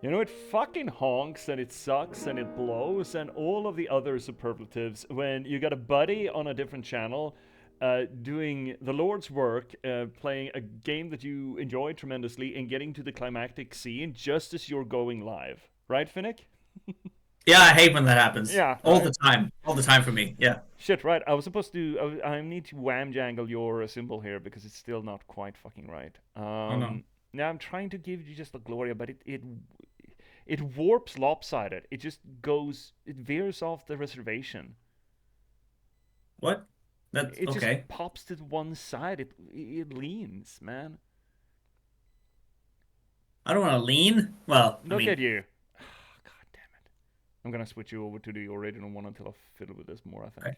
You know, it fucking honks and it sucks and it blows and all of the other superlatives when you got a buddy on a different channel doing the Lord's work, playing a game that you enjoy tremendously and getting to the climactic scene just as you're going live. Right, Finnick? Yeah, I hate when that happens. Yeah, All right? the time. All the time for me. Yeah. Shit, right. I was supposed to. I need to wham jangle your symbol here because it's still not quite fucking right. Oh no. Now I'm trying to give you just the Gloria, but it warps lopsided. It just goes. It veers off the reservation. What? That's It just okay. pops to one side. It leans, man. I don't want to lean. Well, I Look at mean, you. God damn it. I'm gonna switch you over to the original one until I fiddle with this more. I okay.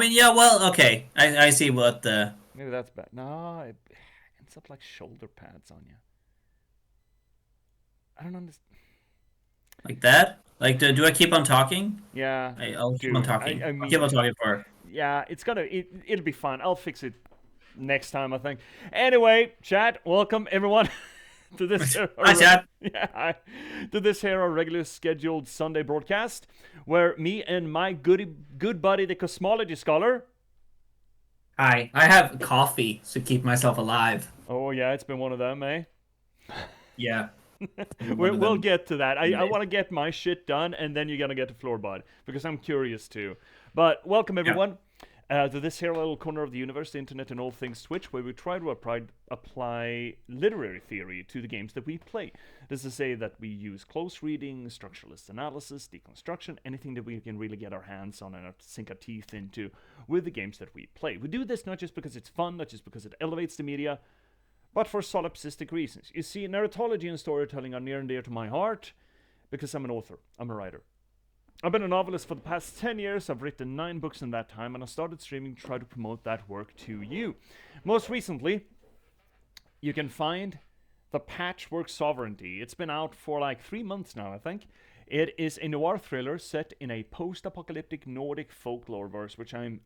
think. Yeah. Well, okay. I see what the Maybe that's bad. No, it ends up like shoulder pads on you. I don't understand. like that. Like, do I keep on talking? Yeah, I'll keep on dude. talking. I I'll keep on mean, talking for. yeah, it'll be fine. I'll fix it next time, I think. Anyway, chat, welcome everyone to this Hi, Chad. yeah, to this here our regularly scheduled Sunday broadcast, where me and my good buddy, the Cosmology Scholar. Hi. I have coffee to keep myself alive. Oh yeah, it's been one of them, eh? Yeah. We'll get to that. I Anyway. want to get my shit done, and then you're gonna get to Floorbud because I'm curious too. But welcome Yeah. everyone to this here little corner of the universe, the internet, and all things Twitch, where we try to apply literary theory to the games that we play. This is to say that we use close reading, structuralist analysis, deconstruction, anything that we can really get our hands on and sink our teeth into with the games that we play. We do this not just because it's fun, not just because it elevates the media, but for solipsistic reasons. You see, narratology and storytelling are near and dear to my heart because I'm an author, I'm a writer. I've been a novelist for the past 10 years, I've written 9 books in that time, and I started streaming to try to promote that work to you. Most recently, you can find the Patchwork Sovereignty. It's been out for like 3 months now, I think. It is a noir thriller set in a post-apocalyptic Nordic folklore verse, which I'm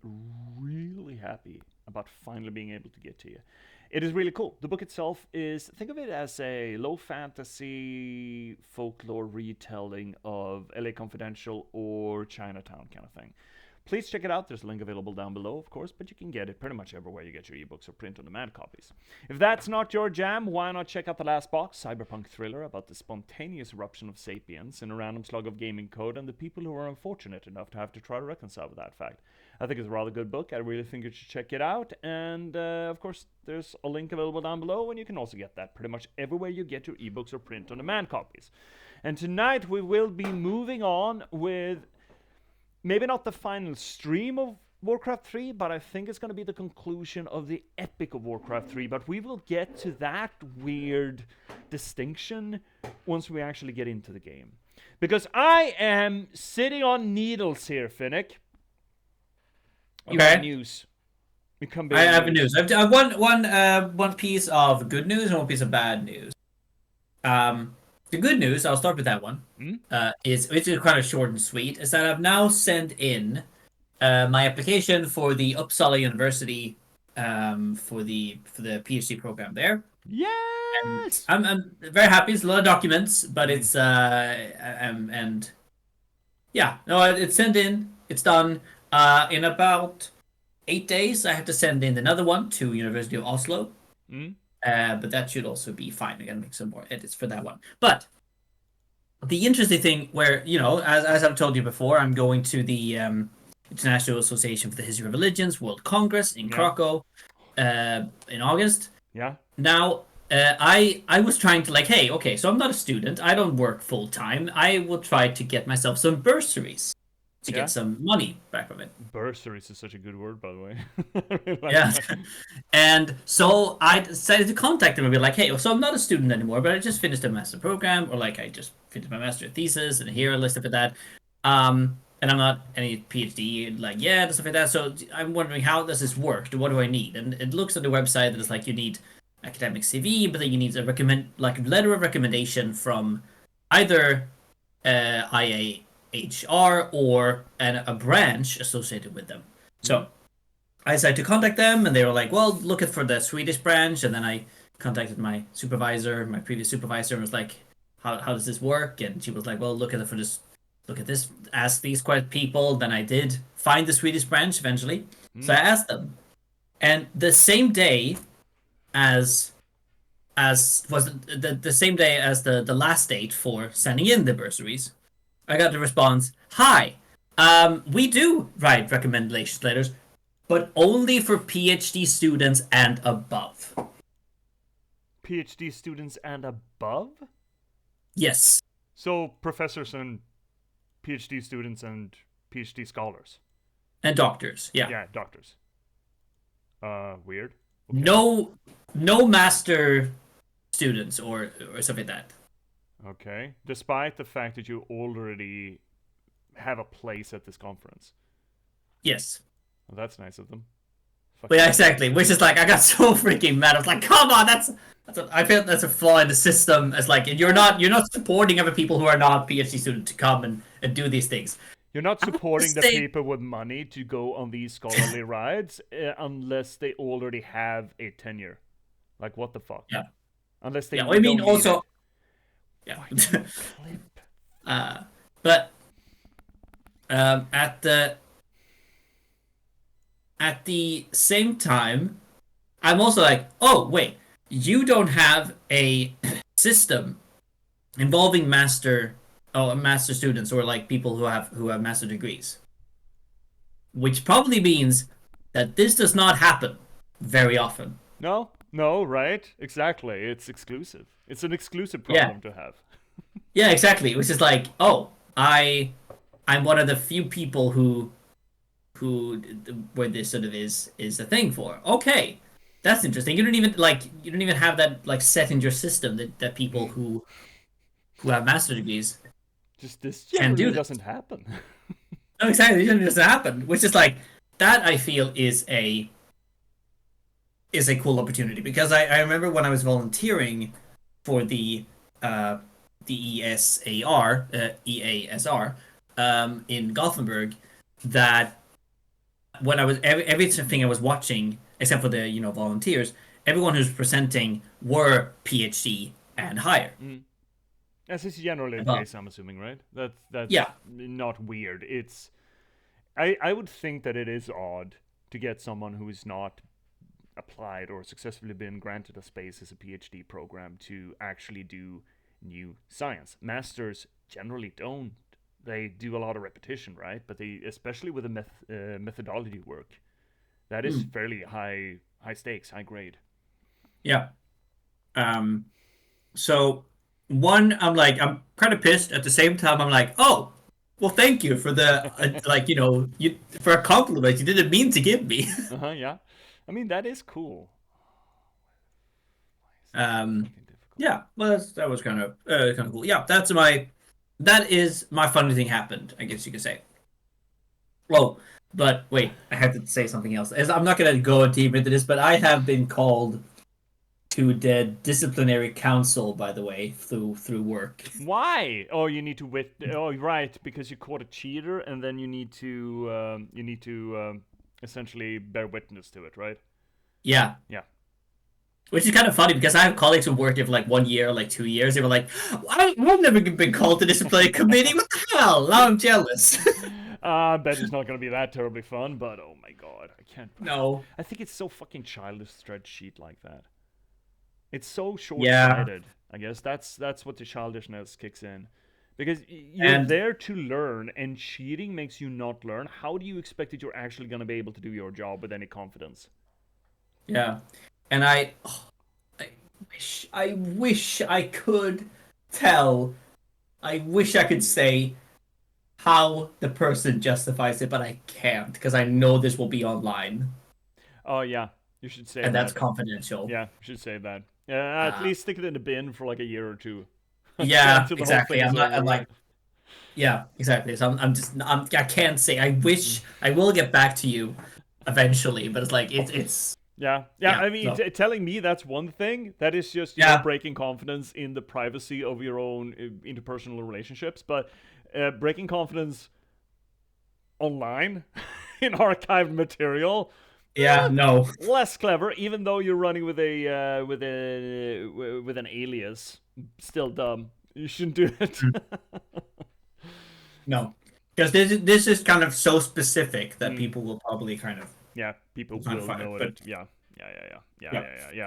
really happy about finally being able to get to you. It is really cool. The book itself is, think of it as a low fantasy folklore retelling of LA Confidential or Chinatown kind of thing. Please check it out. There's a link available down below, of course, but you can get it pretty much everywhere you get your ebooks or print on demand copies. If that's not your jam, why not check out The Last Box, cyberpunk thriller about the spontaneous eruption of sapiens in a random slug of gaming code and the people who are unfortunate enough to have to try to reconcile with that fact. I think it's a rather good book. I really think you should check it out. And of course, there's a link available down below, and you can also get that pretty much everywhere you get your ebooks or print on demand copies. And tonight we will be moving on with maybe not the final stream of Warcraft 3, but I think it's going to be the conclusion of the epic of Warcraft 3. But we will get to that weird distinction once we actually get into the game. Because I am sitting on needles here, Finnick. You have news. You come I have news. I have one piece of good news and one piece of bad news. The good news, I'll start with that one. Is it's kind of short and sweet. Is that I've now sent in my application for the Uppsala University for the PhD program there. Yes. And I'm very happy. It's a lot of documents, but it's and yeah, no, it's sent in. It's done. In about 8 days, I have to send in another one to University of Oslo. But that should also be fine. I gotta make some more edits for that one. But the interesting thing, where as I've told you before, I'm going to the International Association for the History of Religions World Congress in Krakow in August. Yeah. Now, I was trying to hey, okay, so I'm not a student. I don't work full time. I will try to get myself some bursaries to get some money back from it. Bursaries is such a good word, by the way. Yeah. And so I decided to contact them and be like, hey, so I'm not a student anymore, but I just finished a master program, or I just finished my master thesis, and here a list of that. And I'm not any PhD, and stuff like that. So I'm wondering, how does this work? What do I need? And it looks on the website that it's you need academic CV, but then you need a letter of recommendation from either IAHR or a branch associated with them. So I decided to contact them, and they were like, well, look for the Swedish branch. And then I contacted my previous supervisor, and was like, how does this work? And she was like, well, look at this, ask these people. Then I did find the Swedish branch eventually. So I asked them. And the same day as was the same day as the last date for sending in the bursaries, I got the response, "Hi, we do write recommendation letters, but only for PhD students and above." PhD students and above? Yes. So professors and PhD students and PhD scholars. And doctors, yeah. Yeah, doctors. Weird. Okay. No master students or something like that. Okay. Despite the fact that you already have a place at this conference. Yes. Well, that's nice of them. But yeah, exactly. Which is like, I got so freaking mad. I was like, come on, I feel that's a flaw in the system. It's like you're not supporting other people who are not PhD students to come and do these things. You're not supporting the people with money to go on these scholarly rides unless they already have a tenure. Like, what the fuck? Yeah. Unless they. Yeah. I mean, also. It. Yeah. But at the same time, I'm also like, oh wait, you don't have a system involving master students or like people who have master degrees, which probably means that this does not happen very often. No, right? Exactly. It's exclusive. It's an exclusive problem to have. Yeah, exactly. Which is like, oh, I'm one of the few people who where this sort of is a thing for. Okay, that's interesting. You don't even have that like set in your system that people who have master degrees just this can do. Doesn't happen. No, exactly. It doesn't happen. Which is like that. I feel is a cool opportunity because I remember when I was volunteering for the EASR in Gothenburg that when I was everything I was watching except for the volunteers, everyone who's presenting were PhD and higher. As is generally the case, I'm assuming, right? That's not weird. It's I would think that it is odd to get someone who is not applied or successfully been granted a space as a PhD program to actually do new science. Masters generally don't. They do a lot of repetition, right? But they, especially with the methodology work, that is fairly high stakes, high grade. Yeah. So one, I'm kind of pissed. At the same time, I'm like, oh, well, thank you for the for a compliment you didn't mean to give me. Yeah. I mean, that is cool. Yeah. Well, that was kind of cool. Yeah, that is my funny thing happened, I guess you could say. Well, but wait, I have to say something else. I'm not going to go deep into this, but I have been called to the disciplinary council, by the way, through work. Why? Oh, you need to Oh, right, because you caught a cheater, and then you need to essentially bear witness to it, right? Yeah. Yeah. Which is kind of funny because I have colleagues who worked here for like 1 year, like 2 years. They were like, I've never been called to disciplinary committee. What the hell? Now I'm jealous. I bet it's not going to be that terribly fun, but oh my god, I can't. No. I think it's so fucking childish spreadsheet like that. It's so short-sighted. I guess that's what the childishness kicks in. Because you're there to learn, and cheating makes you not learn. How do you expect that you're actually going to be able to do your job with any confidence? Yeah. And I wish I could tell. I wish I could say how the person justifies it, but I can't because I know this will be online. Oh yeah, you should say that. And that's confidential. Yeah, you should say that. At least stick it in the bin for like a year or two. Yeah, exactly. I'm like, yeah, exactly. So I can't say. I wish I will get back to you eventually, but it's like it's. Yeah. I mean, telling me that's one thing. That is just breaking confidence in the privacy of your own interpersonal relationships. But breaking confidence online in archived material. Yeah, no. Less clever, even though you're running with an alias. Still dumb. You shouldn't do it. No, because this is kind of so specific that people will probably kind of people kind of will find know but, it. Yeah.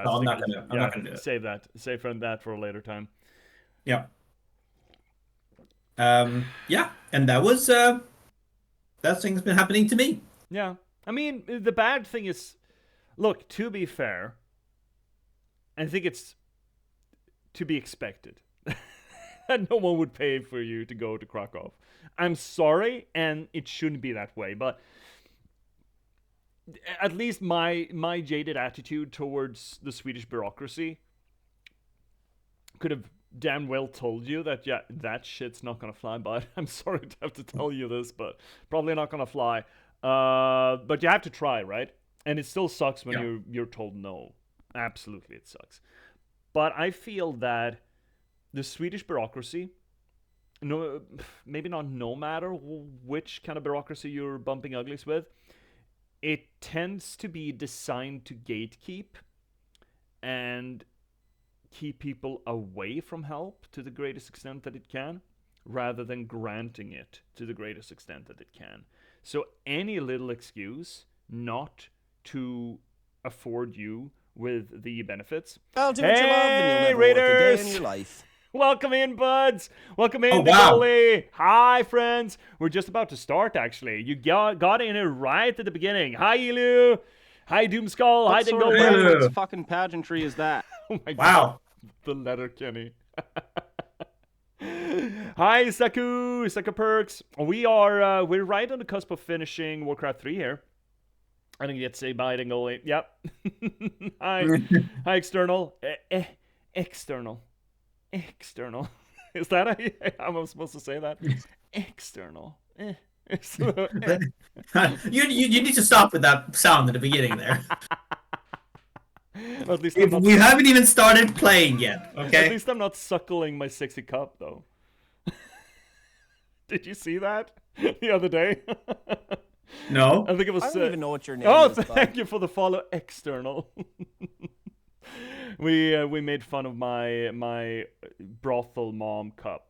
No, I'm not gonna do it. Save that for a later time. Yeah. Yeah, and that was that thing's been happening to me. Yeah. I mean, the bad thing is, look, to be fair, I think it's to be expected that no one would pay for you to go to Krakow. I'm sorry, and it shouldn't be that way, but at least my jaded attitude towards the Swedish bureaucracy could have damn well told you that, yeah, that shit's not gonna fly, but I'm sorry to have to tell you this, but probably not gonna fly. But you have to try, right? And it still sucks when you're told no. Absolutely, it sucks. But I feel that the Swedish bureaucracy, no, maybe not no matter which kind of bureaucracy you're bumping uglies with, it tends to be designed to gatekeep and keep people away from help to the greatest extent that it can, rather than granting it to the greatest extent that it can. So any little excuse not to afford you with the benefits. I'll do what you love and you'll never Raiders! work a day in your life. Welcome in, buds. Welcome in, wow. Goalie. Hi, friends. We're just about to start, actually. You got in it right at the beginning. Hi, Elu. Hi, Doomskull. Hi, What sort of Dingleberg. backwards fucking pageantry is that? Oh my Wow. God. The letter Kenny. Hi, Saku Perks. We're right on the cusp of finishing Warcraft 3 here. I didn't get to say bye, Dingle. Yep. Hi, external. External. Is that how I'm supposed to say that? External. you need to stop with that sound at the beginning there. At least we haven't even started playing yet. Okay. At least I'm not suckling my sexy cup, though. Did you see that the other day? No. I think it was. I don't even know what your name Oh, is. thank you for the follow, external. We made fun of my brothel mom cup.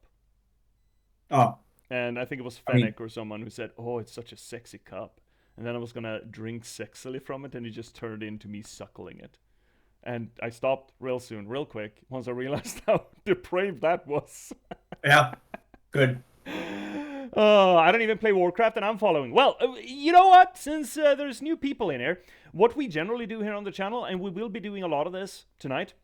Oh. And I think it was Fennec or someone who said, "Oh, it's such a sexy cup." And then I was gonna drink sexily from it, and it just turned into me suckling it. And I stopped real quick, once I realized how depraved that was. Yeah. Good. Oh, I don't even play Warcraft, and I'm following. Well, you know what? Since there's new people in here, what we generally do here on the channel, and we will be doing a lot of this tonight.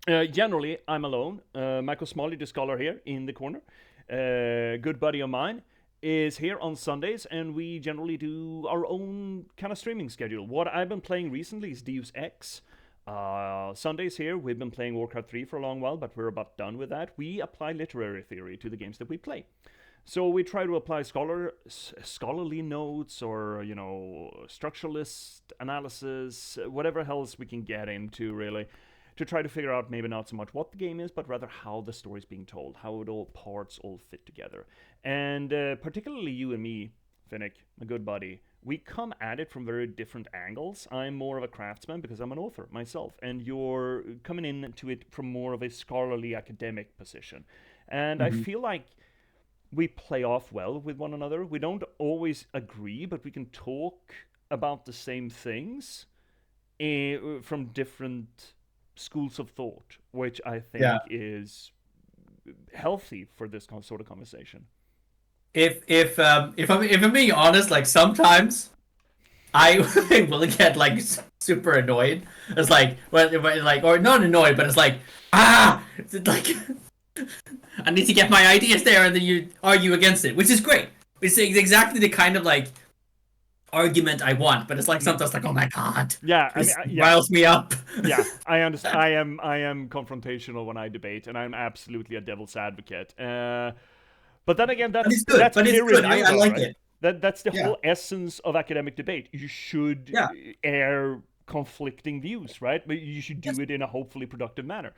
Generally, I'm alone. My Cosmology Scholar here in the corner, good buddy of mine, is here on Sundays, and we generally do our own kind of streaming schedule. What I've been playing recently is Deus Ex. Sundays here, we've been playing Warcraft 3 for a long while, but we're about done with that. We apply literary theory to the games that we play. So we try to apply scholarly notes or, structuralist analysis, whatever else we can get into, really, to try to figure out maybe not so much what the game is, but rather how the story's being told, how it all parts all fit together. And particularly you and me, Finnick, my good buddy, we come at it from very different angles. I'm more of a craftsman because I'm an author myself, and you're coming into it from more of a scholarly academic position. And I feel like we play off well with one another. We don't always agree, but we can talk about the same things from different schools of thought, which I think is healthy for this sort of conversation. If I'm being honest, like sometimes I will get like super annoyed. It's like or not annoyed, but it's like it's like I need to get my ideas there, and then you argue against it, which is great. It's exactly the kind of like argument I want, but it's like sometimes like, oh my god, riles me up. Yeah, I understand. I am confrontational when I debate, and I'm absolutely a devil's advocate. But then again, that's good. That's but it's good. I like it. That's the whole essence of academic debate. You should air conflicting views, right? But you should do it in a hopefully productive manner.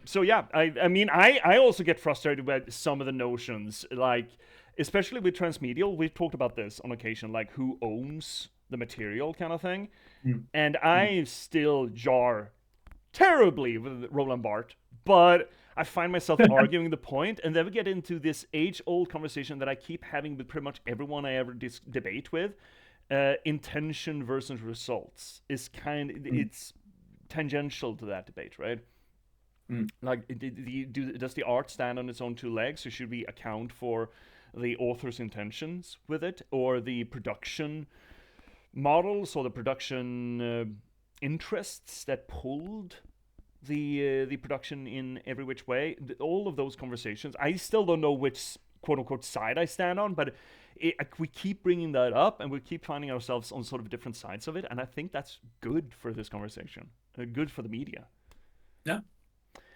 So yeah, I mean, I also get frustrated with some of the notions, like, especially with transmedial. We've talked about this on occasion, like who owns the material kind of thing. And I still jar terribly with Roland Barthes, but I find myself arguing the point, and then we get into this age-old conversation that I keep having with pretty much everyone I ever debate with. Intention versus results is it's tangential to that debate, right? Like, does the art stand on its own two legs, or should we account for the author's intentions with it, or the production models, or the production interests that pulled the production in every which way? All of those conversations, I still don't know which quote-unquote side I stand on, but we keep bringing that up, and we keep finding ourselves on sort of different sides of it, and I think that's good for this conversation, good for the media. Yeah.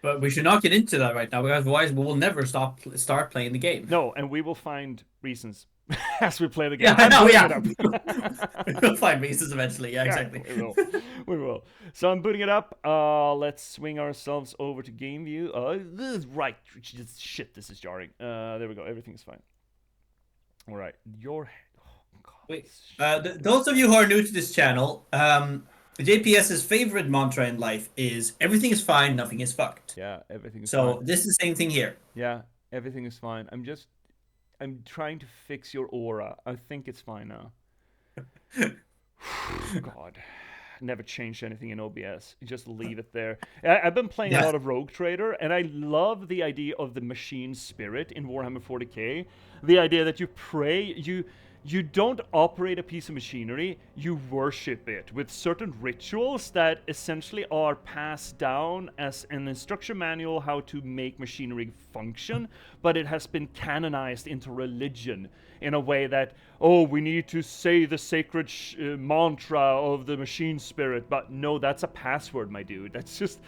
But we should not get into that right now, because otherwise we will never start playing the game. No, and we will find reasons as we play the game. Yeah, I know, yeah. It We'll find reasons eventually. Yeah, exactly. We will. So I'm booting it up. Let's swing ourselves over to game view. Right. Shit, this is jarring. There we go. Everything's fine. All right. Wait. Those of you who are new to this channel, J.P.S's favorite mantra in life is everything is fine, nothing is fucked. Yeah, everything is fine. So fine. this is the same thing here. Yeah, everything is fine. I'm trying to fix your aura. I think it's fine now. God. Never changed anything in OBS. Just leave it there. I've been playing a lot of Rogue Trader, and I love the idea of the machine spirit in Warhammer 40k. The idea that you pray, you don't operate a piece of machinery, you worship it with certain rituals that essentially are passed down as an instruction manual how to make machinery function, but it has been canonized into religion in a way that, we need to say the sacred mantra of the machine spirit, but no, that's a password, my dude. That's just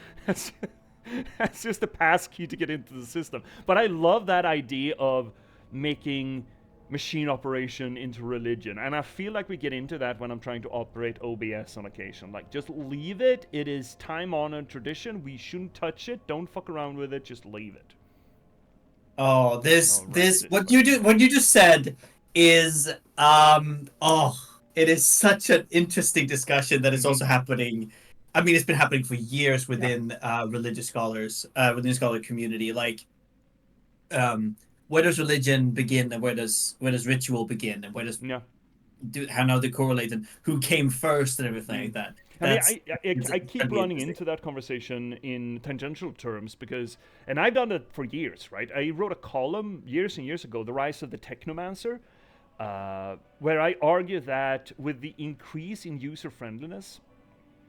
a pass key to get into the system. But I love that idea of making machine operation into religion, and I feel like we get into that when I'm trying to operate OBS on occasion. Like, just leave it. It is time-honored tradition. We shouldn't touch it. Don't fuck around with it. Just leave it. Oh, what you just said is it is such an interesting discussion that is also happening. I mean, it's been happening for years within religious scholars, within the scholar community. Like, where does religion begin, and where does ritual begin, and where does how now they correlate, and who came first, and everything like that. I keep running into that conversation in tangential terms because, and I've done it for years, right? I wrote a column years and years ago, The Rise of the Technomancer, where I argue that with the increase in user friendliness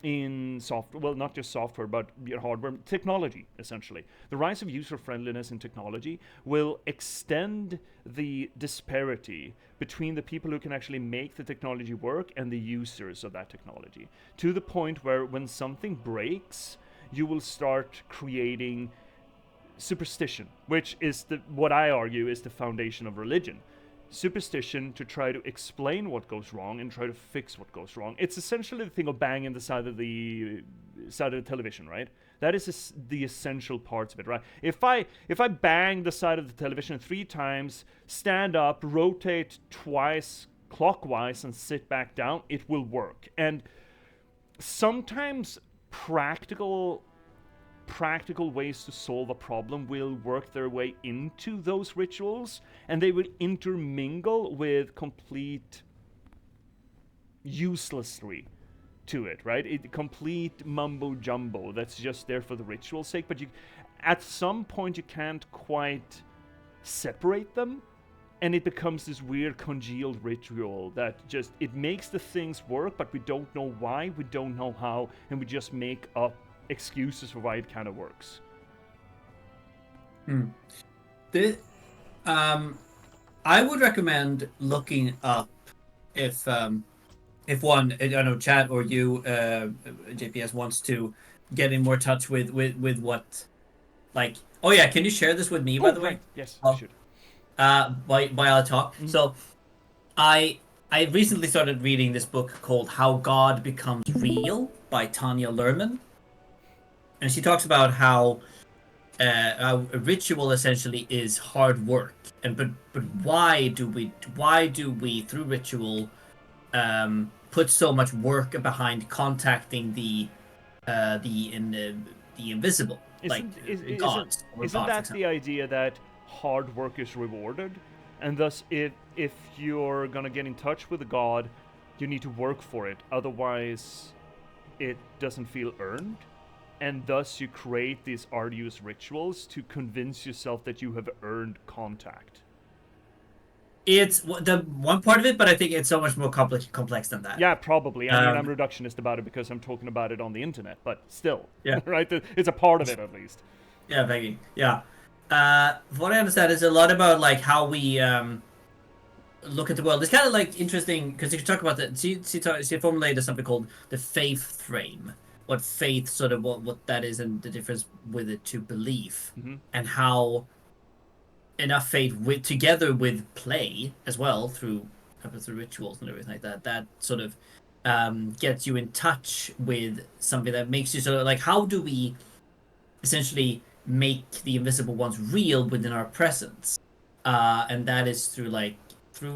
in software, well, not just software, but hardware, technology, essentially. The rise of user-friendliness in technology will extend the disparity between the people who can actually make the technology work and the users of that technology, to the point where when something breaks, you will start creating superstition, which is what I argue is the foundation of religion. Superstition to try to explain what goes wrong and try to fix what goes wrong. It's essentially the thing of banging the side of the television, right? That is the essential parts of it, right? If I bang the side of the television 3 times, stand up, rotate twice clockwise, and sit back down, it will work. And sometimes practical ways to solve a problem will work their way into those rituals, and they will intermingle with complete uselessly to it, right? Complete mumbo jumbo that's just there for the ritual's sake, but at some point you can't quite separate them, and it becomes this weird congealed ritual that just, it makes the things work, but we don't know why, we don't know how, and we just make up excuses for why it kind of works. I would recommend looking up if one, I don't know, chat or you, J.P.S, wants to get in more touch with what, like, oh yeah, can you share this with me, by the way? Right. Yes, I should. By our talk. So I recently started reading this book called How God Becomes Real by Tanya Luhrmann. And she talks about how a ritual essentially is hard work, and but why do we through ritual put so much work behind contacting the invisible, gods. Or Isn't God, for that example. the idea that hard work is rewarded, and thus if you're gonna get in touch with a god, you need to work for it, otherwise it doesn't feel earned, and thus you create these arduous rituals to convince yourself that you have earned contact. It's the one part of it, but I think it's so much more complex than that. Yeah, probably. I mean, I'm Um, reductionist about it because I'm talking about it on the internet, but still, Yeah. right? It's a part of it at least. Yeah, Peggy. Yeah. What I understand is a lot about like how we look at the world. It's kind of like interesting because you talk about that. She formulated something called the faith frame. What faith sort of what that is and the difference with it to belief, and how enough faith with together with play as well through rituals and everything like that. That sort of gets you in touch with something that makes you sort of like how do we essentially make the invisible ones real within our presence, and that is through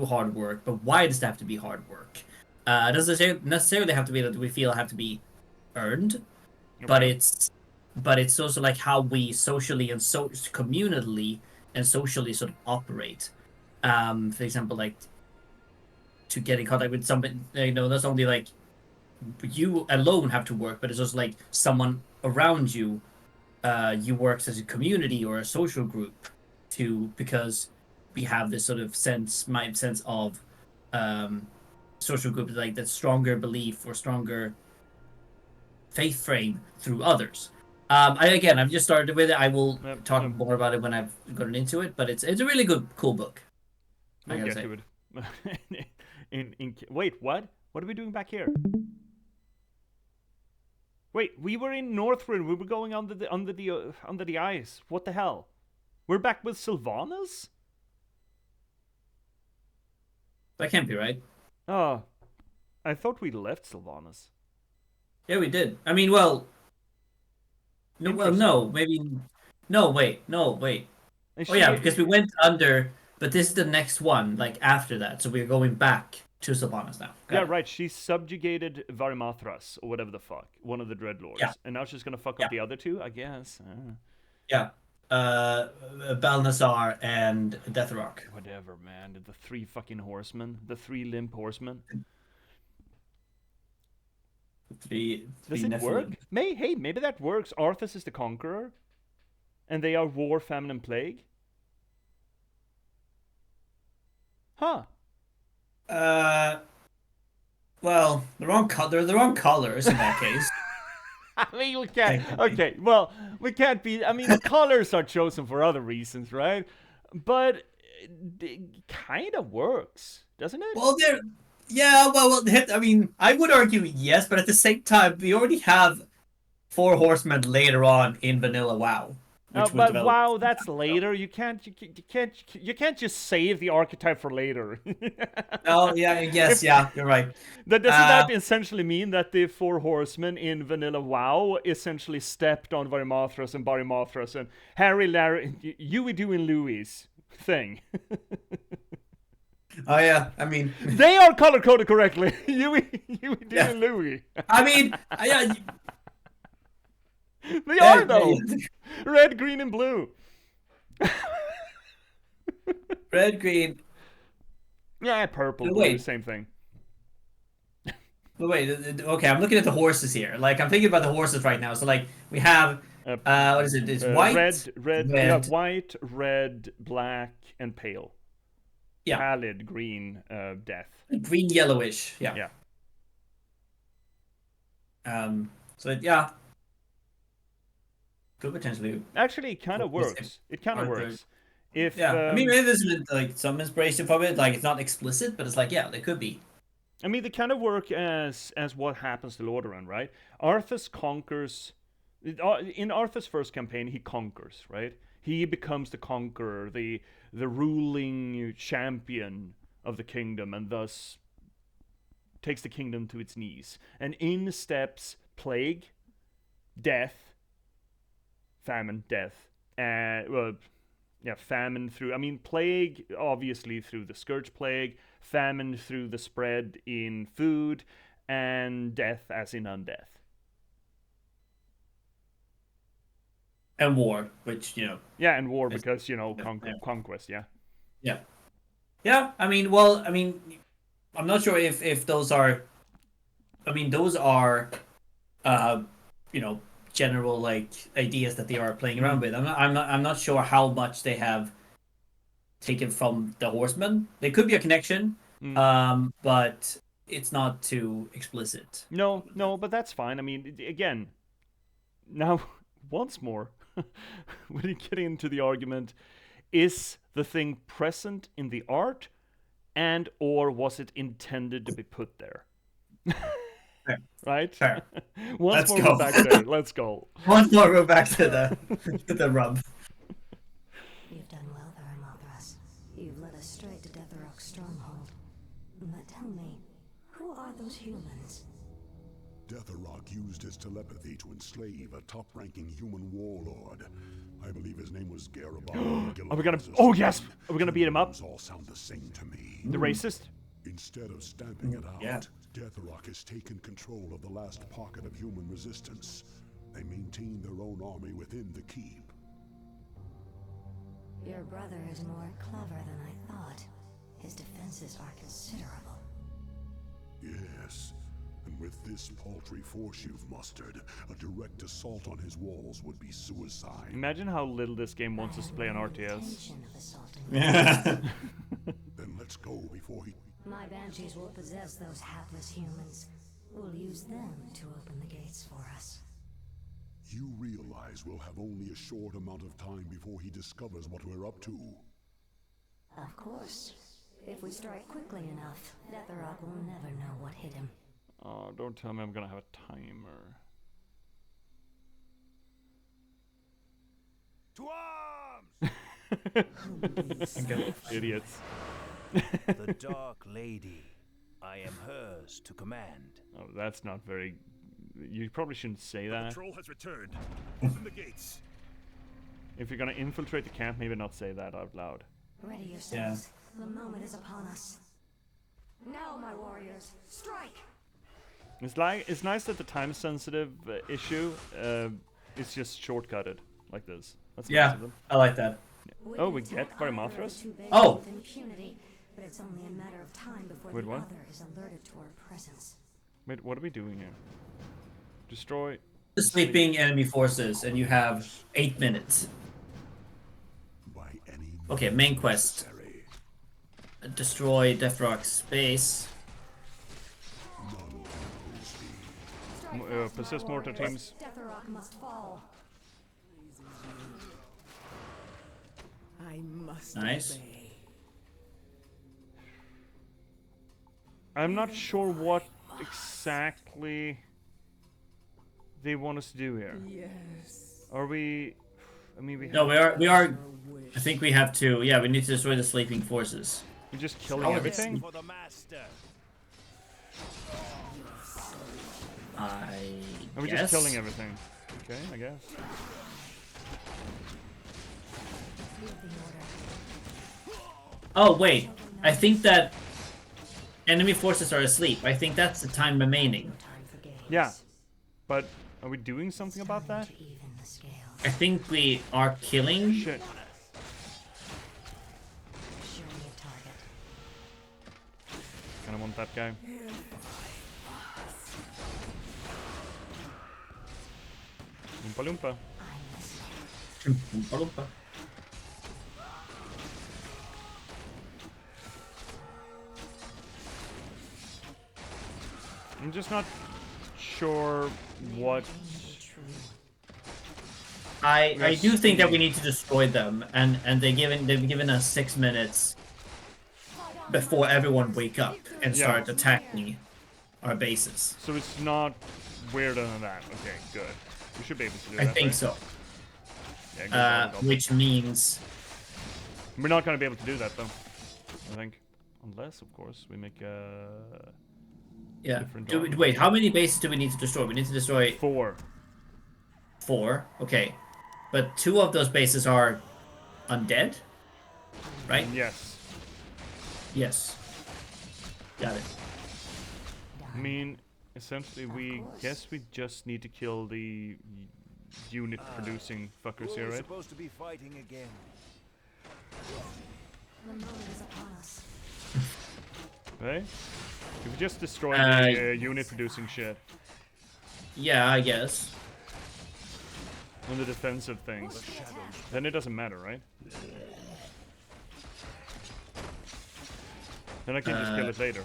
hard work. But why does it have to be hard work? It doesn't necessarily have to be that we feel have to be earned, but Okay. it's also like how we socially and so communally and socially sort of operate. For example, like to get in contact with somebody, that's only like you alone have to work, but it's also like someone around you. You work as a community or a social group because we have this sort of my sense of social group, like that stronger belief or stronger faith frame through others. I've just started with it. I will talk more about it when I've gotten into it, but it's a really cool book. We'll get to it. Wait, what? What are we doing back here? Wait, we were in Northrend. We were going under the ice. What the hell? We're back with Sylvanas? That can't be right. Oh, I thought we left Sylvanas. Yeah, we did. I mean, well, no, maybe. No, wait. Oh yeah, because we went under, but this is the next one, like after that. So we're going back to Sylvanas now. Yeah, right. She subjugated Varimathras, or whatever the fuck, one of the Dreadlords. Yeah. And now she's gonna fuck up the other two, I guess. Yeah. Balnazar and Deathrock. Whatever, man. The three fucking horsemen. The three limp horsemen. Does it work? Maybe that works. Arthas is the conqueror. And they are war, famine, and plague. Huh. Well, they're the wrong colors in that case. I mean, we can't. Okay, well, we can't be. I mean, the colors are chosen for other reasons, right? But it kind of works, doesn't it? Well, I mean, I would argue yes, but at the same time, we already have 4 horsemen later on in Vanilla WoW. But wow, that's later. You can't just save the archetype for later. Oh yeah, yes, yeah, you're right. Doesn't that essentially mean that the 4 horsemen in Vanilla WoW essentially stepped on Varimathras and Harry, Larry, Huey, Dewey, and Louie's thing? Oh yeah, I mean they are color coded correctly. Huey, Dewey, and Louie. I mean, yeah. They are though. Red, green, and blue. Red, green. Yeah, purple, blue, same thing. But wait, okay, I'm looking at the horses here. Like, I'm thinking about the horses right now. So, like, we have, what is it? It's white, red. Yeah, white, red, black, and pale. Yeah. Pallid, green, death. Green, yellowish. Yeah. Yeah. So, yeah. Could potentially. Actually, it kind of works. It kind of works. I mean, maybe there's like some inspiration from it. Like, it's not explicit, but it's like, yeah, there could be. I mean, they kind of work as what happens to Lordaeron, right? Arthas conquers. In Arthas' first campaign, he conquers, right? He becomes the conqueror, the ruling champion of the kingdom, and thus takes the kingdom to its knees. And in steps plague, death, famine, death, famine through. I mean, plague obviously through the scourge plague, famine through the spread in food, and death as in undeath. And war, which Yeah, and war It's- because yeah. conquest. Yeah. Yeah. I mean, well, I'm not sure if those are. I mean, those are, uh, general like ideas that they are playing around with. I'm not sure how much they have taken from the Horsemen. There could be a connection, but it's not too explicit. No, but that's fine. I mean, again, now once more, when you get into the argument, is the thing present in the art, and or was it intended to be put there? Fair. Right? Fair. Once Let's more, go. we're back there. Let's go. Once more, we're back to the rub. You've done well, Varamothras. You've led us straight to Deathrock's stronghold. But tell me, who are those humans? Deathrock used his telepathy to enslave a top-ranking human warlord. I believe his name was Garibaldi. Are we gonna? Oh yes, are we gonna beat him up? All sound the same to me. The racist? Instead of stamping it out, Yeah. Deathrock has taken control of the last pocket of human resistance. They maintain their own army within the keep. Your brother is more clever than I thought. His defenses are considerable. Yes, and with this paltry force you've mustered, a direct assault on his walls would be suicide. Imagine how little this game wants us to play on RTS. Intention of assaulting Then let's go before he... My banshees will possess those hapless humans. We'll use them to open the gates for us. You realize we'll have only a short amount of time before he discovers what we're up to. Of course. If we strike quickly enough, Deathrock will never know what hit him. Oh, don't tell me I'm gonna have a timer. To arms! Idiots. The Dark Lady. I am hers to command. Oh, that's not very... You probably shouldn't say that. Patrol has returned. Open the gates. If you're gonna infiltrate the camp, maybe not say that out loud. Ready yourselves. The moment is upon us. Now, my warriors, strike! It's nice that the time-sensitive issue is just shortcutted like this. That's nice Yeah, of them. I like that. Oh, we get Varamothras? Oh. With impunity, but it's only a matter of time before Wait, the what? other is alerted to our presence. Wait, what are we doing here? Destroy... The sleeping enemy forces, and you have 8 minutes. By any Okay, main quest. necessary. Destroy Deathrock's base. persist mortar teams. Deathrock must fall. I must Nice. obey. I'm not sure what exactly they want us to do here. Yes. Are we... I mean, No, we are. I think we have to. Yeah, we need to destroy the sleeping forces. we're just killing Oh, everything? For the master. I Are we guess. just killing everything? Okay, I guess. Leave the order. Oh wait, I think that enemy forces are asleep. I think that's the time remaining. Time for games. Yeah, but are we doing something about that? To even the scales. I think we are killing. Shit. Show me a target. Kinda want that guy. Oompa Loompa. I must. I'm just not sure what... I do think that we need to destroy them, and they've given us 6 minutes before everyone wake up and Yeah. start attacking our bases. So it's not weirder than that. Okay, good. We should be able to do I that, think right? so. Yeah, good job, Goblin. Which means We're not gonna be able to do that though. I think. Unless, of course, we make a... yeah. Different Wait, how many bases do we need to destroy? We need to destroy 4. 4. Okay, but 2 of those bases are undead, right? Yes. Yes. Got it. I mean, essentially, we guess we just need to kill the unit producing fuckers here, We're right? supposed to be fighting again. The moment is upon us. Right? If we just destroy Uh, the unit producing shit Yeah, I guess. on the defensive things, then it doesn't matter, right? Then I can just kill it later,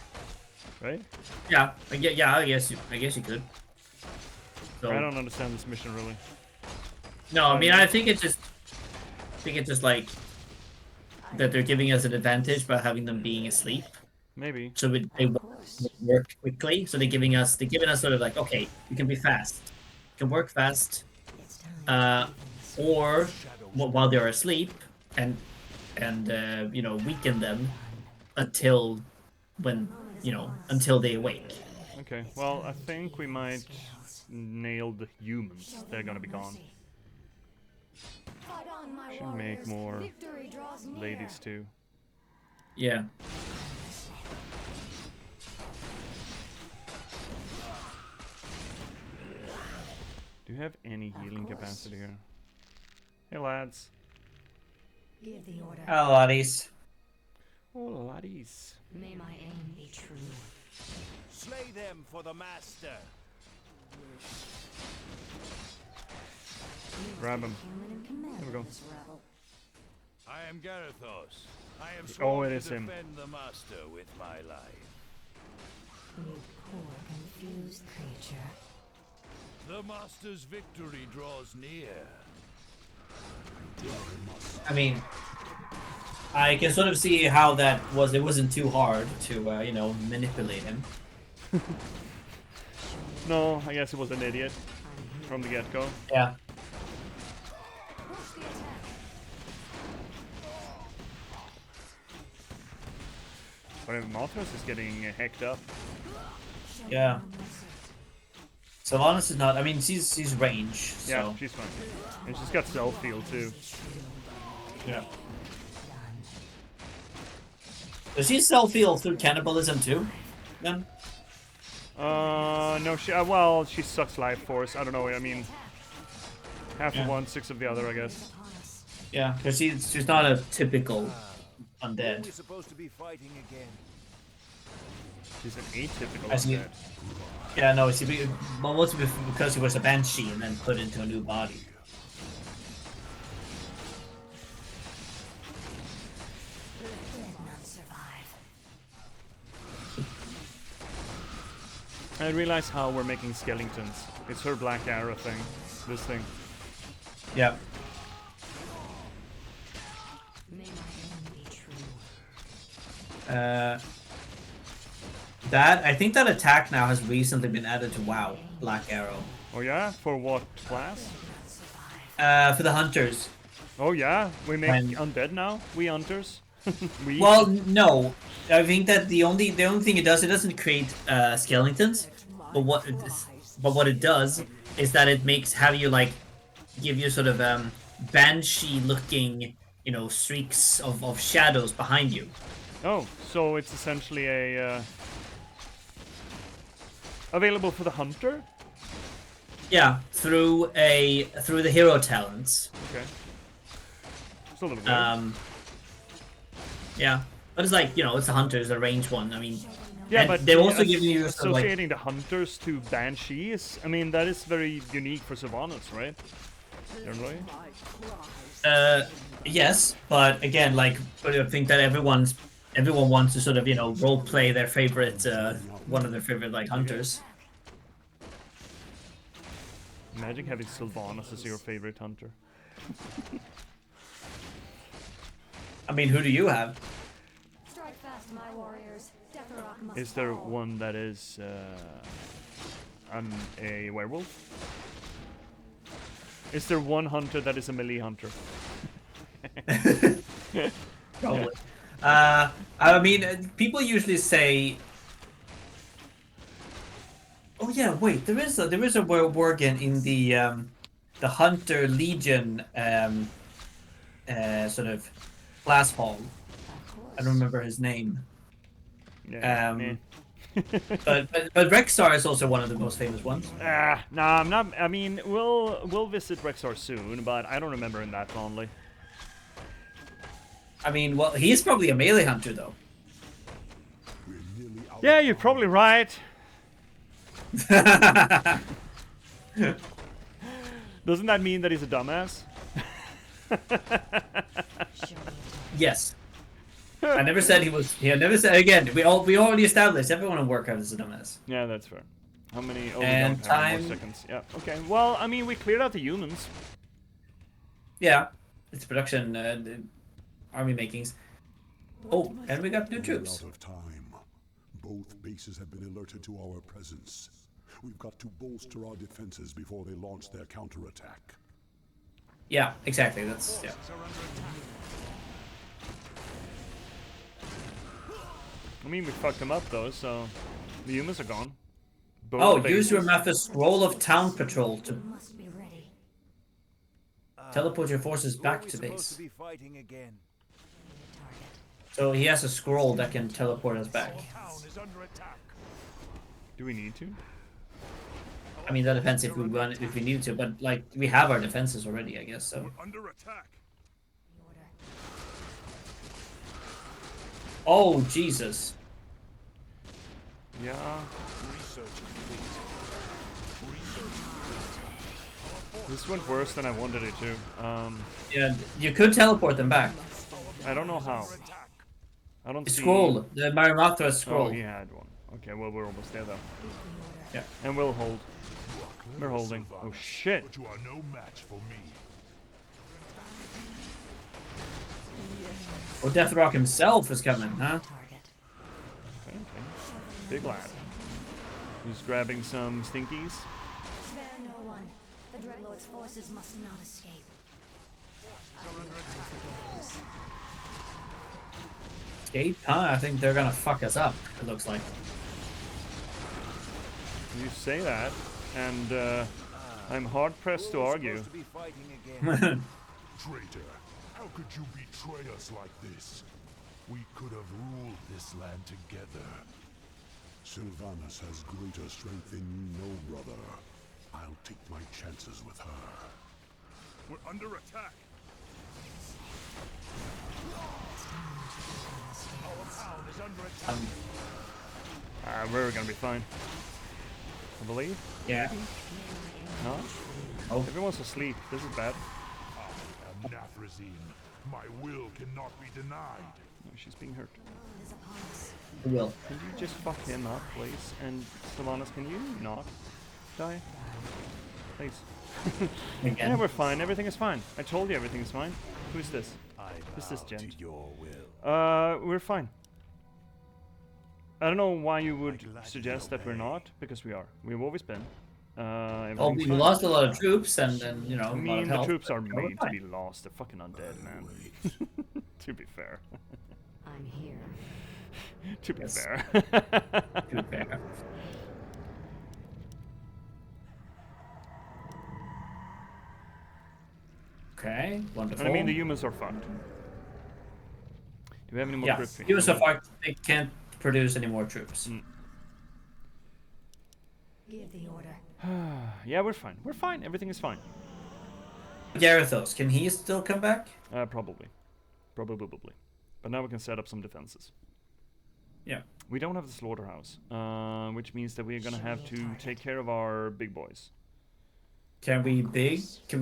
right? Yeah, I guess you could. So, I don't understand this mission really. no, I mean, I think it's just like that they're giving us an advantage by having them being asleep, Maybe. so they work quickly. So they're giving us sort of like, okay, you can be fast, you can work fast, or while they're asleep, and you know, weaken them until until they awake. Okay, well, I think we might nail the humans. They're gonna be gone. Fight on, my Should make warriors. more Victory draws near. ladies too. Yeah. Do you have any healing capacity here? Hey lads. Give the order. Hello, laddies. Oh laddies. May my aim be true. Slay them for the master. Grab him. Human in command There we go. of this rebel. I am Garethos. I am Oh, sworn it to is him. defend the master with my life. You poor confused creature. The master's victory draws near. I mean, I can sort of see how that was. It wasn't too hard to manipulate him. No, I guess it was an idiot from the get-go. Yeah. Push the attack. But if Mothras is getting hecked up. Yeah. Sylvanas is not. I mean, she's range. Yeah, So. she's fine. And she's got self-heal too. Yeah. Does she self-heal through cannibalism too? Then? No, well, she sucks life force. I don't know, I mean, half of one, 6 of the other, I guess. Yeah, because she's not a typical undead. We're supposed to be fighting again. She's an atypical I see. undead. Yeah, no, mostly because she was a banshee and then put into a new body. None survive. I realize how we're making skeletons. It's her black arrow thing. This thing. Yeah. May my aim be true. I think that attack now has recently been added to WoW, Black Arrow. Oh yeah? For what class? For the hunters. Oh yeah? We make When- undead now? We hunters? we? Well, no. I think that the only thing it doesn't create skeletons, but what it does is that it give you sort of banshee looking, streaks of shadows behind you. Oh, so it's essentially a... available for the hunter? Yeah, through the hero talents. Okay. It's a little weird. Yeah, but it's like it's a hunter, it's a range one. I mean, Yeah, and but they've the also given you sort of like associating the hunters to banshees. I mean, that is very unique for Sylvanas, right? Generally. yes, but again, but I think that everyone wants to sort of role play their favorite one of their favorite hunters. Imagine having Sylvanas as your favorite hunter. I mean, who do you have? Strike fast, my warriors. Deathrock must Is there fall. one that is a werewolf? Is there one hunter that is a melee hunter? Probably. I mean, people usually say. Oh yeah, wait. There is a Worgen in the Hunter Legion sort of class hall. I don't remember his name. Yeah. Um, but Rexar is also one of the most famous ones. No, I'm not. I mean, we'll visit Rexar soon, but I don't remember him that fondly. I mean, well, he's probably a melee hunter though. Yeah, you're probably right. Doesn't that mean that he's a dumbass? Yes. I never said he was. I never said again. We already established everyone in Warcraft is a dumbass. Yeah, that's fair. How many? Oh, And we don't have time- more seconds. Yeah. Okay. Well, I mean, we cleared out the humans. Yeah, it's production, the army makings. Oh, and we got new troops. Out of time. Both bases have been alerted to our presence. We've got to bolster our defenses before they launch their counterattack. Yeah, exactly. That's yeah. I mean, we fucked them up though, so the humans are gone. Both Oh, bases. use your Memphis scroll of town patrol to Must be ready. teleport your forces Who are back we to supposed base. to be fighting again? Target. So he has a scroll that can teleport us back. Town is under attack. Do we need to? I mean, that depends if we need to, but like we have our defenses already, I guess. So. Under attack. The order. Oh Jesus! Yeah. Research complete. Research. This went worse than I wanted it to. Yeah, you could teleport them back. I don't know how. I don't The see. scroll, the Marimathra Oh, scroll. he had one. Okay, well, we're almost there though. Yeah. And we'll hold. We're holding. Oh shit. But you are no match for me. Oh, Death Rock himself is coming, huh? Target. Okay, okay. Big lad. He's grabbing some stinkies. Spare no one. The Dreadlord's forces must not escape. Escape? Huh? I think they're gonna fuck us up. It looks like. You say that, and I'm hard pressed to argue. Supposed to be fighting again. Traitor, how could you betray us like this? We could have ruled this land together. Sylvanas has greater strength than you know, brother. I'll take my chances with her. We're under attack. Our town is under attack. We're gonna be fine. I believe. Yeah. No? Oh. Everyone's asleep. This is bad. Nathrazine, my will cannot be denied. No, she's being hurt. Is upon us. We will. Can you just fuck him up, please? And Sylvanas, can you not die? Please. Yeah, Again. we're fine. Everything is fine. I told you everything is fine. Who is this? I Who's this bow gent? to your will. We're fine. I don't know why you would gladly suggest that we're obey. not, because we are. We've always been. Oh, Everything's we fine. lost a lot of troops, and then you know. I a lot mean, of the health, troops are but we're made to be fine. lost. They're fucking undead, man. To be fair. I'm here. To be Yes. fair. Too fair. Okay, wonderful. I mean, the humans are fucked. Do we have any more yeah, troops? even so far they can't produce any more troops. Give the order. Yeah, we're fine. We're fine. Everything is fine. Garethos, can he still come back? Probably. Probably. But now we can set up some defenses. Yeah. We don't have the slaughterhouse, which means that we're gonna have to take care of our big boys. Can we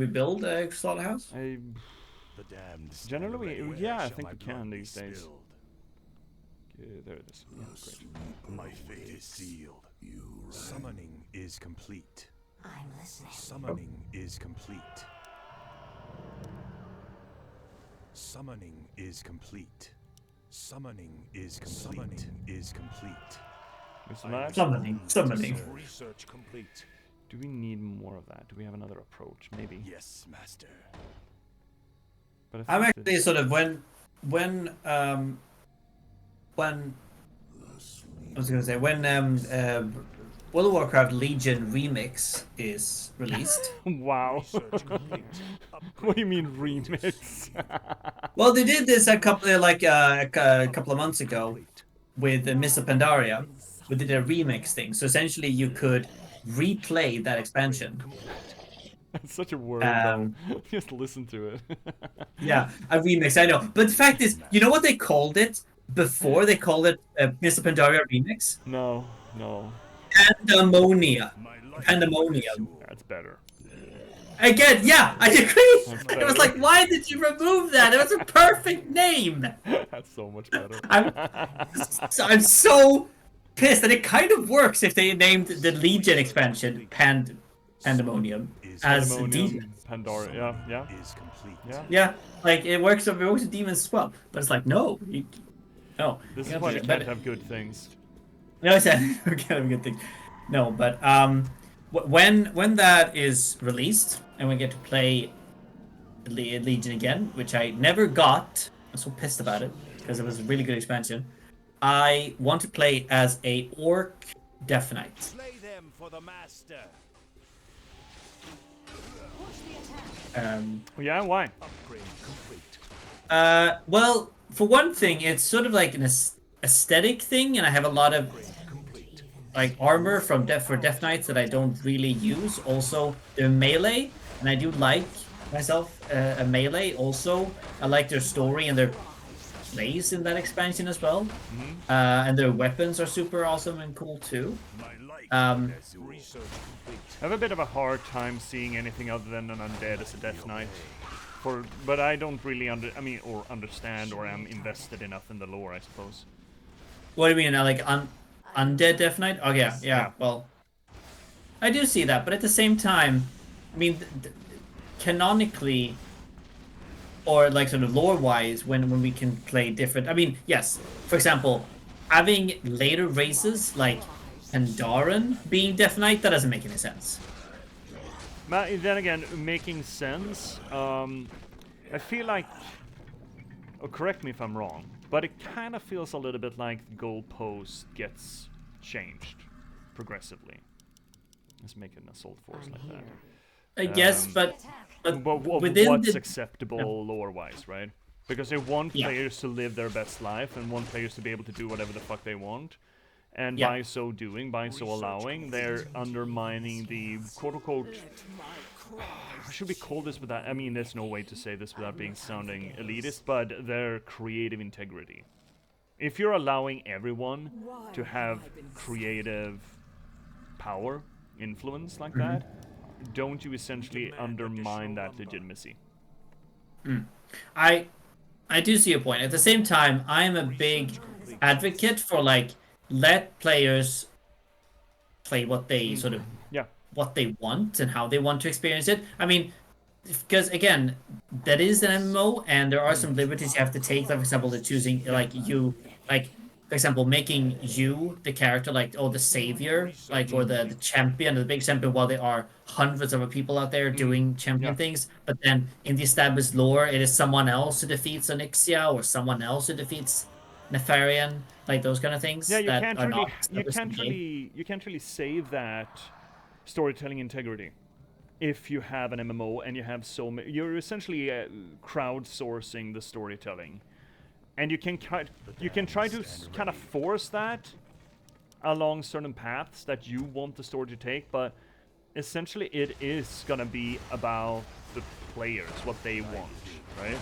build a slaughterhouse? I The damned generally, everywhere I shall think my we blood can be these days. spilled. There it is. Yeah, great. My fate is sealed. Summoning is complete. I'm listening. Summoning is complete. Summoning is complete. Summoning is complete. Summoning is complete. Mr. Max, Summoning. Research complete. do we need more of that? Do we have another approach? Maybe. Yes, master. But I'm think actually sort of when I was gonna say when World of Warcraft Legion Remix is released. Wow. Research complete. What do you mean remix? Well, they did this a couple of months ago, with Miss Pandaria, we did a remix thing. So essentially, you could replay that expansion. It's such a word, though. Um, Just listen to it. Yeah, a remix. I know, but the fact is, you know what they called it before? They called it Miss Pandaria remix. No, no, Pandemonia. My life Pandemonium. that's better. Again, yeah, I agree. That's I was better. like, why did you remove that? It was a perfect name. That's so much better. I'm so pissed, and it kind of works if they named the Legion expansion Pandemonium as Pandemonium, demon. Pandora, yeah. is complete. Yeah. Yeah, like it works. It works with demons as well. But it's like no, no. This you is why you can't can't do it. have good things. No, I said we can't have a good thing. No, but when that is released and we get to play Legion again, which I never got, I'm so pissed about it because it was a really good expansion. I want to play as a orc Death Knight. Slay them for the master. Yeah, why? Upgrade complete. Well, for one thing, it's sort of like an aesthetic thing, and I have a lot of like armor from for Death Knights that I don't really use. Also, they're melee, and I do like myself a melee. Also, I like their story and their place in that expansion as well. And their weapons are super awesome and cool too. My life Research complete. I have a bit of a hard time seeing anything other than an undead as a Death Knight. But I don't really understand or am invested enough in the lore, I suppose. What do you mean, like undead Death Knight? Oh yeah. Well, I do see that, but at the same time, I mean, canonically, or like sort of lore-wise, when we can play different. I mean, yes. For example, having later races like Pandaren being Death Knight, that doesn't make any sense. But then again, making sense. I feel like, correct me if I'm wrong, but it kind of feels a little bit like the goalpost gets changed progressively. Let's make an assault force like that. I guess, but within what's acceptable lore-wise, right? Because they want players to live their best life and want players to be able to do whatever the fuck they want. And by so doing, by so allowing, they're undermining the quote-unquote... Should we call this without... I mean, there's no way to say this without being sounding elitist, but their creative integrity. If you're allowing everyone to have creative power, influence like that, don't you essentially undermine that legitimacy? I do see your point. At the same time, I am a big advocate for like let players play what they sort of what they want and how they want to experience it. I mean, because again, that is an MMO, and there are some liberties you have to take. Like, for example, the choosing for example, making you the character, like the savior, like or the champion, the big champion, while there are hundreds of other people out there doing champion things. But then in the established lore, it is someone else who defeats Onyxia or someone else who defeats Nefarian, like those kind of things. Yeah, you can't really save that storytelling integrity if you have an MMO and you have so many. You're essentially crowdsourcing the storytelling, and you can try to kind of force that along certain paths that you want the story to take, but essentially it is gonna be about the players, what they want, right?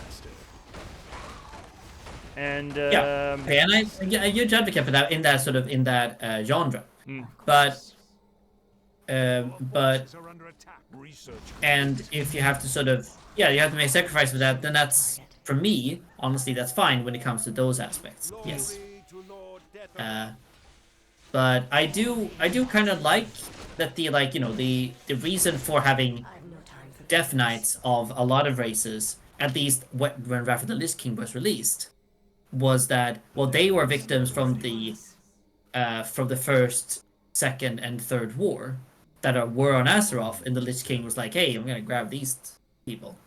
And and I huge advocate for that in that genre, but and if you have to you have to make a sacrifice for that, then that's, for me, honestly, that's fine when it comes to those aspects. Yes. But I do kind of like that the reason for having Death Knights of a lot of races, at least when Wrath of the Lich King was released, was that they were victims from the first, second, and third war that were on Azeroth, and the Lich King was like, "Hey, I'm gonna grab these people."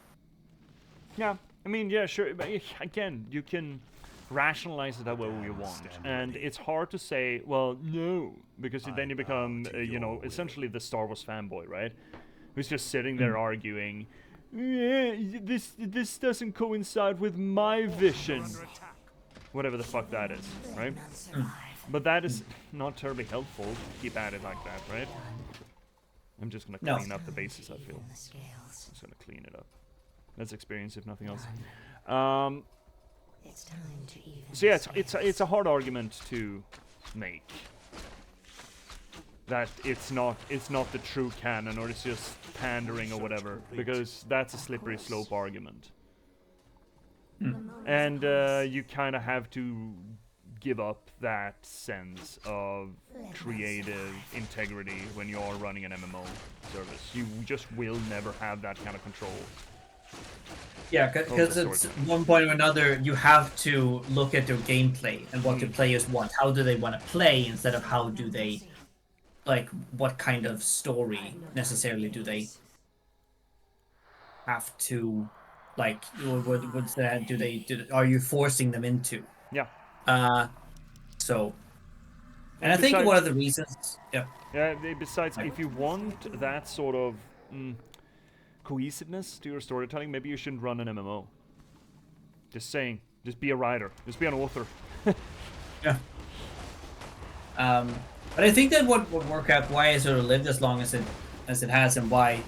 Yeah, I mean, yeah, sure. But again, you can rationalize it however you want, and it's hard to say, well, no, because then you become, essentially the Star Wars fanboy, right? Who's just sitting there arguing, this doesn't coincide with my vision. whatever the fuck that is, right? But that is not terribly helpful to keep at it like that, right? I'm just gonna clean up the bases, I feel. I'm just gonna clean it up. That's experience, if nothing else. So yeah, it's a hard argument to make. That it's not the true canon, or it's just pandering or whatever, because that's a slippery slope argument. And you kind of have to give up that sense of creative integrity when you are running an MMO service. You just will never have that kind of control. Yeah, because it's one point or another, you have to look at their gameplay and what the players want. How do they want to play instead of how do they, like, what kind of story necessarily do they have to, like, what's that? Are you forcing them into? Yeah. So, and I think one of the reasons, besides, if you want that sort of cohesiveness to your storytelling, maybe you shouldn't run an MMO. Just saying. Just be a writer. Just be an author. Yeah. But I think that what Warcraft, why it sort of lived as long as it has, and why,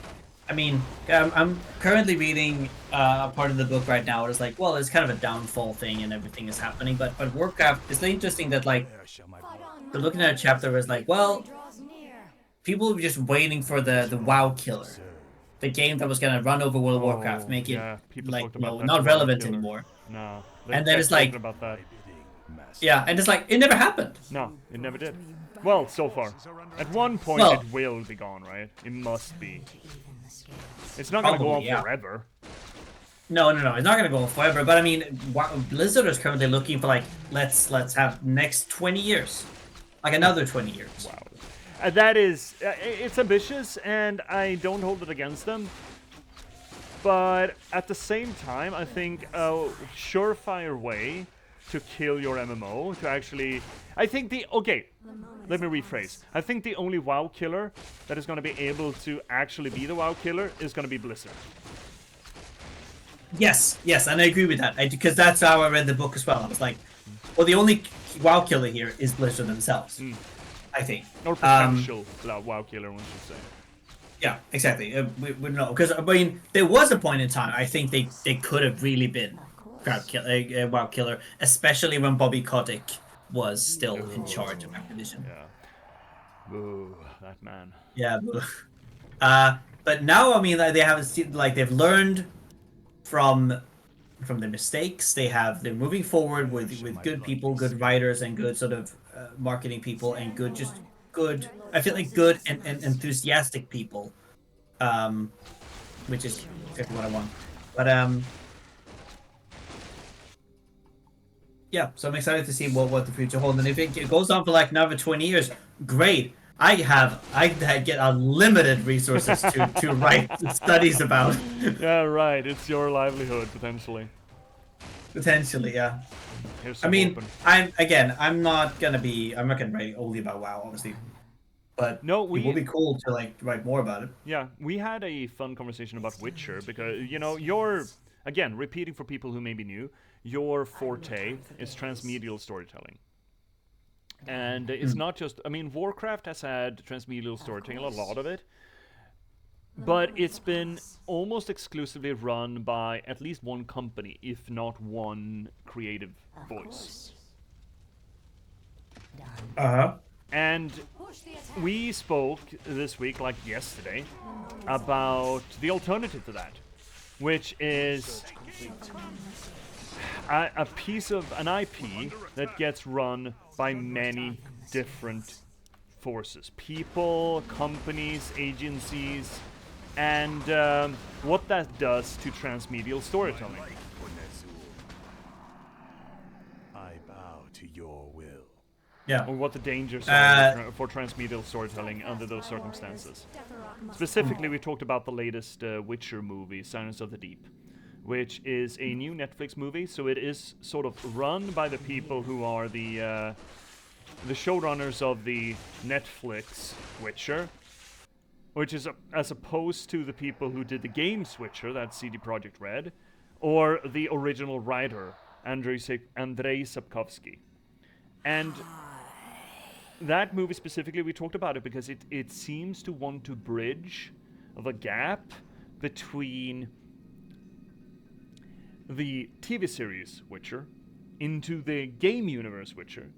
I mean, I'm currently reading a part of the book right now. It's like, well, it's kind of a downfall thing and everything is happening, but Warcraft, it's interesting that, like, they're looking at a chapter where it's like, well, people were just waiting for the WoW killer. The game that was gonna run over World of Warcraft, make it like not relevant anymore. No, and then it's like, about that. Yeah, and it's like it never happened. No, it never did. Well, so far, at one point it will be gone, right? It must be. It's not gonna go on forever. No, it's not gonna go on forever. But I mean, Blizzard is currently looking for, like, let's have next 20 years, like another 20 years. Wow. That is, it's ambitious, and I don't hold it against them. But at the same time, I think a surefire way to kill your MMO, to actually... let me rephrase. I think the only WoW killer that is going to be able to actually be the WoW killer is going to be Blizzard. Yes, and I agree with that. Because that's how I read the book as well. I was like, well, the only WoW killer here is Blizzard themselves. I think. Or potential WoW killer, one should say. Yeah, exactly. We know, because I mean, there was a point in time I think they could have really been a WoW killer, especially when Bobby Kotick was still in charge of Activision. Yeah. Ooh, that man. Yeah. But now, I mean, they haven't, like, they've learned from the mistakes. They're moving forward with good people, good writers, and good sort of marketing people, and good. I feel like good and enthusiastic people, which is exactly what I want. But yeah, so I'm excited to see what the future holds, and if it goes on for like another 20 years, great. I get unlimited resources to write studies about. Yeah, right. It's your livelihood potentially. Potentially, yeah. I mean, I'm not gonna write only about WoW, obviously. But it will be cool to, like, write more about it. Yeah, we had a fun conversation about Witcher because, you know, you're, again, repeating for people who may be new, your forte is transmedial storytelling. And it's not just, I mean, Warcraft has had transmedial storytelling, a lot of it, but it's been almost exclusively run by at least one company, if not one creative voice. And we spoke this week, like yesterday, about the alternative to that, which is a piece of an IP that gets run by many different forces. People, companies, agencies, and what that does to transmedial storytelling. I bow to your will. Yeah. Or what the dangers are for transmedial storytelling under those circumstances. Specifically, we talked about the latest Witcher movie, Silence of the Deep, which is a new Netflix movie, so it is sort of run by the people who are the showrunners of the Netflix Witcher, which is as opposed to the people who did the game Witcher, that's CD Projekt Red, or the original writer Andrei Sapkowski. And that movie specifically, we talked about it because it seems to want to bridge the gap between the TV series Witcher into the game universe Witcher,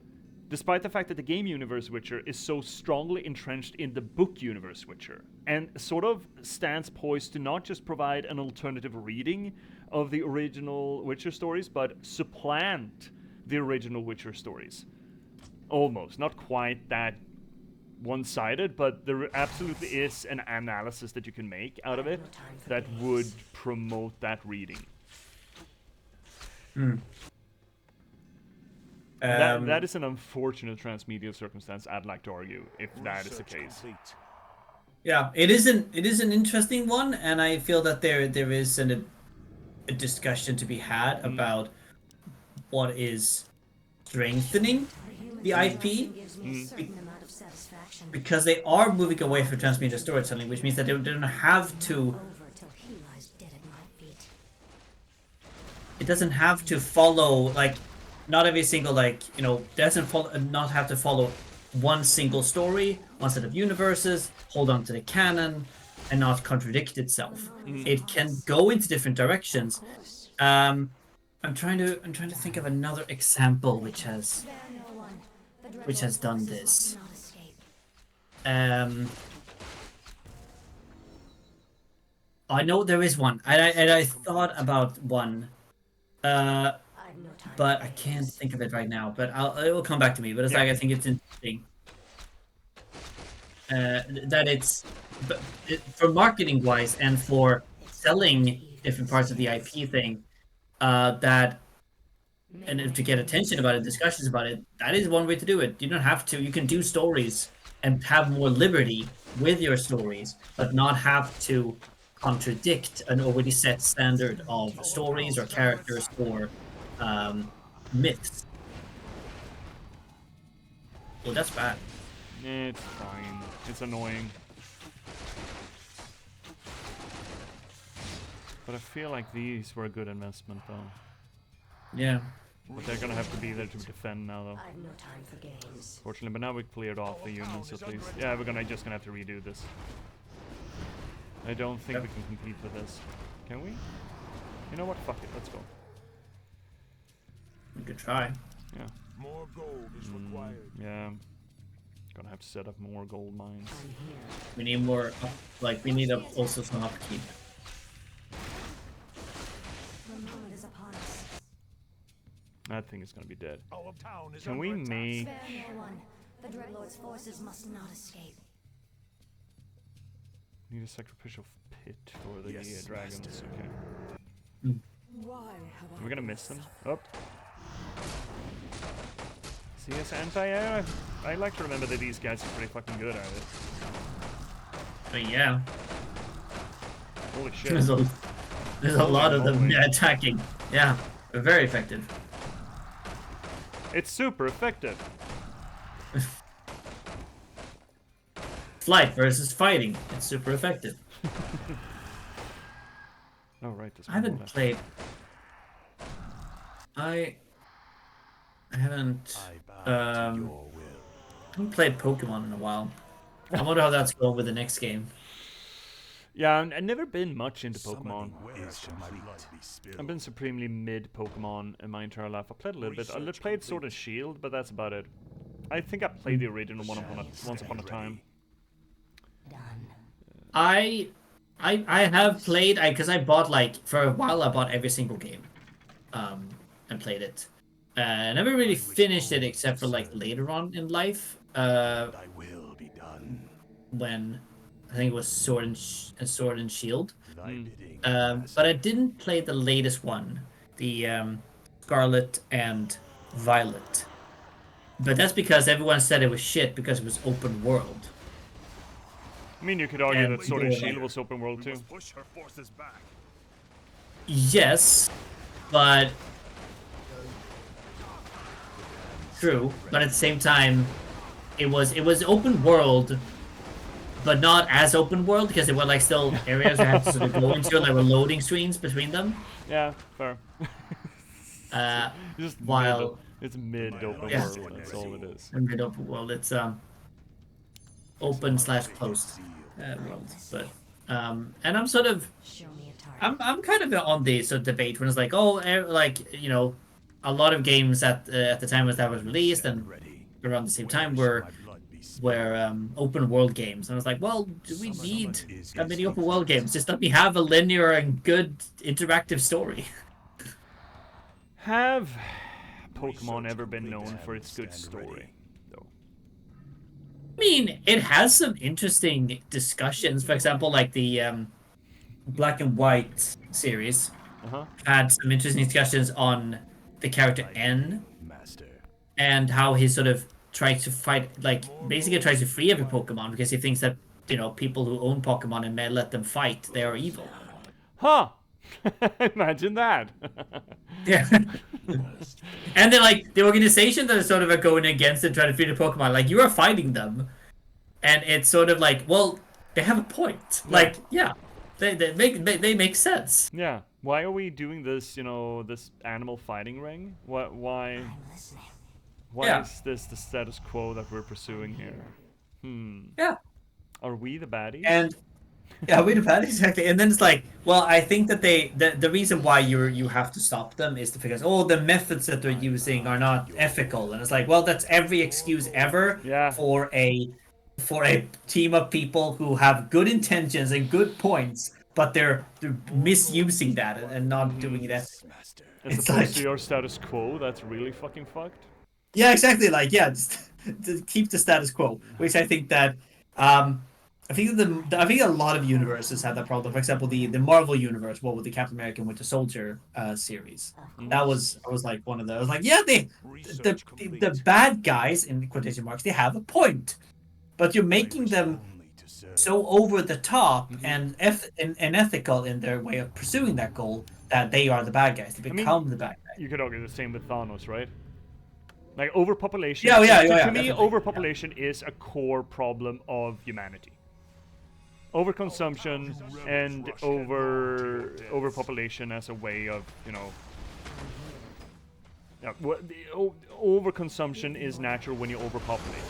despite the fact that the game universe Witcher is so strongly entrenched in the book universe Witcher, and sort of stands poised to not just provide an alternative reading of the original Witcher stories, but supplant the original Witcher stories. Almost. Not quite that one-sided, but there absolutely is an analysis that you can make out of it that would promote that reading. That is an unfortunate transmedia circumstance, I'd like to argue, if that is the case. Yeah, it is an interesting one, and I feel that there is a discussion to be had about what is strengthening the IP, because they are moving away from transmedia storytelling, which means that they don't have to. It doesn't have to follow, like, not every single, like, you know, doesn't follow, not have to follow one single story, one set of universes, hold on to the canon, and not contradict itself. It can go into different directions. I'm trying to think of another example which has done this. I know there is one, and I thought about one. But I can't think of it right now. But it will come back to me. But it's like, I think it's interesting that it's for marketing wise and for selling different parts of the IP thing. And to get attention about it, discussions about it, that is one way to do it. You don't have to. You can do stories and have more liberty with your stories, but not have to contradict an already set standard of stories or characters or myths. Well, that's bad. It's fine. It's annoying. But I feel like these were a good investment, though. Yeah. But they're gonna have to be there to defend now, though. I've no time for games. Fortunately, but now we cleared off the humans at least. Yeah, we're just gonna have to redo this. I don't think we can compete with this. Can we? You know what? Fuck it. Let's go. We could try. Yeah. More gold is required. Yeah. Gonna have to set up more gold mines. We need more. Like, we need also some upkeep. The moment is upon us. That thing is gonna be dead. Our town is Can we under attack. make? Spare no one. The Dreadlord's forces must not escape. Need a sacrificial pit for the Yes, dragons. master. Okay. Why have I We're gonna miss them. Oh. CS anti-air. I like to remember that these guys are pretty fucking good at it. But yeah, Holy shit. there's a lot of them Holy. attacking. Yeah, they're very effective. It's super effective. Flight versus fighting. It's super effective. Oh right, this I haven't played. I haven't. haven't played Pokemon in a while. I wonder how that's going with the next game. Yeah, I've never been much into Pokemon. Is complete. I've been supremely mid Pokemon in my entire life. I played a little bit. I played Sword and Shield, but that's about it. I think I played the original Once Upon a Time. I have played, because I bought, like, for a while I bought every single game, and played it. I never really finished it except for, like, later on in life. Thy will be done. When I think it was Sword and Shield. Thy bidding. But I didn't play the latest one, the Scarlet and Violet. But that's because everyone said it was shit because it was open world. I mean, you could argue And that Sword and yeah. Shield was open world too. Push her forces back. Yes, but true. But at the same time, it was open world, but not as open world because there were like still areas you had to sort of go into, and there were loading screens between them. Yeah, fair. Just while it's mid open Yeah. world. That's all it is. in mid open world, it's open/closed world. But and I'm sort of Show me a target. I'm kind of on the sort of debate when it's like, oh, like a lot of games at the time when that was released and around the same time were open world games, and I was like, well, do we need that many open world games? Just let me have a linear and good interactive story. Have Pokemon ever been known for its good story, though? I mean, it has some interesting discussions. For example, like the Black and White series Uh-huh. had some interesting discussions on the character N Master. and how he sort of tries to fight, like basically tries to free every Pokemon because he thinks that people who own Pokemon and may let them fight, they are evil. Huh! Imagine that. Yeah. And then like the organization that is sort of going against it, trying to free the Pokemon, like you are fighting them, and it's sort of like, well, they have a point. Like, yeah, they make sense. Yeah. Why are we doing this? This animal fighting ring. Why? I'm listening. Why Yeah. is this the status quo that we're pursuing here? Yeah. Are we the baddies? And yeah, wait about it, exactly. And then it's like, well, I think that the reason why you have to stop them is because the methods that they're using are not ethical. And it's like, well, that's every excuse ever Yeah. for a team of people who have good intentions and good points, but they're misusing that and not doing it ethically. As it's opposed like- to your status quo, that's really fucking fucked. Yeah, exactly. Like, yeah, just to keep the status quo, which I think that I think a lot of universes have that problem. For example, the Marvel universe, with the Captain America and Winter Soldier series, I was like one of those. I was like, yeah, the bad guys in quotation marks, they have a point, but you're making them so over the top and ethical in their way of pursuing that goal that they are the bad guys. They become the bad guys. You could argue the same with Thanos, right? Like overpopulation. Yeah, to me, definitely. overpopulation is a core problem of humanity. Overconsumption and overpopulation as a way of, overconsumption is natural when you overpopulate.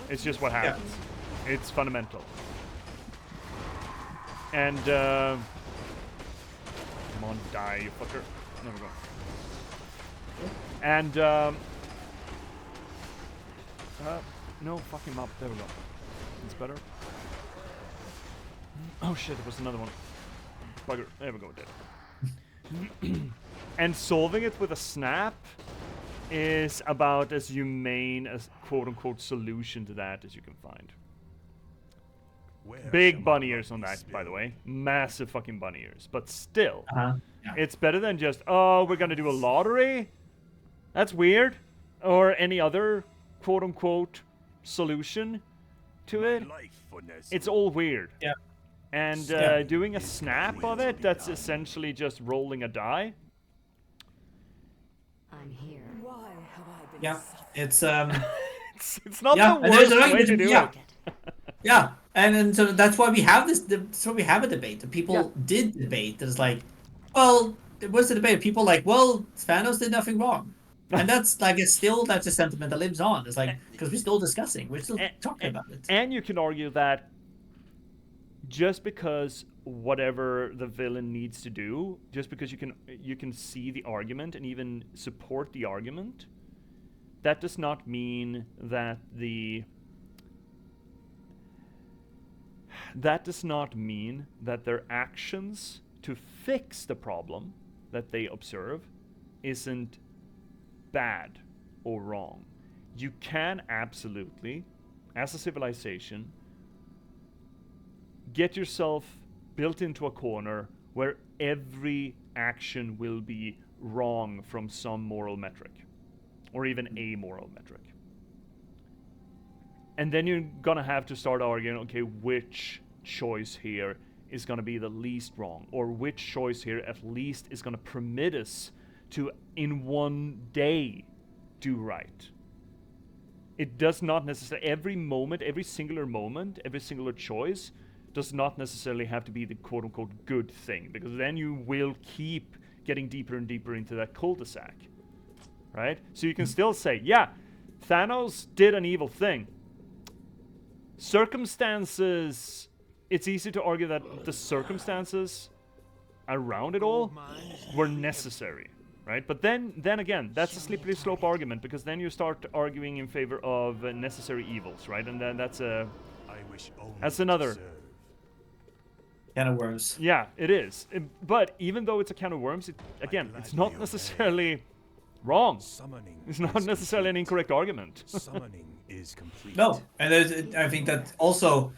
It's just what happens. It's fundamental. And come on, die, you fucker. There we go. And no, fuck him up. There we go. It's better. Oh shit, there was another one. Bugger. There we go, dead. And solving it with a snap is about as humane as quote-unquote solution to that as you can find. Big bunny ears on that, by the way. Massive fucking bunny ears. But still, it's better than just, we're gonna do a lottery? That's weird. Or any other quote-unquote solution to it. It's all weird. Yeah. And doing a snap of it, that's essentially just rolling a die. I'm here. Why have I been Yeah, it's It's not the and worst there's way to do it. Yeah, and so that's why we have this. That's why we have a debate. And people did debate. It's like, well, what's the debate? People like, well, Thanos did nothing wrong, and that's like that's a sentiment that lives on. It's like because we're still discussing, we're still talking about it. And you can argue that just because whatever the villain needs to do, just because you can see the argument and even support the argument, that does not mean that their actions to fix the problem that they observe isn't bad or wrong. You can absolutely, as a civilization, get yourself built into a corner where every action will be wrong from some moral metric, or even a moral metric. And then you're gonna have to start arguing, okay, which choice here is gonna be the least wrong, or which choice here at least is gonna permit us to, in one day, do right. It does not necessarily, every singular choice does not necessarily have to be the quote-unquote good thing, because then you will keep getting deeper and deeper into that cul-de-sac, right? So you can still say, yeah, Thanos did an evil thing. Circumstances, it's easy to argue that the circumstances around it all were necessary, right? But then again, that's a slippery slope argument, because then you start arguing in favor of necessary evils, right? And then that's another Can of worms. Yeah, it is. But even though it's a can of worms, it's not necessarily wrong. It's not necessarily an incorrect argument. Summoning is complete. No, and I think that also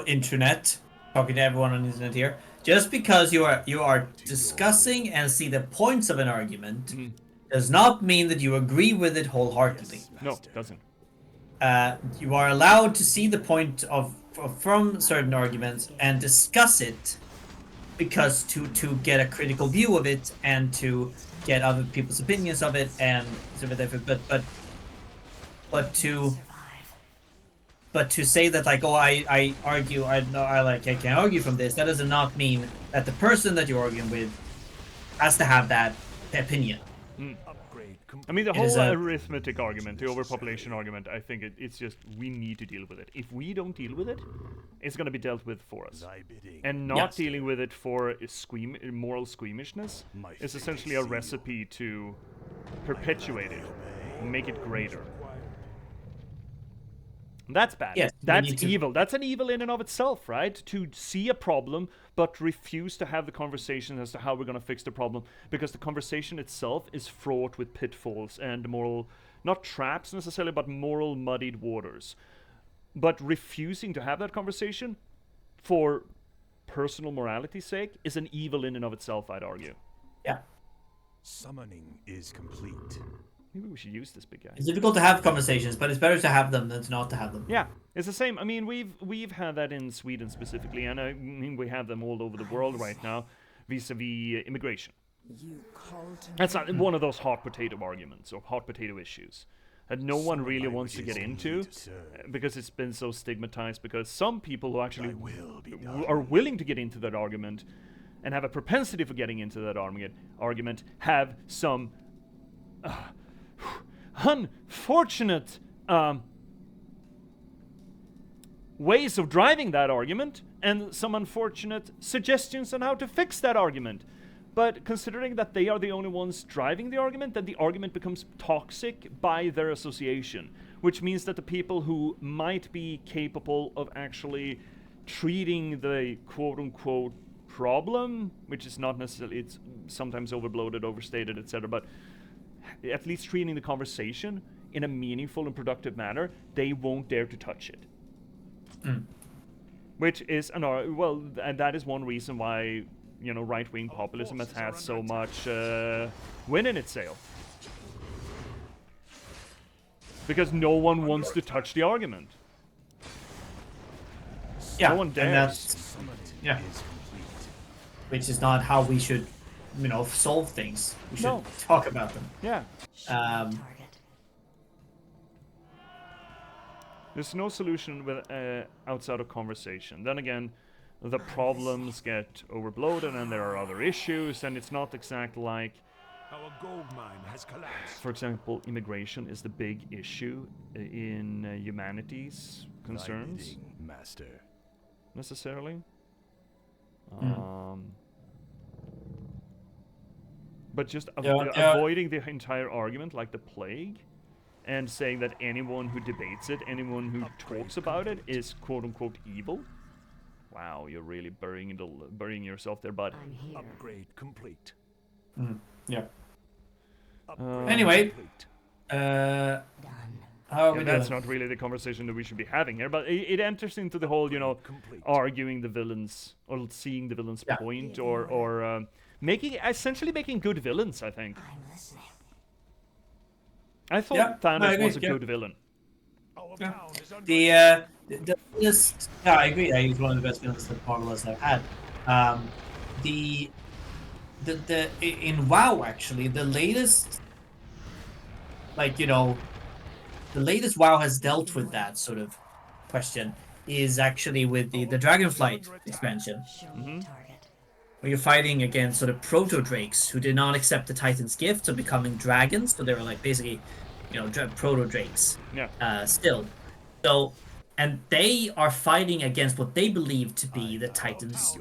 internet, talking to everyone on the internet here, just because you are discussing and see the points of an argument does not mean that you agree with it wholeheartedly. No, it doesn't. You are allowed to see the point from certain arguments and discuss it, because to get a critical view of it and to get other people's opinions of it, and but to say that, like, oh, I argue, I can argue from this, that does not mean that the person that you're arguing with has to have that opinion. I mean, the whole arithmetic argument, the overpopulation argument, I think it's just, we need to deal with it. If we don't deal with it, it's going to be dealt with for us. And not dealing with it for moral squeamishness is essentially a recipe to perpetuate it, make it greater. That's bad. Yes, that's evil. That's an evil in and of itself, right? To see a problem, but refuse to have the conversation as to how we're going to fix the problem, because the conversation itself is fraught with pitfalls and moral, not traps necessarily, but moral muddied waters. But refusing to have that conversation for personal morality's sake is an evil in and of itself, I'd argue. Yeah. Summoning is complete. Maybe we should use this big guy. It's difficult to have conversations, but it's better to have them than to not to have them. Yeah, it's the same. I mean, we've had that in Sweden specifically, and I mean, we have them all over the world right now, vis-a-vis immigration. That's not one of those hot potato arguments or hot potato issues that no one really wants to get into, because it's been so stigmatized, because some people who actually are willing to get into that argument and have a propensity for getting into that argument have some unfortunate ways of driving that argument, and some unfortunate suggestions on how to fix that argument. But considering that they are the only ones driving the argument, then the argument becomes toxic by their association, which means that the people who might be capable of actually treating the quote-unquote problem, which is not necessarily, it's sometimes overbloated, overstated, etc., but at least treating the conversation in a meaningful and productive manner, they won't dare to touch it. Which is and that is one reason why, you know, right-wing populism has had so much wind in its sail. Because no one wants to touch the argument. Yeah, no one dares. Yeah. Which is not how we should, you know, solve things. We should talk about them. Yeah. There's no solution with outside of conversation. Then again, the problems get overbloated, and there are other issues, and it's not exactly like, our gold mine has collapsed. for example, immigration is the big issue in humanities concerns. Master. Necessarily. But just avoiding the entire argument like the plague, and saying that anyone who debates it, anyone who talks about it, is quote-unquote evil. Wow, you're really burying yourself there, bud. Upgrade complete. Yeah. Anyway, how are we that's doing? not really the conversation that we should be having here, but it enters into the whole, you know, arguing the villains, or seeing the villain's point, or essentially making good villains, I think. I'm listening. I thought Thanos was a good villain. The biggest, I agree. He's one of the best villains that Marvel has ever had. In WoW, actually, the latest, like, you know, the latest WoW has dealt with that sort of question is actually with the Dragonflight expansion. where you're fighting against sort of proto-drakes who did not accept the Titan's gift of becoming dragons. So they were like basically, proto-drakes. Yeah. Still. So, and they are fighting against what they believe to be the Titan's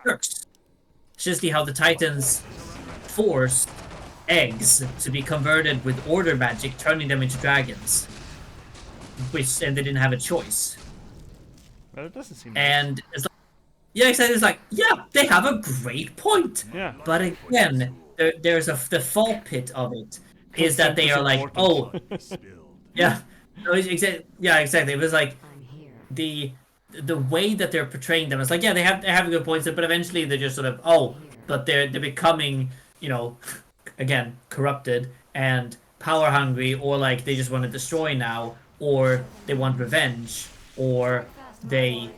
curse. It's just how the Titans forced eggs to be converted with order magic, turning them into dragons. And they didn't have a choice. Well, it doesn't seem. And it's like, yeah, exactly. It's like, yeah, they have a great point. Yeah. But again, there's the fall pit of it is that they are like, oh, yeah, no, exactly. Yeah, exactly. It was like the way that they're portraying them. It's like, yeah, they have good points, but eventually they're just sort of, oh, but they're becoming, again, corrupted and power hungry, or like they just want to destroy now, or they want revenge, or they're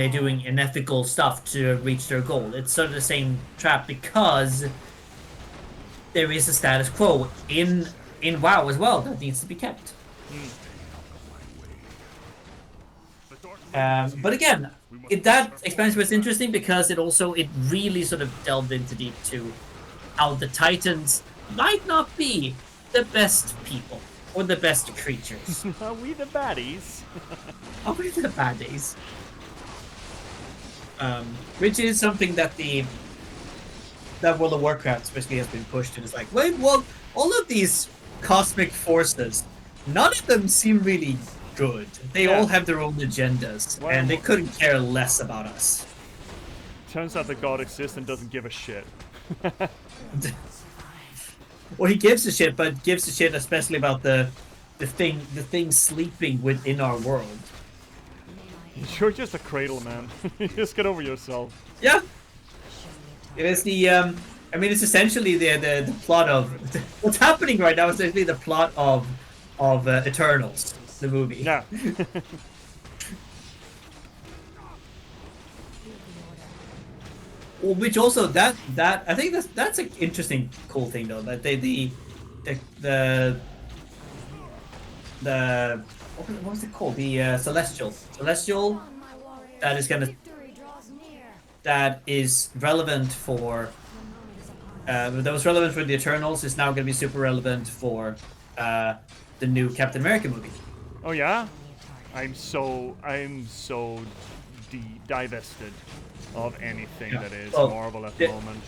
doing unethical stuff to reach their goal. It's sort of the same trap because there is a status quo in WoW as well that needs to be kept. But again, that expansion was interesting because it really sort of delved into deep to how the Titans might not be the best people or the best creatures. Are we the baddies? Are we the baddies? Which is something that World of Warcraft especially has been pushed, and it's like, wait, well, all of these cosmic forces, none of them seem really good. They all have their own agendas, and they couldn't care less about us. Turns out that God exists and doesn't give a shit. Well, he gives a shit, but gives a shit especially about the thing sleeping within our world. You're just a cradle, man. Just get over yourself. Yeah. It is it's essentially the plot of what's happening right now is essentially the plot of Eternals, the movie. Yeah. Well, which also that I think that's an interesting cool thing though, that the what was it called, the celestial that is relevant for that was relevant for the Eternals is now going to be super relevant for the new Captain America movie. Oh yeah, I'm so divested of anything that is Marvel at the moment.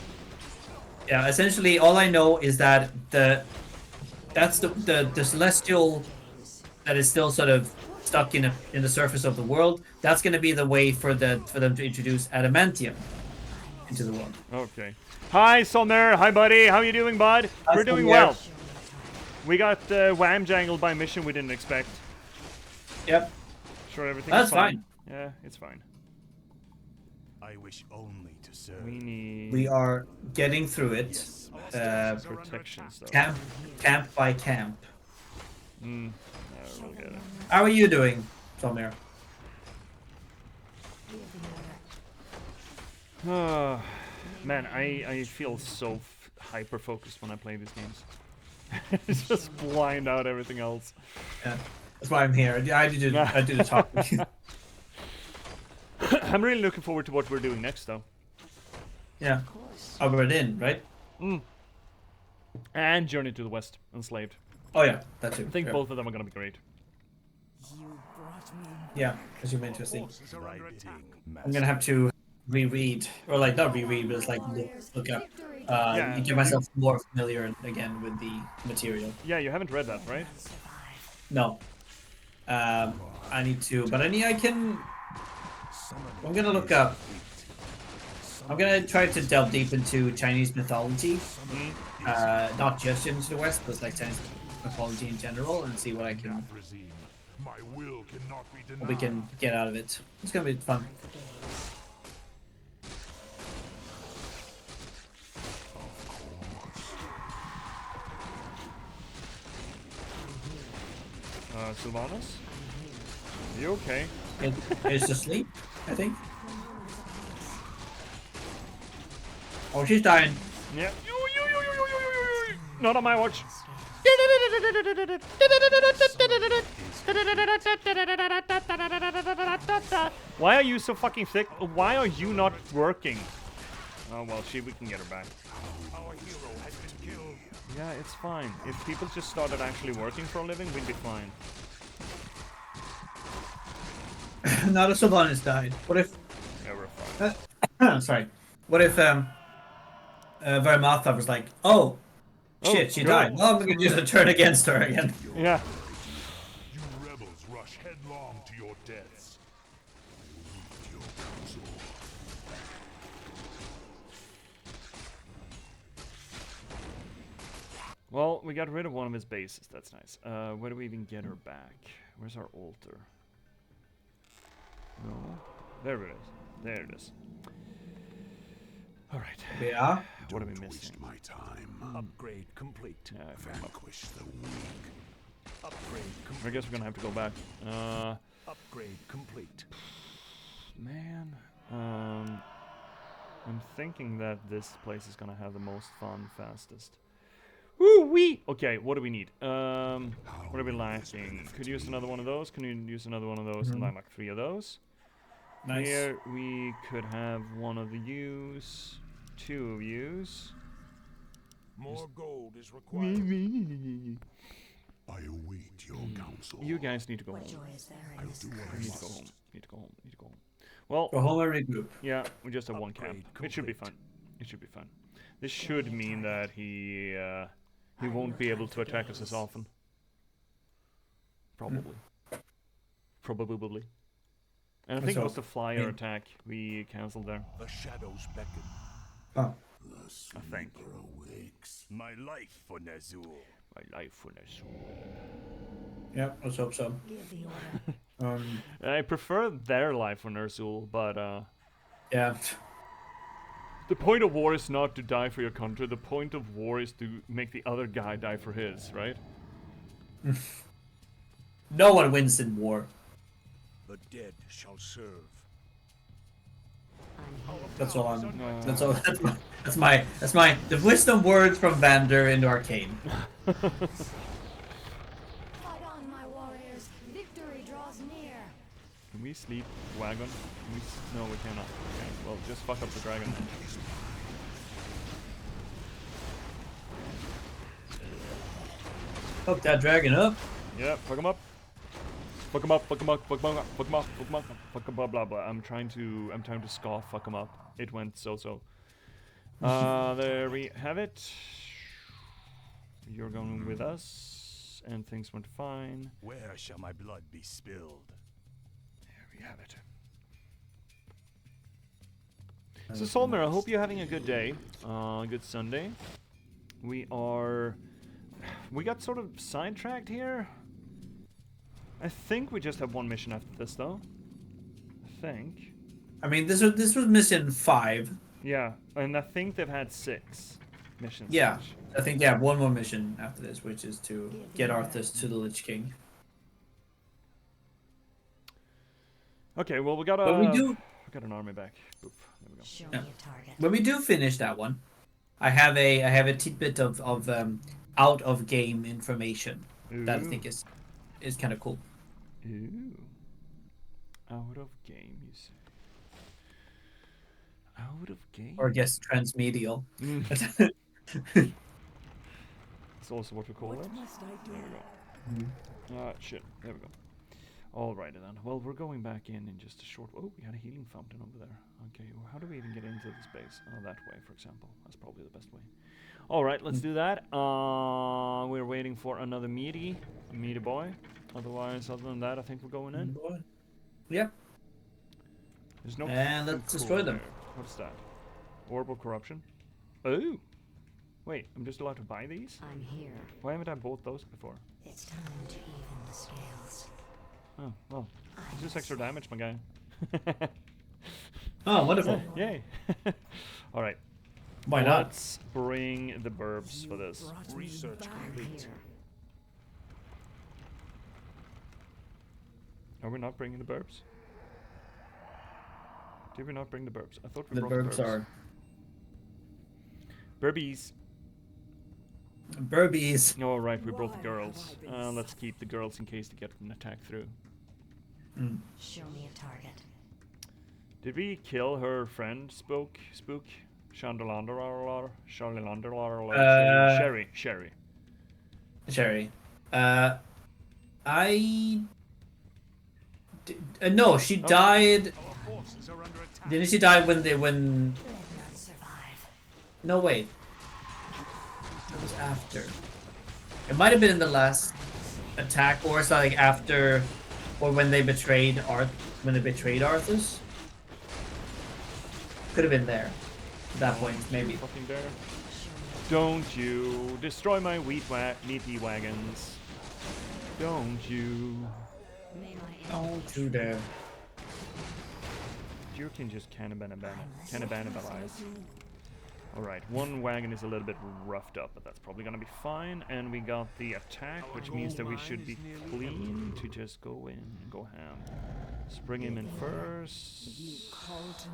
Yeah, essentially all I know is that that's the celestial that is still sort of stuck in the surface of the world. That's going to be the way for them to introduce adamantium into the world. Okay. Hi, Sommer. Hi, buddy. How you doing, bud? We're doing well. We got wham jangled by a mission we didn't expect. Yep. Sure, everything. That's is fine. fine. Yeah, it's fine. I wish only to serve. We are getting through it. Protections, though. Camp by camp. We'll get it. How are you doing, Sommer? Man, I feel so hyper focused when I play these games. It's just blind out everything else. Yeah, that's why I'm here. I do the talking. I'm really looking forward to what we're doing next, though. Yeah, Aberdeen, right? And Journey to the West, Enslaved. Oh yeah, that too. I think both of them are gonna be great. Yeah, that's super interesting. I'm gonna have to reread, or like not reread, but it's like look up, get myself more familiar again with the material. Yeah, you haven't read that, right? No. I need to, but I'm gonna look up. I'm gonna try to delve deep into Chinese mythology, not just into the West, but like Chinese mythology in general, and see what we can get out of it. It's gonna be fun. Sylvanas? Are you okay? It's asleep, I think. Oh, she's dying. Yeah. Not on my watch. Why are you so fucking thick? Why are you not working? Oh well, we can get her back. Our hero has been killed. Yeah, it's fine. If people just started actually working for a living, we'd be fine. Not if Sylvanas died. What if? Yeah, we're fine. Sorry. What if Vermatha was like, oh, shit, she good. died. Well, we can just turn against her again. Yeah. You rebels rush headlong to your deaths. I await your counsel. Well, we got rid of one of his bases. That's nice. Where do we even get her back? Where's our altar? No. There it is. There it is. All right. Yeah. What are we Don't missing? waste my time. Upgrade complete. Yeah, I forgot. Vanquish the weak. Upgrade I complete. guess we're gonna have to go back. Upgrade complete. Man. I'm thinking that this place is gonna have the most fun fastest. Woo wee! Okay, what do we need? What are we lacking? Could use another one of those. Can you use another one of those? And I like 3 of those. Nice. Here we could have one of the yous, 2 of yous. More gold is required. You I await your counsel. guys need to go What home. joy is there in I'll this do what I You need to curse? go home. must. Need to go home. Need to go home. Well, Go home and regroup. yeah, we just have one camp. Upgrade It should be complete. fun. It should be fun. This should mean that he won't be able to attack us as often. Probably. Probably. And I think it was the flyer attack we cancelled there. The shadows beckon. Oh. I think. Awakes. My life for Nazul. My life for this. Yeah, let's hope so. Give the order. I prefer their life for Ner'zhul, but Yeah. the point of war is not to die for your country. The point of war is to make the other guy die for his, right? No one wins in war. The dead shall serve. I'm here. That's all I'm. No. That's all. That's my. The wisdom words from Vander into Arcane. Fight on, my warriors. Victory draws near. Can we sleep wagon? No, we cannot. Okay, well, just fuck up the dragon then. Hook that dragon up. Yeah, fuck him up. Fuck him up, fuck him up, fuck him up, fuck him up, fuck him up, fuck him blah blah blah. I'm trying to scoff fuck him up. It went so. There we have it. You're going with us, and things went fine. Where shall my blood be spilled? There we have it. So Solmir, I hope you're having a good day. Good Sunday. We got sort of sidetracked here. I think we just have one mission after this, though. I think. I mean, this was mission 5. Yeah, and I think they've had 6 missions. Yeah, each. I think they have one more mission after this, which is to get Arthas to the Lich King. Okay, well we got an army back. Boop. There we go. Show Yeah. me a target. When we do finish that one, I have a tidbit of out of game information that I think is kind of cool. Ooh. Out of game, you say. Out of game. Or I guess transmedial. It's also what we call it. What must I do? There we go. Ah, shit. There we go. Alrighty then. Well, we're going back in just a short... Oh, we had a healing fountain over there. Okay, well, how do we even get into this base? Oh, that way, for example. That's probably the best way. Alright, let's do that. We're waiting for another meaty boy. Otherwise, other than that, I think we're going in. Yep. There's no... And let's destroy them. there. What's that? Orb of Corruption? Oh! Wait, I'm just allowed to buy these? I'm here. Why haven't I bought those before? It's time to even the scales. Oh, well. It's just extra damage, my guy. Oh, wonderful. Yay! Alright. Why not? Let's bring the burbs for this. Brought me Research back. I'm complete. here. Are we not bringing the burbs? Did we not bring the burbs? I thought we The brought burbs the burbs. are Burbies. Burbies. Oh, right, we brought the Why girls. have I been Let's keep the girls in case they get an attack through. Show me a target. Did we kill her friend, Spook? Chandelanderlar, Sherry. Sherry. No, she died. Didn't she die when? Did not survive. No, wait. It was after. It might have been in the last attack, or it's like after, or when they betrayed Arthas. Could have been there. At that point, maybe. Fucking dare. Don't you destroy my meaty wagons. Don't you. May my Don't you dare. You can just cannibalize. Alright, one wagon is a little bit roughed up, but that's probably gonna be fine. And we got the attack, which means that we should be clean to just go in and go ham. Let's bring him in first.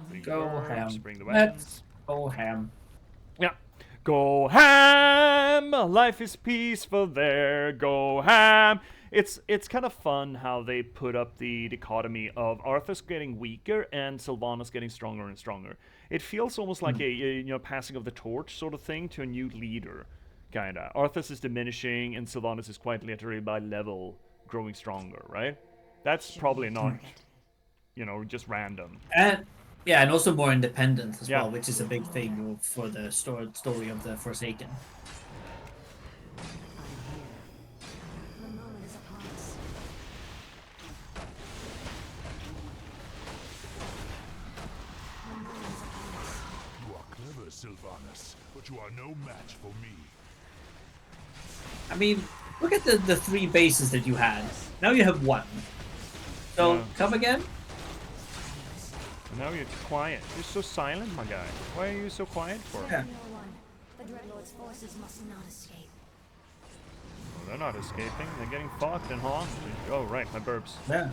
Bring Go the ham. herbs, bring the wagons. Let's go ham. Yeah. Go ham! Life is peaceful there. Go ham! It's kind of fun how they put up the dichotomy of Arthas getting weaker and Sylvanas getting stronger and stronger. It feels almost like a passing of the torch sort of thing to a new leader, kinda. Arthas is diminishing and Sylvanas is quite literally by level growing stronger, right? That's probably not, just random. And yeah, and also more independent as Yeah. well, which is a big thing for the story of the Forsaken. The moment is upon us. You are clever, Sylvanas, but you are no match for me. I mean, look at the three bases that you had. Now you have one. So Yeah. come again. And now you're quiet. You're so silent, my guy. Why are you so quiet for? Yeah. No one. The Dreadlord's forces must not escape. Well, they're not escaping. They're getting fucked and hostage. Oh, right, my burbs. Yeah.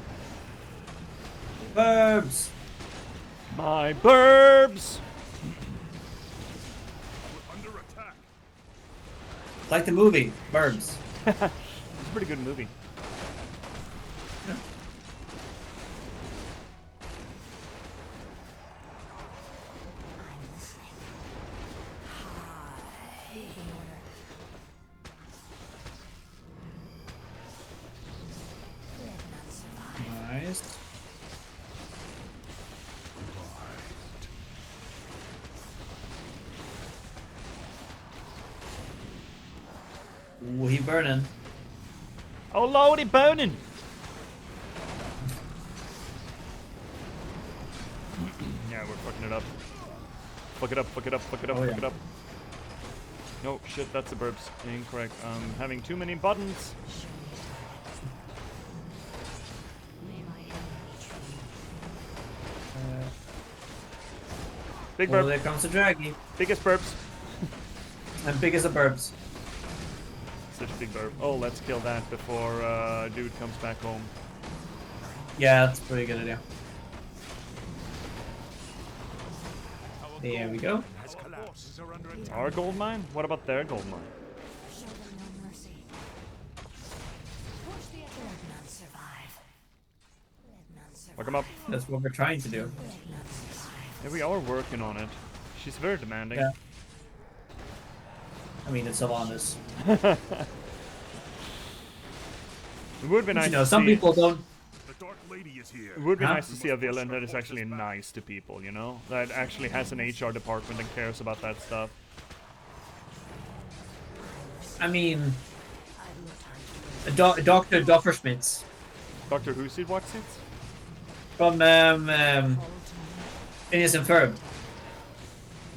Burbs. My burbs! Under attack. Like the movie, Burbs. It's a pretty good movie. I'm listening. Moving order. Did not survive. Nice. Ooh, he burning. Oh, lordy, boning! Yeah, we're fucking it up. Fuck it up, fuck it up, fuck it up, Oh, fuck yeah. it up. No, shit, that's the burbs. Incorrect. I'm having too many buttons. May my enemy tree. Big Oh, burp. there comes the draggy. Biggest burps. And big as the Burbs. Such a big burp. Oh, let's kill that before dude comes back home. Yeah, that's a pretty good idea. There we go. Our forces are under attack. Our gold mine? What about their gold mine? Show them no mercy. Push the Did not survive. Did not survive. Fuck 'em up. That's what we're trying to do. Did not survive. Yeah, we are working on it. She's very demanding. Yeah. I mean, it's Sylvanas. It would be nice to Some see. people don't. The Dark Lady is here. It would be Huh? nice to see a villain that is actually nice to people, that actually has an HR department and cares about that stuff. I mean, I've no time to Dr. Dofferschmitz Doctor Who said what's it? from Phineas and Ferb.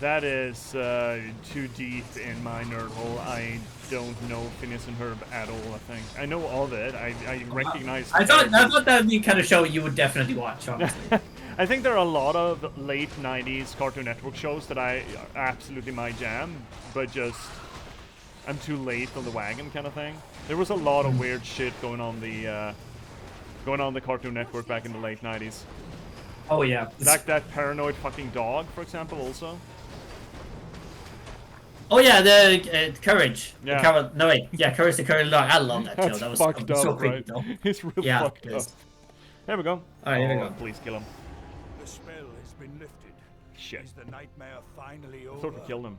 That is too deep in my nerd hole. I don't know Phineas and Herb at all, I think. I know of it. I recognize I thought characters. that would be kind of show you would definitely watch, honestly. I think there are a lot of late 90s Cartoon Network shows that I absolutely my jam, but just I'm too late on the wagon kind of thing. There was a lot of weird shit going on the Cartoon Network back in the late 90s. Oh yeah. Like that paranoid fucking dog, for example, also. Oh yeah, the Courage. Yeah. No wait, yeah, Courage the Courage Dog. I love that show. That's That was fucked up, so creepy right? though. It's real Yeah, fucked it up. is. There we go. Alright, here we go. Please kill him. The spell has been lifted. Shit. Is the nightmare finally I over? thought we killed him.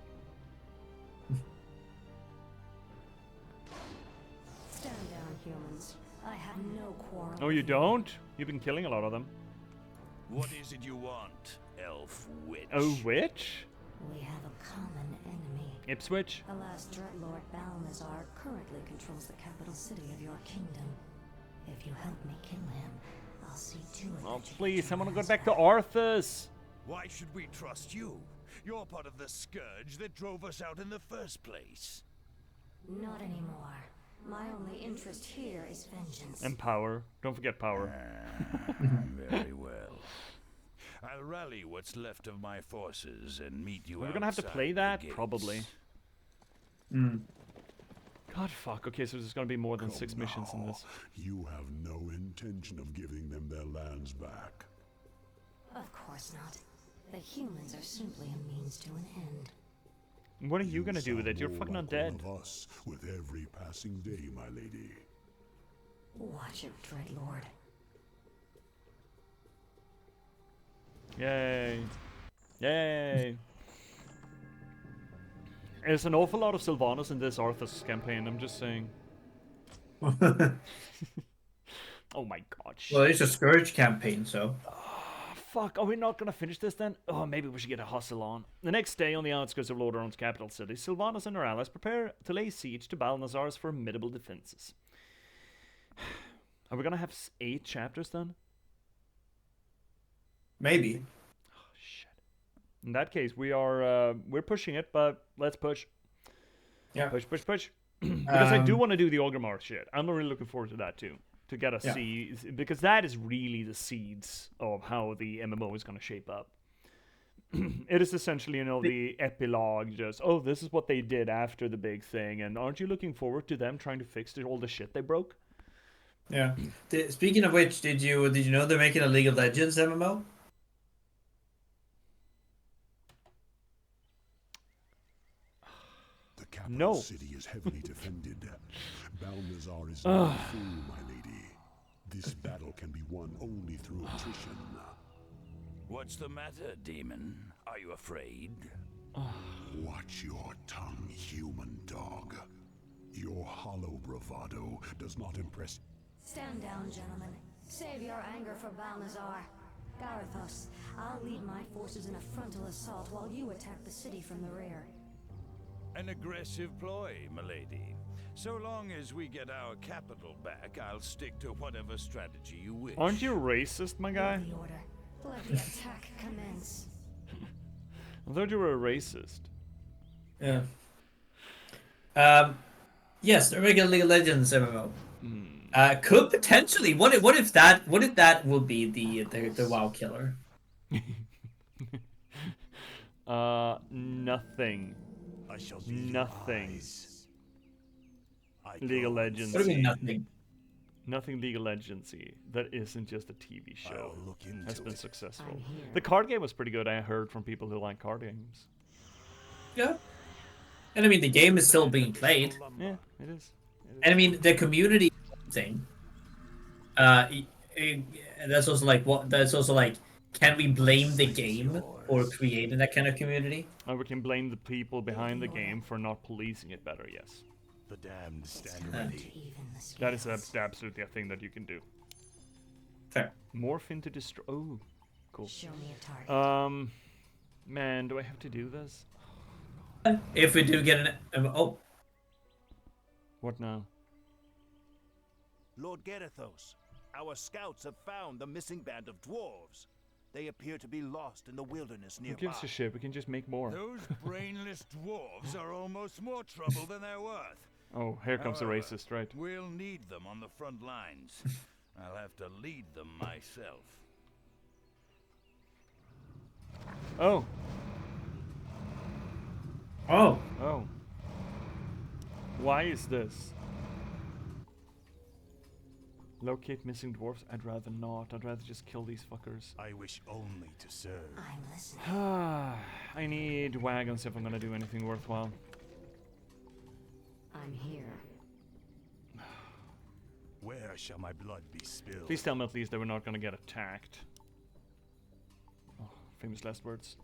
Stand down, humans. I have no quarrel. Oh, you don't? You've been killing a lot of them. What is it you want, elf witch? Oh, witch? We have a common enemy. Ipswich? The last Dreadlord Balnazar currently controls the capital city of your kingdom. If you help me kill him, I'll see to it Oh, that you please, get I want to your go back to lands Arthas. Why should we trust you? You're part of the scourge that drove us out in the first place. Not anymore. My only interest here is vengeance. And power. Don't forget power. Very well. I'll rally what's left of my forces and meet you. We're gonna have to outside play the that? gates. Probably. Mm. God, fuck. Okay, so there's gonna be more than Come 6 missions in now. this. You have no intention of giving them their lands back. Of course not. The humans are simply a means to an end. What are you gonna do with it? sound You're more fucking like undead. one of us with every passing day, my lady. Watch it, Dreadlord. Yay. Yay. There's an awful lot of Sylvanas in this Arthas campaign, I'm just saying. Oh my god, shit. Well, it's a Scourge campaign, so. Fuck, are we not gonna finish this then? Oh, maybe we should get a hustle on. The next day, on the outskirts of Lordaeron's capital city, Sylvanas and her allies prepare to lay siege to Balnazar's formidable defenses. Are we gonna have 8 chapters then? Maybe. Oh, shit. In that case, we're pushing it, but let's push. Yeah. Push. Because I do Um, want to do the Orgrimmar shit. I'm really looking forward to that too. To get a Yeah. seed, because that is really the seeds of how the MMO is going to shape up. It is essentially, you know, the epilogue, just, oh, this is what they did after the big thing, and aren't you looking forward to them trying to fix all the shit they broke? Yeah. Speaking of which, did you know they're making a League of Legends MMO? The capital No. city is heavily defended. Balnazar is no fool, my lady. This battle can be won only through attrition. What's the matter, demon? Are you afraid? Watch your tongue, human dog. Your hollow bravado does not impress. Stand down, gentlemen. Save your anger for Balnazar. Garithos, I'll lead my forces in a frontal assault while you attack the city from the rear. An aggressive ploy, milady. So long as we get our capital back, I'll stick to whatever strategy you wish. Aren't you racist, my guy? The order. Let the attack commence. I thought you were a racist. Yeah. Yes, they're making a League of Legends MMO. Could potentially. What if that will be the WoW killer? Nothing. I shall be Nothing. I League of go Legends. What do you mean nothing? Nothing League of Legendsy that isn't just a TV show I'll look into has been it. successful. I'm here. The card game was pretty good. I heard from people who like card games. Yeah. And I mean, the game is still being played. Yeah, it is. And I mean, the community thing. That's also like what. That's also like, can we blame the game for creating that kind of community? And we can blame the people behind the game for not policing it better. Yes, The damned stand Time ready. to even the scales. that is absolutely a thing that you can do. Fair. Morph into destroy. Oh, cool. Show me a target. Man, do I have to do this? If we do get an oh, What now? Lord Garithos, our scouts have found the missing band of dwarves. They appear to be lost in the wilderness Who nearby. gives a shit? We can just make more. Those brainless dwarves are almost more trouble than they're worth. Oh, here comes the However, racist, right? We'll need them on the front lines. I'll have to lead them myself. Oh, oh, oh. Why is this? Locate missing dwarfs? I'd rather not. I'd rather just kill these fuckers. I wish only to serve. I'm listening. I need wagons if I'm gonna do anything worthwhile. I'm here. Where shall my blood be spilled? Please tell me at least that we're not gonna get attacked. Oh, famous last words.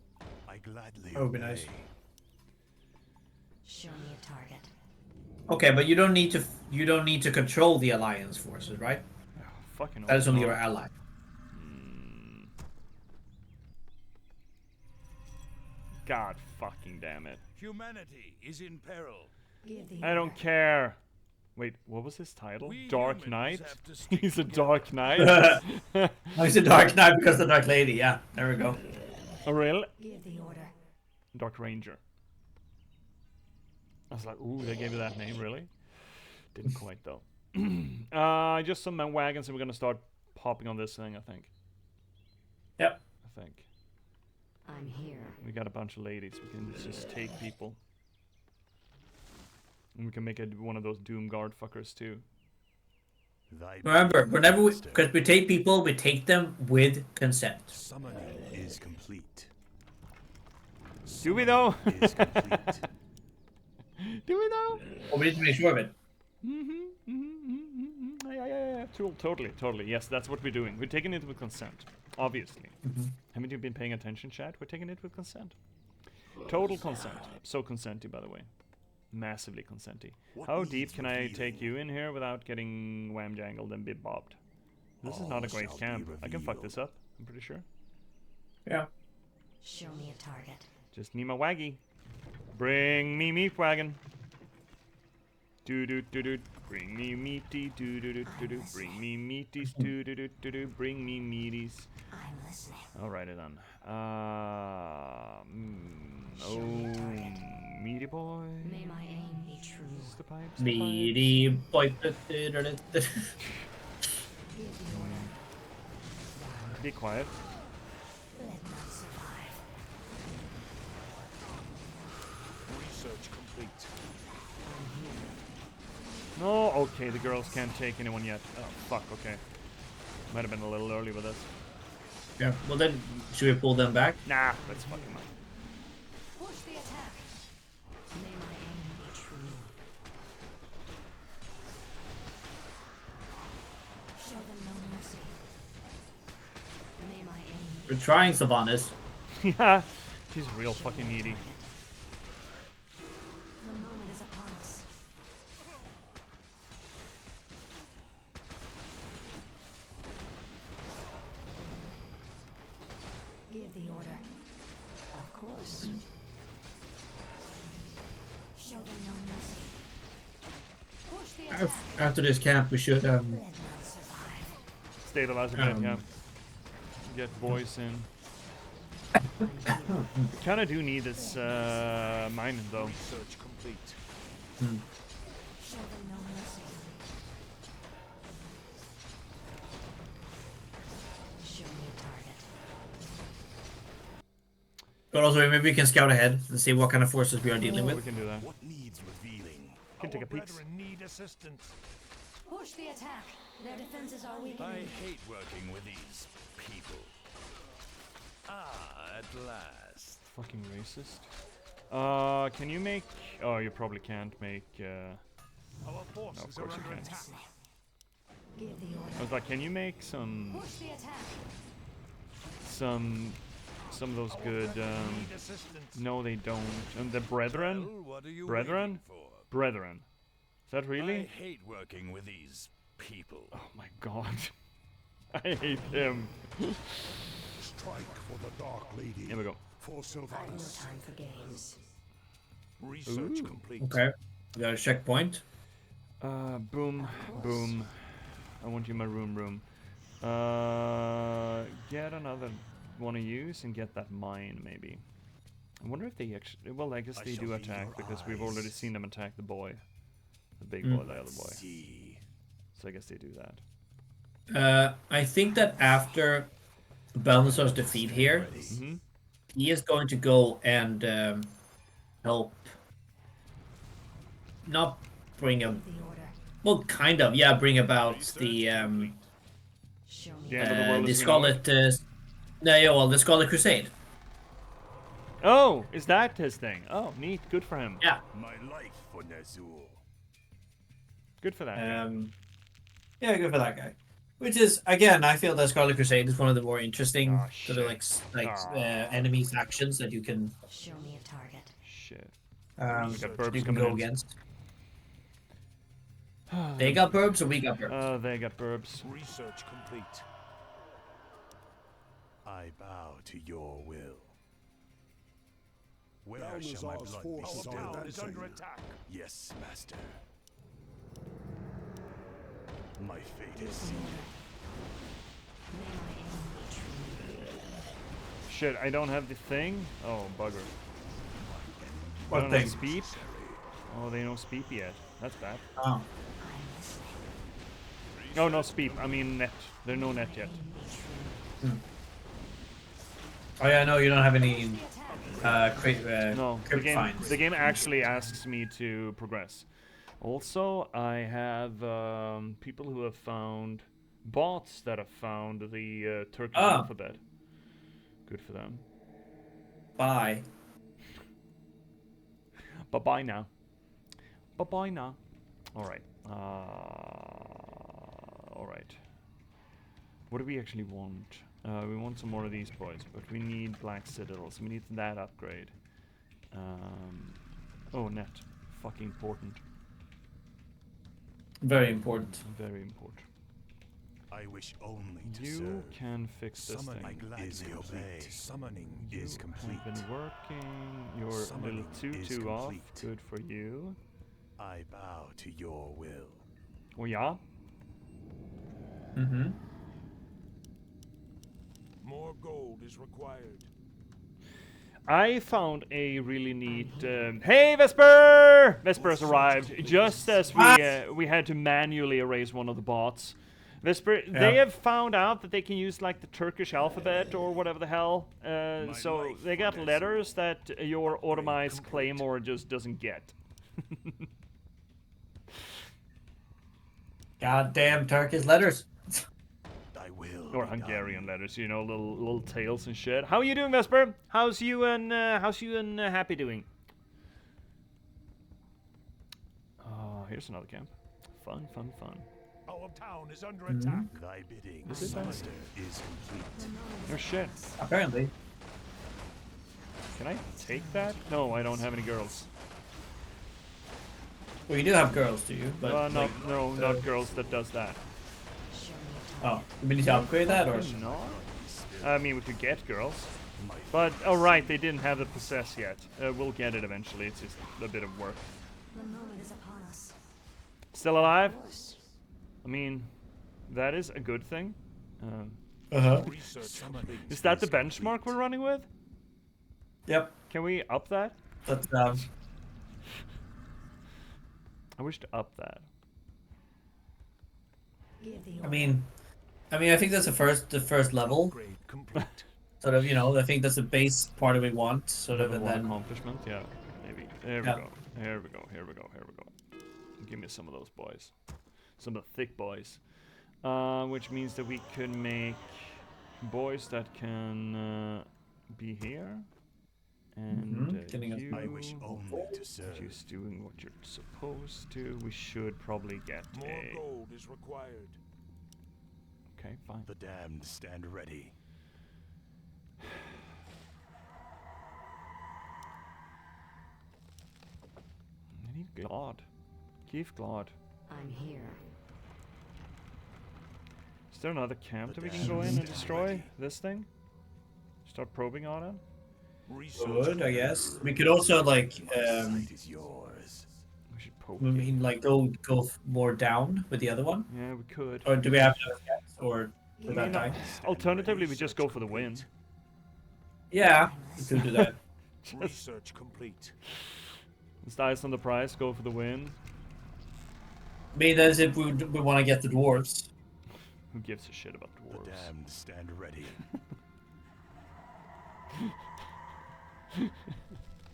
I gladly That would be nice. obey. Show me a target. Okay, but you don't need to control the alliance forces, right? Fucking That is only awesome. your ally. God fucking damn it. Humanity is in peril. Give the I don't order. care. Wait, what was his title? We Dark humans Knight? have to stick He's a together. Dark Knight? Oh, he's a Dark Knight because the Dark Lady. Yeah, there we go. Oh, really? Give the order. Dark Ranger. I was like, ooh, they gave you that name, really? Didn't quite, though. Just some men wagons, and we're gonna start popping on this thing, I think. Yep. I think. I'm here. We got a bunch of ladies. We can just take people. And we can make it one of those Doom Guard fuckers, too. Thy Remember, whenever we, master. because we take people, we take them with consent. Summoning is complete. Do we, though? Summoning is complete. Do we, though? Well, we need to make sure of it. Yeah. Totally. Yes, that's what we're doing. We're taking it with consent, obviously. Haven't you been paying attention, chat? We're taking it with consent. Total consent. So consenty, by the way. Massively consenty. How deep can I take you in here without getting wham-jangled and bib-bobbed? This is not a great camp. I can fuck this up, I'm pretty sure. Yeah. Show me a target. Just need my waggy. Bring me meat wagon. Do do do do. Bring me meaty. Do do do do do. Bring me meaties. Do do do do do. Bring me meaties. I'm listening. Alrighty then. Meaty boy. May my aim be true. Is the pipes? Meaty boy. Give the order. Be quiet. Let none survive. Research complete. No, okay, the girls can't take anyone yet. Oh, fuck, okay. Might have been a little early with this. Yeah. Well then, should we pull them back? Nah, let's fuck him up. Push the attack. May my aim be true. Show them no mercy. May my aim be We're trying, Sylvanas. Yeah, she's real fucking needy. The moment is upon us. Give the order. Of course. Show them no mercy. Push the attack. After this camp, we should Let none survive. Stabilize a bit, yeah. Get boys in. Kinda do need this mining though. Research complete. Show them no mercy. Show me a target. But also, maybe we can scout ahead and see what kind of forces we are dealing We with. can do that. What needs revealing? Can take a peek. Brethren need assistance. Push the attack. Their defenses are I weakening. hate working with these people. Ah, at last. Fucking racist. Can you make? Oh, you probably can't make. Our No, forces of course are you under can't. attack. Give the I order. was like, can you make some Push the attack. of those good? Need assistance. No, they don't. And the brethren, Well, what are you Brethren? waiting for? brethren. Is that I really? hate working with these people. Oh my god. I hate him. Strike for the Dark Lady. Here we go. For I've no Sylvanas. time for games. Research Ooh. complete. Okay. We got a checkpoint. Boom, boom. I want you in my room. Get another one of yous and get that mine, maybe. I wonder if they actually. Well, I guess I they shall do be attack your because we've already eyes. seen them attack the boy, the big Mm. boy, the other boy. See. So I guess they do that. I think that after Balnazzar's defeat here, Mm-hmm. he is going to go and help. Not bring a. Give the order. Well, kind of, yeah, bring about the Show me The end of the world the as we know it. Scarlet. No, yeah, well, the Scarlet Crusade. Oh, is that his thing? Oh, neat. Good for him. Yeah. My life for Nazul. Good for that. guy. Yeah, good for that guy. Which is, again, I feel that Scarlet Crusade is one of the more interesting Ah, sort of enemy factions that you can Show me a target. Shit. that burbs you can coming go in. against. They got burbs or we got burbs? They got burbs. Research complete. I bow to your will. Where shall my Balthazar's blood be forces are spilled? advancing. Under attack. Yes, master. My fate is sealed. Shit, I don't have the thing. Oh, bugger. What don't have thing? Speed? Oh, they don't speed yet. That's bad. Oh. Oh, no speed. I mean net. There's no net yet. Oh yeah, no, you don't have any No, crypt finds. the game actually asks me to progress. Also, I have people who have found bots that have found the Turkish alphabet. Good for them. Bye. Bye-bye now. Bye-bye now. Alright. Alright. What do we actually want? We want some more of these boys, but we need Black Citadels. We need that upgrade. Oh, net. Fucking important. Very important. Very important. I wish only to You serve. can fix this Summoning thing. is complete. Summoning is complete. You've been working. Your Summoning little is 2-2 off. complete. Good for you. I bow to your will. Oh yeah? Mm-hmm. More gold is required. I found a really neat. Hey, Vesper! Vesper's arrived just as we had to manually erase one of the bots. Vesper, they have found out that they can use like the Turkish alphabet or whatever the hell. So they got letters that your automized claymore just doesn't get. Goddamn Turkish letters. I will. Or Hungarian letters, you know, little tails and shit. How you doing, Vesper? How's you and Happy doing? Oh, here's another camp. Fun. Our town is under attack. Thy bidding, Is it master, is complete. Oh shit. Apparently. Can I take that? No, I don't have any girls. Well, you do have girls, do you? But not girls that does that. oh, we need to upgrade that, or No. I mean, we could get girls. But, oh right, they didn't have the possess yet. We'll get it eventually, it's just a bit of work. The moment is upon us. Still alive? I mean, that is a good thing. Research complete. Is that the benchmark we're running with? Yep. Can we up that? That's I wish to up that. Give the I mean, I think that's the first level. Grade complete. Sort of, you know, I think that's the base part of we want, sort of, and One then accomplishment, yeah, maybe. There we Yeah. go. Here we go. Give me some of those boys. Some of the thick boys. Which means that we could make boys that can be here. And Getting us- I wish only to serve. just doing what you're supposed to. We should probably get More a... gold is required. Okay, fine. The damned stand ready. I need Glad. Give Glad. I'm here. Is there another camp that we can go in and destroy this thing? Start probing on it? Research good, I guess. We could also like, Sight is yours. We should poke I it. mean, like go more down with the other one, Yeah, we could. or do we have to guess, or with that I mean, time? alternatively, we just go for the win. Yeah, we could do that. Research complete. It's dice on the price, go for the win. I mean, that's if we want to get the dwarves. Who gives a shit about The dwarves? damned stand ready.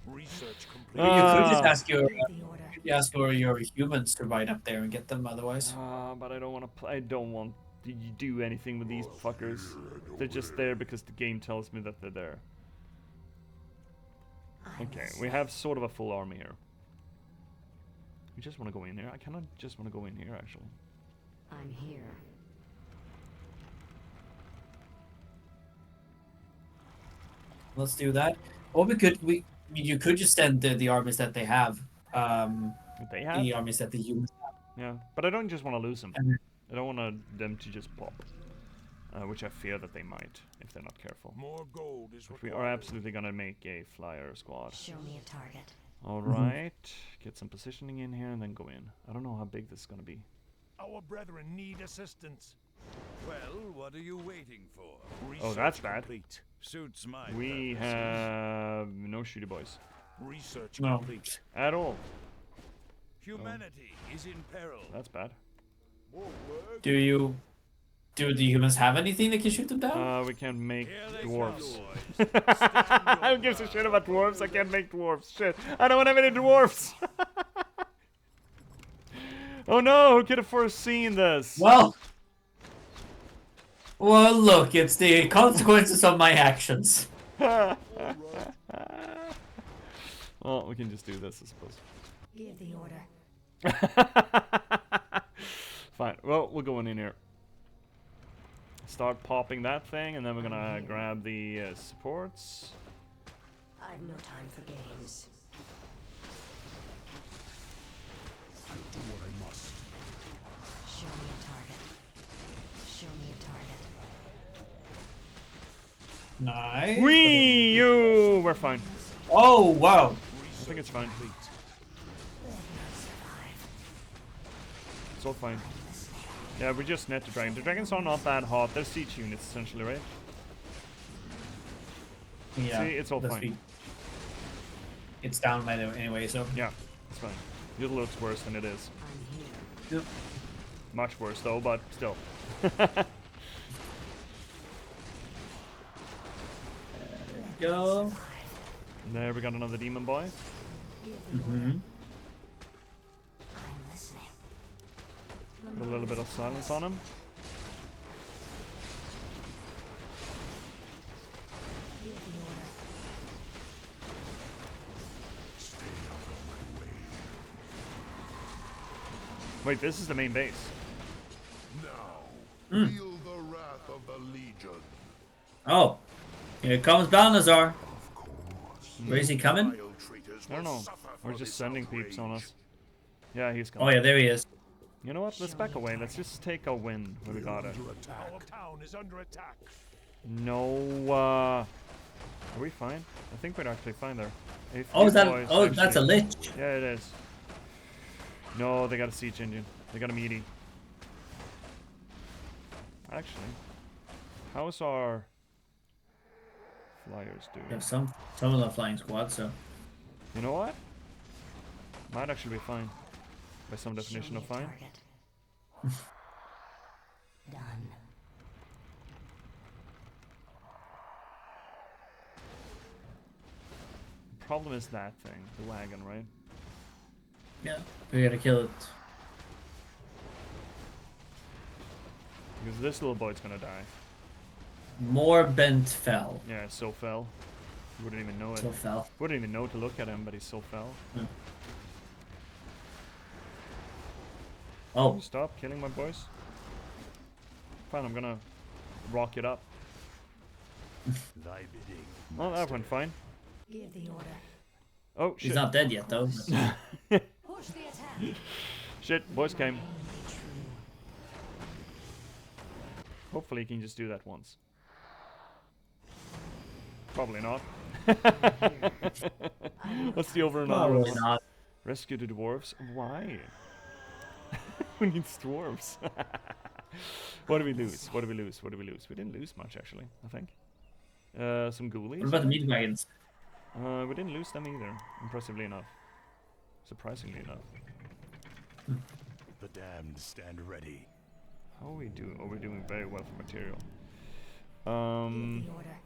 Research complete. You could just Give the order. your humans to ride up there and get them. Otherwise, But I don't want to. I don't want to do anything with these fuckers. They're just there because the game tells me that they're there. Okay, we have sort of a full army here. We just want to go in here. I cannot just want to go in here, actually. I'm here. Let's do that. Or you could just send the armies that they have. They have? The armies that the humans Yeah, but I don't just want to lose them. have. I don't want them to just pop. Which I fear that they might, if they're not careful. More gold is But we required. are absolutely gonna make a flyer squad. Show me a target. Alright, get some positioning in here and then go in. I don't know how big this is gonna be. Our brethren need assistance. Well, what are you waiting for? Oh, that's bad. Complete. Suits my We purposes. have no shooty boys. Research No. complete. At all. Humanity is in peril. That's bad. More work. Do the humans have anything that can shoot them down? We can make Here they dwarves. come, boys. Who gives a shit about dwarves? I can't make dwarves. Shit. I don't have any dwarves. Oh no, who could have foreseen this? Well, look, it's the consequences of my actions. Well, we can just do this, I suppose. Give the order. Fine. Well, we're going in here. Start popping that thing, and then we're gonna grab the supports. I've no time for games. I'll do what I must. Show me a target. Show me a target. Nice. Wee you! We're fine. Oh wow. I think it's fine. It's all fine. Yeah, we just net the dragon. The dragons are not that hot. They're siege units, essentially, right? Yeah. See, it's all let's fine. be- It's down by the anyway, so. Yeah, it's fine. It looks worse than it is. I'm here. Yep. Much worse, though, but still. Go. There we got another demon boy. Mm-hmm. I'm listening. Put a little bit of silence on him. Give the order. Stay out of my way. Wait, this is the main base. Now, feel the wrath of the Legion. Oh, here comes Balnazar. Of course. Where is he coming? Vile traitors I don't will know. suffer We're for just this sending peeps on outrage. us. Yeah, he's coming. Oh yeah, there he is. You know what? Let's back away. Let's just take a win when we We're got it. under attack. Our town is under attack. No, are we fine? I think we're actually fine there. A few Oh, is that? boys, Oh, that's a actually. lich. Yeah, it is. No, they got a siege engine. They got a meaty. Actually, how's our flyers doing? We have some of the flying squad, so. You know what? Might actually be fine. By some definition Show of me a fine. target. Done. Problem is that thing, the wagon, right? Yeah, we gotta kill it. Because this little boy's gonna die. More bent fell. Yeah, so fell. You wouldn't even know it. So fell. Wouldn't even know to look at him, but he's so fell. Oh, Can you stop killing my boys? Fine, I'm gonna rock it up. Thy bidding. Well, that went fine. Give the order. Oh, shit. he's not dead yet though. Push the attack. Shit, boys came. Hopefully he can just do that once. Probably not. What's the over and under? Probably not. Rescue the dwarves? Why? Who needs dwarves? What do we lose? What do we lose? What do we lose? We didn't lose much, actually, I think. Some ghoulies. What about the meat wagons? We didn't lose them either, impressively enough. Surprisingly enough. The damned stand ready. How are we doing? Oh, we're doing very well for material. Give the order.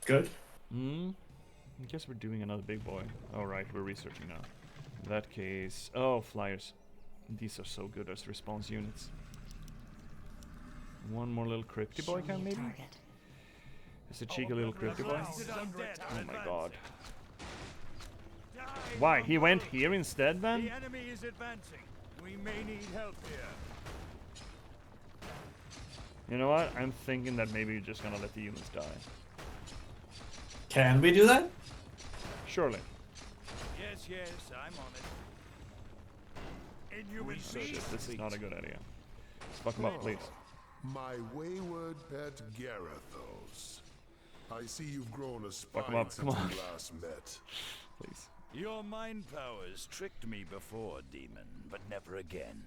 Good. I guess we're doing another big boy. Alright, we're researching now. In that case... Oh, flyers. These are so good as response units. One more little crypty boy Show can me a maybe? target. It's a cheeky little crypty boy. Is under attack. Oh my god. Why? He went here instead then? The enemy is advancing. We may need help here. You know what? I'm thinking that maybe you're just gonna let the humans die. Can we do that? Surely. Yes, yes, I'm on it. Inhuman Shit, this is not a good idea. Let's fuck him up, please. My wayward pet Garethos. I see you've grown a him spine up, since come on. we last met. Please. Your mind powers tricked me before, demon, but never again.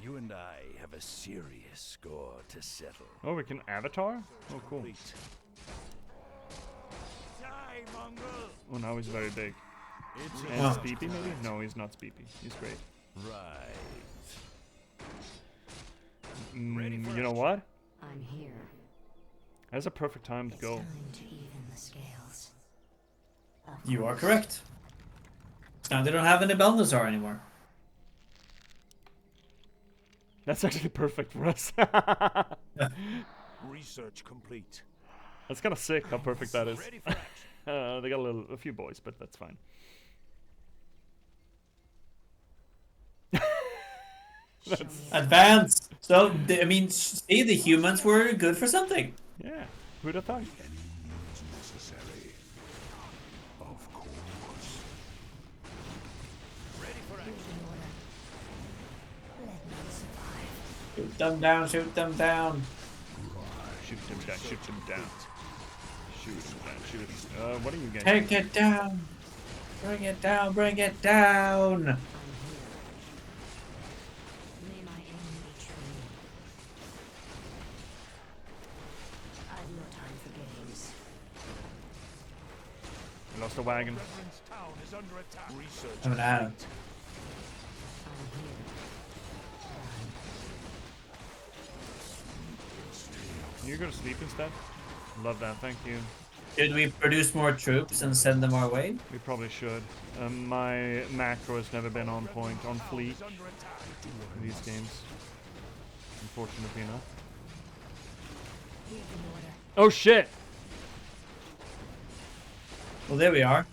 You and I have a serious score to settle. Oh, we can avatar? Oh, cool. Complete. Die, mongrel! Oh, now he's very big. It's And Wow. Speepy, maybe? No, he's not Speepy. He's great. right. You know what? I'm here. That's a perfect time to It's go. time to even the scales. You are correct. Now they don't have any Balthazar anymore. That's actually perfect for us. Research complete. That's kind of sick how perfect that is. Ready for action. They got a few boys, but that's fine. That's, Advance. So I mean, see, the humans were good for something. yeah, who'd have thought? Any means necessary. Of course. Ready for action. Let me survive. Shoot them down. Shoot them down. Shoot him down, shoot him down. Shoot him down, shoot him. What are you guys? Take it down. Bring it down. Bring it down. I'm here. May my aim be true. I've no time for games. We lost a wagon. Reverend's town is under attack. Research I'm an Adam. I'm here. Can you go to sleep instead? Love that, thank you. Should we produce more troops and send them our way? We probably should. My macro has never been on point, on fleek in these games. Unfortunately enough. Give the order. Oh shit! Well, there we are.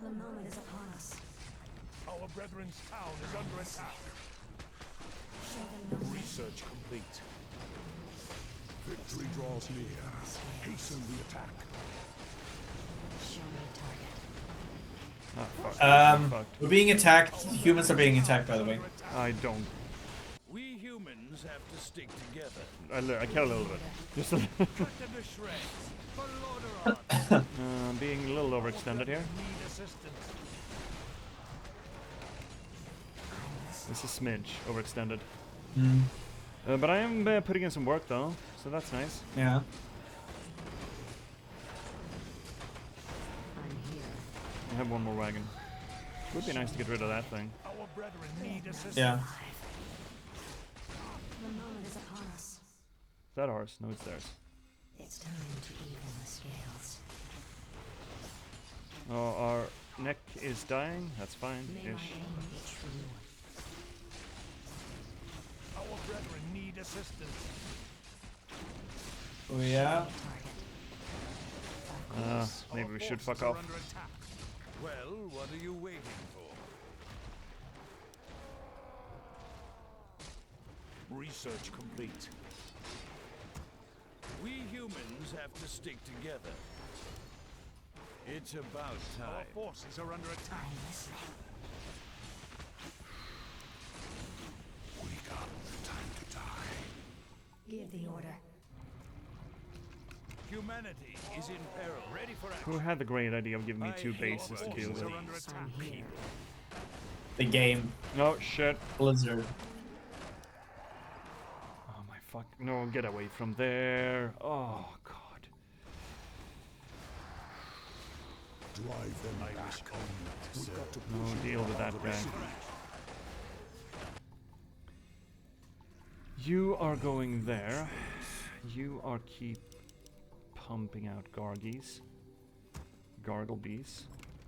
The moment is upon us. Our brethren's town is under attack. Show them no Research complete. Victory draws near. Hasten the attack. show me a target. Ah, fuck. Fucked. We're being attacked. Humans are being attacked, by the way. I don't. We humans have to stick together. I care a little bit. Just a little. Cut them to shreds. For Lordaeron. Being a little overextended here. Need assistance. It's a smidge overextended. Mm, But I am putting in some work though, so that's nice. yeah. I'm here. I have one more wagon. Would be nice to get rid of that thing. Our brethren need assistance. Yeah. The moment is upon us. Is that ours? No, it's theirs. It's time to even the scales. Oh, our neck is dying. That's fine. May my Ish. aim be true. Our brethren need assistance. Oh, yeah. Target. Maybe we should fuck Forces are off. under attack. Well, what are you waiting for? Research complete. We humans have to stick together. It's about time. Our forces are under attack. I'm listening. Wake up. Time to die. Give the order. Humanity is in peril. Ready for Who action. had the great idea of giving me I two hate bases to our kill forces with? are under attack. I'm here. The game. Oh shit. Blizzard. Oh my fuck. No, get away from there. Oh god. Drive them back. We've got to No, deal with that guy. You are going there. You are keep pumping out Gargies. Gargle bees.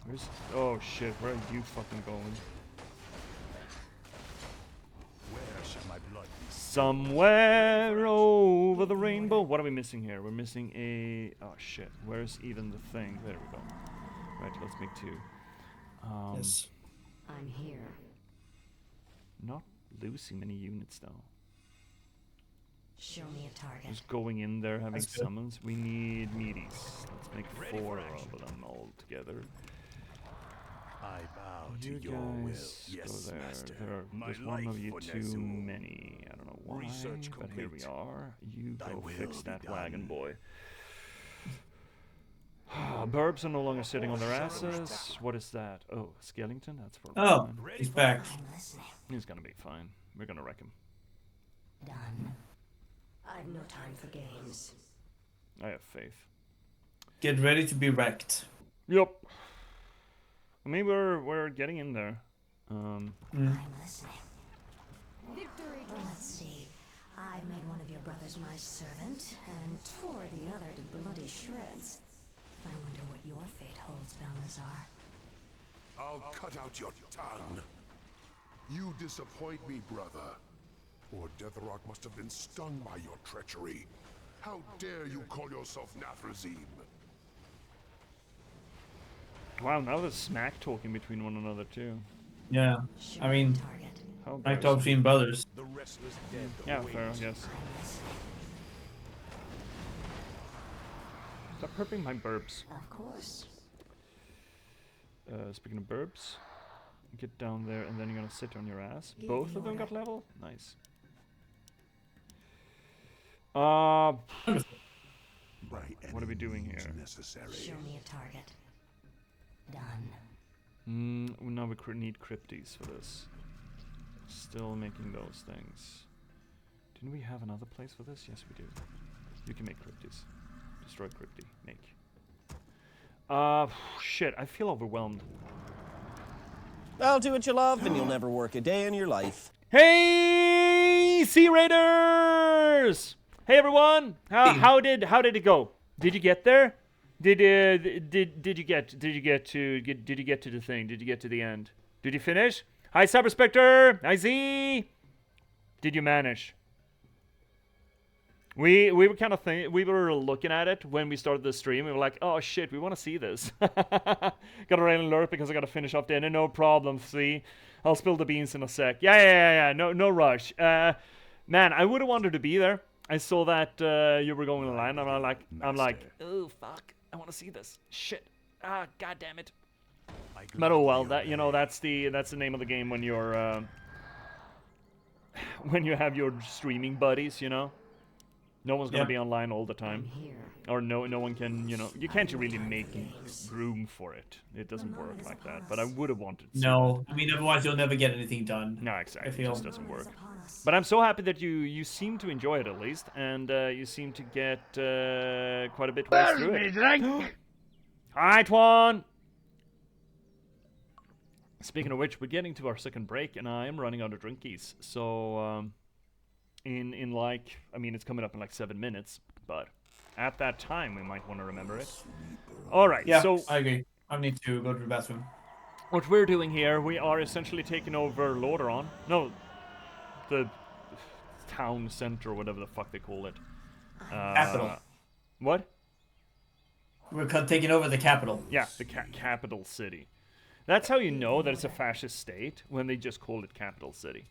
Where's... Oh shit, where are you fucking going? Where shall my blood be? Somewhere over the rainbow. What are we missing here? We're missing a... Oh shit, where's even the thing? There we go. Right, let's make two. Yes. I'm here. Not losing many units though. Show me a target. Just going in there, having That's good. summons. We need meaties. Let's make 4 of them all together. I bow You to your will. guys Yes, go there. master. There's My one of life you for too Nezul. many. I don't know why, Research but here we complete. are. You Thy go will fix be that done. wagon, boy. Burbs are no longer sitting on their asses. What is that? Oh, Skellington? That's for Oh, fine. he's back. I'm listening. He's gonna be fine. We're gonna wreck him. Done. I've no time for games. I have faith. Get ready to be wrecked. Yup. I mean, we're getting in there. I'm listening. Victory. Let's see. I made one of your brothers my servant and tore the other to bloody shreds. I wonder what your fate holds, Balnazar. I'll cut out your tongue. You disappoint me, brother. Or Deathrock must have been stung by your treachery. How dare you call yourself Nathrazim? Wow, now there's smack talking between one another too. Yeah. Show I me a mean, target. How I talk embarrassing. between brothers. The restless dead Yeah, await. fair, I guess. I'm listening. Stop herping my burbs. Of course. Speaking of burbs, get down there and then you're gonna sit on your ass. Give Both the of them order. got level? Nice. What are we doing here? Necessary. Show me a target. Done. Now we need crypties for this. Still making those things. Didn't we have another place for this? Yes, we do. You can make crypties. Destroy crypty. Make. Shit, I feel overwhelmed. I'll do what you love, and you'll never work a day in your life. Hey, Sea Raiders! Hey everyone! How did it go? Did you get there? Did you get to the thing? Did you get to the end? Did you finish? Hi Cyber Spectre! Hi Z! Did you manage? We were kind of we were looking at it when we started the stream. We were like, oh shit, we want to see this. Got a rail alert because I got to finish off dinner. No problem. See, I'll spill the beans in a sec. Yeah. No rush. Man, I would have wanted to be there. I saw that you were going online, and I'm like, oh fuck, I want to see this. Shit. God damn it. But oh well, that's the name of the game when you're when you have your streaming buddies, you know. No one's gonna be online all the time, or no one can, you can't really make room for it. It doesn't work like that. But I would have wanted to see No, I mean otherwise you'll never get anything done. that. No, exactly. It feel- just doesn't work. But I'm so happy that you seem to enjoy it at least, and you seem to get quite a bit way through it. Hi, Twan. Speaking of which, we're getting to our second break, and I am running out of drinkies. So, in like, I mean, it's coming up in like 7 minutes, but at that time, we might want to remember it. All right, Yeah, so I agree. I need to go to the bathroom. what we're doing here, we are essentially taking over Lordaeron. No, the town center, or whatever the fuck they call it. Capital. What? We're taking over the capital. Yeah, the capital city. That's how you know that it's a fascist state, when they just call it capital city.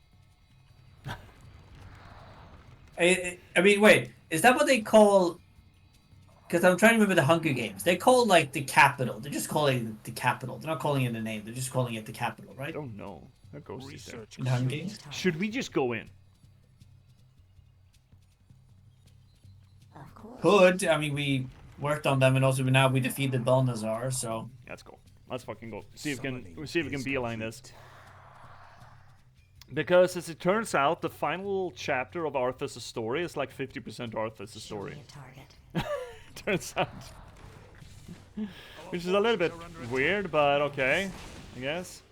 I mean, wait, is that what they call? Because I'm trying to remember the Hunger Games. They call like the capital. They're just calling it the capital. They're not calling it a name. They're just calling it the capital, I right? don't know. That goes there. Research. In the Hunger Games. Should we just go in? Of course. Could. I mean, we worked on them, and also now we defeated Balnazar. So Let's go. Let's fucking go. See if we can beeline this. Because as it turns out, the final chapter of Arthas' story is like 50% Arthas' Show story. me a target. Turns out. Which is a little bit weird, but okay, I guess.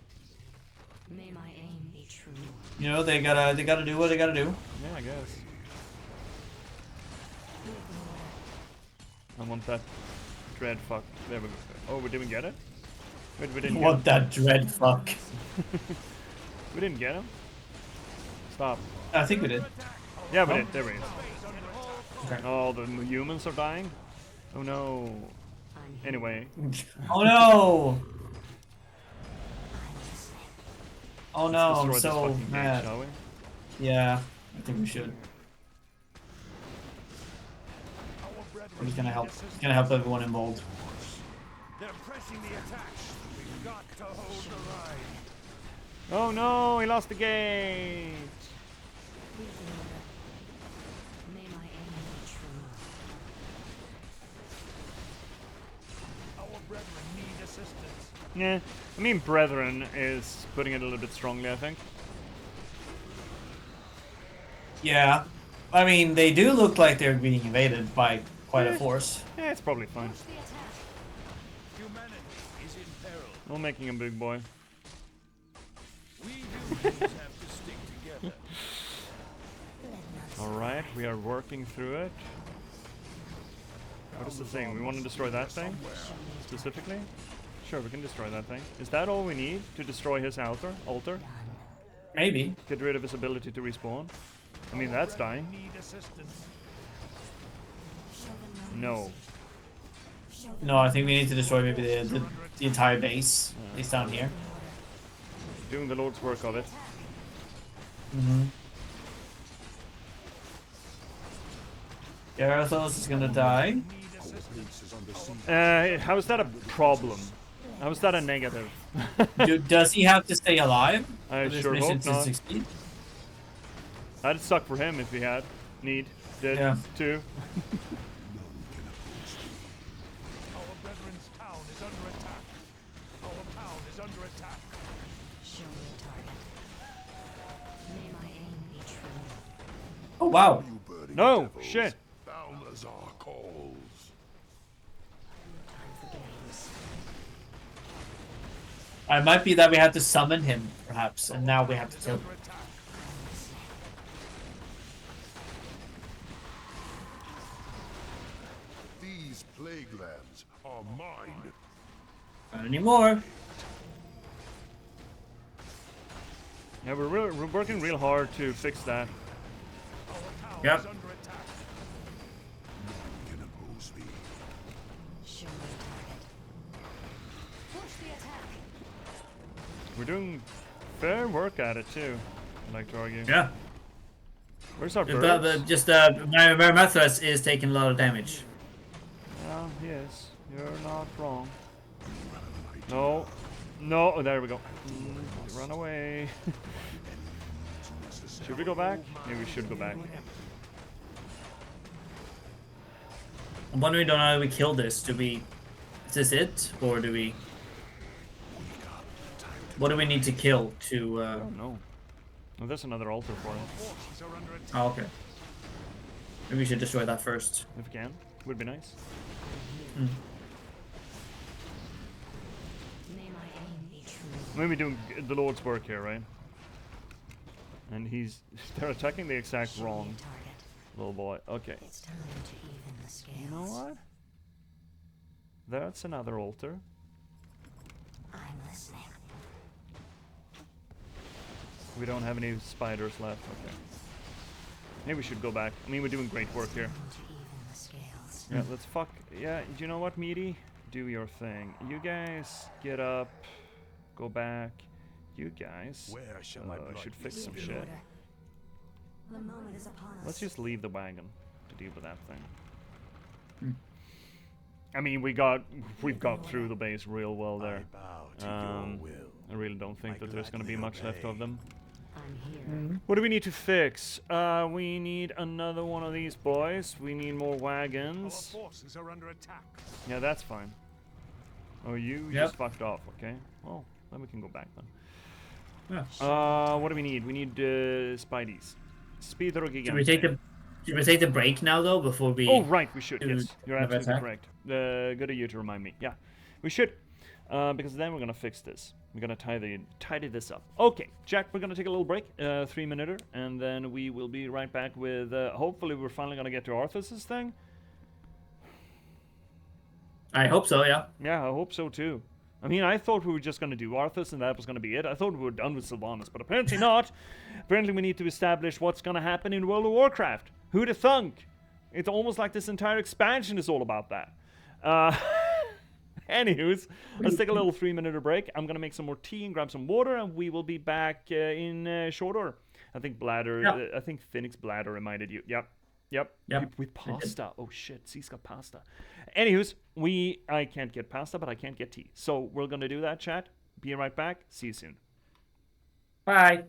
May my aim be true. you know they gotta do what they gotta do. Yeah, I guess. I want that dread fuck. There we go. Oh, we didn't get it? Wait, we didn't get What that dread fuck. We didn't get him? Stop. I think we did. Yeah, we Oh. did. There he is. Okay. Oh, the humans are dying? Oh no. I'm here. Anyway. Oh no! I'm listening. Oh no! I'm Destroy this so fucking game, mad. shall we? Yeah, I think we should. I'm just gonna help. Gonna help everyone involved. They're pressing the attack. We've got to hold the line. Oh no, he lost the gate. May my aim be true. Our brethren need assistance. Yeah, I mean, brethren is putting it a little bit strongly, I think. Yeah, I mean they do look like they're being invaded by quite a force. Yeah, it's probably fine. Push the attack. Humanity is in peril. No making him big boy. We humans have to stick together. Alright, we are working through it. What is the thing? We want to destroy that thing? Specifically? Sure, we can destroy that thing. Is that all we need to destroy his altar? Maybe. Get rid of his ability to respawn? I mean, that's dying. Need assistance. No. No, I think we need to destroy maybe the entire base. At least down here. Doing the Lord's work of it. Mm-hmm. Azeroth is gonna die. How is that a problem? How is that a negative? Does he have to stay alive? I for this sure mission hope to not. succeed? That'd suck for him if he had. Did Yeah. too. Our brethren's town is under attack. Our town is under attack. Show me a target. May my aim be true. Oh wow. You burning No, devils, shit. Balnazar calls. Time for games. It might be that we had to summon him, perhaps, and now we have to kill him. Under attack. These plague lands are mine. Not anymore. Yeah, we're working real hard to fix that. Our town Yep. is under attack. Can oppose me. Show me a target. Push the attack. We're doing fair work at it too, I'd like to argue. Yeah. Where's our But birds? just my Methras is taking a lot of damage. Yeah, yes, you're not wrong. No. No, oh, there we go. Run away. Should we go back? Maybe we should go back. I'm wondering, don't know how we kill this. Do we? Is this it, or do we? What do we need to kill to? Oh no. Oh, there's another altar for him. Forces are under attack. Oh, okay. Maybe we should destroy that first. If we can. Would be nice. Mm. May my aim be true. Maybe doing the Lord's work here, right? And they're attacking the exact Show me wrong a target. little boy. Okay. It's time to even the scales. You know what? That's another altar. I'm listening. We don't have any spiders left. Okay. Maybe we should go back. I mean, we're doing great work here. Time to even the scales. Yeah, let's fuck. Yeah, do you know what, Meaty? Do your thing. You guys get up, go back. You guys Where shall my blood should be fix some Give shit. the order. The moment is upon us. Let's just leave the wagon to deal with that thing. Hmm. I mean, we've got through the base real well I there. bow to Um, your will. I really don't think I that there's going to be gladly much left of obey. them. I'm here. What do we need to fix? We need another one of these boys. We need more Our wagons. forces are under attack. Yeah, that's fine. Oh, you Yep. just fucked off, okay? Well, then we can go back then. Yeah. What do we need? We need Spideys. Speeder Should we take the break now though before we? Oh, right, we should. do Yes, you're another absolutely attack? correct. Good of you to remind me. Yeah, we should. Because then we're gonna fix this. We're gonna tidy this up. Okay, Jack, we're gonna take a little break, 3-minute, and then we will be right back with. Hopefully, we're finally gonna get to Arthas's thing. I hope so. Yeah. Yeah, I hope so too. I mean, I thought we were just going to do Arthas and that was going to be it. I thought we were done with Sylvanas, but apparently not. Apparently we need to establish what's going to happen in World of Warcraft. Who'd have thunk? It's almost like this entire expansion is all about that. Anywho's, let's take a little 3-minute break. I'm going to make some more tea and grab some water, and we will be back in short order. I think Bladder, Yeah. I think Phoenix Bladder reminded you. Yep. Yep. Yep. With pasta. Oh shit, C's got pasta. Anywho's, I can't get pasta, but I can't get tea. So we're gonna do that, chat. Be right back. See you soon. Bye.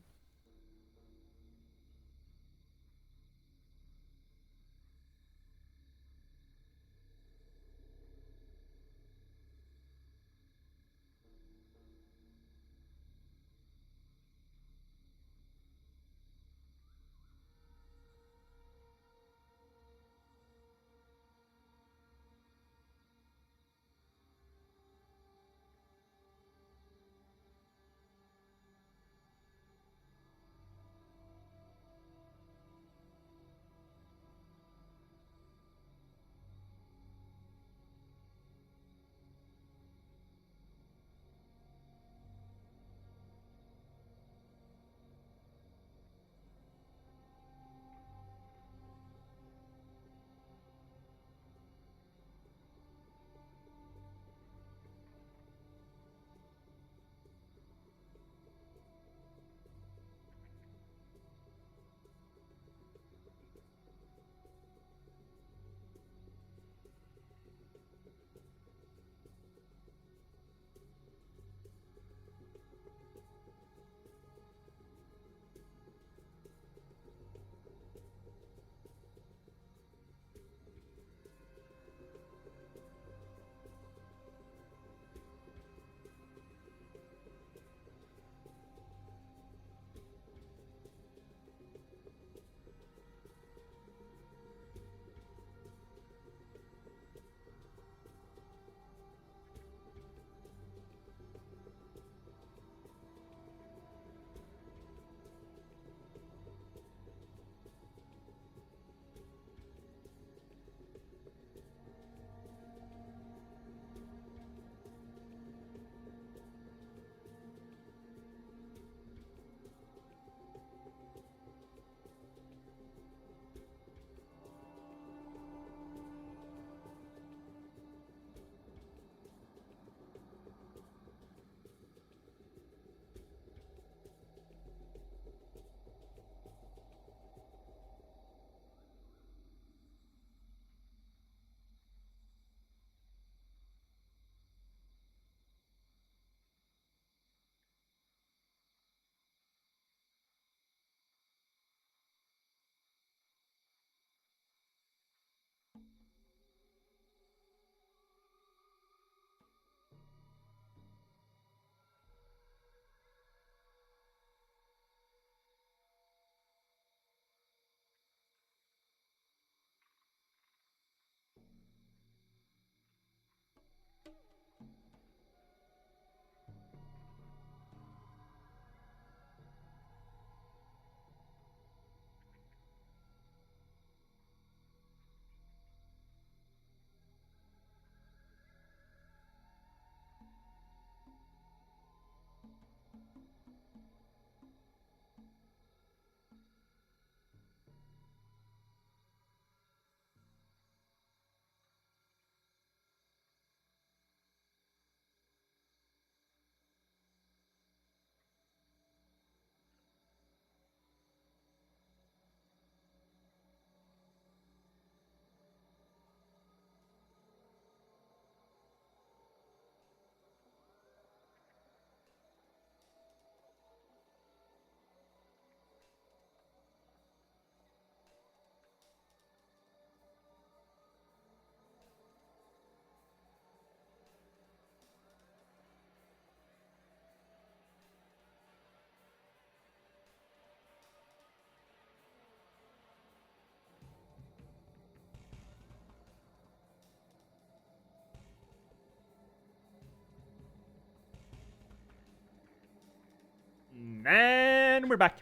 And we're back.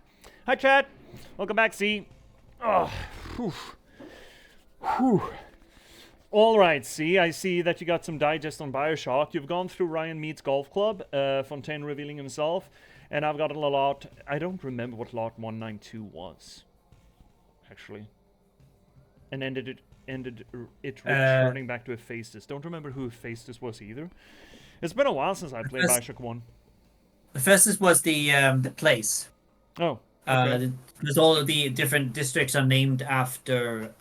Hi, chat. Welcome back, C. Oh, whew. Whew. All right, C. I see that you got some digest on Bioshock. You've gone through Ryan Meets Golf Club, Fontaine revealing himself, and I've got a lot. I don't remember what lot 192 was, actually, and ended it returning back to Hephaestus. Don't remember who Hephaestus was either. It's been a while since I played Bioshock 1. Hephaestus was the place. Oh. Because all of the different districts are named after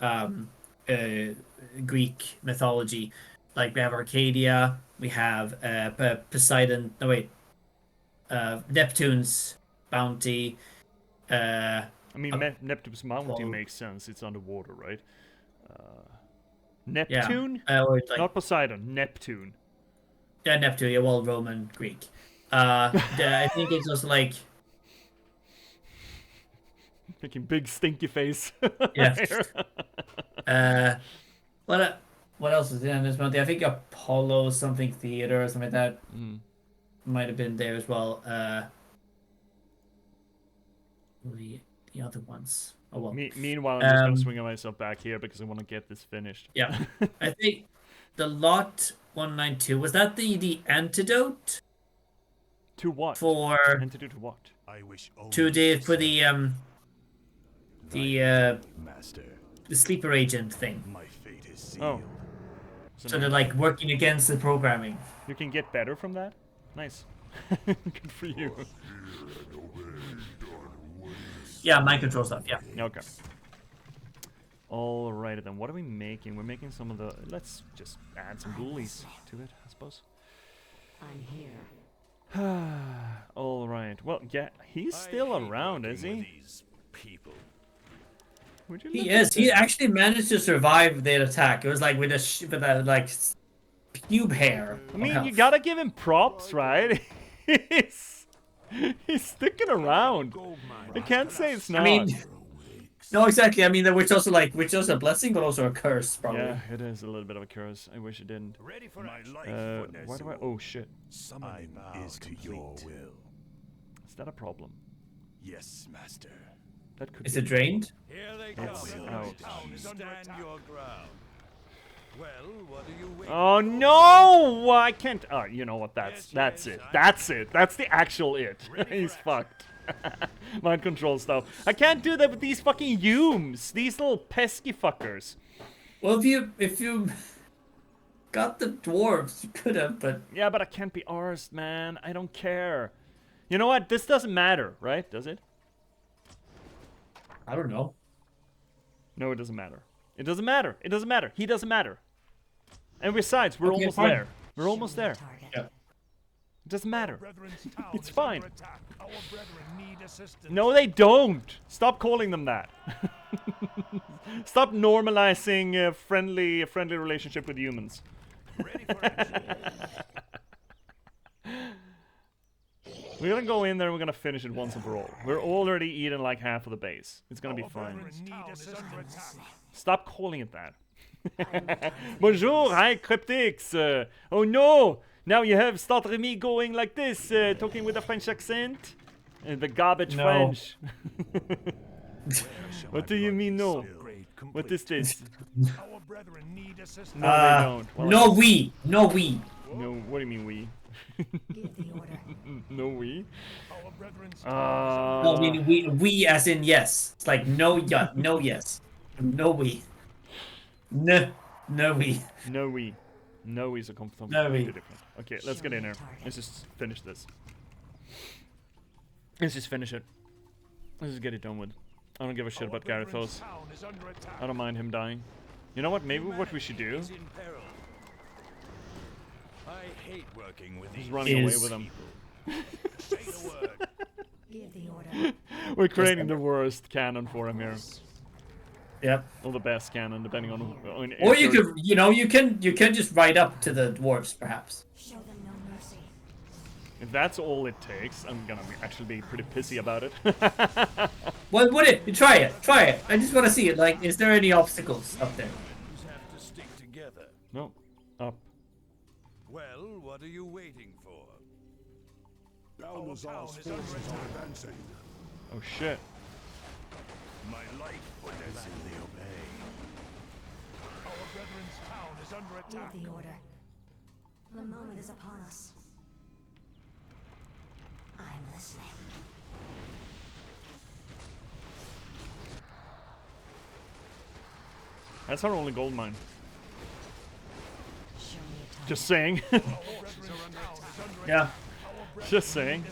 Greek mythology. Like we have Arcadia, we have Poseidon. No wait, Neptune's bounty. I mean, Neptune's mountain well- makes sense. It's underwater, right? Neptune? Or like, Not Poseidon. Neptune. yeah, Neptune. Yeah, well, Roman, Greek. I think it's also like Making big stinky face. yeah. What else is in this month? I think Apollo something theater or something like that might have been there as well. The other ones. Oh well. Meanwhile, I'm just gonna swing myself back here because I want to get this finished. Yeah, I think the lot 192 was that the antidote To what? for Antidote to what? I wish only for the Master, the sleeper agent thing. my fate is sealed. Oh. So they're like working against the programming. You can get better from that? Nice. Good for you. Yeah, mind control stuff. Yeah. Okay. Alright then, what are we making? We're making some of the... Let's just add some ghoulies to it, I suppose. I'm here. Alright, well, yeah, he's still around, is he? These people. Would you He look is. at He this? actually managed to survive their attack. It was like with a like pube hair. I mean, you gotta give him props, right? he's sticking around. You can't say it's not. I mean, no, exactly. I mean, which also a blessing, but also a curse, probably. Yeah, it is a little bit of a curse. I wish it didn't. Ready for my Why do I... Oh, shit. Summoning is to your will. Is that a problem? Yes, master. That could Is be. it drained? Here they come. It's The out. town is under attack. Stand your ground. Well, what are you waiting Oh for? no! I can't. Oh, you know what? That's Yes, it. I- That's it. That's the actual it. Ready He's for fucked. Mind control stuff. I can't do that with these fucking Humes. These little pesky fuckers. Well, if you got the dwarves, you could have, but Yeah, but I can't be arsed, man. I don't care. You know what? This doesn't matter, right? Does it? I don't know. No, it doesn't matter. It doesn't matter. It doesn't matter. He doesn't matter. And besides, we're Okay, almost fine. there. We're almost Show me there. the target. Yeah. It doesn't matter. Brethren's town It's is fine. under attack. Our brethren need assistance. No, they don't. Stop calling them that. Stop normalizing a friendly relationship with humans. Ready for action. We're gonna go in there and we're gonna finish it once and for all. We're already eating like half of the base. It's gonna be fine. Brethren's town is under attack. Stop calling it that. Bonjour, hi Cryptics. Oh no, now you have started me going like this, talking with a French accent. The garbage No. French. Shall What my do you blood mean no? upgrade What is this? Our brethren need assistance. No, they don't. Well, no we. No, what do you mean we? Give the order. No we? Our brethren's No, I mean we as in yes. It's like no yes. No we. No we. No we. No we's a completely No we. different. Okay, let's get in here. Let's just finish this. Let's just finish it. Let's just get it done with. I don't give a shit about Garethos. town is under attack. I don't mind him dying. You know what? Maybe what we should do Is in peril. I hate working with is these running away Is- with him. Say the word. Give the order. We're creating the worst cannon for him here. Yep. Or the best cannon, depending on Or if you you're- could you can just ride up to the dwarves perhaps. Show them no mercy. If that's all it takes, I'm gonna actually be pretty pissy about it. What would it? Try it. I just want to see it. Like, is there any obstacles up there? Things have to stick together. No. Up. Well, what are you waiting for? Balnazar's forces are advancing. Oh shit. My life would gladly obey. Our brethren's town is under attack. Give the order. The moment is upon us. I'm listening. That's our only gold mine. Show me a target. Just saying. Our brethren's town is under Yeah. Just saying.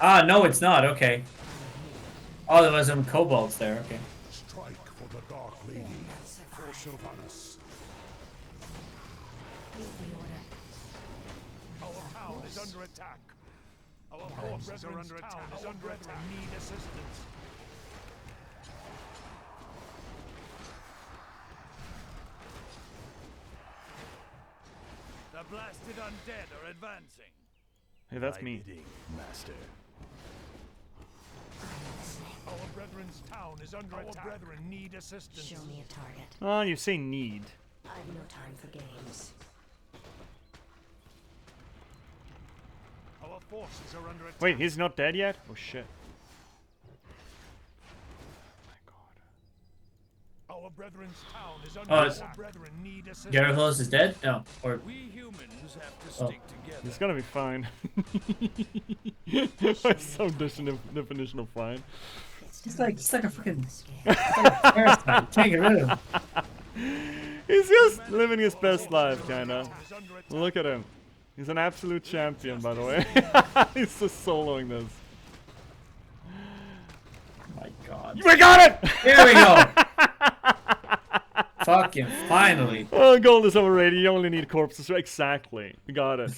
Ah, no, it's not. Okay. Oh, there was some kobolds there. Okay. Strike for the Dark Lady, for Sylvanas. Our town is under attack. Our forces are under attack. Our brethren need assistance. The blasted undead are advancing. Hey, that's me. Bidding, master. Our brethren's town is under attack. Our brethren need assistance. Show me a target. Oh, you say need. I've no time for games. Our forces are under attack. Wait, he's not dead yet? Oh shit. Our brethren's town is under Oh, attack. Our brethren need assistance. Gyarados is dead? No. Or We humans have to Oh. stick together. He's gonna be fine. That's so definition of fine. it's like a freaking parasite. Can't get rid of him. He's just living his best life, kinda. Look at him. He's an absolute champion, by the way. He's just soloing this. Oh my god. We got it! There we go. Fucking finally. Oh, gold is overrated. You only need corpses. Exactly. We got it.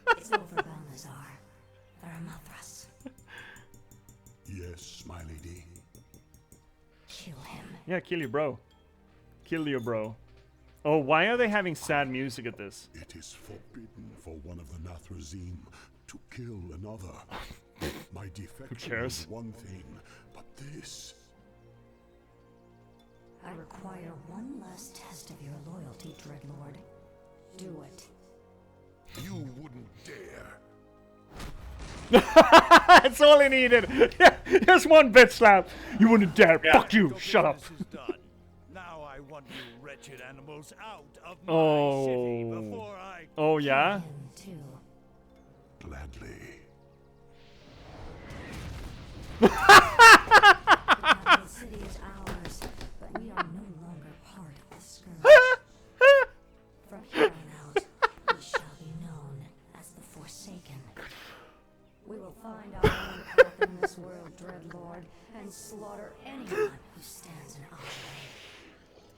It's over, Balnazar. Varamothras. Yes, my lady. Kill him. Yeah, kill you, bro. Kill you, bro. Oh, why are they having sad music at this? It is forbidden for one of the Nathrazim to kill another. My defection cares? is one thing, but this... I require one last test of your loyalty, Dreadlord. Do it. You wouldn't dare. That's all he needed. Here's one bitch slap. You wouldn't dare. Fuck you. Your Shut up. business is done. Now I want you wretched animals out of my Oh. city before I... Oh, yeah? Him, too. Gladly. The city is ours, but we are no longer part of the scourge. From here on out, we shall be known as the Forsaken. We will find our own path in this world, Dreadlord, and slaughter anyone who stands in our way.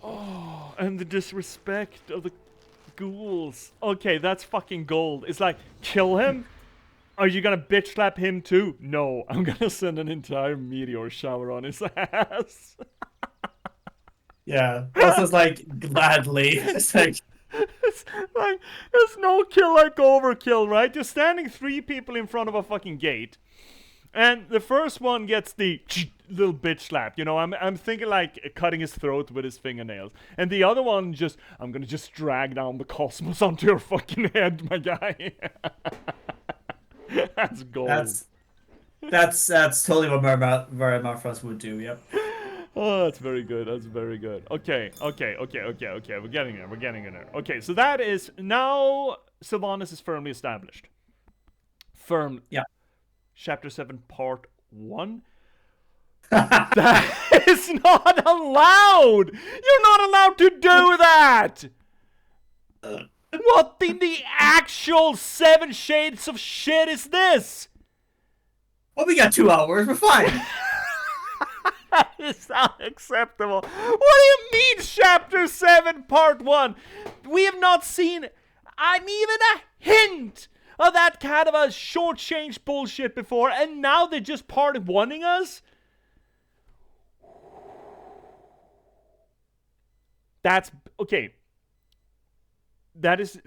Oh, and the disrespect of the ghouls. Okay, that's fucking gold. It's like, kill him? Are you gonna bitch slap him too? No, I'm gonna send an entire meteor shower on his ass. Yeah. This is like gladly. It's like It's like, there's no kill like overkill, right? You're standing 3 people in front of a fucking gate. And the first one gets the little bitch slap, you know. I'm thinking like cutting his throat with his fingernails, and the other one just, I'm gonna just drag down the cosmos onto your fucking head, my guy. That's gold. that's totally what Varamothras would do. Yep. Oh, that's very good. That's very good. Okay. We're getting there. Okay, so that is now Sylvanas is firmly established. Yeah. Chapter 7, Part 1. That is not allowed! You're not allowed to do that! What in the actual 7 shades of shit is this? Well, we got 2 hours. We're fine. That is unacceptable. What do you mean, Chapter 7, Part 1? We have not seen, even a hint of that kind of a shortchanged bullshit before, and now they're just part of wanting us? That's, okay. That is...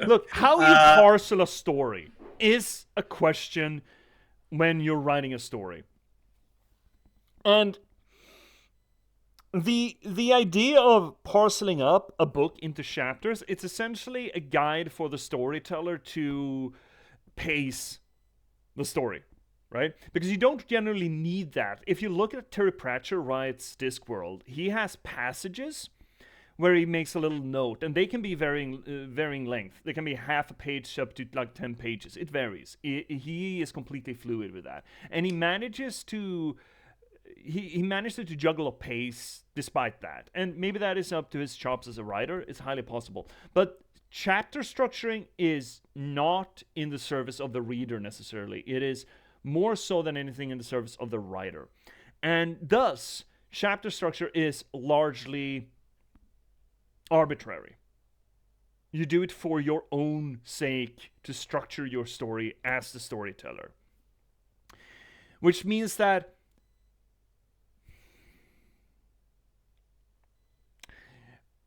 Look, how you parcel a story is a question when you're writing a story. And the idea of parceling up a book into chapters, it's essentially a guide for the storyteller to pace the story, right? Because you don't generally need that. If you look at Terry Pratchett writes Discworld, he has passages where he makes a little note, and they can be varying length. They can be half a page up to like 10 pages. It varies. He is completely fluid with that, and he manages to juggle a pace despite that. And maybe that is up to his chops as a writer. It's highly possible. But chapter structuring is not in the service of the reader necessarily. It is more so than anything in the service of the writer. And thus, chapter structure is largely arbitrary. You do it for your own sake to structure your story as the storyteller. Which means that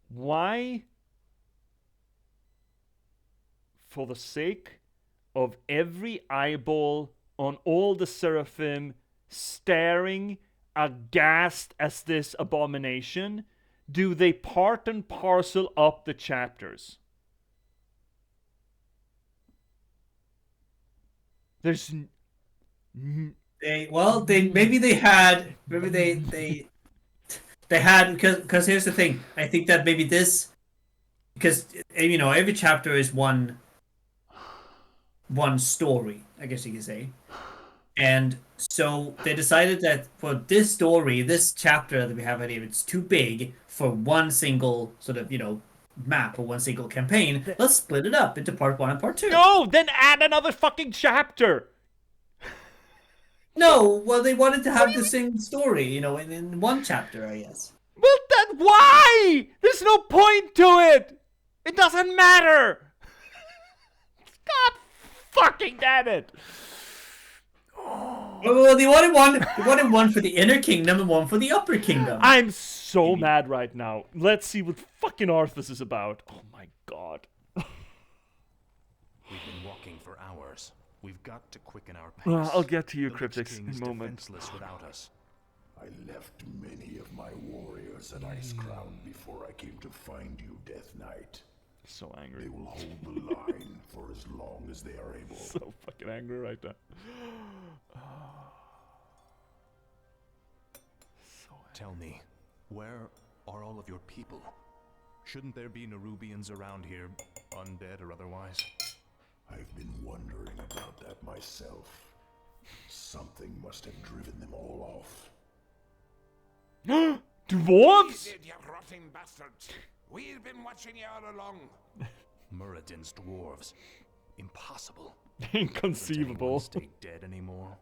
why, for the sake of every eyeball on all the seraphim staring aghast as this abomination, do they part and parcel up the chapters? There's They had because here's the thing. I think that maybe this, because every chapter is one story, I guess you could say, and so they decided that for this story, this chapter that we have here, it's too big for one single sort of map or one single campaign. Let's split it up into part 1 and part 2. no, then add another fucking chapter. No, well, they wanted to have the same story, in one chapter, I guess. Well, then why? There's no point to it. It doesn't matter. God fucking damn it. Well, they wanted one for the inner kingdom and one for the upper kingdom. I'm so mad right now. Let's see what fucking Arthas is about. Oh my god. We've been walking for hours. We've got to quicken our pace. I'll get to you, The Lich Cryptics, in King's a moment. defenseless without us. I left many of my warriors at Icecrown before I came to find you, Death Knight. So angry. They will hold the line for as long as they are able. So fucking angry right now. Tell me, where are all of your people? Shouldn't there be Nerubians around here, undead or otherwise? I've been wondering about that myself. Something must have driven them all off. Dwarves? Did you rotting bastards? We've been watching you all along. Muradin's dwarves. Impossible. Inconceivable. Does anyone stay dead anymore?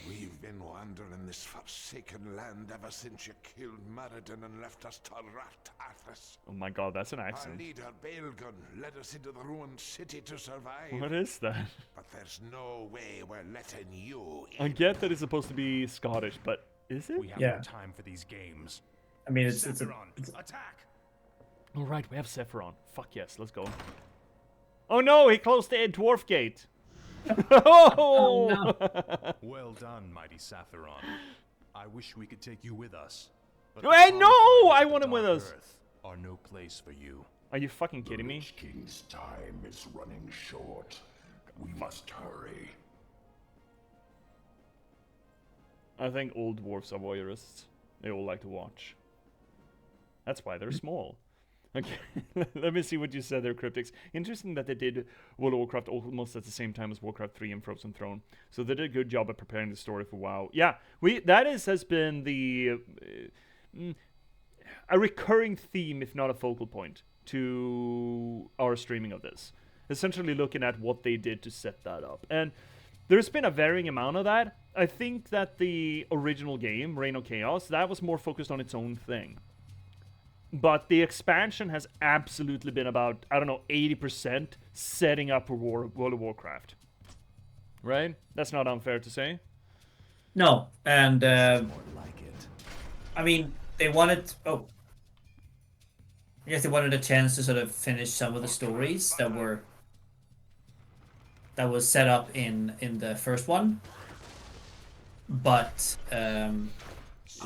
We've been wandering this forsaken land ever since you killed Muradin and left us to rot Arthas. Oh my god, that's an Our accent. leader, Baelgun, led us into the ruined city to survive. What is that? But there's no way we're letting you I in. get that it's supposed to be Scottish, but is it? We have Yeah. no time for these games. I mean, it's Sephiron, attack! All right, we have Sephiron. Fuck yes, let's go. Oh no, he closed the dwarf gate. Oh! no. Well done, mighty Sephiron. I wish we could take you with us. But Hey, the no! confines I of want the him with Dark us. Earth are no place for you. Are you fucking kidding me? Lich King's time is running short. We must hurry. I think all dwarves are voyeurists. They all like to watch. That's why they're small. Okay, let me see what you said there, Cryptics. Interesting that they did World of Warcraft almost at the same time as Warcraft 3 and Frozen Throne. So they did a good job at preparing the story for WoW. Yeah, has been the a recurring theme, if not a focal point, to our streaming of this. Essentially looking at what they did to set that up. And there's been a varying amount of that. I think that the original game, Reign of Chaos, that was more focused on its own thing. But the expansion has absolutely been about, 80% setting up for World of Warcraft. Right? That's not unfair to say. No, and More like it. I mean, they wanted. Oh, I guess they wanted a chance to sort of finish some of the stories that was set up in the first one. But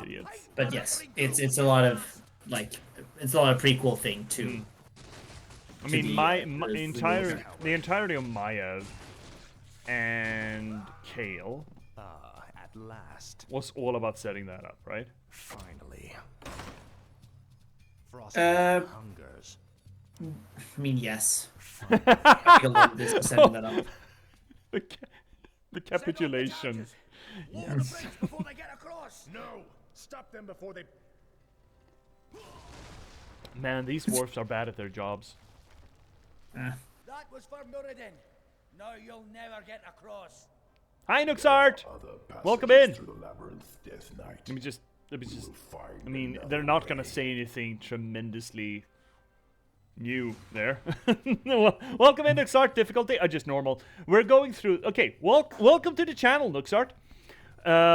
Idiots. but yes, it's a lot of prequel thing too. I mean, the the entirety of Maya and Kale At last. was all about setting that up, right? Finally. Frost Uh, hungers. I mean, yes. I think a lot of this is setting that up. The capitulation. Yes. Before they get across. No. Stop them before they. Man, these dwarfs are bad at their jobs. Eh. That was for Muradin. Now you'll never get across. Hi, Nuxart! Other Welcome passages in. through the labyrinth, Death Knight. Let me just. You will find I mean, another they're not gonna way. say anything tremendously new there. Welcome in, Nuxart. Difficulty? Just normal. We're going through. Okay, welcome to the channel, Nuxart.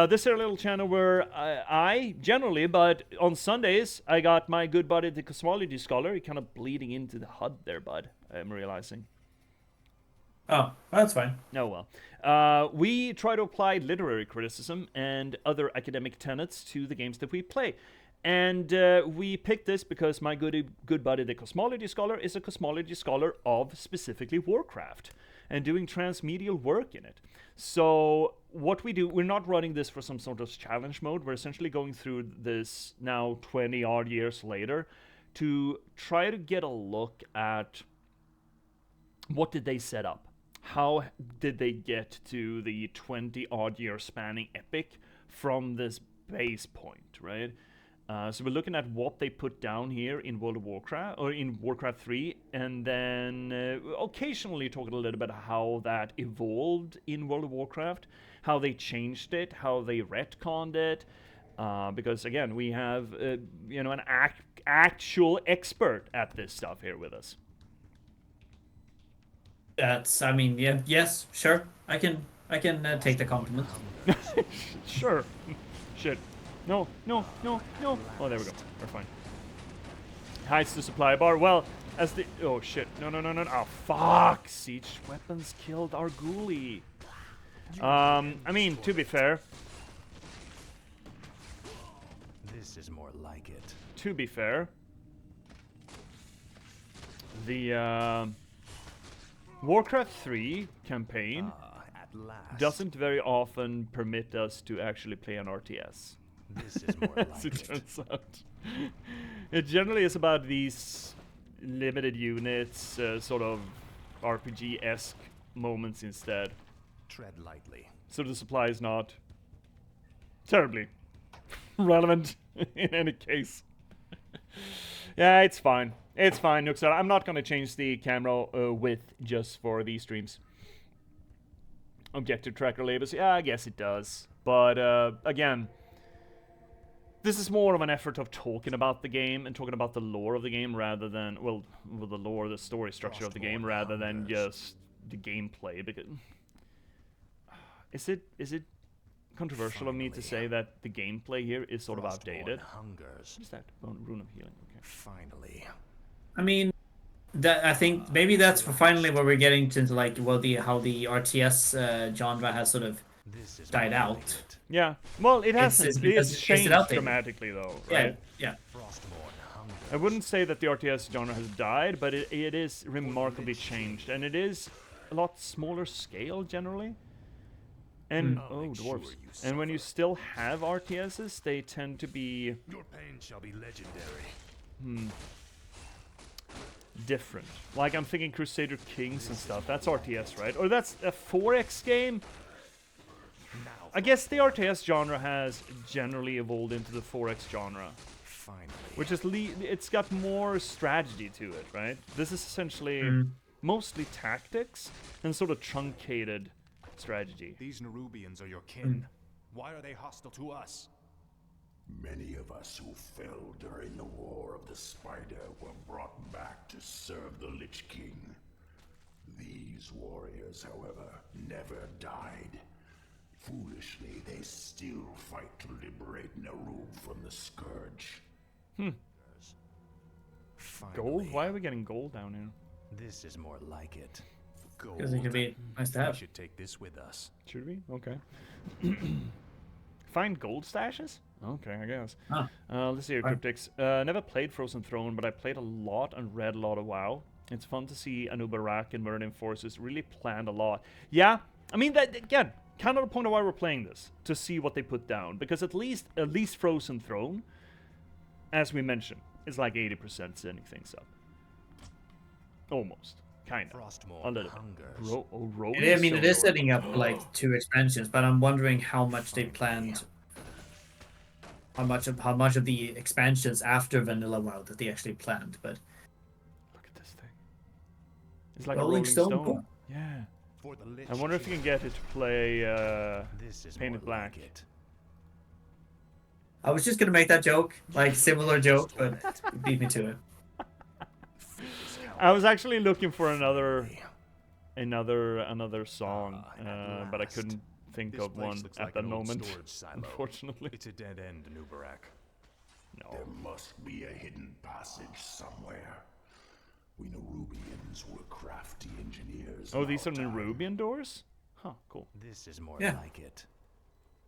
This is a little channel where I generally, but on Sundays, I got my good buddy, the Cosmology Scholar. You're kind of bleeding into the HUD there, bud. I'm realizing. Oh, that's fine. Oh well. We try to apply literary criticism and other academic tenets to the games that we play. And we picked this because my good buddy, the Cosmology Scholar, is a Cosmology Scholar of specifically Warcraft and doing transmedial work in it. So what we do, we're not running this for some sort of challenge mode. We're essentially going through this now 20 odd years later to try to get a look at what did they set up? How did they get to the 20 odd year spanning epic from this base point, right? So we're looking at what they put down here in World of Warcraft, or in Warcraft 3, and then occasionally talking a little bit how that evolved in World of Warcraft, how they changed it, how they retconned it, because again, we have an actual expert at this stuff here with us. I mean, yeah, yes, sure. I can take the compliment. Sure. Shit. No. Oh, there we go. We're fine. Hides the supply bar. Well, as the... Oh, shit. No. Oh, fuck. Siege weapons killed our ghoulie. I mean, to be fair... This is more like it. To be fair... The, Warcraft 3 campaign At last. doesn't very often permit us to actually play on RTS. This is more like As it it. turns out. It generally is about these limited units, sort of RPG-esque moments instead. Tread lightly. So the supply is not terribly relevant in any case. Yeah, it's fine. It's fine, Nuxar. I'm not going to change the camera width just for these streams. Objective tracker labels. Yeah, I guess it does. But, again, this is more of an effort of talking about the game and talking about the lore of the game rather than, well the lore, the story structure of the game rather than just the gameplay. Because is it controversial of me to say that the gameplay here is sort of outdated? Hungers. What is that? Rune of healing. Okay. Finally. I mean, that I think maybe that's finally where we're getting to, like, well, how the RTS genre has sort of This is died more out. like it. Yeah. Well, it hasn't. it's because It's it's changed outdated. dramatically, though, Yeah, right? yeah. Frostborn hungers. I wouldn't say that the RTS genre has died, but it is remarkably changed, and it is a lot smaller scale generally. And oh, make dwarves! sure you And when you suffer. still have RTSs, they tend to be Your pain shall be legendary. different. Like I'm thinking Crusader Kings and stuff. That's RTS, right? Or that's a 4X game. I guess the RTS genre has generally evolved into the 4X genre, Finally. which is it's got more strategy to it, right? This is essentially mostly tactics and sort of truncated strategy. These Nerubians are your kin. Why are they hostile to us? Many of us who fell during the War of the Spider were brought back to serve the Lich King. These warriors, however, never died. Foolishly, they still fight to liberate Naru from the Scourge. Finally. Gold? Why are we getting gold down here? This is more like it. Gold. Because it could be nice to We have. should take this with us. Should we? Okay. Find gold stashes? Okay, I guess. Ah. Let's see here, Fine. Cryptics. Never played Frozen Throne, but I played a lot and read a lot of WoW. It's fun to see Anubarak and Meridian Forces really planned a lot. Yeah, I mean, that again, kind of the point of why we're playing this, to see what they put down. Because at least Frozen Throne, as we mentioned, is like 80% setting things up. Almost. Kind of. Frostborn A little hungers. bit. I mean, it is setting up like 2 expansions, but I'm wondering how much they planned. How much of the expansions after Vanilla WoW that they actually planned, but Look at this thing. It's like Rolling a Rolling Stone Stone. book? Yeah. For the Lich I wonder if you King. can get it to play This is Painted more Black. like it. I was just gonna make that joke, like similar joke, but you beat me to it. I was actually looking for another song, At but I last. couldn't think This of place one looks at like the an old moment. storage silo. Unfortunately, It's a dead end, Nubarak. no. There must be a hidden passage somewhere. We Nerubians were crafty engineers. Oh, in these are our time. Nerubian doors? Huh, cool. This is more Yeah. like it.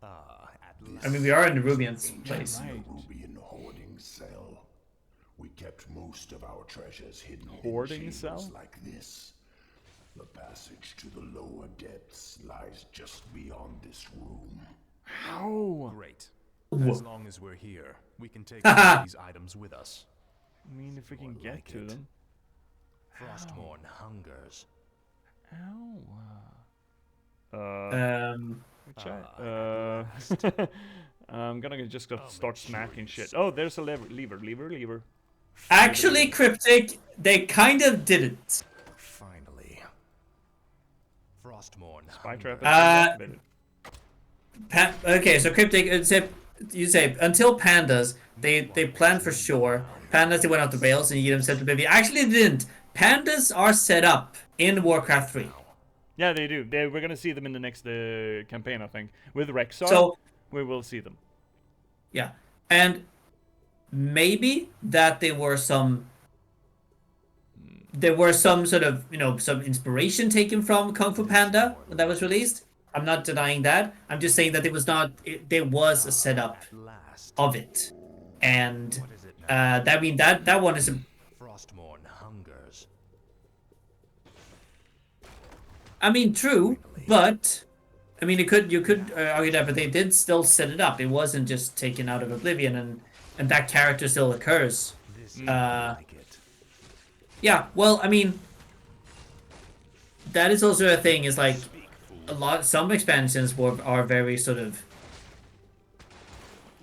At I mean, last. we are in the Rubian's Ancient place. Right. Nerubian hoarding cell. We kept most of our treasures hidden Hoarding in chambers cell? like this. The passage to the lower depths lies just beyond this room. How? Great. Whoa. As long as we're here, we can take all of these items with us. I mean, if we can More get like to it. them. Frostmourne hungers. Ow. Which I'm gonna just start smacking shit. Oh, there's a lever. Actually, Cryptic, they kind of didn't. Finally. Frostmourne Spy trap. hungers. Okay, so Cryptic, you say until pandas, they planned for sure. Pandas, they went off the rails and you get them set to baby. Actually, they didn't. Pandas are set up in Warcraft 3. Yeah, they do. We're gonna see them in the next campaign, I think, with Rexar. So we will see them. yeah, and maybe that there were some sort of some inspiration taken from Kung Fu Panda when that was released. I'm not denying that. I'm just saying that it was not. There was a setup At last. of it, and What is it now? that one is. Frostmourne hungers. I mean, true, but I mean, you could argue that, but they did still set it up. It wasn't just taken out of Oblivion, and that character still occurs. This is more like it. Yeah, well, I mean, that is also a thing. Is like some expansions are very sort of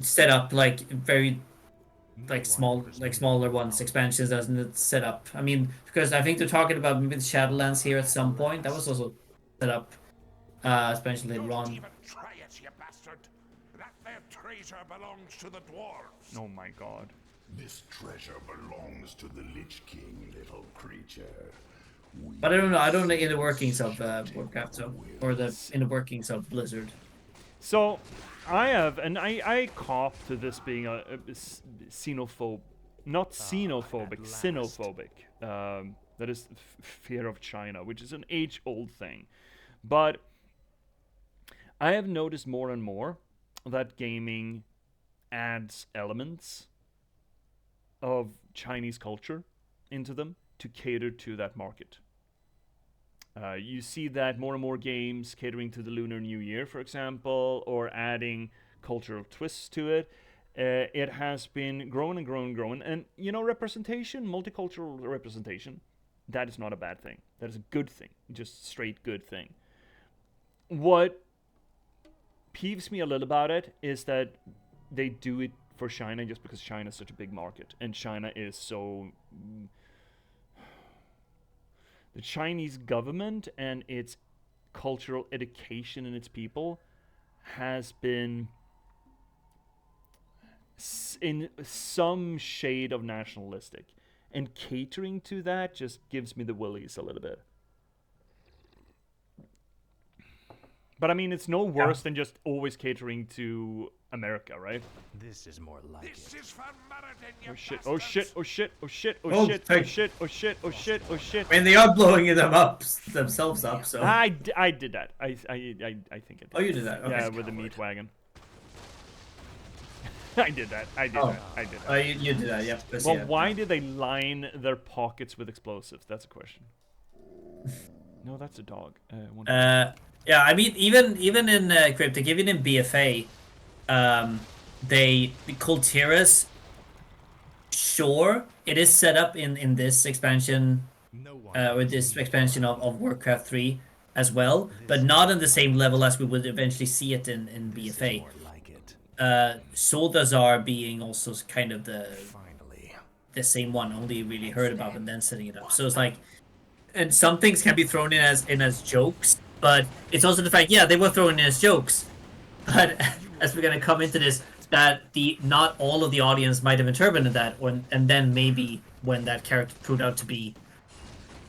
set up like very smaller ones expansions doesn't set up. I mean, because I think they're talking about maybe the Shadowlands here at some point. That was also set up expansion later Don't on. even try it, you bastard! That there treasure belongs to the dwarves! Oh my god. This treasure belongs to the Lich King, little creature. We But I don't know. I don't know in the workings of Warcraft, or in the workings of Blizzard. So, I cop to this being a xenophobe, not xenophobic, at last. xenophobic. That is fear of China, which is an age-old thing. But I have noticed more and more that gaming adds elements of Chinese culture into them to cater to that market. You see that more and more games catering to the Lunar New Year, for example, or adding cultural twists to it. It has been growing and growing and growing. And, representation, multicultural representation, that is not a bad thing. That is a good thing. Just straight good thing. What peeves me a little about it is that they do it for China just because China is such a big market. And China is so... The Chinese government and its cultural education in its people has been in some shade of nationalistic. And catering to that just gives me the willies a little bit. But I mean, it's no worse than just always catering to America, right? This is more like This it. is for Meriden, you Oh shit, bastards! oh shit, oh shit, oh shit, oh Oh, shit, oh thank- shit, oh shit, oh shit, oh shit. I mean, they are blowing them up themselves up. So. I did that. I think I did. Oh, you did that. Okay. Yeah, with the meat wagon. I did that. I did Oh. that. I did that. Oh, you did that. Yep. I see Well, that. why did they line their pockets with explosives? That's a question. No, that's a dog. Yeah, I mean, even in Cryptic, even in BFA, the Kultiras, sure, it is set up in this expansion, No one or this expansion of Warcraft 3 as well, but not on the same level as we would eventually see it in This is BFA. more like it. Soldazar being also kind of Finally. the same one, only really heard about and then setting it up. So it's like, and some things can be thrown in as jokes, But it's also the fact, yeah, they were throwing in as jokes. But as we're gonna come into this, that not all of the audience might have interpreted that, and then maybe when that character proved out to be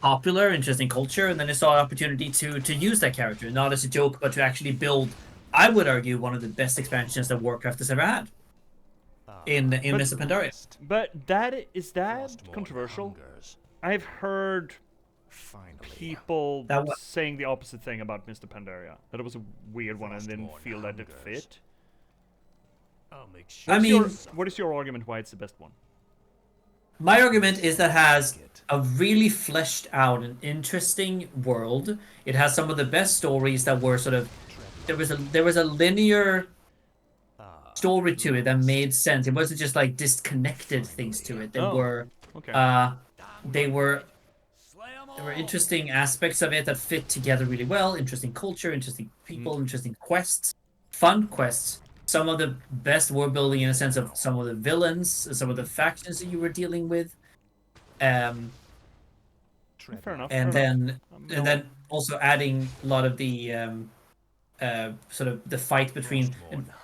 popular, interesting culture, and then they saw an opportunity to use that character, not as a joke, but to actually build, I would argue, one of the best expansions that Warcraft has ever had in Mists of Pandaria. But is that controversial? I've heard people saying the opposite thing about Mr. Pandaria. That it was a weird one and didn't feel that it fit. What is your argument why it's the best one? My argument is that it has a really fleshed out and interesting world. It has some of the best stories that were sort of there was a linear story to it that made sense. It wasn't just like disconnected things to it. There were interesting aspects of it that fit together really well. Interesting culture, interesting people, interesting quests, fun quests. Some of the best world building in a sense of some of the villains, some of the factions that you were dealing with. Fair enough. And then also adding a lot of the sort of the fight between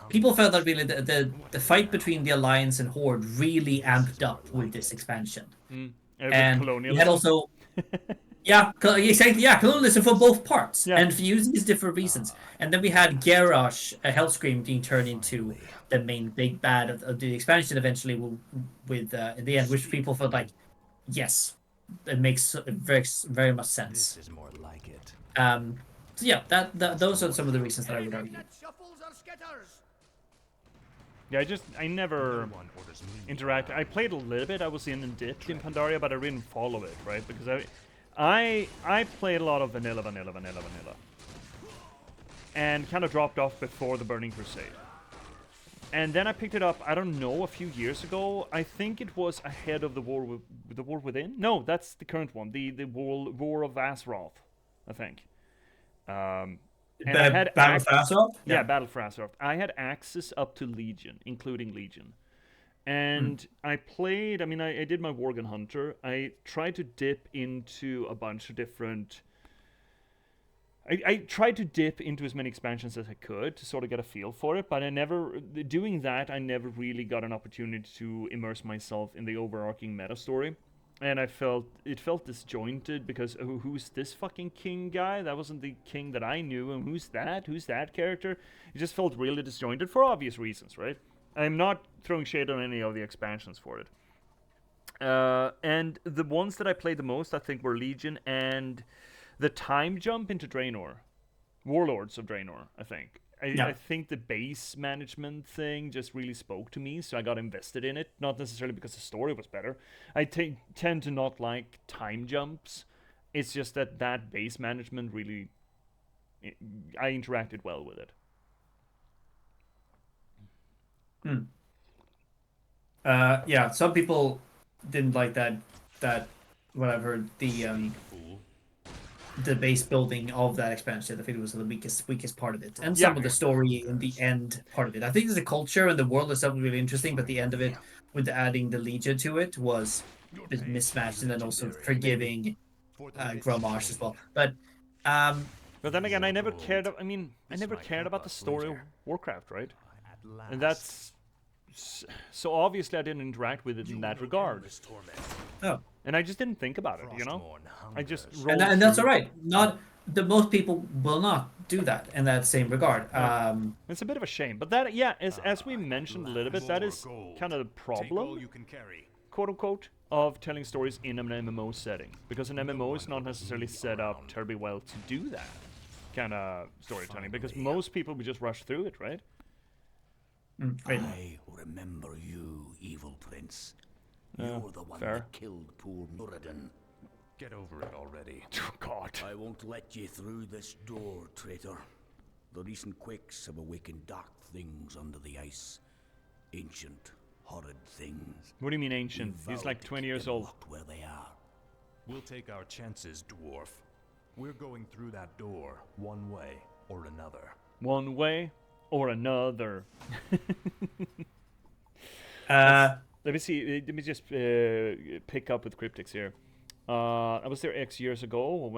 people felt that really the fight between the Alliance and Horde really amped up with this expansion. And we had also colonialism for both parts, and for using these different reasons. And then we had Garrosh, a Hellscream, being turned into the main big bad of the expansion eventually, with in the end, which people felt like, yes, it makes very, very much sense. This is more like it. So yeah, those are some of the reasons that I would argue. Yeah, I never interacted. I played a little bit. I was in and dipped in Pandaria, but I didn't follow it, right? Because I played a lot of vanilla, and kind of dropped off before the Burning Crusade. And then I picked it up, I don't know, a few years ago. I think it was ahead of the War Within. No, that's the current one, the War of Azeroth, I think. And I had Battle for Azeroth? Yeah, Battle for Azeroth. I had access up to Legion, including Legion. And I played, I did my Worgen Hunter. I tried to dip into a bunch of different... I tried to dip into as many expansions as I could to sort of get a feel for it, but I never really got an opportunity to immerse myself in the overarching meta story. And it felt disjointed because who's this fucking king guy? That wasn't the king that I knew, and who's that character? It just felt really disjointed for obvious reasons, right? I'm not throwing shade on any of the expansions for it. And the ones that I played the most, I think, were Legion and the time jump into Draenor. Warlords of Draenor, I think. I think the base management thing just really spoke to me, so I got invested in it. Not necessarily because the story was better. I tend to not like time jumps. It's just that base management really... I interacted well with it. Some people didn't like that what I've heard, the base building of that expansion. I think it was the weakest part of it, and some of the story in the end part of it. I think the culture and the world is something really interesting, but the end of it, with adding the Legion to it, was a bit mismatched, and then also forgiving Grommash as well. But then again, I never cared about the story of Warcraft, right? And that's so obviously I didn't interact with it in that regard. Oh. And I just didn't think about it, you know? I just rolled and that's all right. Most people will not do that in that same regard. It's a bit of a shame. But that, as we mentioned a little bit, that is kind of the problem, quote-unquote, of telling stories in an MMO setting. Because an MMO is not necessarily set up terribly well to do that kind of storytelling. Because most people would just rush through it, right? I remember you, evil prince. You're the one that killed poor Muradin. Get over it already. Oh, God. I won't let you through this door, traitor. The recent quakes have awakened dark things under the ice. Ancient, horrid things. What do you mean ancient? He's like 20 years old. Where they are. We'll take our chances, dwarf. We're going through that door, one way or another. One way or another. Let me see. Let me just pick up with cryptics here. I was there X years ago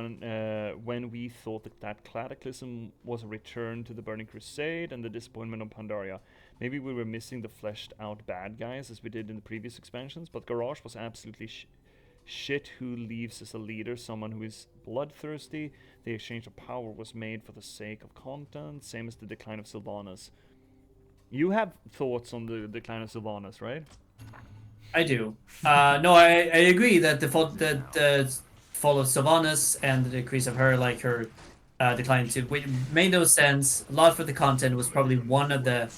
when we thought that Cataclysm was a return to the Burning Crusade and the disappointment of Pandaria. Maybe we were missing the fleshed out bad guys as we did in the previous expansions, but Garrosh was absolutely shit. Who leaves as a leader someone who is bloodthirsty. The exchange of power was made for the sake of content, same as the decline of Sylvanas. You have thoughts on the decline of Sylvanas, right? I do. No, I agree that the fall of Sylvanas and the decrease of her, like her decline too, which made no sense. A lot for the content was probably one of the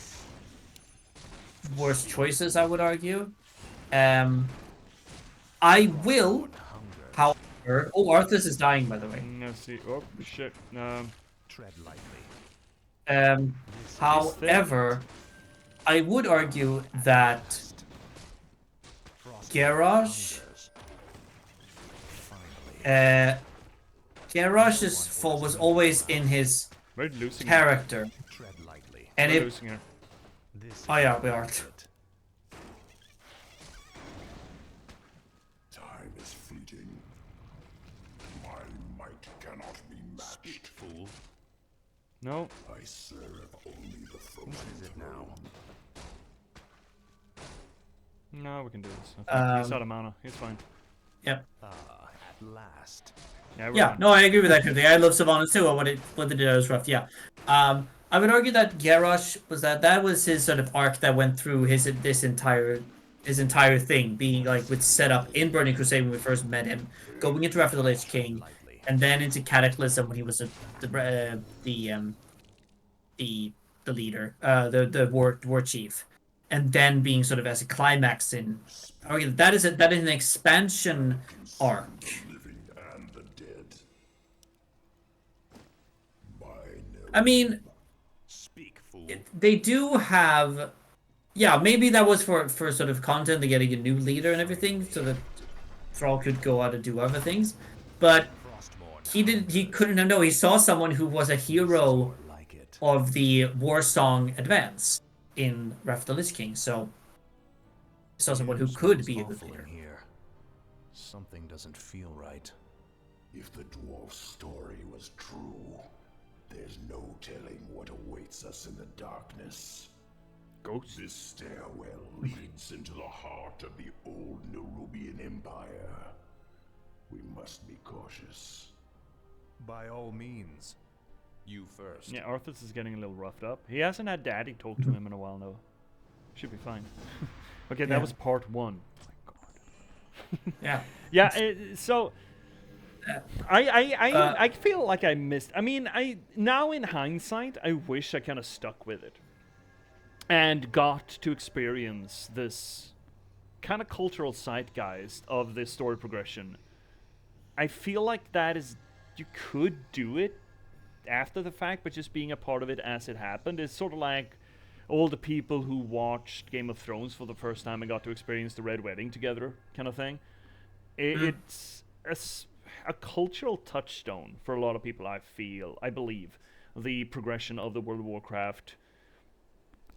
worst choices, I would argue. I will, however... Oh, Arthas is dying, by the way. Let's see. Oh, shit. Tread lightly. However, I would argue that Garrosh... Garrosh's fall was always in his character. And it... Oh yeah, we are. Time is fleeting. My might cannot be matched. Fool. No. I serve only the frozen Is it now? No, we can do this. He's out of mana. He's fine. Yep. At last. Yeah, no, I agree with that. I love Sylvanas too. What they did was rough. Yeah. I would argue that Garrosh that was his sort of arc that went through his entire thing, being like with setup in Burning Crusade when we first met him, going into Wrath of the Lich King, and then into Cataclysm when he was the leader, the war chief, and then being sort of as a climax in. Okay, that is an expansion arc. I mean, they do have, yeah, maybe that was for sort of content, to getting a new leader and everything, so that Thrall could go out and do other things. But he couldn't know. He saw someone who was a hero of the Warsong Advance in Wrath of the Lich King, so he saw someone who could be a good leader. Something doesn't feel right. If the dwarf's story was true, there's no telling what awaits us in the darkness. Ghosts? This stairwell leads into the heart of the old Nerubian Empire. We must be cautious. By all means. You first. Yeah, Arthas is getting a little roughed up. He hasn't had Daddy talk to him in a while, though. Should be fine. Okay, that was part 1. Oh my god. Yeah. Yeah, so... I feel like I missed... I mean, now in hindsight, I wish I kind of stuck with it. And got to experience this kind of cultural zeitgeist of this story progression. I feel like that is... You could do it after the fact, but just being a part of it as it happened is sort of like all the people who watched Game of Thrones for the first time and got to experience the Red Wedding together kind of thing. It's a cultural touchstone for a lot of people, I believe. The progression of the World of Warcraft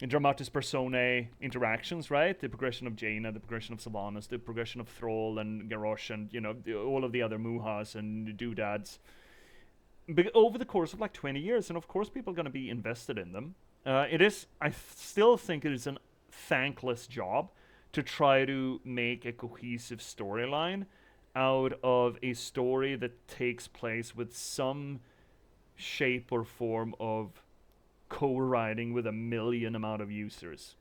Dramatis Personae interactions, right? The progression of Jaina, the progression of Sylvanas, the progression of Thrall and Garrosh and, you know, all of the other Muhas and Doodads. But over the course of like 20 years, and of course people are going to be invested in them. I still think it is a thankless job to try to make a cohesive storyline out of a story that takes place with some shape or form of co-writing with a million amount of users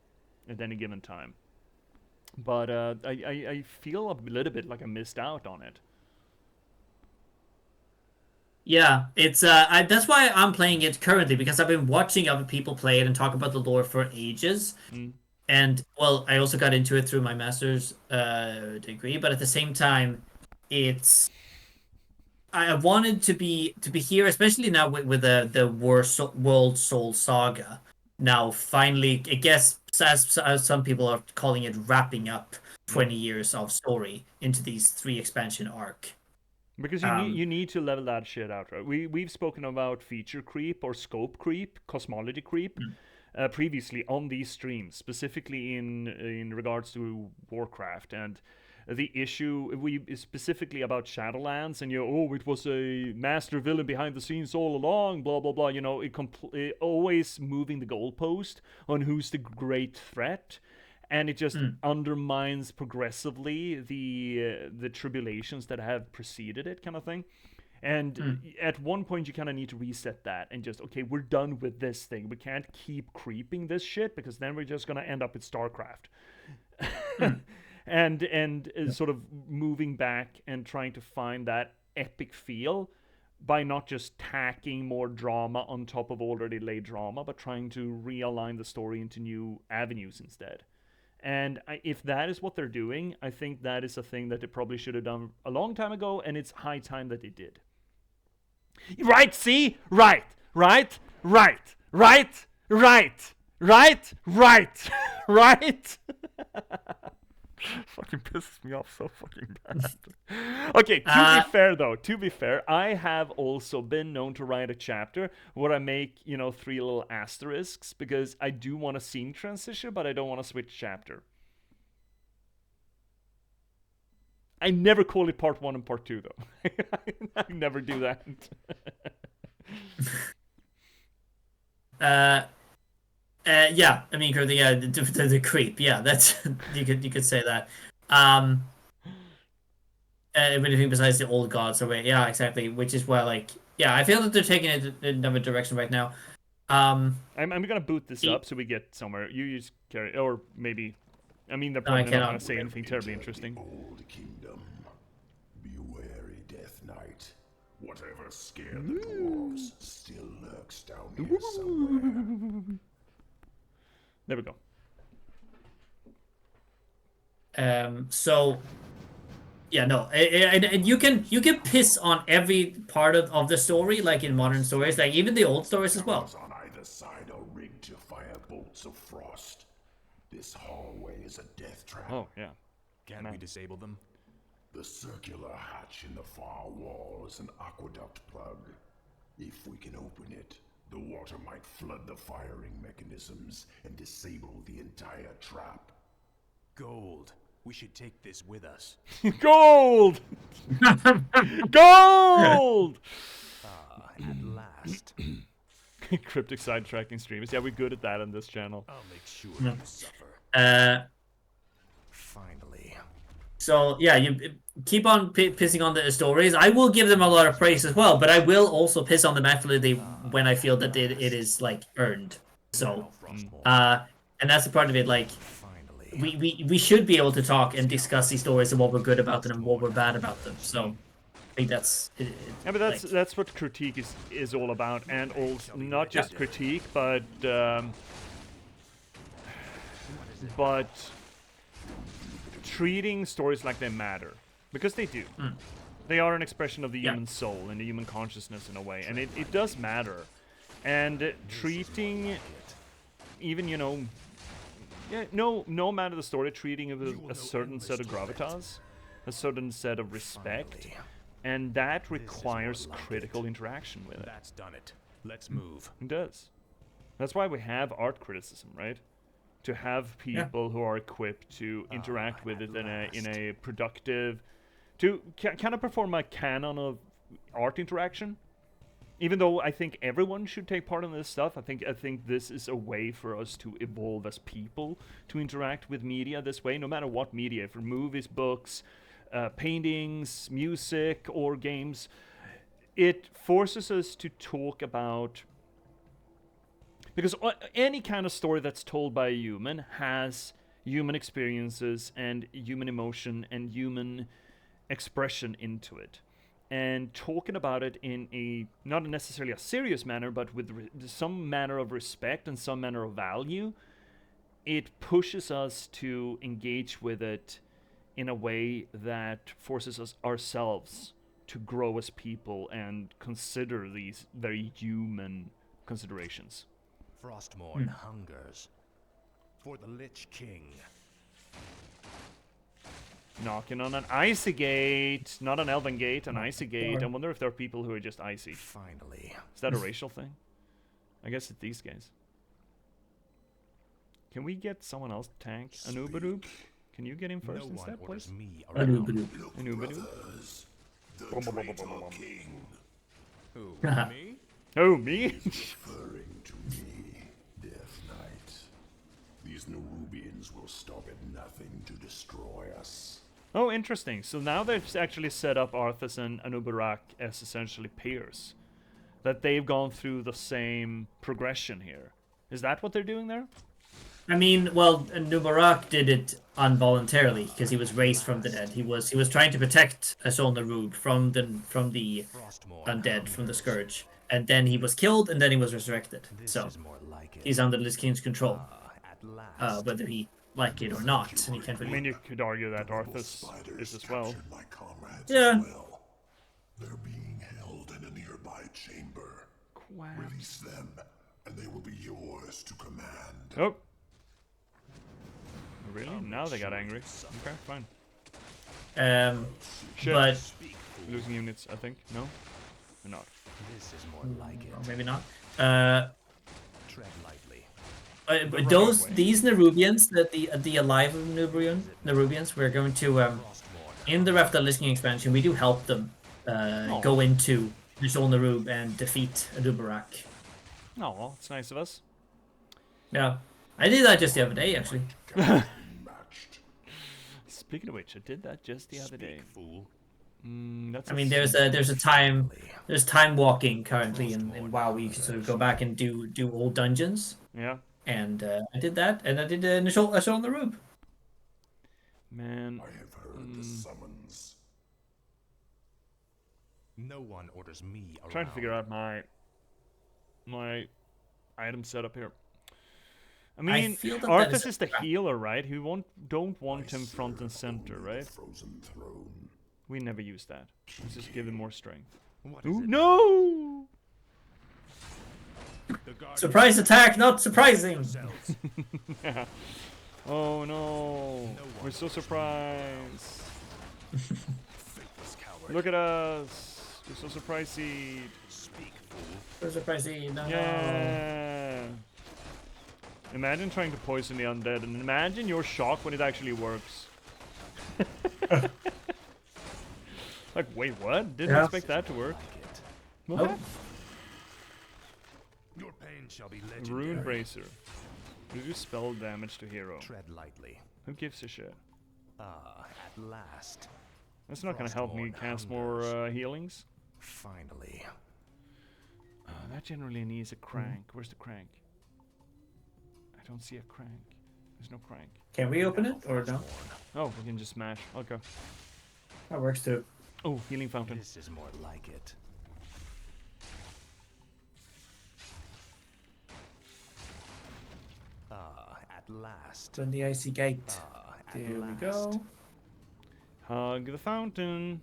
at any given time. But I feel a little bit like I missed out on it. Yeah, it's that's why I'm playing it currently, because I've been watching other people play it and talk about the lore for ages. And well, I also got into it through my master's degree, but at the same time, I wanted to be here, especially now with the World Soul Saga. Now finally, I guess as some people are calling it, wrapping up 20 years of story into these 3 expansion arc. Because you need to level that shit out, right? We've spoken about feature creep or scope creep, cosmology creep. previously on these streams, specifically in regards to Warcraft and the issue specifically about Shadowlands, and it was a master villain behind the scenes all along, blah blah blah. It always moving the goalpost on who's the great threat, and it just undermines progressively the tribulations that have preceded it, kind of thing. And at one point, you kind of need to reset that and just, okay, we're done with this thing. We can't keep creeping this shit, because then we're just gonna end up with StarCraft. and sort of moving back and trying to find that epic feel by not just tacking more drama on top of already laid drama, but trying to realign the story into new avenues instead. And if that is what they're doing, I think that is a thing that they probably should have done a long time ago, and it's high time that they did. Right, see? Right. Fucking pisses me off so fucking bad. Okay, to be fair, I have also been known to write a chapter where I make, 3 little asterisks, because I do want a scene transition, but I don't want to switch chapter. I never call it part 1 and part 2, though. I never do that. Yeah, I mean, the creep. Yeah, that's you could say that. Anything besides the old gods away. Yeah, exactly. Which is why, I feel that they're taking it in another direction right now. I'm gonna boot this up so we get somewhere. You just carry, or maybe. I mean, they're probably not gonna say anything terribly interesting. Old kingdom. Be wary, Death Knight. Whatever scared the dwarves still lurks down here somewhere. There we go. So, yeah, no, and you can piss on every part of the story, like in modern stories, like even the old stories as well. On either side are rigged to fire bolts of frost. This hallway is a death trap. Oh yeah. Can't we disable them? The circular hatch in the far wall is an aqueduct plug. If we can open it, the water might flood the firing mechanisms and disable the entire trap. Gold. We should take this with us. Gold! Gold! At last. Cryptic sidetracking streamers. Yeah, we're good at that on this channel. I'll make sure you suffer. Finally. So, yeah, you keep on pissing on the stories. I will give them a lot of praise as well, but I will also piss on them after when I feel that it is, earned. So, and that's the part of it, we should be able to talk and discuss these stories and what we're good about them and what we're bad about them. So, I think that's... Yeah, but that's what critique is all about, and also not just critique, but treating stories like they matter, because they do. They are an expression of the human soul and the human consciousness in a way, and it does matter. And treating, even no matter the story, treating it with a certain set of gravitas, a certain set of respect. And that requires critical interaction with it. That's done it. Let's move. It does. That's why we have art criticism, right? To have people who are equipped to interact with it in a productive, to kind of perform a canon of art interaction. Even though I think everyone should take part in this stuff, I think this is a way for us to evolve as people, to interact with media this way, no matter what media, for movies, books, paintings, music, or games. It forces us to talk about, because any kind of story that's told by a human has human experiences and human emotion and human expression into it. And talking about it in a, not necessarily a serious manner, but with some manner of respect and some manner of value, it pushes us to engage with it in a way that forces us ourselves to grow as people and consider these very human considerations. Frostmourne hungers for the Lich King. Knocking on an icy gate, not an elven gate, an icy gate. I wonder if there are people who are just icy. Finally. Is that a racial thing? I guess it's these guys. Can we get someone else to tank? Anubadoob? Can you get him first No instead, one orders please? me Badoo, around. badoo. Anubadoob? The traitor king, Who? Me? Oh, me? referring to me, Death Knight. These Nerubians will stop at nothing to destroy us. Oh, interesting. So now they've actually set up Arthas and Anubarak as essentially peers. That they've gone through the same progression here. Is that what they're doing there? I mean, well, Nubarak did it involuntarily because he was raised from the dead. He was trying to protect Azul Narub from the undead, from the scourge, and then he was killed, and then he was resurrected. So he's under the Lich King's control, whether he like it or not, and he can't I really. mean, you could argue that Arthas is as well. Captured my comrades Yeah. as well. They're being held in a nearby chamber. Quack. Release them, and they will be yours to command. Oh. Really? Now they got angry. Okay, fine. Shit. But Losing units, I think. No? They're not. This is more like it. or maybe not. Tread lightly. But these Nerubians, the alive Nerubians, we're going to in the Wrath of the Lich King expansion, we do help them go into Azul Narub and defeat Adubarak. Oh, it's nice of us. Yeah, I did that just the other day, actually. Speaking of which, I did that just the other day. Fool. That's I mean, there's time walking currently in WoW. Where you can sort of go back and do old dungeons. Yeah. And I did that, and I did Azul Narub. Man. I have heard the summons. No one orders me around. Trying to figure out my item setup here. I mean, feel that Arthas a is the trap. healer, right? We don't want him front and center, right? Frozen throne. We never use that. Let's just give him more strength. What is Ooh, it? no! The guardians Surprise attack, not surprising. themselves. Oh no! We're so surprised. Faithless coward. Look at us! We're so surprised. Speak, fool. So surprising. No. Yeah. Imagine trying to poison the undead, and imagine your shock when it actually works. Like, wait, what? Didn't Yeah. expect that to work. Like it. What? Nope. Your pain shall be Rune legendary. Bracer. Reduce spell damage to hero. Tread lightly. Who gives a shit? At last. That's not gonna help me Frostborn cast more hungers. healings. Finally. That generally needs a crank. Where's the crank? I don't see a crank. There's no crank. Can we open it or no? Oh, we can just smash. Okay. That works too. Oh, healing fountain. This is more like it. At last. Open the icy gate. At There we last. go. Hug the fountain.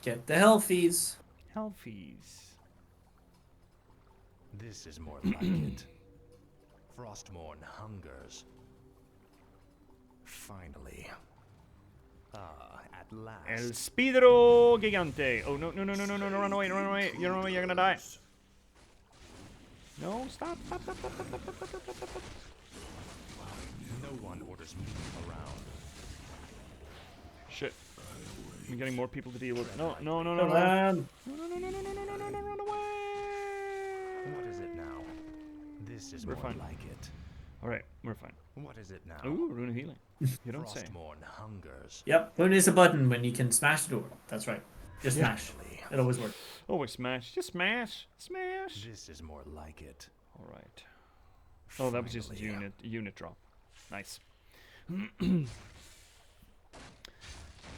Get the healthies. Healthies. This is more like it. Frostmourne hungers. Finally. At last. El Spidero Gigante. Oh, no, no, no, no, no, no, no, run away, run away. You run away, you're gonna die. No, stop, stop, stop, stop, stop, stop, stop, stop, stop, stop. No one orders me around. Shit. I'm getting more people to deal with. No, no, no, no, no. Um, No, no, no, no, no, no, no, no, no, no, run away. What is it now? This is We're more fine. like it. Alright, we're fine. What is it now? Ooh, rune of healing. You don't say. Frostmourne hungers. yep. When is a button when you can smash the door? That's right. Just Yeah. smash. It always works. Always smash. Just smash. Smash. This is more like it. Alright. Oh, that was just a Finally. unit drop. Nice.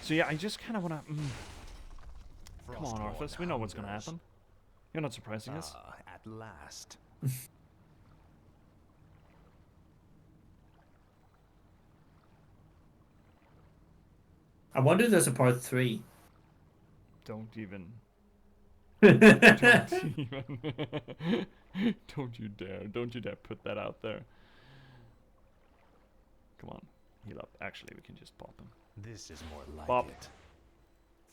So yeah, I just kind of want to... Come on, Frostmourne Arthas. We know what's going to hungers. happen. You're not surprising us. At last. I wonder if there's a part 3. Don't even... Don't even... Don't you dare. Don't you dare put that out there. Come on. Heal up. Actually, we can just pop him. This is more like Bop. it.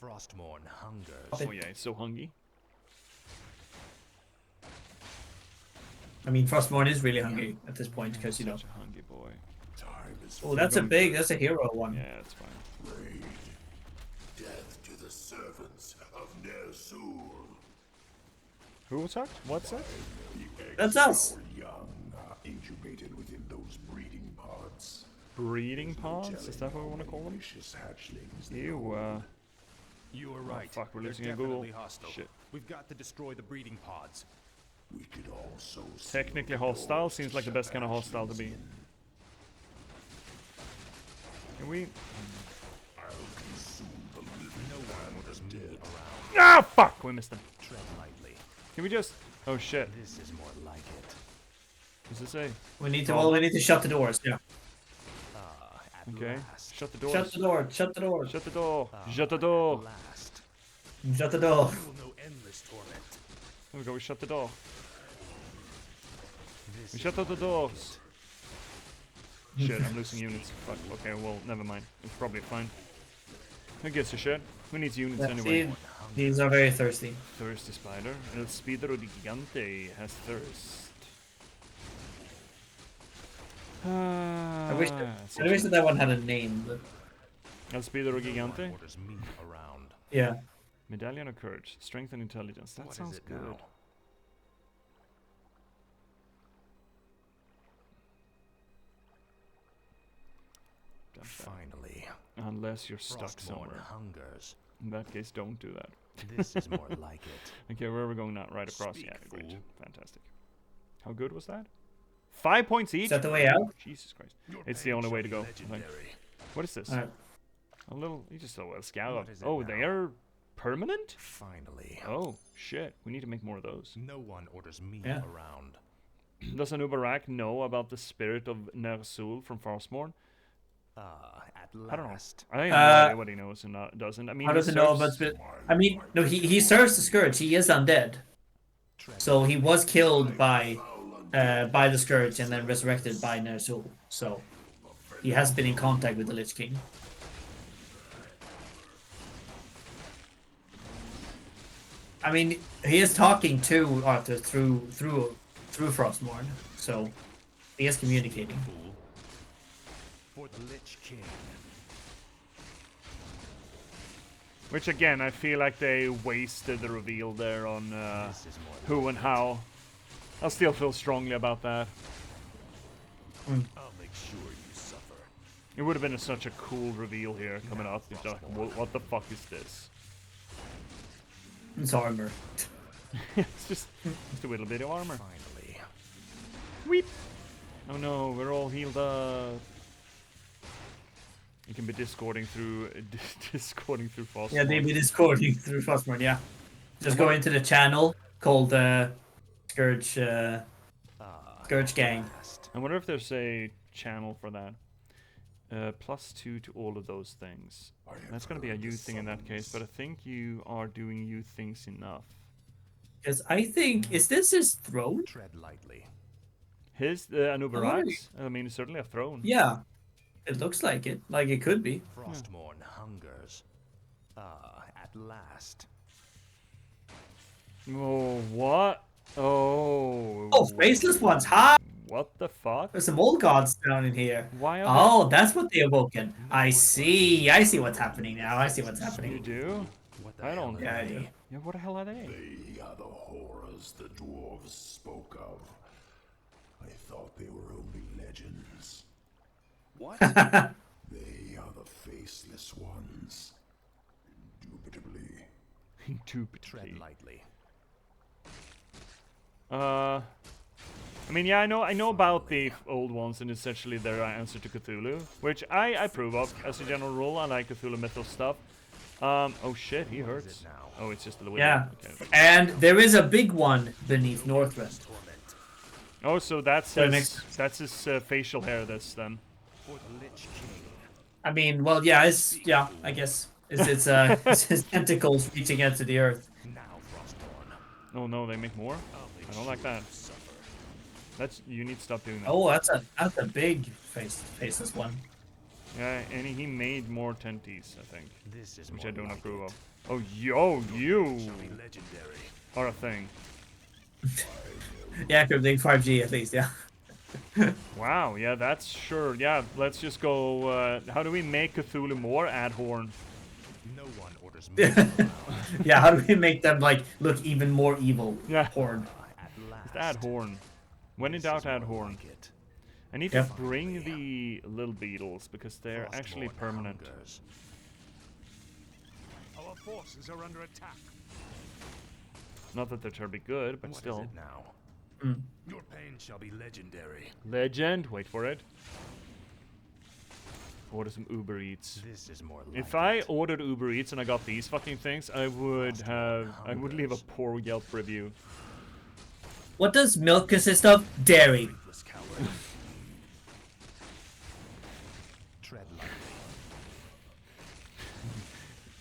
Frostmourne hungers. Oh yeah, he's so hungry. I mean, Frostmourne is really hungry at this point because you know. Such a hungry boy. Time is Oh, that's a going big. for- That's a hero one. Yeah, it's fine. raid. Death to the servants of Ner'zhul. Who's that? What's that? The eggs That's of us. our young are incubated within those breeding pods. Breeding pods? Is that what we want to call them? Malicious hatchlings. they Ew, You were right. fuck, we're They're losing a Google. definitely hostile. Shit. We've got to destroy the breeding pods. We could also Technically hostile seems like the best kind of hostile to be. Can we? I'll consume the living No one and orders the me dead. around. Ah, fuck! We missed him. Tread lightly. Can we just? Oh shit! This is more like it. What's it say? We need to. Well, we need to shut the doors. Yeah. At Okay. last. Shut the doors. Shut the door. Shut the door. Shut the door. Shut the At door. last. Shut the door. You will know endless torment. There we go. We shut the door. This We is shut out the more doors. Shit, I'm losing units. Fuck. Okay, well, never mind. It's probably fine. Who gives a shit? Who needs units Yeah, anyway? see, these are very thirsty. Thirsty spider. El Spidero di Gigante has thirst. I wish Ah, I wish that one had a name. But El Spidero No one Gigante. orders me around. yeah. Medallion of Courage. Strength and Intelligence. That What is sounds it good. now? Dump that. Finally. Unless you're stuck Frostmourne somewhere. hungers. In that case, don't do that. This is more like it. Okay, where are we going now? Right across. Speak, Yeah, great. fool. Fantastic. How good was that? 5 points each? Is that the way out? Jesus Christ. Your It's the pain only shall way to be go, I think. legendary. What is this? Alright. A little. You just saw a scout. What is it Oh, now? they are permanent? Finally. Oh, shit. We need to make more of those. No one orders me Yeah. around. Does Anubarak know about the spirit of Ner'zhul from Frostmourne? At I don't know. last. I have no idea what he knows and doesn't. I mean, How he does it know serves- about? I mean, no. He serves the scourge. He is undead. So he was killed by the scourge and then resurrected by Ner'zhul. So he has been in contact with the Lich King. I mean, he is talking to Arthur through Frostmourne, so he is communicating. Fool. For the Lich King. Which again, I feel like they wasted the reveal there on This is more who and how. I still feel strongly about that. I'll make sure you suffer. It would have been such a cool reveal here coming up. It's like, what the fuck is this? It's armor. It's just a little bit of armor. Finally. Weep. Oh no, we're all healed up. You can be discording through Frostmourne. Yeah, they've been discording through Frostmourne, yeah. Just go into the channel called Scourge Scourge Gang. I wonder if there's a channel for that. +2 to all of those things. That's gonna be a youth thing in that case, but I think you are doing youth things enough. Because I think, is this his throne? Tread lightly. His Anubarak's? I mean, it's certainly a throne. Yeah. It looks like it. Like it could be. Frostmourne hungers. At last. Oh, what? Oh. Oh, faceless ones. Hi! What the fuck? There's some old gods down in here. Why are Oh, that's what they awoken. I see. I see what's happening now. I see what's You happening. do? What the I hell don't. are Yeah, I they? do. Yeah, what the hell are they? They are the horrors the dwarves spoke of. I thought they were only legends. What? They are the faceless ones. Indubitably. Tread Indubitably. lightly. I mean, yeah, I know about the old ones and essentially their answer to Cthulhu, which I approve of as a general rule. I like Cthulhu mythos stuff. Oh shit, he hurts. now? Oh, it's just the window. Yeah. Okay. And there is a big one beneath Northrend. Torment. Oh, so that's So his, that's his facial hair. This then. For the Lich King. I mean, well, yeah, I guess. It's it's his tentacles reaching into the earth. Now, Frostmourne. Oh no, they make more. I'll make I don't like sure that. you suffer. That's you need to stop doing that. Oh, that's a big faceless one. Yeah, and he made more tenties, I think, This is which more I don't like approve it. of. Oh, yo, you Shall be legendary. are a thing. Yeah, cryptic 5G at least. Yeah. Wow, yeah, that's sure. Yeah, let's just go. How do we make Cthulhu more ad horn? No one orders me around. Yeah. How do we make them like look even more evil? Yeah. Horde. At Just add last. horn. When in This doubt, is add more horn. like it. I need Yep. to bring the little beetles because they're actually Frostmourne permanent. hungers. Our forces are under attack. Not that they're terribly good, but What is still. it now? Your pain shall be legendary. Legend. Wait for it. Order some Uber Eats. This is more like If I it. ordered Uber Eats and I got these fucking things, I would leave a poor Yelp review. What does milk consist of? Dairy. Faithless coward. Tread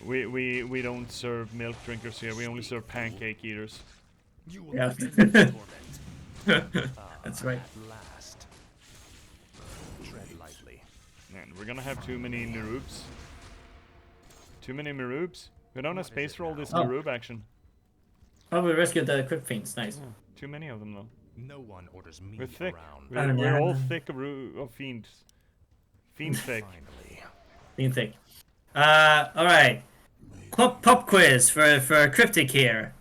lightly. We don't serve milk drinkers here. We only serve pancake eaters. You will Yeah. be torment. That's right. At last. Tread lightly. Man, we're gonna have too many Nerubs. Too many Merubs? We don't have space for all this Oh. Nerub action. Oh, we rescued the Crypt Fiends. Nice. Too many of them though. No one orders me We're thick. around. We're all thick of fiends. Fiend thick. Finally. Being thick. All right. Pop quiz for Cryptic here.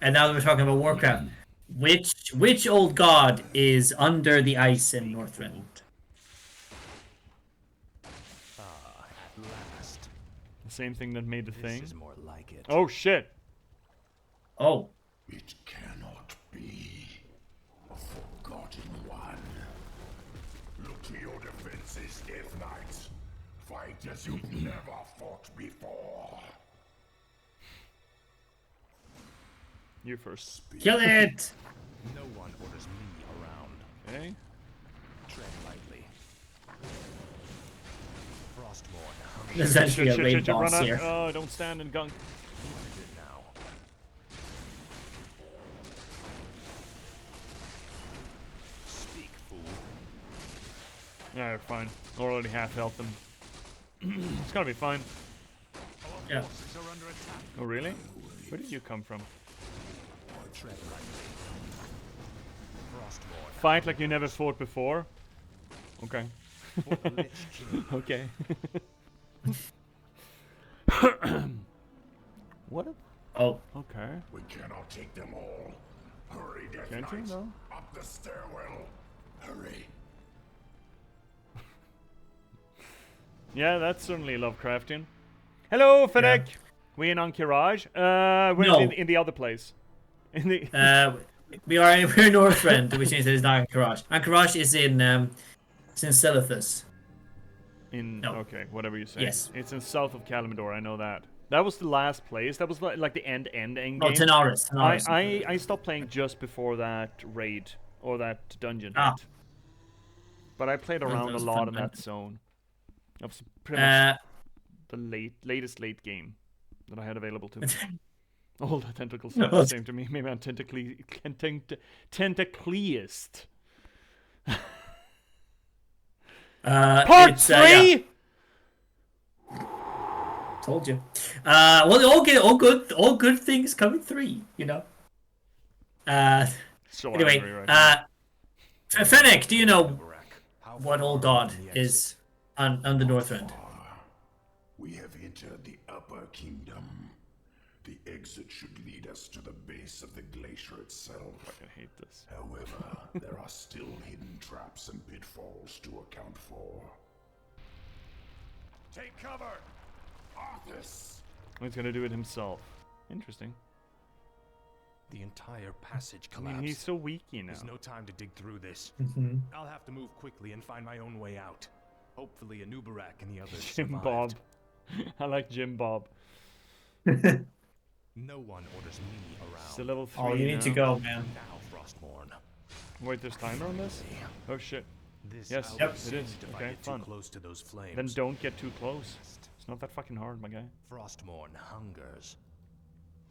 And now that we're talking about Warcraft, which old god is under the ice in Northrend? At last. The same thing that made the This thing. is more like it. Oh shit! Oh, It cannot be. Forgotten one. Look to your defenses, Death Knights. Fight as you've never fought before. You first. kill it! No one orders me around. Okay. Tread lightly. Frostmourne hungers. Essentially a raid run boss out. here. Oh, don't stand in gunk. What is it now? Speak, fool. Yeah, you're fine. Already half health them. It's gonna be fine. Yeah. Forces are under attack. Oh really? Where did you come from? Tread lightly. Frostmourne. Fight like you never fought before. Okay. For the Lich King. Okay. What? Oh, Okay. We cannot take them all. Hurry, Death Can't you, Knights. though? Up the stairwell. Hurry. Yeah, that's certainly Lovecraftian. Hello, Fennec. We in Ankiraj? We're No. in the other place. In the we're in Northrend, which means it is not Ankarash. Ankarash is in Silithus. No. Okay, whatever you say. Yes. It's in south of Kalimdor. I know that. That was the last place. That was like the end game. Oh, Tanaris. I stopped playing just before that raid or that dungeon Ah. hit. But I played around a was lot fun in then. that zone. That was pretty much the latest late game that I had available to me. All the tentacles sound the same to me. Maybe I'm tentacleist. Part it's, 3. Told you. Well, all good things come in 3. You know. So Anyway, angry right now. Fennec, do you know Barak. How what far old god from the is on the Northrend? We have entered the upper kingdom. The exit should lead us to the base of the glacier itself. I hate this. However, there are still hidden traps and pitfalls to account for. Take cover! Arthas! He's gonna do it himself. Interesting. The entire passage I collapsed. mean, he's so weak, you know. There's no time to dig through this. Mm-hmm. I'll have to move quickly and find my own way out. Hopefully, Anubarak and the others Jim survived. Bob. I like Jim Bob. No one orders me around. It's a level 3 Oh, you need to now. go, man. Now, Frostmourne. Wait, there's timer on this? Oh shit. This Yes, hour Yep. it seems is. if I Okay, get fun. Too close to those flames. Then don't get too close. It's not that fucking hard, my guy. Frostmourne hungers.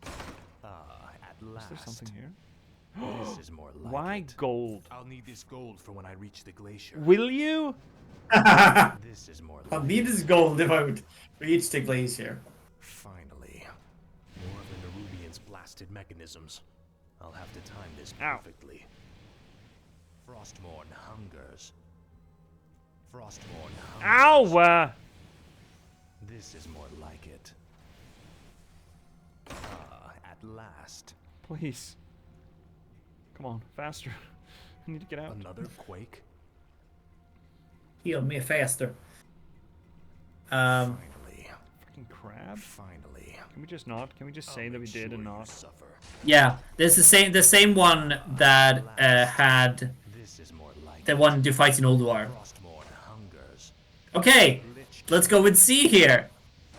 At Is last. there something here? This is more like Why it. gold? I'll need this gold for when I reach the glacier. Will you? This is more I'll like need this gold if I would reach the glacier. Finally. More of the Nerubian's blasted mechanisms. I'll have to time this Ow. perfectly. Frostmourne hungers. Frostmourne hungers. Ow! This is more like it. At last. Please. Come on, faster. I need to get out. Another quake? Heal me faster. Finally. Fucking crab. Finally. Can we just not? Can we just say that we did and not? Suffer. Yeah, there's the same one that had This is more like the one to fight in Ulduar. Frostmourne hungers. Okay, let's go with Z here.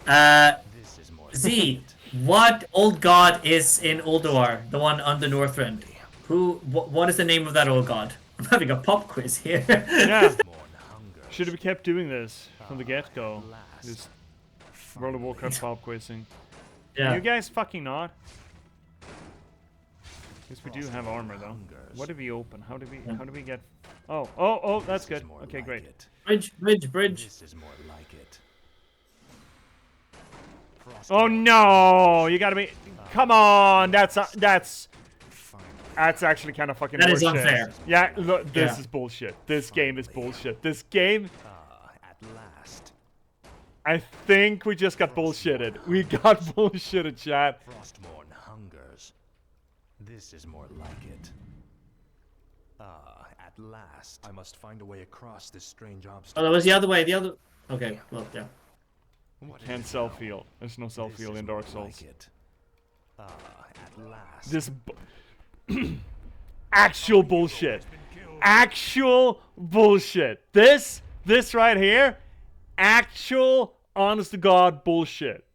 This is more Z, what old god is in Ulduar? The one on the Northrend. What is the name of that old god? I'm having a pop quiz here. Yeah. Frostmourne hungers. Should have kept doing this from the get-go. This World of Warcraft pop quizzing. Yeah. You guys fucking not. Guess we do have armor though. What did we open? How did we get? Oh, that's good. Okay, great. Bridge. This is more like it. Oh no! You gotta be. Come on! That's actually kind of fucking. That is bullshit. unfair. Yeah, look, this Yeah. is bullshit. This game is bullshit. This game. At last. I think we just got bullshitted. We got bullshitted, chat. Frostmourne hungers. This is more like it. At last. I must find a way across this strange Oh, obstacle. that was the other way. The other. Okay, well, yeah. Can't self-heal. There's no self-heal in Dark Souls. Like it. At last. This actual bullshit. Actual bullshit. This right here, actual honest to God bullshit.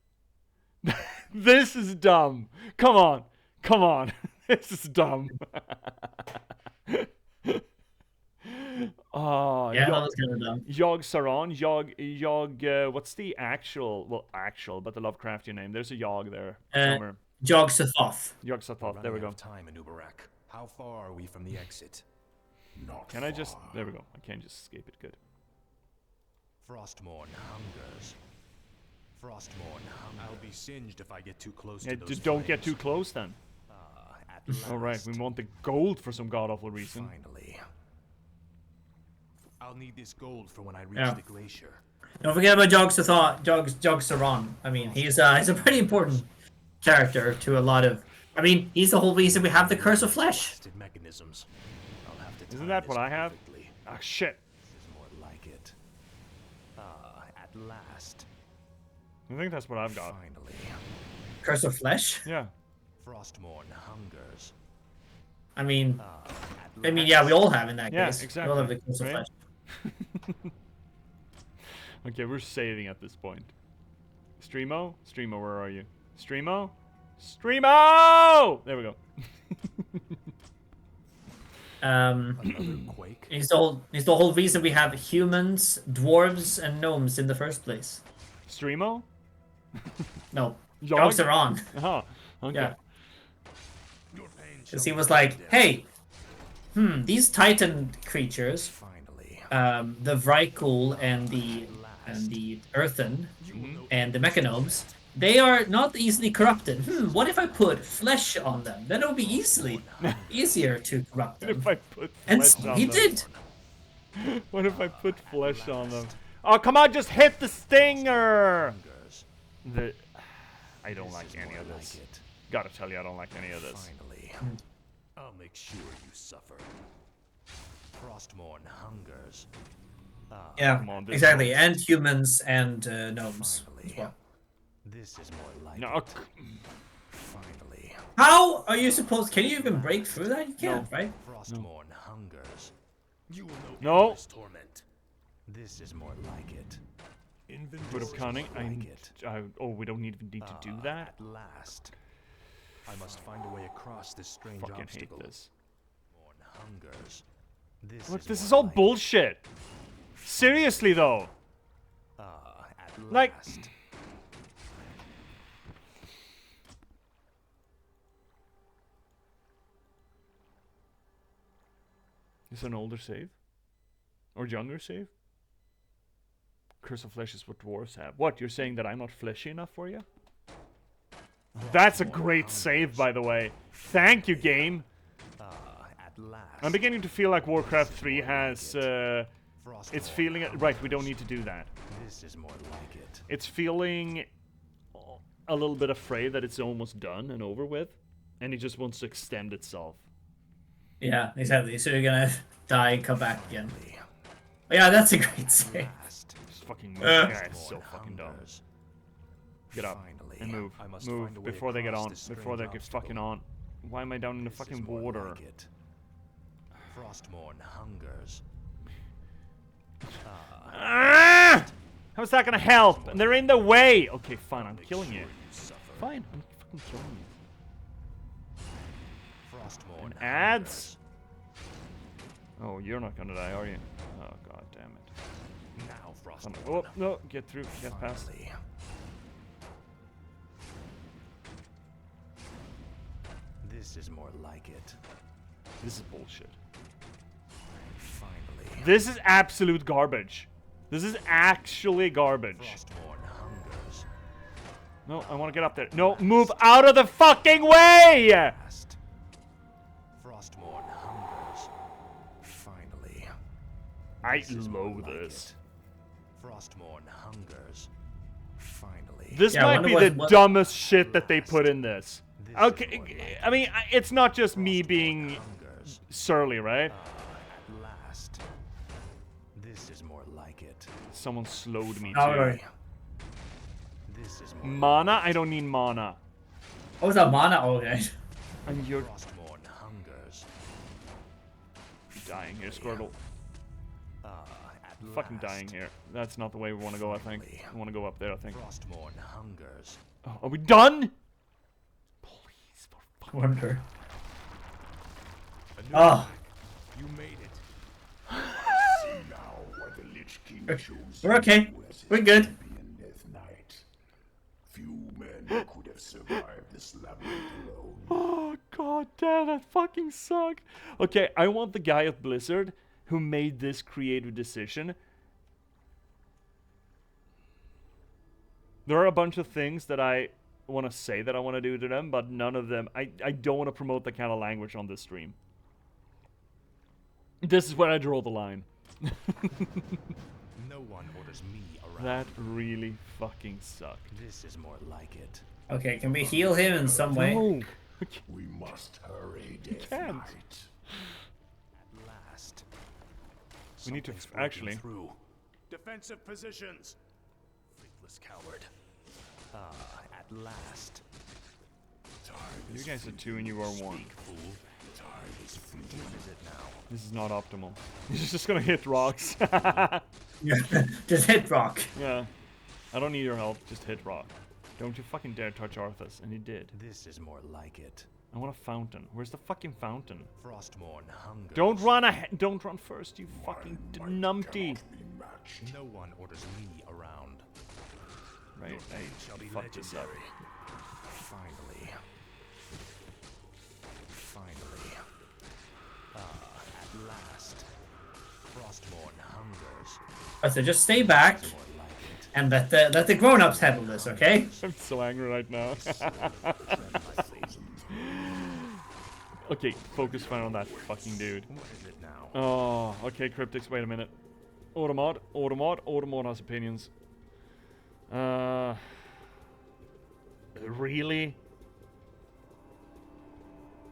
This is dumb. Come on. This is dumb. Oh, Yeah, that was kind of dumb. Yog Saron, Yog, what's the actual, but the Lovecraftian name? There's a Yog there somewhere. Jog Sathoth. Yog Sathoth, there we go. Time in Ubarak. How far are we from the exit? Not Can I just, there we go. I can't just escape it, good. Frostmourne hungers. Frostmourne hungers. I'll be singed if I get too close Yeah, to those just don't get too flames. close then. At last. Alright, we want the gold for some god-awful reason. Finally. I'll need this gold for when I reach Yeah. the glacier. Don't forget about Jog Saron. I mean, he's a pretty important character to a lot of. I mean, he's the whole reason we have the Curse of Flesh. Tested mechanisms. I'll have to Isn't time that this what I have? perfectly. Ah, shit. This is more like it. At last. I think that's what I've got. Finally. Curse of Flesh. Yeah. Frostmourne hungers. I mean, At yeah, we all have in that Yeah, case. exactly, We all have the Curse of right? Flesh. Okay, we're saving at this point. Streamo? Streamo, where are you? Streamo? Streamo! There we go. Another quake. He's the whole reason we have humans, dwarves, and gnomes in the first place. Streamo? No, Yog? Jog Saron. Oh, okay. Yeah. Because he was like, hey, these Titan creatures, Finally. the Vrykul and the Earthen and the Mechanomes, they are not easily corrupted. What if I put flesh on them? Then it would be easier to corrupt What if them. I put And flesh so on he them? did. What if I put flesh on them? Oh, come on, just hit the stinger! I don't like any of this. Like it. Gotta tell you, I don't like any of this. Finally. I'll make sure you suffer. Frostmourne hungers. Yeah, Come on, this exactly. one. And humans and gnomes Finally. as well. This is more like No, it. Finally. How are you supposed? Can you even break through that? You can't, right? Frostmourne hungers. You will know No. endless torment. This is more like it. Bit of cunning. Like it. We don't even need to do that? At last. I must find a way across this strange Fucking hate obstacle. this. Frostmourne hungers. Look, this more is all like it. bullshit. Seriously, though. At Like- last. Is it an older save? Or younger save? Curse of Flesh is what dwarves have. What, you're saying that I'm not fleshy enough for you? That's a great save, by the way. Thank you, game. At last. I'm beginning to feel like Warcraft 3 has, it's feeling it. Right, we don't need to do that. This is more like it. It's feeling a little bit afraid that it's almost done and over with, and it just wants to extend itself. Yeah, exactly. So you're gonna die and come back again. Yeah, that's a great save. Just fucking move. Yeah, it's so fucking dumb. Get up and move. I must Move find a way before they get across on. this Before they strange get fucking on. Why am I down in the This is fucking more water? like it. Frostmourne hungers. Ah! How's that gonna help? And they're in the way! Okay, fine, I'm killing you. Fine, I'm fucking killing you. Frostmourne Ads? Oh, you're not gonna die, are you? Oh, god damn it. Now Come Frostmourne. on. Oh, no, get through, get past. Finally. This is more like it. This is bullshit. Finally. This is absolute garbage. This is actually garbage. Frostmourne hungers. No, I want to get up there. No, move out of the fucking way! Last. Frostmourne hungers. Finally. I This is more loathe like this. it. Frostmourne hungers. Finally. This Yeah, I might wonder be the what- dumbest shit that they put in this. This is Okay, more like I mean, it's not just me being hungers. surly, right? At last. This is more like it. Someone slowed me Oh, too. right. This is more Mana? I don't need mana. What was that mana? Oh, okay. And you're Frostmourne hungers. dying here, Squirtle. At Fucking last. dying here. That's not the way we want to go, I think. We want to go up there, I think. Frostmourne hungers. Oh, are we done? Please, for fuck. Wonder. A new Oh. You made it. See now why the Lich King chose We're okay. you as his We're good. champion Death Knight. Few men could have survived this labyrinth alone. Oh, god damn, that fucking sucked. Okay, I want the guy at Blizzard who made this creative decision. There are a bunch of things that I want to say that I want to do to them, but none of them, I don't want to promote that kind of language on this stream. This is where I draw the line. No one orders me around. That really fucking sucked. This is more like it. Okay, can we heal him in some way? No. We must hurry, Death can't. Knight. At last. We need to Something's breaking actually. through. Defensive positions. Faithless coward. At last. You guys are 2 and you are 1. Fool. Time is fleeting. What is it now? This is not optimal. He's just gonna hit rocks. Just hit rock. Yeah. I don't need your help. Just hit rock. Don't you fucking dare touch Arthas. And he did. This is more like it. I want a fountain. Where's the fucking fountain? Frostmourne hungers. Don't run ahead. Don't run first, you fucking numpty. Cannot be matched. No one orders me around. Right, Shall be I fucked this up. legendary. Finally. Finally. At last. Frostmourne hungers. So just stay back More like it. and let the grown-ups handle this, okay? I'm so angry right now. Okay, focus fire on that fucking dude. What is it now? Oh, okay, Cryptics, wait a minute. Automod has opinions. Really?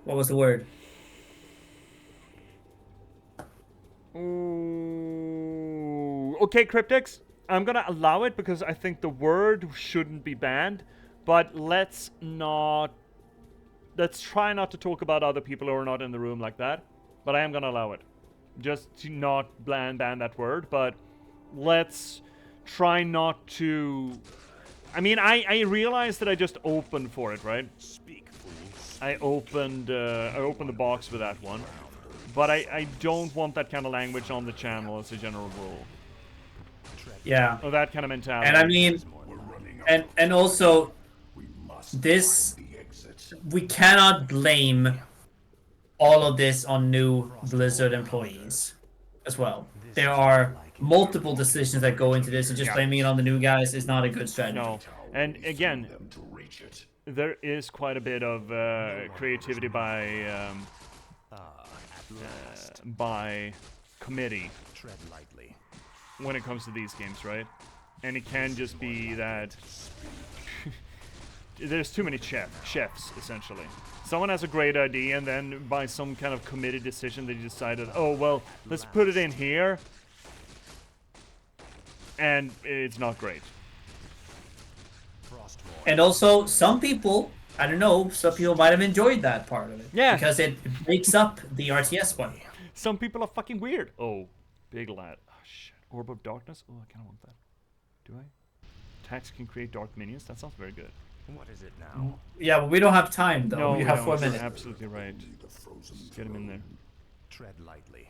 What was the word? Ooh. Okay, Cryptics, I'm gonna allow it because I think the word shouldn't be banned, but let's try not to talk about other people who are not in the room like that, but I am gonna allow it. Just to not ban that word, but let's try not to... I mean, I realized that I just opened for it, right? Speak, fool. I opened the box with that one, but I don't want that kind of language on the channel as a general rule, Yeah. or that kind of mentality. And I mean, We're running out. and also, We must this, find the exit. we cannot blame all of this on new Blizzard employees as well. There are multiple decisions that go into this, and just Yeah. blaming it on the new guys is not a good strategy. No, and again, Them to reach it. there is quite a bit of creativity by At by committee Tread lightly. when it comes to these games, right? And it can just be that there's too many chefs, essentially. Someone has a great idea, and then by some kind of committee decision, they decided, oh, well, let's put it in here. And it's not great. And also, some people, I don't know, some people might have enjoyed that part of it. Yeah. Because it breaks up the RTS one. Some people are fucking weird. Oh, big lad. Oh, shit. Orb of Darkness? Oh, I kind of want that. Do I? Attacks can create dark minions? That sounds very good. What is it now? Yeah, but we don't have time, though. No, we have no, 4 you're minutes. absolutely right. Just get him in there. Tread lightly.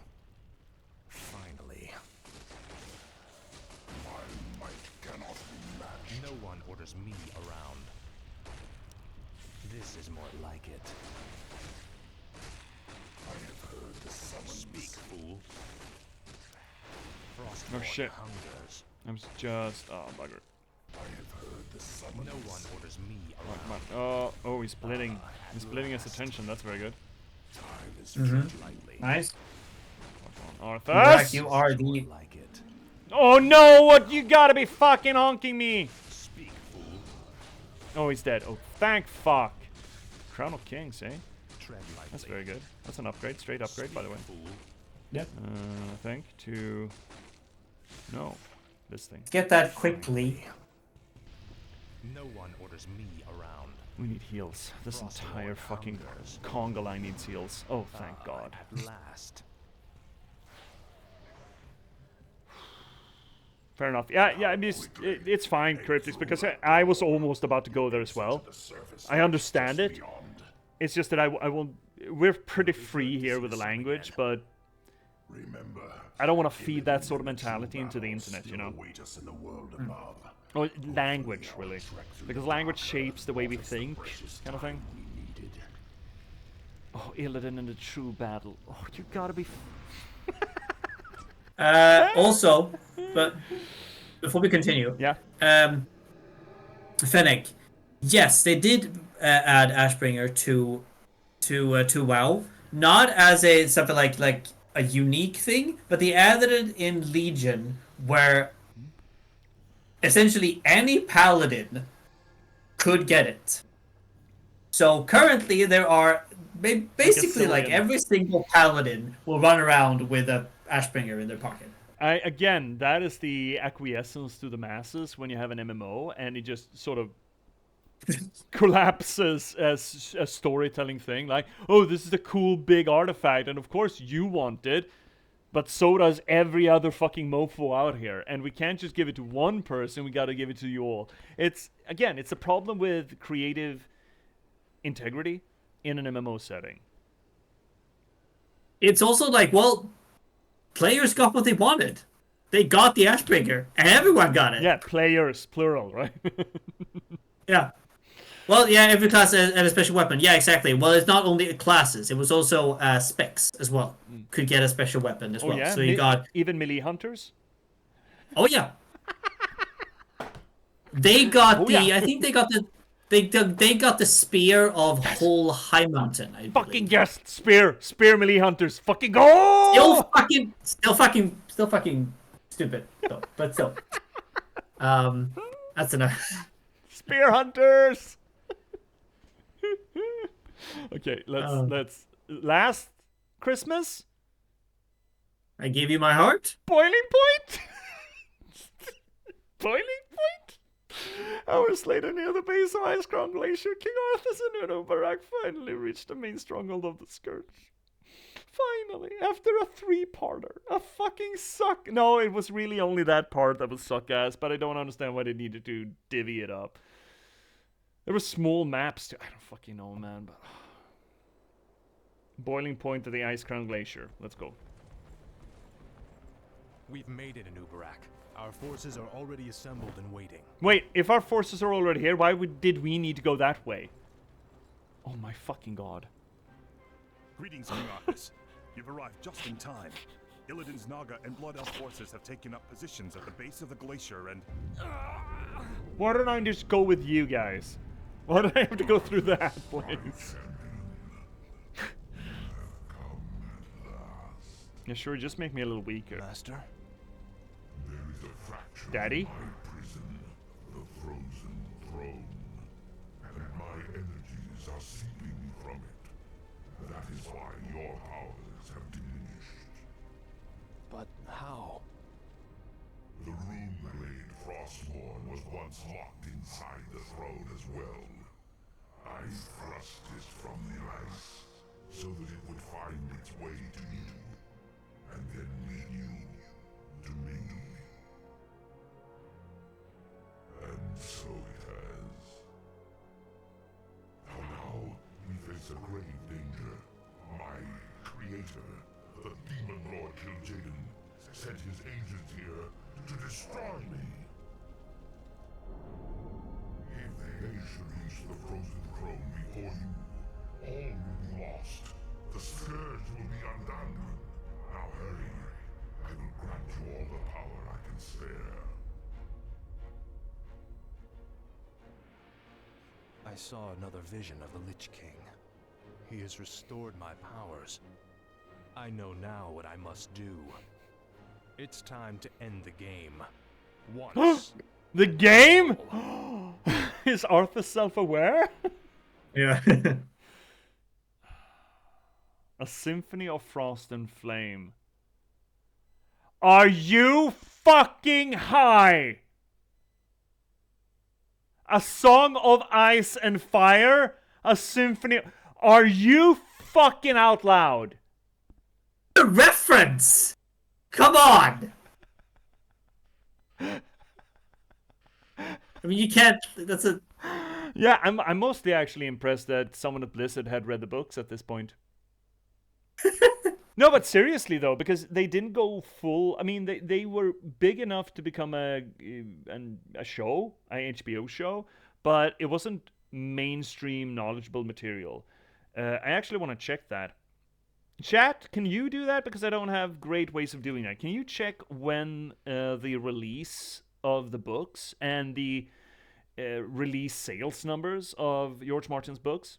Finally. My might cannot be matched. No one orders me around. This is more like it. I have heard the summons. Speak, fool. Oh shit. Hungers. I'm just... Oh, bugger. I have heard the summons. No one orders me around. Come on. Oh, he's splitting. He's splitting his attention. That's very good. Time is Lightly. Nice. Come on, Zach, Arthas! you are the... Like it. Oh no! What? You gotta be fucking honking me! Speak, fool. Oh, he's dead. Oh, thank fuck. Crown of Kings, eh? Tread lightly. That's very good. That's an upgrade. Straight upgrade, by the way. Fool. Yep. I think to... No. This thing. Get that quickly. No one orders me around. We need heals. This entire fucking Conga line needs heals. Oh, thank God. At last. Fair enough. Yeah, I mean, it's fine, Cryptics, because I was almost about to go there as well. I understand it. It's just that I won't... We're pretty free here with the language, but... Remember, I don't want to feed that sort of mentality into the internet, you know? await us in the world above. Or language, really. Because language shapes the way we think, kind of thing. Oh, Illidan in the true battle. Oh, you gotta be... Also, but before we continue, Yeah? Fennec, yes, they did add Ashbringer to WoW, not as a something like a unique thing, but they added it in Legion, where essentially any paladin could get it. So currently there are basically like every single paladin will run around with a Ashbringer in their pocket. Again, that is the acquiescence to the masses when you have an MMO, and it just sort of collapses as a storytelling thing. Like, oh, this is a cool big artifact, and of course you want it, but so does every other fucking mofo out here, and we can't just give it to one person, we gotta give it to you all. It's a problem with creative integrity in an MMO setting. It's also like, well, players got what they wanted. They got the Ashbringer, and everyone got it. Yeah, players, plural, right? Yeah. Well, yeah, every class had a special weapon. Yeah, exactly. Well, it's not only classes; it was also specs as well. Could get a special weapon as well. Yeah? So you got even melee hunters. Oh yeah. They got Oh, yeah. I think they got the. They got the spear of whole High Mountain. I Fucking believe. yes, spear melee hunters. Fucking go! Still fucking stupid. Though, but still. That's enough. Spear hunters. Okay, let's last Christmas. I gave you my heart. Boiling point. Boiling point. Hours later, near the base of Icecrown Glacier, King Arthas and Uno Barak finally reached the main stronghold of the Scourge. Finally, after a 3-parter. A fucking suck. No, it was really only that part that was suck-ass, but I don't understand why they needed to divvy it up. There were small maps too. I don't fucking know, man, but... Boiling point to the Icecrown Glacier. Let's go. We've made it in Ubarak. Our forces are already assembled and waiting. Wait, if our forces are already here, why did we need to go that way? Oh my fucking god. Greetings, King Arthas. You've arrived just in time. Illidan's Naga and Blood Elf forces have taken up positions at the base of the glacier and... Why don't I just go with you guys? Why do I have to go through that place? Yeah, sure, just make me a little weaker. Master? There is a fracture Daddy? in my prison, the frozen throne, and my energies are seeping from it. That is why your powers have diminished. But how? The rune blade Frostborn was once locked inside the throne as well. I thrust it from the ice so that it would find its way to you, and then lead you to me. And so it has. Now we face a grave danger. My creator, the Demon Lord Kil'jaeden, sent his agents here to destroy me. If they should reach the frozen throne before you, all will be lost. The scourge will be undone. Now hurry. I will grant you all the power I can spare. I saw another vision of the Lich King. He has restored my powers. I know now what I must do. It's time to end the game. Once. The game? Is Arthur self-aware? Yeah. A symphony of frost and flame. Are you fucking high? A song of ice and fire? A symphony? Are you fucking out loud? The reference! Come on! I mean, you can't. That's a. Yeah, I'm mostly actually impressed that someone at Blizzard had read the books at this point. No, but seriously though, because they didn't go full. I mean, they were big enough to become a show, a HBO show, but it wasn't mainstream knowledgeable material. I actually want to check that. Chat, can you do that? Because I don't have great ways of doing that. Can you check when the release of the books and the release sales numbers of George Martin's books,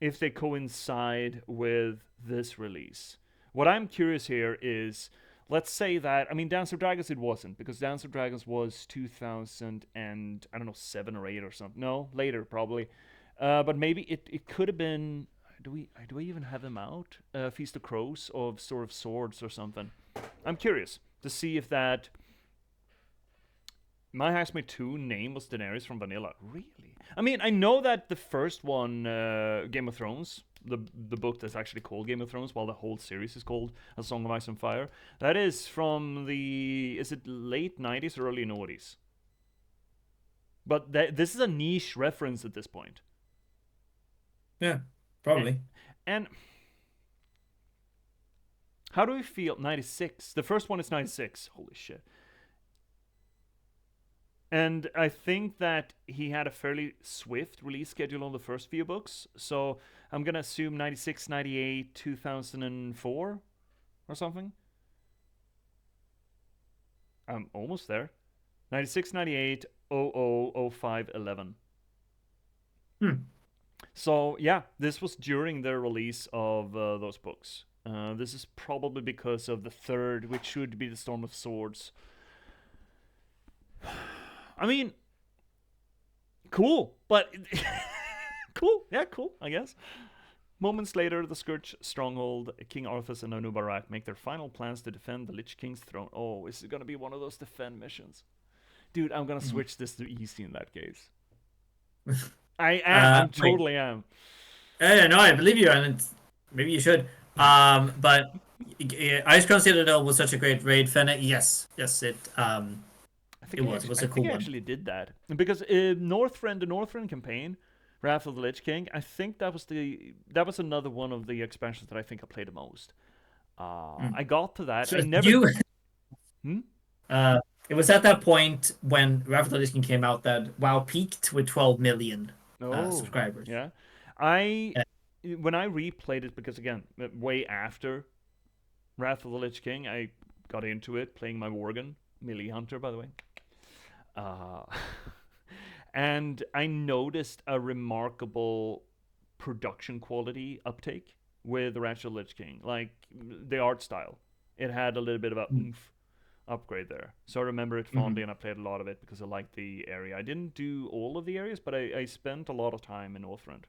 if they coincide with this release? What I'm curious here is, let's say that, I mean, Dance of Dragons it wasn't, because Dance of Dragons was 2000 and, I don't know, 7 or 8 or something. No, later probably. But maybe it could have been, do we even have them out? Feast of Crows of Sword of Swords or something. I'm curious to see if that My Housemate 2 name was Daenerys from Vanilla. Really? I mean, I know that the first one, Game of Thrones, the book that's actually called Game of Thrones, while the whole series is called A Song of Ice and Fire, that is from the, is it late 90s or early 90s? But this is a niche reference at this point. Yeah, probably. And how do we feel? 96. The first one is 96. Holy shit. And I think that he had a fairly swift release schedule on the first few books. So I'm going to assume 96, 98, 2004 or something. I'm almost there. 96, 98, 00, 05, 11. So yeah, this was during the release of those books. This is probably because of the third, which should be the Storm of Swords. I mean, cool, but cool, yeah, cool, I guess. Moments later, the Scourge stronghold, King Arthas and Anubarak make their final plans to defend the Lich King's throne. Oh, is it gonna be one of those defend missions? Dude, I'm gonna switch this to easy in that case. I am, I totally am. No, I believe you, and maybe you should. But Icecrown Citadel was such a great raid, Fennec. Yes, it. I think it was a cool I one. actually did that because the Northrend campaign, Wrath of the Lich King. I think that was another one of the expansions that I think I played the most. I got to that. So I never. It was at that point when Wrath of the Lich King came out that WoW peaked with 12 million subscribers. Yeah, when I replayed it, because again, way after Wrath of the Lich King, I got into it playing my Worgen, Melee Hunter, by the way. And I noticed a remarkable production quality uptake with the Ratchet Lich King, like the art style. It had a little bit of a oomph upgrade there. So I remember it fondly, and I played a lot of it because I liked the area. I didn't do all of the areas, but I spent a lot of time in Northrend.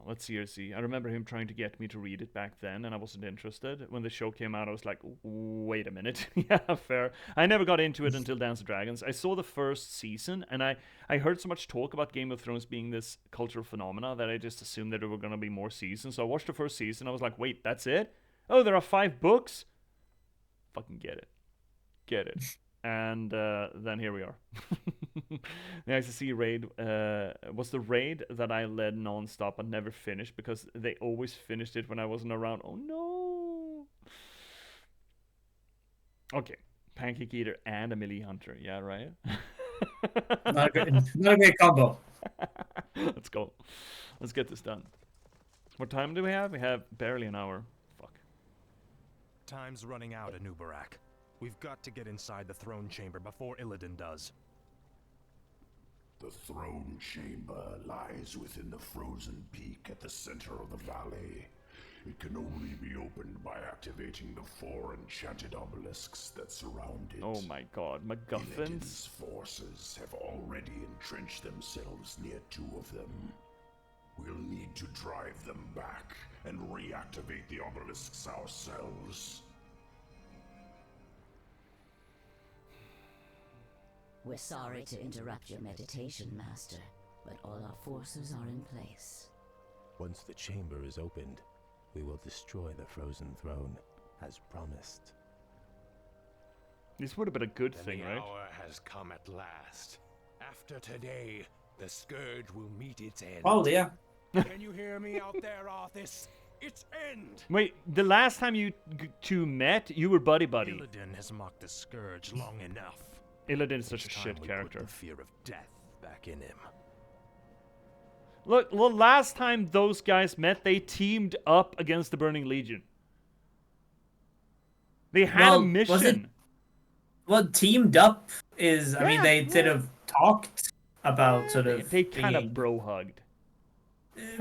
Let's see. I remember him trying to get me to read it back then, and I wasn't interested. When the show came out, I was like, wait a minute. Yeah, fair. I never got into it until Dance of Dragons. I saw the first season, and I heard so much talk about Game of Thrones being this cultural phenomena that I just assumed that there were going to be more seasons. So I watched the first season. I was like, wait, that's it? Oh, there are 5 books? Fucking get it. And then here we are. The ICC raid was the raid that I led non-stop and never finished because they always finished it when I wasn't around. Oh no. Okay, Pancake Eater and a Melee Hunter. Yeah, right. Not a great combo. Let's go. Let's get this done. What time do we have? We have barely an hour. Fuck. Time's running out, Anubarak. We've got to get inside the throne chamber before Illidan does. The throne chamber lies within the frozen peak at the center of the valley. It can only be opened by activating the 4 enchanted obelisks that surround it. Oh my god, MacGuffins? Illidan's forces have already entrenched themselves near 2 of them. We'll need to drive them back and reactivate the obelisks ourselves. We're sorry to interrupt your meditation, Master, but all our forces are in place. Once the chamber is opened, we will destroy the frozen throne, as promised. This would have been a good thing, right? The hour has come at last. After today, the scourge will meet its end. Oh, yeah. Can you hear me out there, Arthas? Its end! Wait, the last time you two met, you were buddy-buddy. Illidan has mocked the scourge long enough. Illidan is such a shit character. Put the fear of death back in him. Look, the last time those guys met, they teamed up against the Burning Legion. They had a mission. Well, teamed up is, I mean, they sort of talked about sort of... They kind of bro-hugged.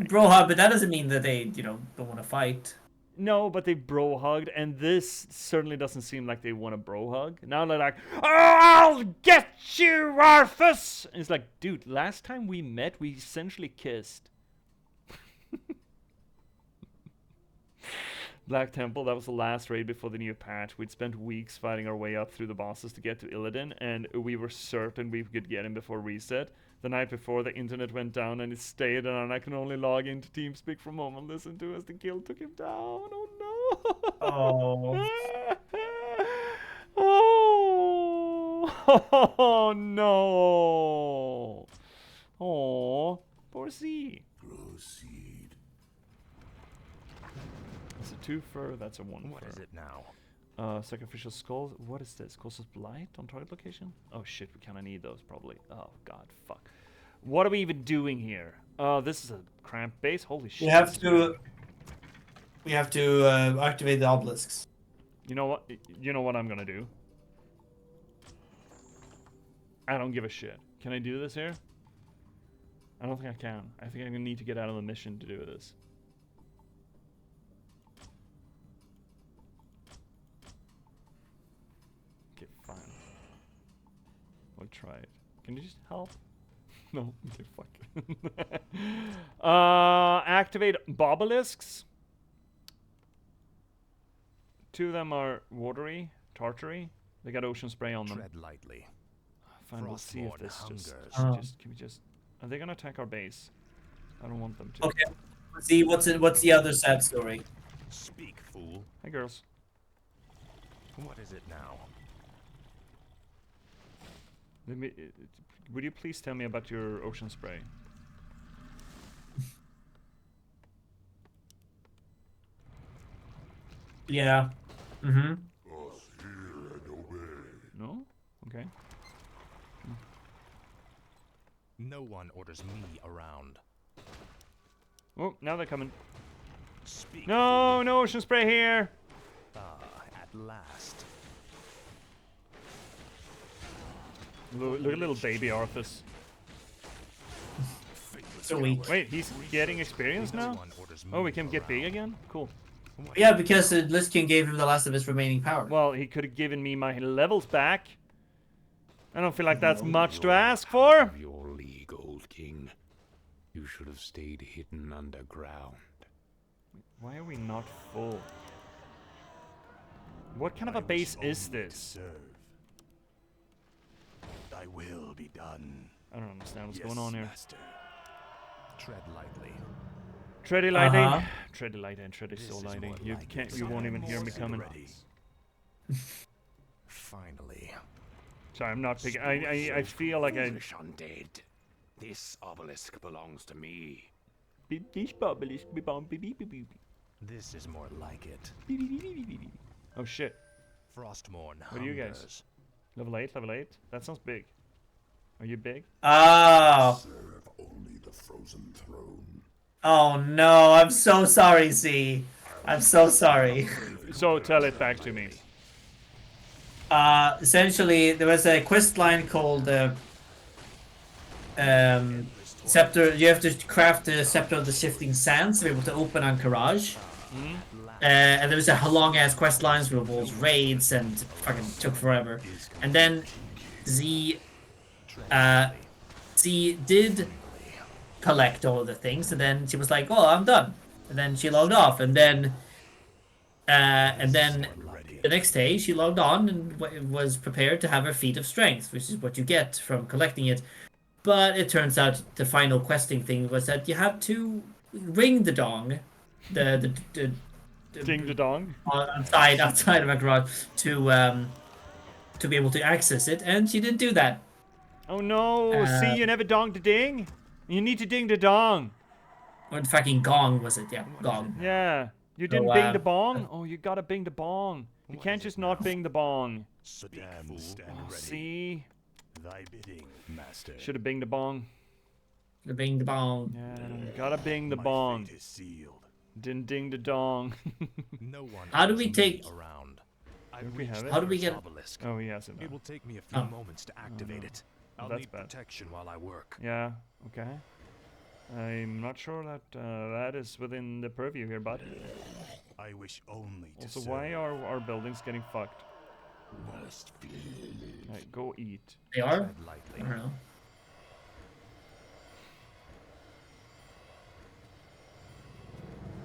Bro-hug, but that doesn't mean that they, don't want to fight. No, but they bro-hugged, and this certainly doesn't seem like they want a bro-hug. Now they're like, oh, I'll get you, Arthas! And it's like, dude, last time we met, we essentially kissed. Black Temple, that was the last raid before the new patch. We'd spent weeks fighting our way up through the bosses to get to Illidan, and we were certain we could get him before reset. The night before, the internet went down and it stayed, and I can only log into TeamSpeak from home and listen to as the kill took him down. Oh no! Oh. Oh no! Oh, poor Z. Proceed. That's a 2 fur, that's a 1 What fur. is it now? Sacrificial skull. What is this? Causes blight on target location? Oh shit, we kinda need those probably. Oh god, fuck. What are we even doing here? This is a cramped base? Holy shit. We have to activate the obelisks. You know what? You know what I'm gonna do? I don't give a shit. Can I do this here? I don't think I can. I think I'm gonna need to get out of the mission to do this. Okay, fine. We'll try it. Can you just help? No, okay, fuck. Activate Bobelisks. 2 of them are watery, tartary. They got ocean spray on them. Tread lightly. Fine, we'll see if Frostborn this hungers. can we just... Are they gonna attack our base? I don't want them to. Okay. Let's see, what's the other sad story? Speak, fool. Hey, girls. What is it now? Let me, would you please tell me about your ocean spray? Yeah. Mm-hmm. Us hear and obey. No? Okay. No one orders me around. Oh, now they're coming. Speak, No, no ocean spray here! at last. Look at little baby Arthas. so weak. Wait, he's getting experience now? Oh, we can get big again? Cool. Yeah, because the Lich King gave him the last of his remaining power. Well, he could have given me my levels back. I don't feel like that's much to ask for. Your league, old king. You should have stayed hidden underground. Why are we not full? What kind of a base is this? Thy will be done. I don't understand what's going on here. Master. Tread lightly. Tready lightly. Tready lightly and tready so lightly. You can't. You won't even hear me coming. Finally. Sorry, I'm not picking. I feel like I. Undead. This obelisk belongs to me. This obelisk. This is more like it. Oh shit. Frostmourne. What are you guys? Level 8, level 8? That sounds big. Are you big? Oh. Serve only the frozen throne. Oh no, I'm so sorry, Z. I'm so sorry. So tell it back to me. Essentially, there was a quest line called Scepter. You have to craft the Scepter of the Shifting Sands to be able to open Anchorage. And there was a long ass quest lines with all raids and fucking took forever. And then Z did collect all of the things, and then she was like, "Oh, I'm done." And then she logged off, and then the next day she logged on and was prepared to have her feat of strength, which is what you get from collecting it. But it turns out the final questing thing was that you have to ring the dong, the ding the dong outside of my garage to be able to access it, and she didn't do that. Oh no! See, you never donged the ding. You need to ding the dong. Or the fucking gong was it? Yeah, gong. Yeah, you didn't bing the bong. Oh, you gotta bing the bong. You can't just not bing the bong. See. Thy bidding, master. Should have binged the bong. The bing the bong. Yeah, you gotta bing the bong. Didn't ding the dong. No one. How do we take? Around. How do we get? Oh, yes. It will take me a few moments to activate it. I'll That's need bad. protection while I work. Yeah. Okay. I'm not sure that that is within the purview here, bud. I wish only to Also, serve. why are our buildings getting fucked? Right, go eat. They are? I don't know.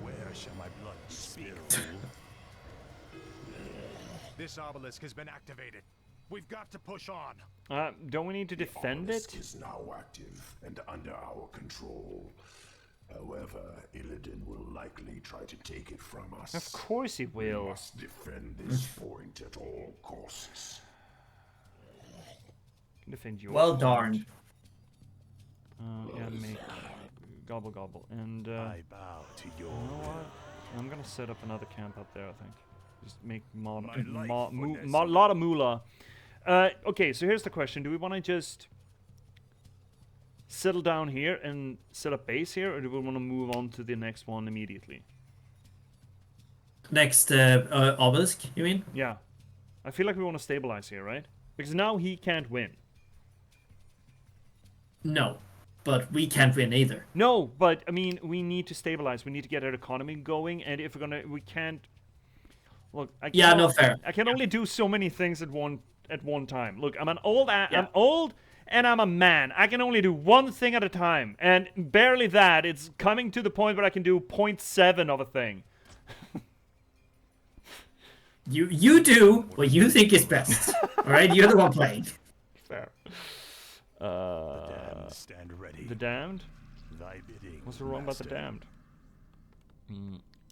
Where shall my blood spill? This obelisk has been activated. We've got to push on. Don't we need to defend it? Is now active and under our control. However, Illidan will likely try to take it from us. Of course he will. We must defend this point at all costs. Defend your Well point. darned. Yeah, make gobble gobble, and I bow to your you know what? I'm gonna set up another camp up there. I think just make lot of moolah. Okay, so here's the question: do we want to just settle down here and set up base here, or do we want to move on to the next one immediately? Next obelisk, you mean? Yeah, I feel like we want to stabilize here, right? Because now he can't win. No, but we can't win either. No, but I mean, we need to stabilize. We need to get our economy going, and if we're gonna, we can't. Look, Yeah, no, fair. I can only do so many things at one time. Look, I'm old, and I'm a man. I can only do one thing at a time, and barely that. It's coming to the point where I can do 0.7 of a thing. You do what you think is best. All right, you're the one playing. Fair. The damned stand ready. The damned? Thy bidding, What's wrong about the damned?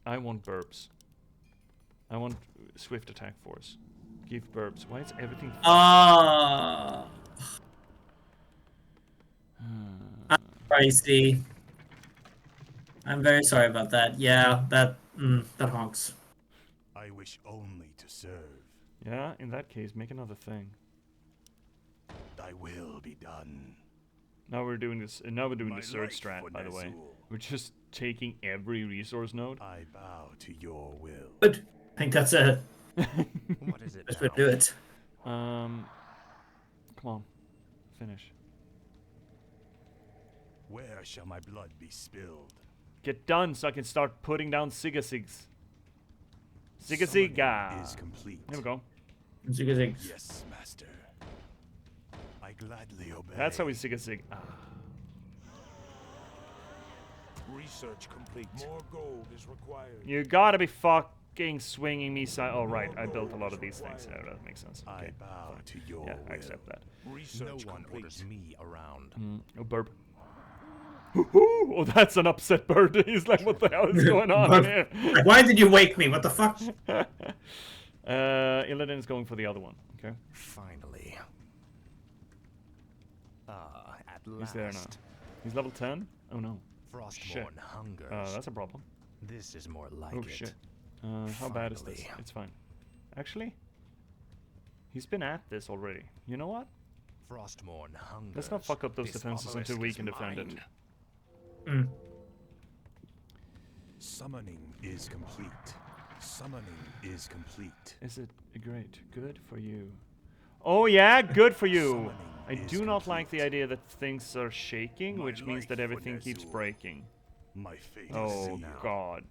I want burps. I want swift attack force. Give burps. Why is everything? I'm crazy. I'm very sorry about that. Yeah, that honks. I wish only to serve. Yeah, in that case, make another thing. Thy will be done. Now we're doing this. Now we're doing My the surge life strat, for by the way. Nazul. We're just taking every resource node. I bow to your will. Good. I think that's a What is it best now? way to do it. Come on, finish. Where shall my blood be spilled? Get done so I can start putting down Sigasigs. Sigasiga. Is complete. There we go. Zig-a-zigs. Yes, master. I gladly obey. That's how we Sigasig. Ah. Research complete. More gold is required. You gotta be fucking swinging me side. Oh, right. I built a lot of these things. Yeah, that makes sense. Okay. I bow to your Yeah, will. I accept that. Research No one complete. orders me around. Oh, burp. Oh, that's an upset bird. He's like, what the hell is going on here? Like, why did you wake me? What the fuck? Illidan's going for the other one. Okay. Finally. At He's last. there now. He's level 10? Oh, no. Shit. Frostborn hungers. That's a problem. This is more like Oh, it. shit. How bad is this? Finally. It's fine. Actually, he's been at this already. You know what? Frostborn hungers. Let's not fuck up those This defenses until obelisk we is can defend it. mine. Summoning is complete. Summoning is complete. Is it great? Good for you. Oh yeah, good for you. Summoning I is do not like the complete. idea that things are shaking, My which means life that for everything keeps Nezul. breaking. My fate is Oh sealed. god.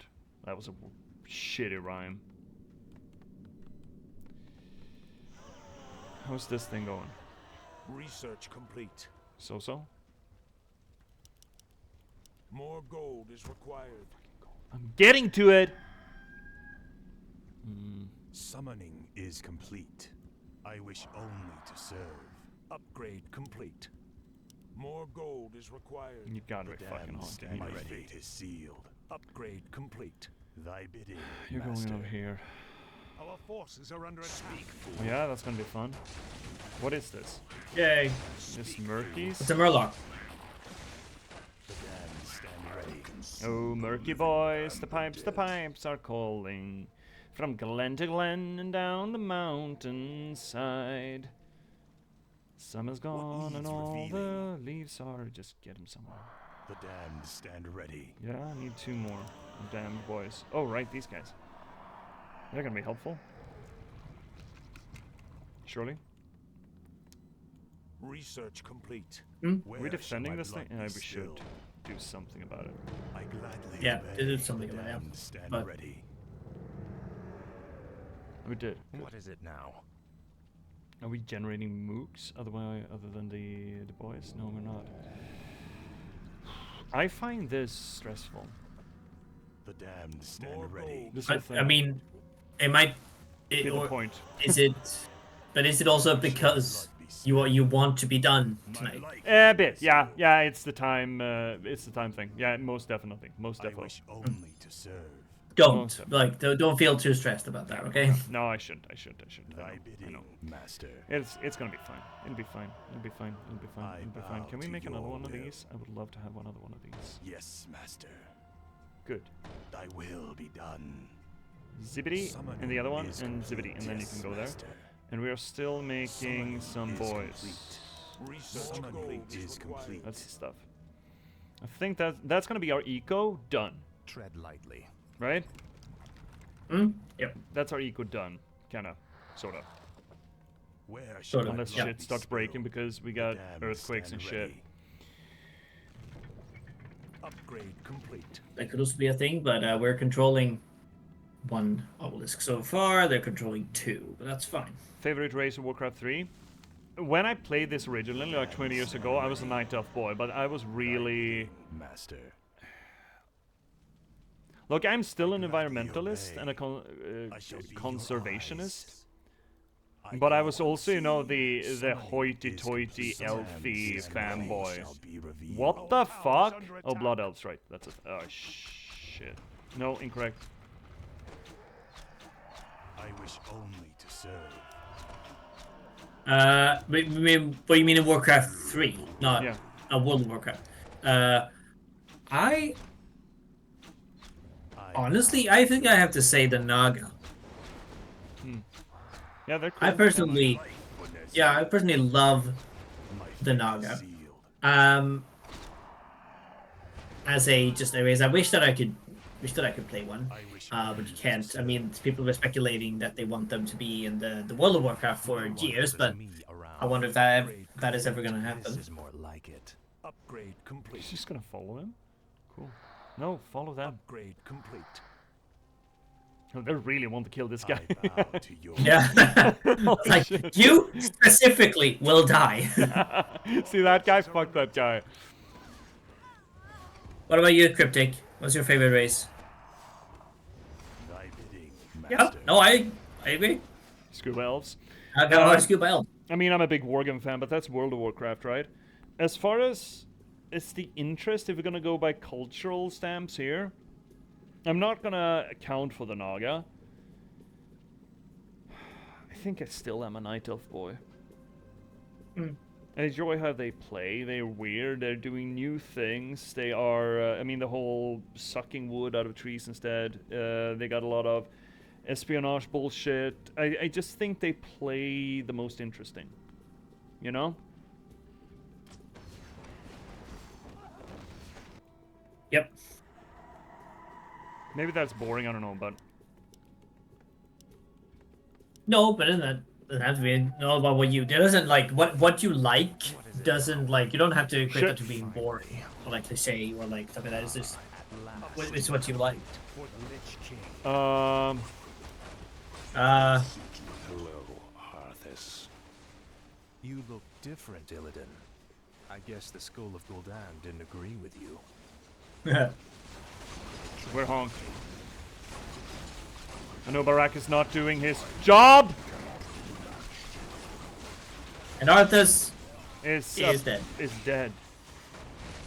That was a shitty rhyme. How's this thing going? Research complete. So-so? More gold is required. I'm getting to it! Summoning is complete. I wish only to serve. Upgrade complete. More gold is required. You gotta be The fucking damned haunting stand me. my fate is sealed. Upgrade complete. Thy bidding, You're master. going over here. Our forces are under attack. Oh, yeah, that's gonna be fun. What is this? Yay. This Murkies? It's a Murloc. The damned stand ready. Oh, murky boys, the pipes are calling. From glen to glen and down the mountainside. Summer's gone and needs all the revealing? leaves are... Just get him somewhere. The damned stand ready. Yeah, I need 2 more. Damn boys. Oh, right, these guys. They're gonna be helpful. Surely. Research complete. Are Where we shall defending my this thing? blood Yeah, be we should spilled? do something about it. I gladly Yeah, obey. do something The about it, yeah. damned stand But- ready. We did. What is it now? Are we generating mooks other than the boys? No, we're not. I find this stressful. The damned stand More ready. gold. This whole But, thing. I mean, it might... Get It, the or point. is it... But is it also because you want to be done tonight? A bit, yeah, yeah. It's the time. It's the time thing. Yeah, most definitely, most I definitely. wish only to serve. Don't don't feel too stressed about that, okay? No, I shouldn't. I shouldn't. I Thy know. I bidding, know. master. It's gonna be fine. It'll be fine. It'll be fine. It'll be fine. I It'll be fine. bow Can we to make another your one of will. these? I would love to have another one of these. Yes, master. Good. Thy will be done. Zibbity and the other one, Summoning and is zibbity, and then you complete. can go there. Yes, master. And we are still making Summoning some is boys. complete. Research Summoning gold is required. complete. That's the stuff. I think that's gonna be our eco done, Tread lightly. right? Yep. That's our eco done, kinda, sorta. Where Sort shall of, my Unless blood shit be starts breaking spilled? because we The got damned earthquakes and stand shit. ready. Upgrade complete. That could also be a thing, but we're controlling 1 obelisk so far. They're controlling 2, but that's fine. Favorite race in Warcraft 3? When I played this originally, like 20 years ago, I was a Night Elf boy, but I was really... Master. Look, I'm still an gladly environmentalist obey. and a I shall be your conservationist. eyes. But I go was also, you know, the Summoning hoity-toity, is elfy complete. fanboy. Shall be revealed. What the fuck? Oh, Blood Elves, right. That's it. Oh, shit. No, incorrect. I wish only to serve. What you mean in Warcraft 3, not Yeah. World of Warcraft? Honestly, I think I have to say the Naga. Yeah, they're cool. I personally love the Naga. As a race, I wish that I could play one, but you can't. I mean, people are speculating that they want them to be in the World of Warcraft for years, but I wonder if that is ever gonna This happen. is more like it. Upgrade complete. She's just gonna follow him? Cool. No, follow them. Upgrade complete. Oh, they really want to kill this guy. I bow to your Yeah. Like, shit. you specifically will die. See that guy? Fuck that guy. What about you, Cryptic? What's your favorite race? Thy bidding, Yeah, master. no, I agree. Scuba elves. I got Scuba Elf. I mean, I'm a big Wargame fan, but that's World of Warcraft, right? As far as it's the interest, if we're gonna go by cultural stamps here, I'm not gonna account for the Naga. I think I still am a Night Elf boy. I enjoy how they play. They're weird. They're doing new things. They are, I mean, the whole sucking wood out of trees instead. They got a lot of espionage bullshit. I just think they play the most interesting. You know? Yep. Maybe that's boring, I don't know, but... No, but doesn't have to be all about what you do. It doesn't like what you like doesn't like you don't have to equate that to being boring or like cliche or like something like that. It's just it's what you like. Hello, Arthas. You look different, Illidan. I guess the Skull of Gul'dan didn't agree with you. We're honked. I know Barak is not doing his job! And Arthas is dead. Is dead.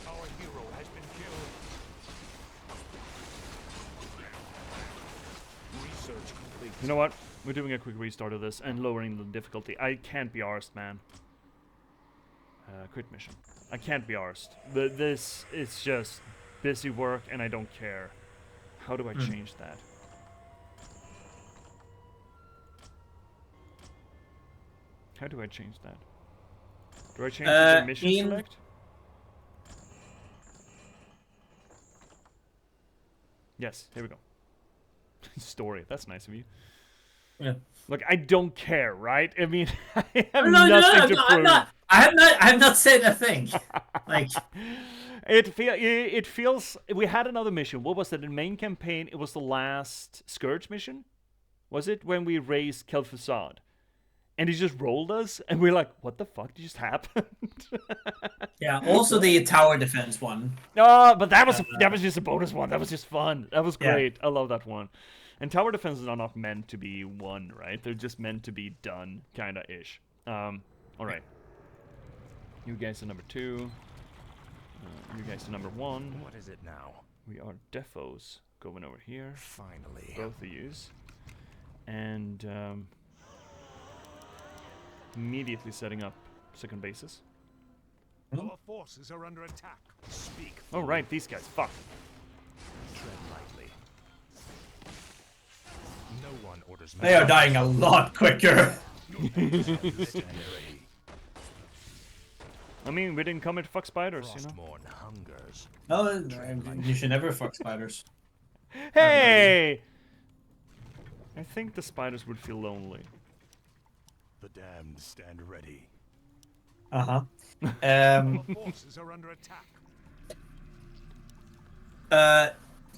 Our hero has been killed. Research complete. You know what? We're doing a quick restart of this and lowering the difficulty. I can't be arsed, man. Quit mission. I can't be arsed. This is just busy work and I don't care. How do I change that? How do I change that? Do I change the mission select? Yes, here we go. Story. That's nice of you. Yeah. Look, I don't care, right? I mean, I have No, nothing to prove. I have not said a thing. Like it feels. We had another mission. What was it? In main campaign, it was the last Scourge mission. Was it when we raised Kel'Thuzad? And he just rolled us, and we're like, "What the fuck just happened?" Yeah. Also, the tower defense one. No, but that was just a bonus one. That was just fun. That was great. I love that one. And tower defenses are not meant to be won, right? They're just meant to be done, kinda ish. All right. You guys are number 2. You guys are number 1. What is it now? We are defos going over here. Finally. Both of yous. And immediately setting up second bases. Our forces are under attack. Speak. Oh right, these guys. Fuck. Tread lightly. No one orders. They are dying a lot quicker. I mean, we didn't come here to fuck spiders, you know. Hungers. No, you should never fuck spiders. Hey! I think the spiders would feel lonely. The damned stand ready. Uh-huh. Our forces are under attack.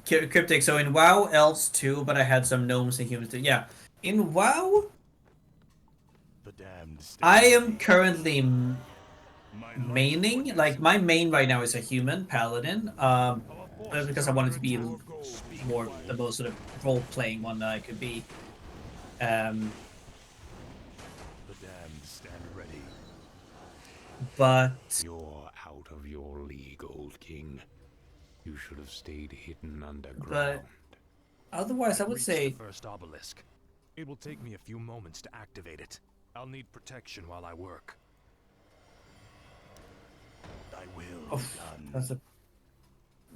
Cryptic, so in WoW, elves too, but I had some gnomes and humans too. Yeah. In WoW, The damned stand I am currently maining. Like, my main right now is a human paladin. Because I wanted to be more the most sort of role-playing one that I could be. The damned stand ready. But You're out of your league, old king. You should have stayed hidden underground. But otherwise, I would Reach say the first obelisk. It will take me a few moments to activate it. I'll need protection while I work. Thy will be done. that's a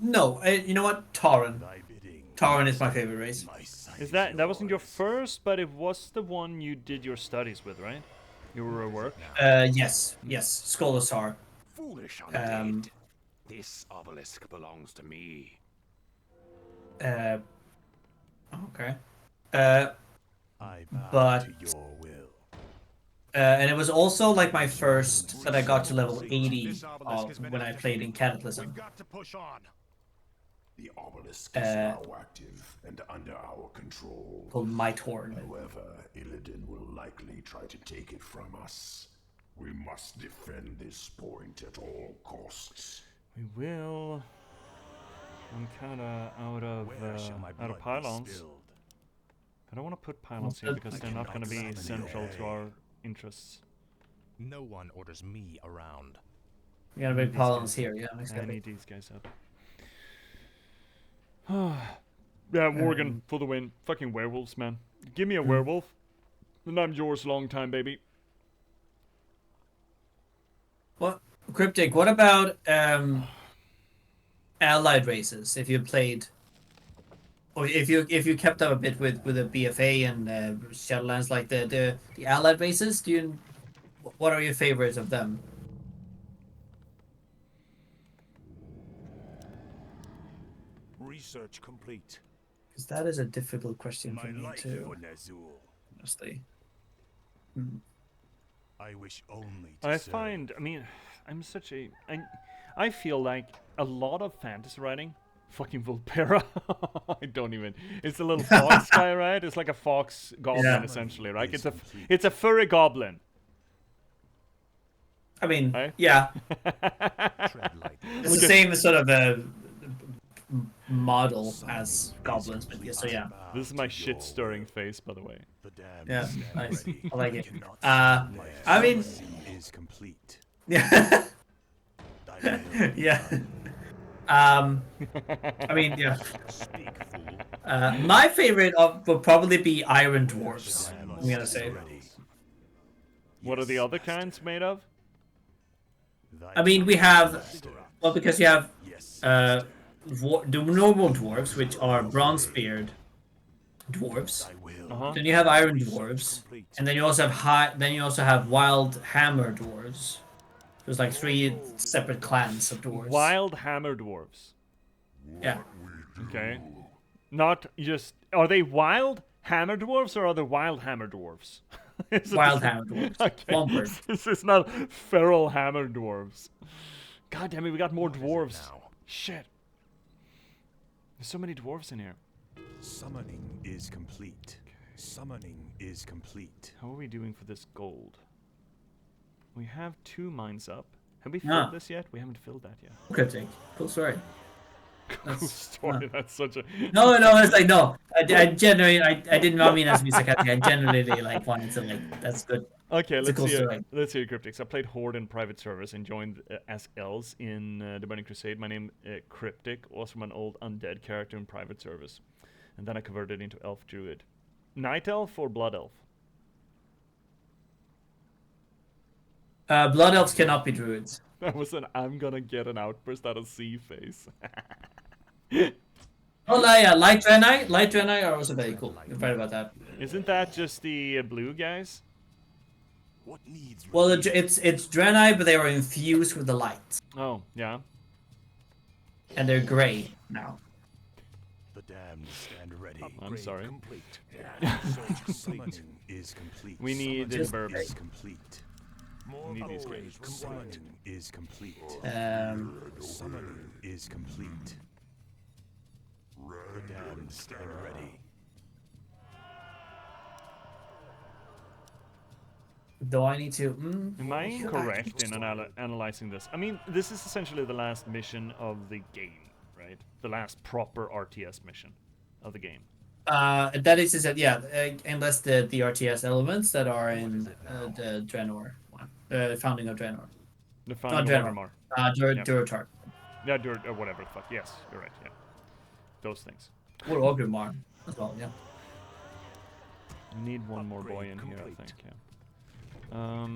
no. You know what, Tauren. Thy bidding. Tauren is my favorite race. My sight Is that wasn't your first, but it was the one you did your studies with, right? You were at work. Yes, Scholar. Foolish undead. This obelisk belongs to me. Okay. I bow But to your will. And it was also like my first that I got to level 80 when I played in Cataclysm. Got to push on. The obelisk is now active and under our control. Called Might Horn. However, Illidan will likely try to take it from us. We must defend this point at all costs. We will. I'm kind of out of pylons. I don't want to put pylons here because they're not going to be central to our interests. No one orders me around. We got a big pylons here, yeah. I need these guys up. Yeah, Morgan for the win. Fucking werewolves, man. Give me a werewolf, and I'm yours long time, baby. What, Cryptic? What about allied races? If you played, or if you kept up a bit with the BFA and Shadowlands, like the allied races, what are your favorites of them? Research complete. Because that is a difficult question for me too. Honestly. I wish only I mean, I'm such a... I feel like a lot of fantasy writing, fucking Vulpera, I don't even... It's a little fox guy, right? It's like a fox goblin, essentially, right? It's a furry goblin. I mean, right? Yeah. It's the same sort of a model as goblins, but yeah, so yeah. This is my shit-stirring face, by the way. Yeah, nice. I like it. I mean, is complete. Yeah. Yeah. I mean, yeah. My favorite would probably be Iron Dwarfs. I'm gonna say. What are the other kinds made of? I mean, we have, well, because you have the normal dwarves, which are bronze-speared dwarves. Then you have iron dwarves, and then you also have wild hammer dwarves. There's like 3 separate clans of dwarves. Wild hammer dwarves. Yeah. Okay. Not just... Are they wild hammer dwarves or are they wild hammer dwarves? Wild hammer dwarves. Okay. This is not feral hammer dwarves. God damn it, we got more dwarves. Shit. There's so many dwarves in here. Summoning is complete. Summoning is complete. How are we doing for this gold? We have 2 mines up. Have we filled this yet? We haven't filled that yet. Cryptic. Cool story. Cool story. That's such a... No, it's like, no. I genuinely, I did not mean as to be sarcastic. I genuinely like wanted to like, that's good. Okay, let's hear Cryptics. I played Horde in private service and joined as Els in the Burning Crusade. My name Cryptic was from an old undead character in private service. And then I converted into Elf Druid. Night Elf or Blood Elf? Blood Elves cannot be druids. That was an I'm gonna get an outburst out of C face. Oh, yeah, Light Draenei are also very cool. You're right about that. Isn't that just the blue guys? What needs? Well, it's Draenei, but they were infused with the light. Oh, yeah. And they're gray now. The damned stand ready. I'm sorry. Complete. Summoning is complete. We need the verbs. Is complete. We need these guys. Summoning is complete. Summoning is complete. The damned stand ready. Do I need to... Am I incorrect in analyzing this? I mean, this is essentially the last mission of the game, right? The last proper RTS mission of the game. That is, yeah, unless the RTS elements that are in the Draenor one. Founding of Draenor. The Founding of Draenor. Durotar. Yeah, or whatever the fuck. Yes, you're right, yeah. Those things. Or Orgrimmar as well, yeah. We need one more boy in here, I think, yeah. I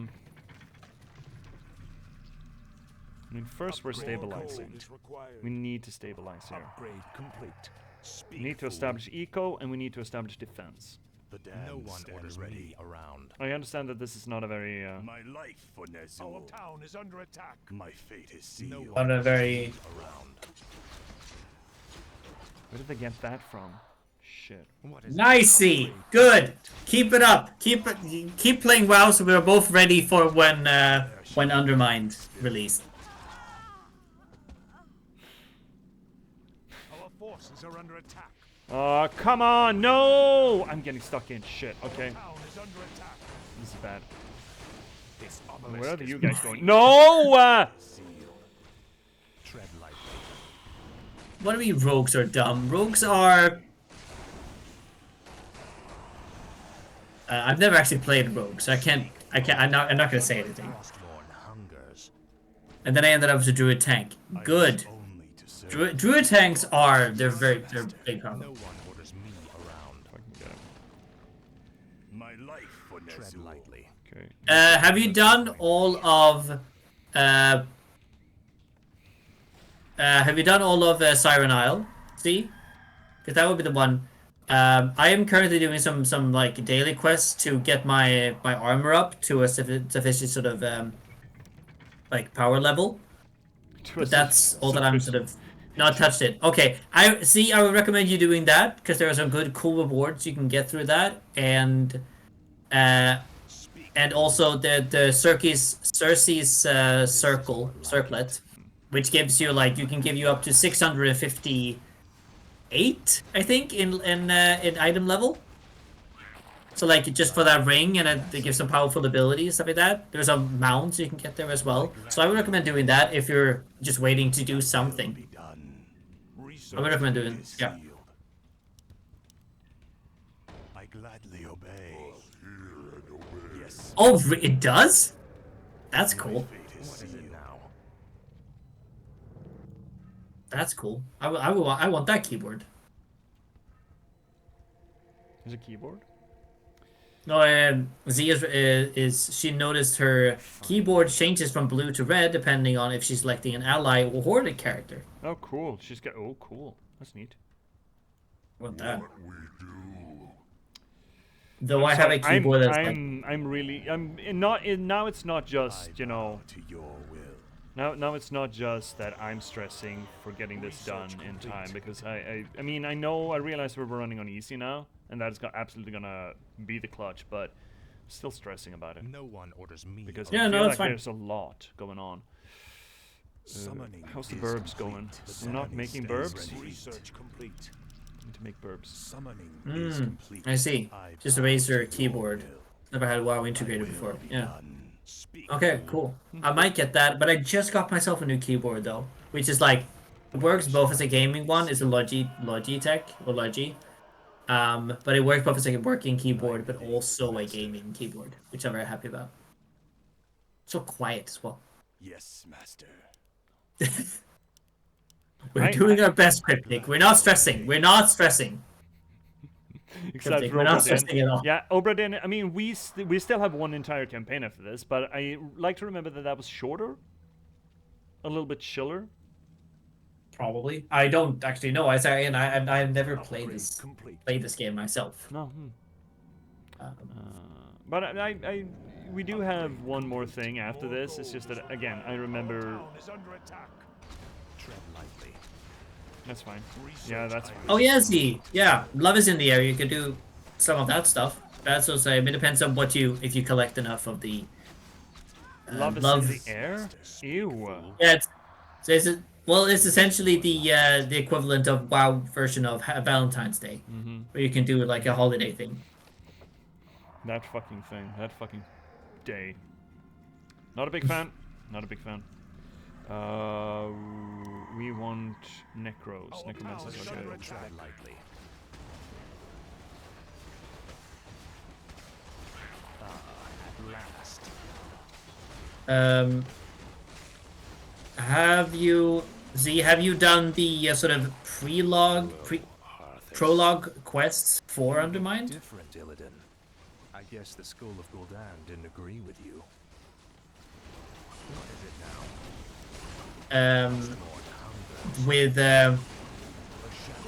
mean, first we're stabilizing. We need to stabilize here. We need to establish eco, and we need to establish defense. No one orders me around. I understand that this is not a very... My life for Nezul. Our town is under attack. My fate is sealed. On a very... Where did they get that from? shit. Nicey, good. Keep it up. Keep playing WoW, so we're both ready for when Undermined released. Our forces are under attack. Oh, come on, no! I'm getting stuck in shit. Okay, Town is under attack. this is bad. This Where are you guys going? No! Tread lightly. What do we mean rogues are dumb? Rogues are... I've never actually played rogues, so I'm not gonna say anything. Frostborn hungers. And then I ended up as a druid tank. Good. only to serve. Druid tanks they're big problem. No one orders me around. Fucking get him. My life for Tread Nezu. lightly. Okay. Have you done all of Siren Isle? See? Because that would be the one. I am currently doing some like daily quests to get my armor up to a sufficient sort of like power level. But that's all that I'm sort of not touched it. Okay, I would recommend you doing that because there are some good cool rewards you can get through that, and also the Circe's circlet, which gives you you can give you up to 658, I think, in item level. So just for that ring, and they give some powerful abilities, stuff like that. There's a mount you can get there as well. So I would recommend doing that if you're just waiting to do something. I would recommend doing I gladly obey. Yes. Oh, it does? That's cool. What is it now? That's cool. I want that keyboard. There's a keyboard? No, Z is she noticed her keyboard changes from blue to red depending on if she's selecting an ally or horde character. Oh, cool. She's got. Oh, cool. That's neat. I want that. Though I have a keyboard that's now it's not just, you know, To your will. now it's not just that I'm stressing for getting this done in time, because I mean, I realize we're running on easy now, and that's absolutely gonna be the clutch, but I'm still stressing about it. No one orders me Because Yeah, I no, feel that's like fine. there's a lot going on. Summoning How's the is burbs complete. going? The We're not summoning making stays burbs? ready. Research complete. Need to make burbs. Summoning is complete. I see. Just a Razer keyboard. Never had WoW integrated before. Yeah. Okay, cool. I might get that, but I just got myself a new keyboard though, which is it works both as a gaming one, it's a Logitech or Logi. But it works both as a working keyboard, but also a gaming keyboard, which I'm very happy about. So quiet as well. Yes, master. We're doing our best, Cryptic. We're not stressing. We're not stressing. Except Cryptic, for we're not Obra Dinn. stressing at all. Yeah, Obra Dinn, I mean, we still have one entire campaign after this, but I like to remember that was shorter, a little bit chiller. Probably. I don't actually know. I've never played this game myself. No. But we do have one more thing after this. It's just that, again, I remember. Town is under attack. Tread lightly. That's fine. Yeah, that's fine. Oh yeah, Z. Yeah, love is in the air. You could do some of that stuff. That's also. It depends on if you collect enough of the. Love is in the air. Ew. Yeah, it's essentially the equivalent of WoW version of Valentine's Day, where you can do a holiday thing. That fucking thing. That fucking day. Not a big fan. Not a big fan. We want necros. Necromancers are good. Tread lightly. At last. Have you done the sort of prologue quests for Undermined? Different, Illidan. I guess the School of Gul'dan didn't agree with you. What is it now?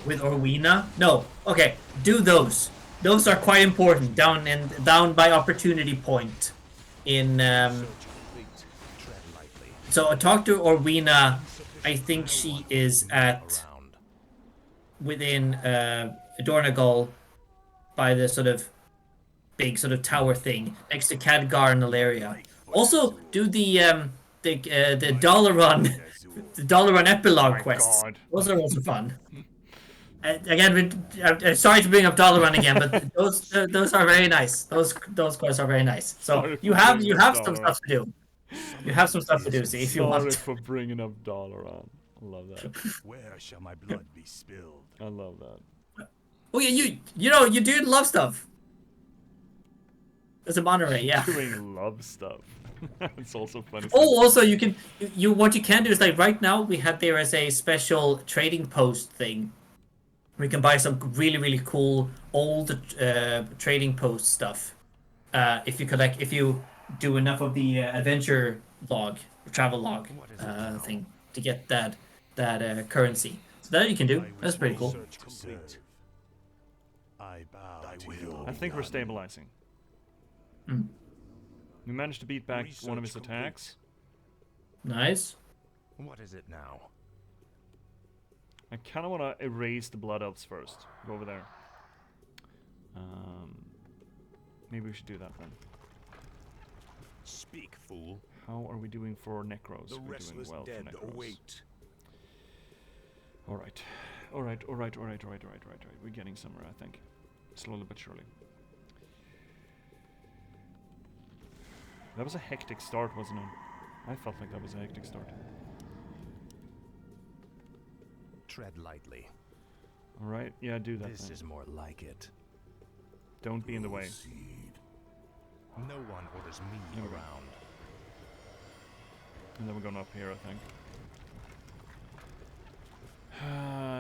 With Orwina? No. Okay, do those. Those are quite important. Down by Opportunity Point. So talk to Orwina. I think she is within Dornagal by the sort of big sort of tower thing next to Khadgar and Ilaria. Also, do the Dalaran the Dalaran epilogue quests. God. Those are also fun. Again, sorry to bring up Dalaran again, but those are very nice. Those quests are very nice. So Sorry you for have bringing some up stuff to do. You have some stuff to do. See if you Sorry want. for bringing up Dalaran. I love that. Where shall my blood be spilled? I love that. Oh yeah, you do love stuff. There's a Monterey, yeah. Doing love stuff. It's also funny. Oh, also what you can do is like right now there is a special trading post thing. We can buy some really cool old trading post stuff. If you do enough of the adventure log, travel log thing to get that currency. So that you can do. That's pretty cool. I think we're stabilizing. Mm. We managed to beat back one of his attacks. Nice. What is it now? I kind of want to erase the Blood Elves first. Go over there. Maybe we should do that then. Speak, fool. How are we doing for Necros? The We're doing well dead for Necros. await. Alright. We're getting somewhere, I think. Slowly but surely. That was a hectic start, wasn't it? I felt like that was a hectic start. Tread lightly. Alright, yeah, do that This then. is more like it. Don't be in the way. No one orders me around. And then we're going up here, I think.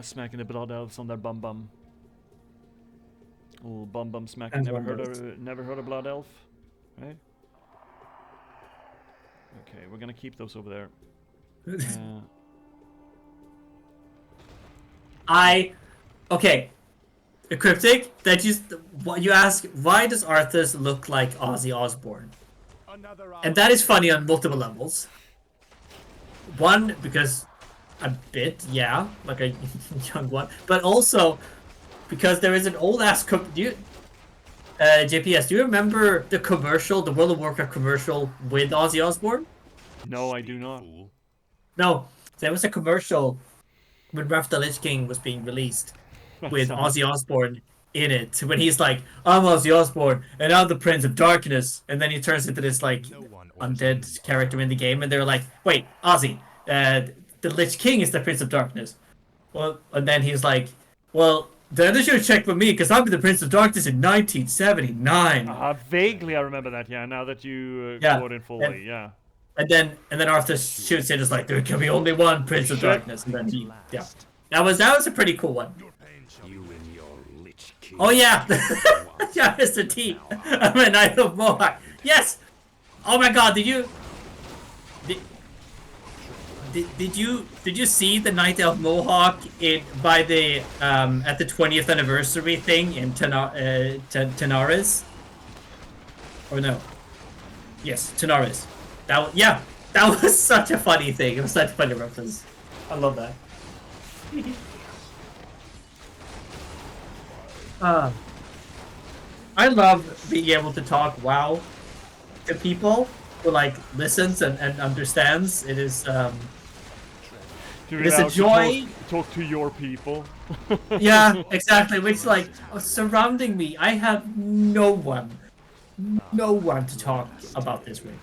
Smacking the Blood Elves on their bum. Little bum smacking. Never heard of Blood Elf, right? Okay, we're gonna keep those over there. Okay. The cryptic that you ask, why does Arthas look like Ozzy Osbourne? And that is funny on multiple levels. One, because a bit, yeah, like a young one, but also because there is an old ass J.P.S, do you remember the commercial, the World of Warcraft commercial with Ozzy Osbourne? No, I do not. No, there was a commercial when Wrath of the Lich King was being released with Ozzy Osbourne in it. When he's like, I'm Ozzy Osbourne, and I'm the Prince of Darkness. And then he turns into this, like, undead character in the game. And they're like, wait, Ozzy, the Lich King is the Prince of Darkness. Well, and then he's like, well, then they should check with me, because I'm the Prince of Darkness in 1979. Vaguely I remember that, yeah, now that you quote it fully, yeah. And then Arthur shoots in, is like, there can be only one Prince of Darkness. And then that was a pretty cool one. You and your Lich King. Oh yeah, yeah, Mr. T. I'm a Knight of Mohawk. Yes. Oh my God, did you see the Knight of Mohawk at the 20th anniversary thing in Tanaris? Or no? Yes, Tanaris. That was such a funny thing. It was such a funny reference. I love that. I love being able to talk WoW to people who like listens and understands. It is it is a joy. Talk to your people. Yeah, exactly. Which like surrounding me, I have no one to talk about this with.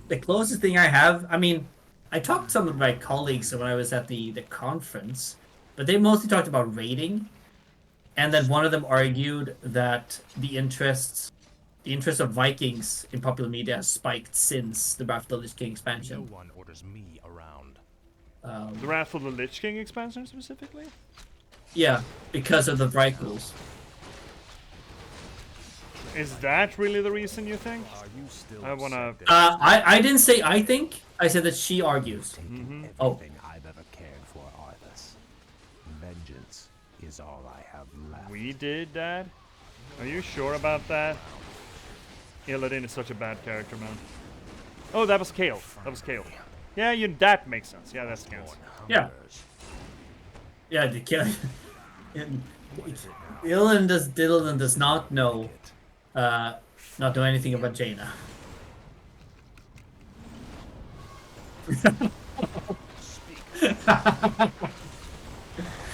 The closest thing I have, I mean, I talked to some of my colleagues when I was at the conference, but they mostly talked about raiding. And then one of them argued that the interest of Vikings in popular media has spiked since the Wrath of the Lich King expansion. No one orders me around. The Wrath of the Lich King expansion specifically? Yeah, because of the Vrykels. Is that really the reason you think? I wanna. I didn't say I think. I said that she argues. Oh. Everything I've ever cared for, Arthas. Vengeance is all I have left. We did that? Are you sure about that? Illidan is such a bad character, man. Oh, that was Kale. That makes sense. Yeah, that's counts. Yeah. Yeah, Dylan does not know anything about Jaina.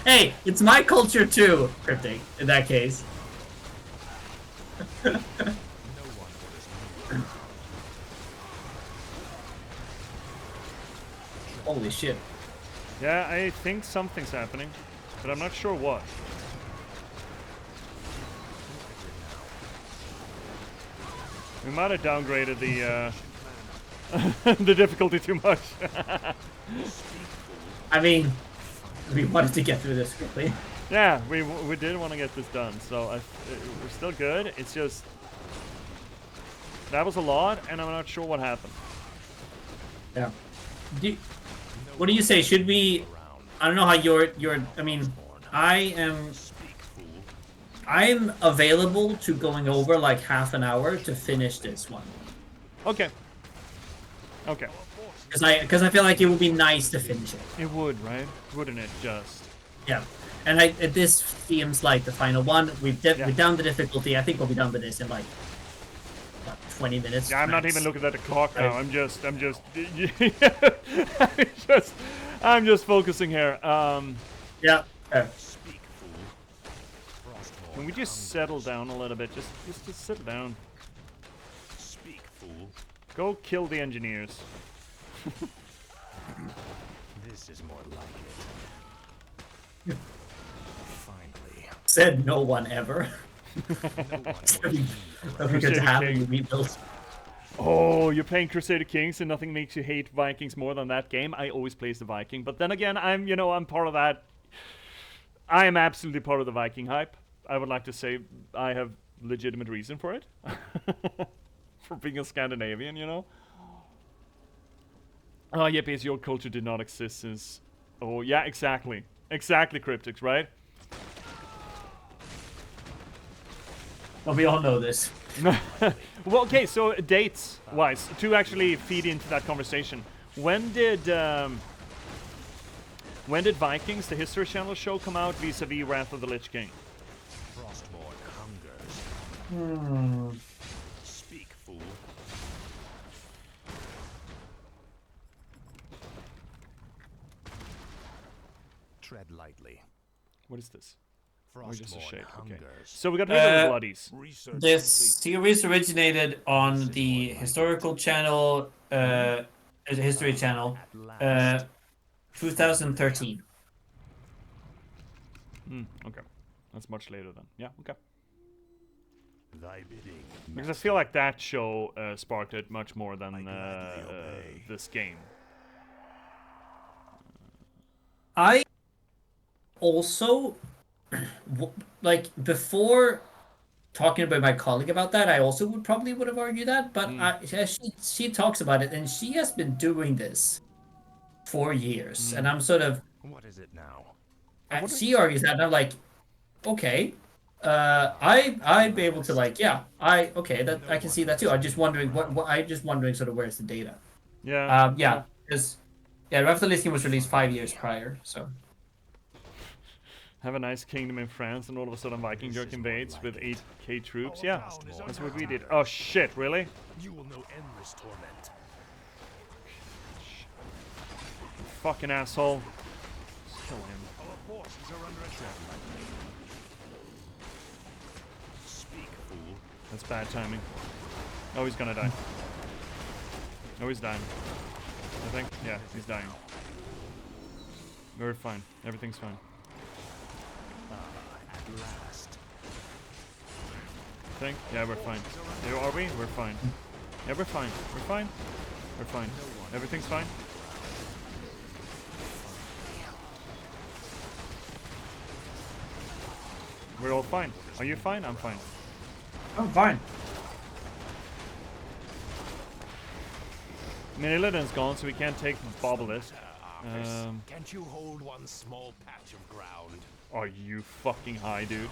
Hey, it's my culture too, Cryptic, in that case. Holy shit. Yeah, I think something's happening, but I'm not sure what. We might have downgraded the the difficulty too much. I mean, we wanted to get through this quickly. Yeah, we did want to get this done, so we're still good. It's just that was a lot, and I'm not sure what happened. Yeah. What do you say? Should we? I don't know how you're. I mean, I'm available to going over like half an hour to finish this one. Okay. Okay. Because I feel like it would be nice to finish it. It would, right? Wouldn't it just? Yeah. And this seems like the final one. We've done the difficulty. I think we'll be done with this in like what, 20 minutes. Yeah, I'm max. not even looking at the clock now. Right. I'm just focusing here. Yeah. Can we just settle down a little bit? Just settle down. Speak, fool. Go kill the engineers. This is more like it. Finally. Said no one ever. Because having rebuilt. Oh, you're playing Crusader Kings and nothing makes you hate Vikings more than that game. I always play the Viking, but then again, I'm part of that. I am absolutely part of the Viking hype. I would like to say I have legitimate reason for it. For being a Scandinavian, you know. Oh, J.P.S, your culture did not exist since... Oh, yeah, exactly. Exactly, Cryptics, right? Well, we all know this. Well, okay, so dates-wise, to actually feed into that conversation, when did Vikings, the History Channel show, come out vis-a-vis Wrath of the Lich King? Frostborn hungers. Speak, fool. Tread lightly. What is this? Just a Frostborn shape. Okay. hungers. So we got rid of the bloodies. This series originated on the historical channel, History Channel, 2013. Okay. That's much later then. Yeah, okay. Thy bidding. Because I feel like that show sparked it much more than this game. I also, like, before talking about my colleague about that, I also would have argued that, but she talks about it, and she has been doing this for years, and I'm sort of... What is it now? She argues that, and I'm like, okay, I'd be able to, like, I can see that too. I'm just wondering sort of where's the data. Yeah. Because Wrath of the Lich King was released 5 years prior, so. Have a nice kingdom in France, and all of a sudden Viking jerk invades with 8k troops. Yeah, that's what we did. Oh shit, really? You will know endless torment. Fucking asshole. Just kill him. Our forces are under attack. Speak, fool. That's bad timing. Oh, he's gonna die. Oh, he's dying. I think. Yeah, he's dying. We're fine. Everything's fine. At last. I think. Yeah, we're fine. Are we? We're fine. Yeah, we're fine. We're fine. We're fine. Everything's fine. We're all fine. Are you fine? I'm fine. I'm fine. I mean, Illidan's gone, so we can't take Bobbolist. Can't you hold one small patch of ground? Are you fucking high, dude?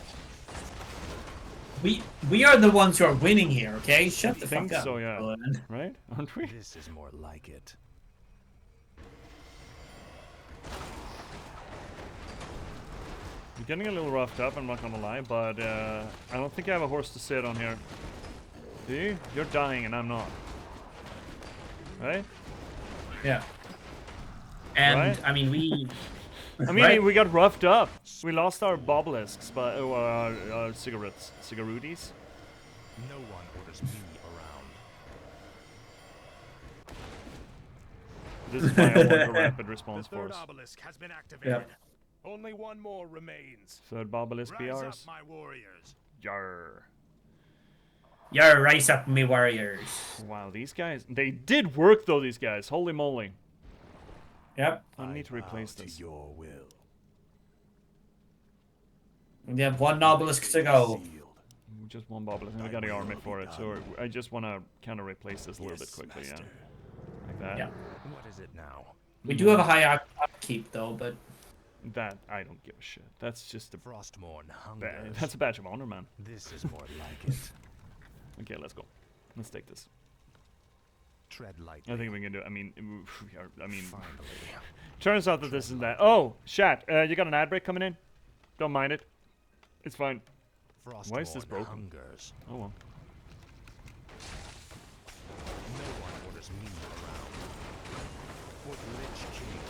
We are the ones who are winning here, okay? Shut the fuck up. So, yeah. Right? Aren't we? This is more like it. I'm getting a little roughed up, I'm not gonna lie, but I don't think I have a horse to sit on here. Do you? You're dying and I'm not. Right? Yeah. And, right? I mean, we... I mean, right? we got roughed up. We lost our bobelisks, but our cigarettes. Cigarutis? No one orders me around. This is why I want a rapid response The third force. obelisk has been activated. Yep. Only one more remains. Third Bobelisk be Rise ours. up, my warriors. Yarr. Yo, rise up, me warriors. Wow, these guys, they did work though, these guys. Holy moly. Yep. I need to replace this. Your will. We have one obelisk to go. Just one Bobelisk, and we got the army for it, so I just want to kind of replace this a little bit quickly, yeah. Like that. Yeah. What is it now? We do have a high upkeep, though, but... That, I don't give a shit. That's just a... Frostmourne hungers. That's a badge of honor, man. This is more like it. Okay, let's go. Let's take this. Tread lightly. I think we can do it. I mean, Finally. turns out that this is that. Oh, Shat, you got an ad break coming in? Don't mind it. It's fine. Why is this broken? Hungers. Oh well. No one orders me around. For the Lich King.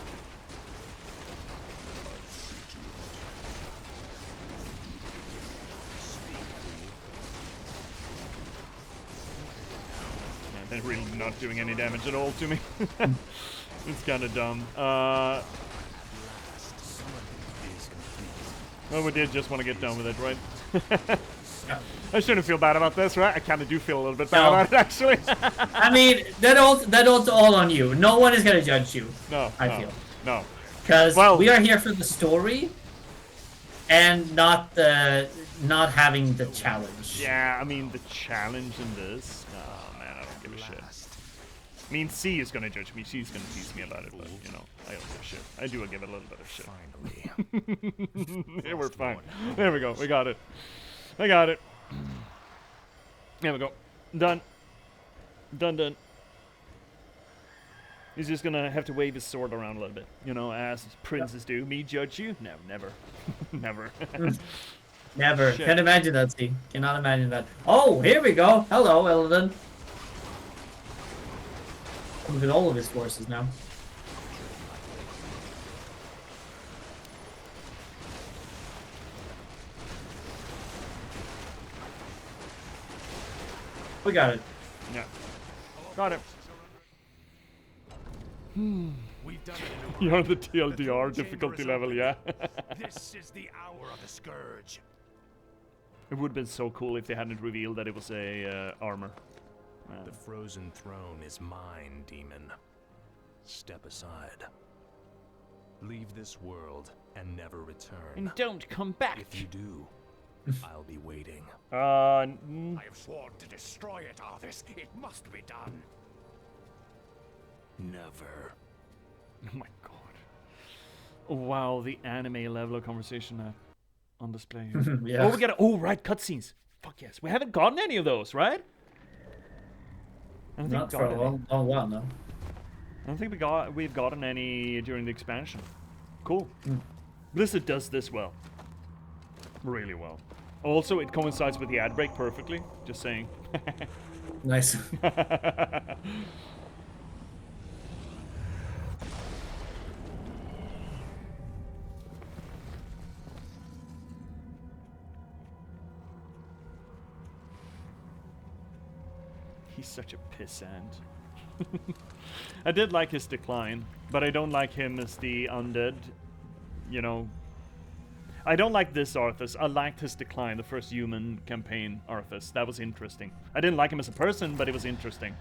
Yeah, they're really not doing any damage at all to me. It's kind of dumb. Well, we did just want to get done with it, right? I shouldn't feel bad about this, right? I kind of do feel a little bit bad about it, actually. I mean, that's all on you. No one is gonna judge you. No, I feel. No. Because we are here for the story, and not having the challenge. Yeah, I mean the challenge in this. Oh man, I don't give a shit. I mean, C is gonna judge me. She's gonna tease me about it, but you know, I don't give a shit. I do give it a little bit of shit. Finally. Yeah, we're fine. There we go. We got it. I got it. There we go. Done. Done. He's just gonna have to wave his sword around a little bit, you know, as princes do. Me judge you? No, never. Never. Never. Shit. Can't imagine that, see. Cannot imagine that. Oh, here we go. Hello, Illidan. Look at all of his forces now. We got it. Yeah. Got it. We've done it. You're on the TLDR difficulty level, yeah. This is the hour of the scourge. It would have been so cool if they hadn't revealed that it was a armor. The frozen throne is mine, demon. Step aside. Leave this world and never return. And don't come back. If you do, I'll be waiting. I have sworn to destroy it, Arthas. It must be done. Never. Oh my god. Wow, the anime level of conversation on display here. Yeah. Oh, we got right, cutscenes. Fuck yes. We haven't gotten any of those, right? I don't think Not we for got a any. long while, no. I don't think we've gotten any during the expansion. Cool. Blizzard does this well. Really well. Also, it coincides with the ad break perfectly. Just saying. Nice. He's such a pissant. I did like his decline, but I don't like him as the undead, you know. I don't like this Arthas. I liked his decline, the first human campaign Arthas. That was interesting. I didn't like him as a person, but it was interesting.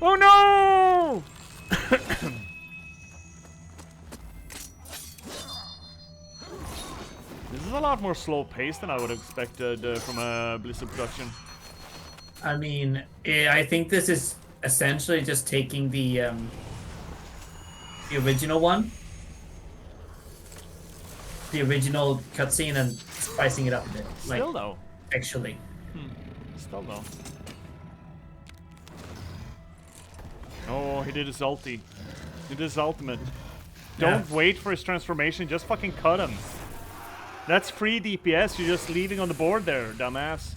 Oh no! This is a lot more slow paced than I would have expected from a Blizzard production. I mean, I think this is essentially just taking the original one the original cutscene and spicing it up a bit. Like, Still though. actually. Still though. Oh, he did his ulti. He did his ultimate. Don't wait for his transformation, just fucking cut him. That's free DPS you're just leaving on the board there, dumbass.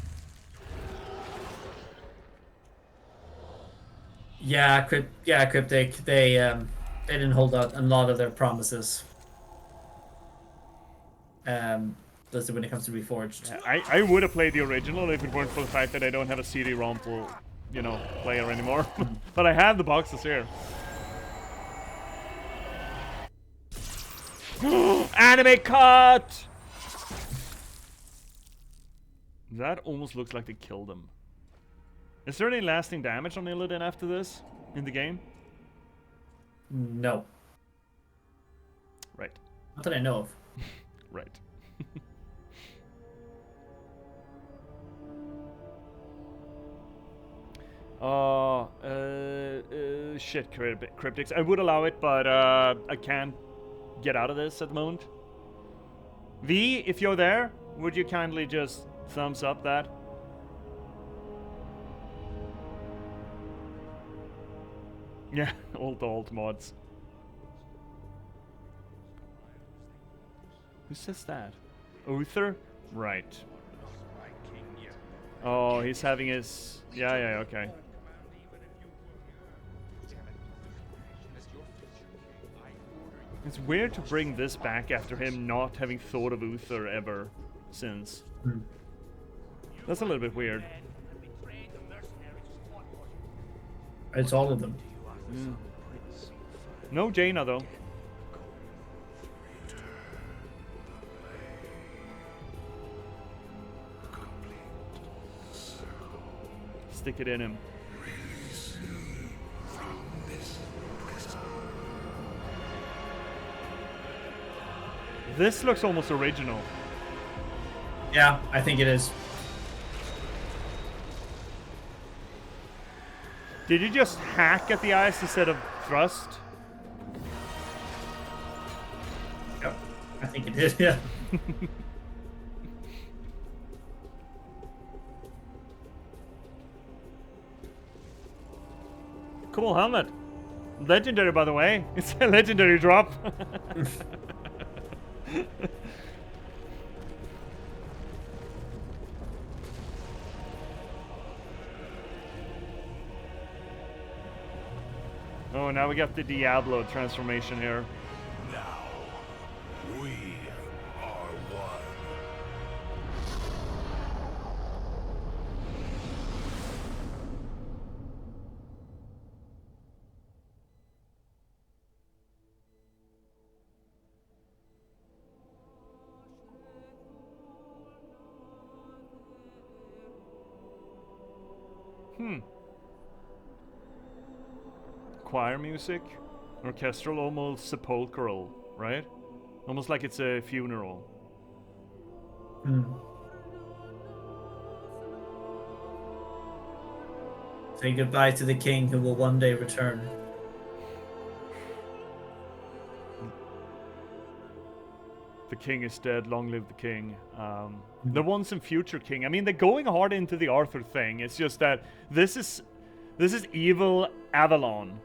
Yeah, Cryptic. They didn't hold out a lot of their promises. Especially when it comes to Reforged. Yeah, I would have played the original if it weren't for the fact that I don't have a CD-ROM full, you know, player anymore. But I have the boxes here. Anime cut! That almost looks like they killed him. Is there any lasting damage on Illidan after this in the game? No. Right. Not that I know of. Right. Shit, Cryptics. I would allow it, but I can't get out of this at the moment. V, if you're there, would you kindly just thumbs up that? Yeah, alt mods. Who says that? Uther? Right. Oh, he's having his... Yeah, okay. It's weird to bring this back after him not having thought of Uther ever since. That's a little bit weird. It's all of them. No Jaina, though. Stick it in him. This looks almost original. Yeah, I think it is. Did you just hack at the ice instead of thrust? Yep, I think it did, yeah. Cool helmet. Legendary, by the way. It's a legendary drop. Oh, now we got the Diablo transformation here. Now, we are one. Choir music, orchestral, almost sepulchral, right? Almost like it's a funeral. Say goodbye to the king who will one day return. The king is dead, long live the king. The once and future king. I mean, they're going hard into the Arthur thing. It's just that this is evil Avalon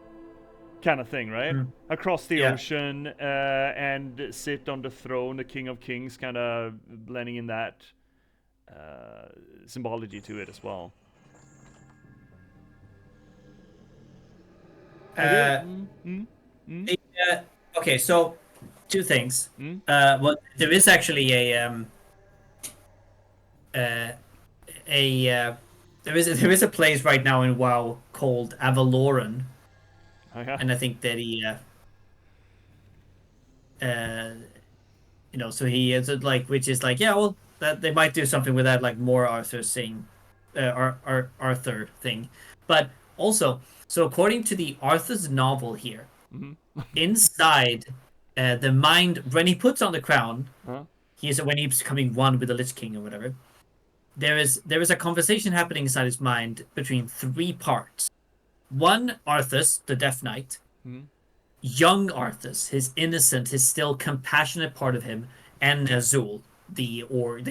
kind of thing, right? Across the ocean and sit on the throne, the king of kings, kind of blending in that symbology to it as well. Okay, so two things. Well, there is actually there is a place right now in WoW called Avaloran, and I think that he, so he is like, which is like, yeah, well, that they might do something with that, like more Arthur Arthur thing, but also, so according to the Arthur's novel here, inside the mind, when he puts on the crown, when he's becoming one with the Lich King or whatever, there is a conversation happening inside his mind between three parts. One, Arthas, the Death Knight, young Arthas, his innocent, his still compassionate part of him, and Azul, the orc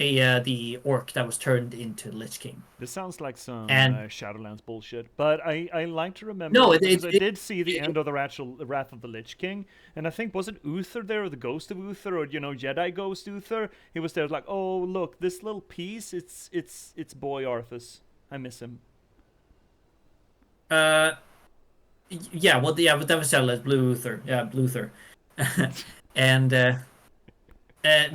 that was turned into Lich King. This sounds like some And Shadowlands bullshit, but I like to remember no, because I did see the end of the Wrath of the Lich King, and I think, was it Uther there, or the Ghost of Uther, or Jedi Ghost Uther? He was there like, oh look, this little piece, it's boy Arthas. I miss him. Yeah, well, yeah, but that was Shadowlands, Blue Uther, yeah, Blue Uther, and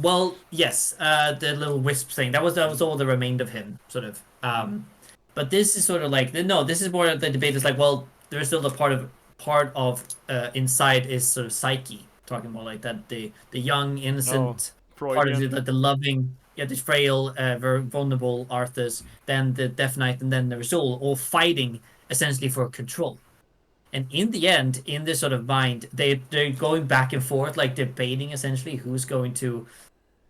well, yes, the little wisp thing. That was all that remained of him, sort of. But this is sort of like no. This is more the debate. Is like, well, there's still the part of inside is sort of psyche, talking about like that the young innocent part of it, like the loving, yeah, the frail, very vulnerable Arthas, then the Death Knight, and then the Azul, all fighting essentially for control. And in the end, in this sort of mind, they're going back and forth, like debating essentially who's going to,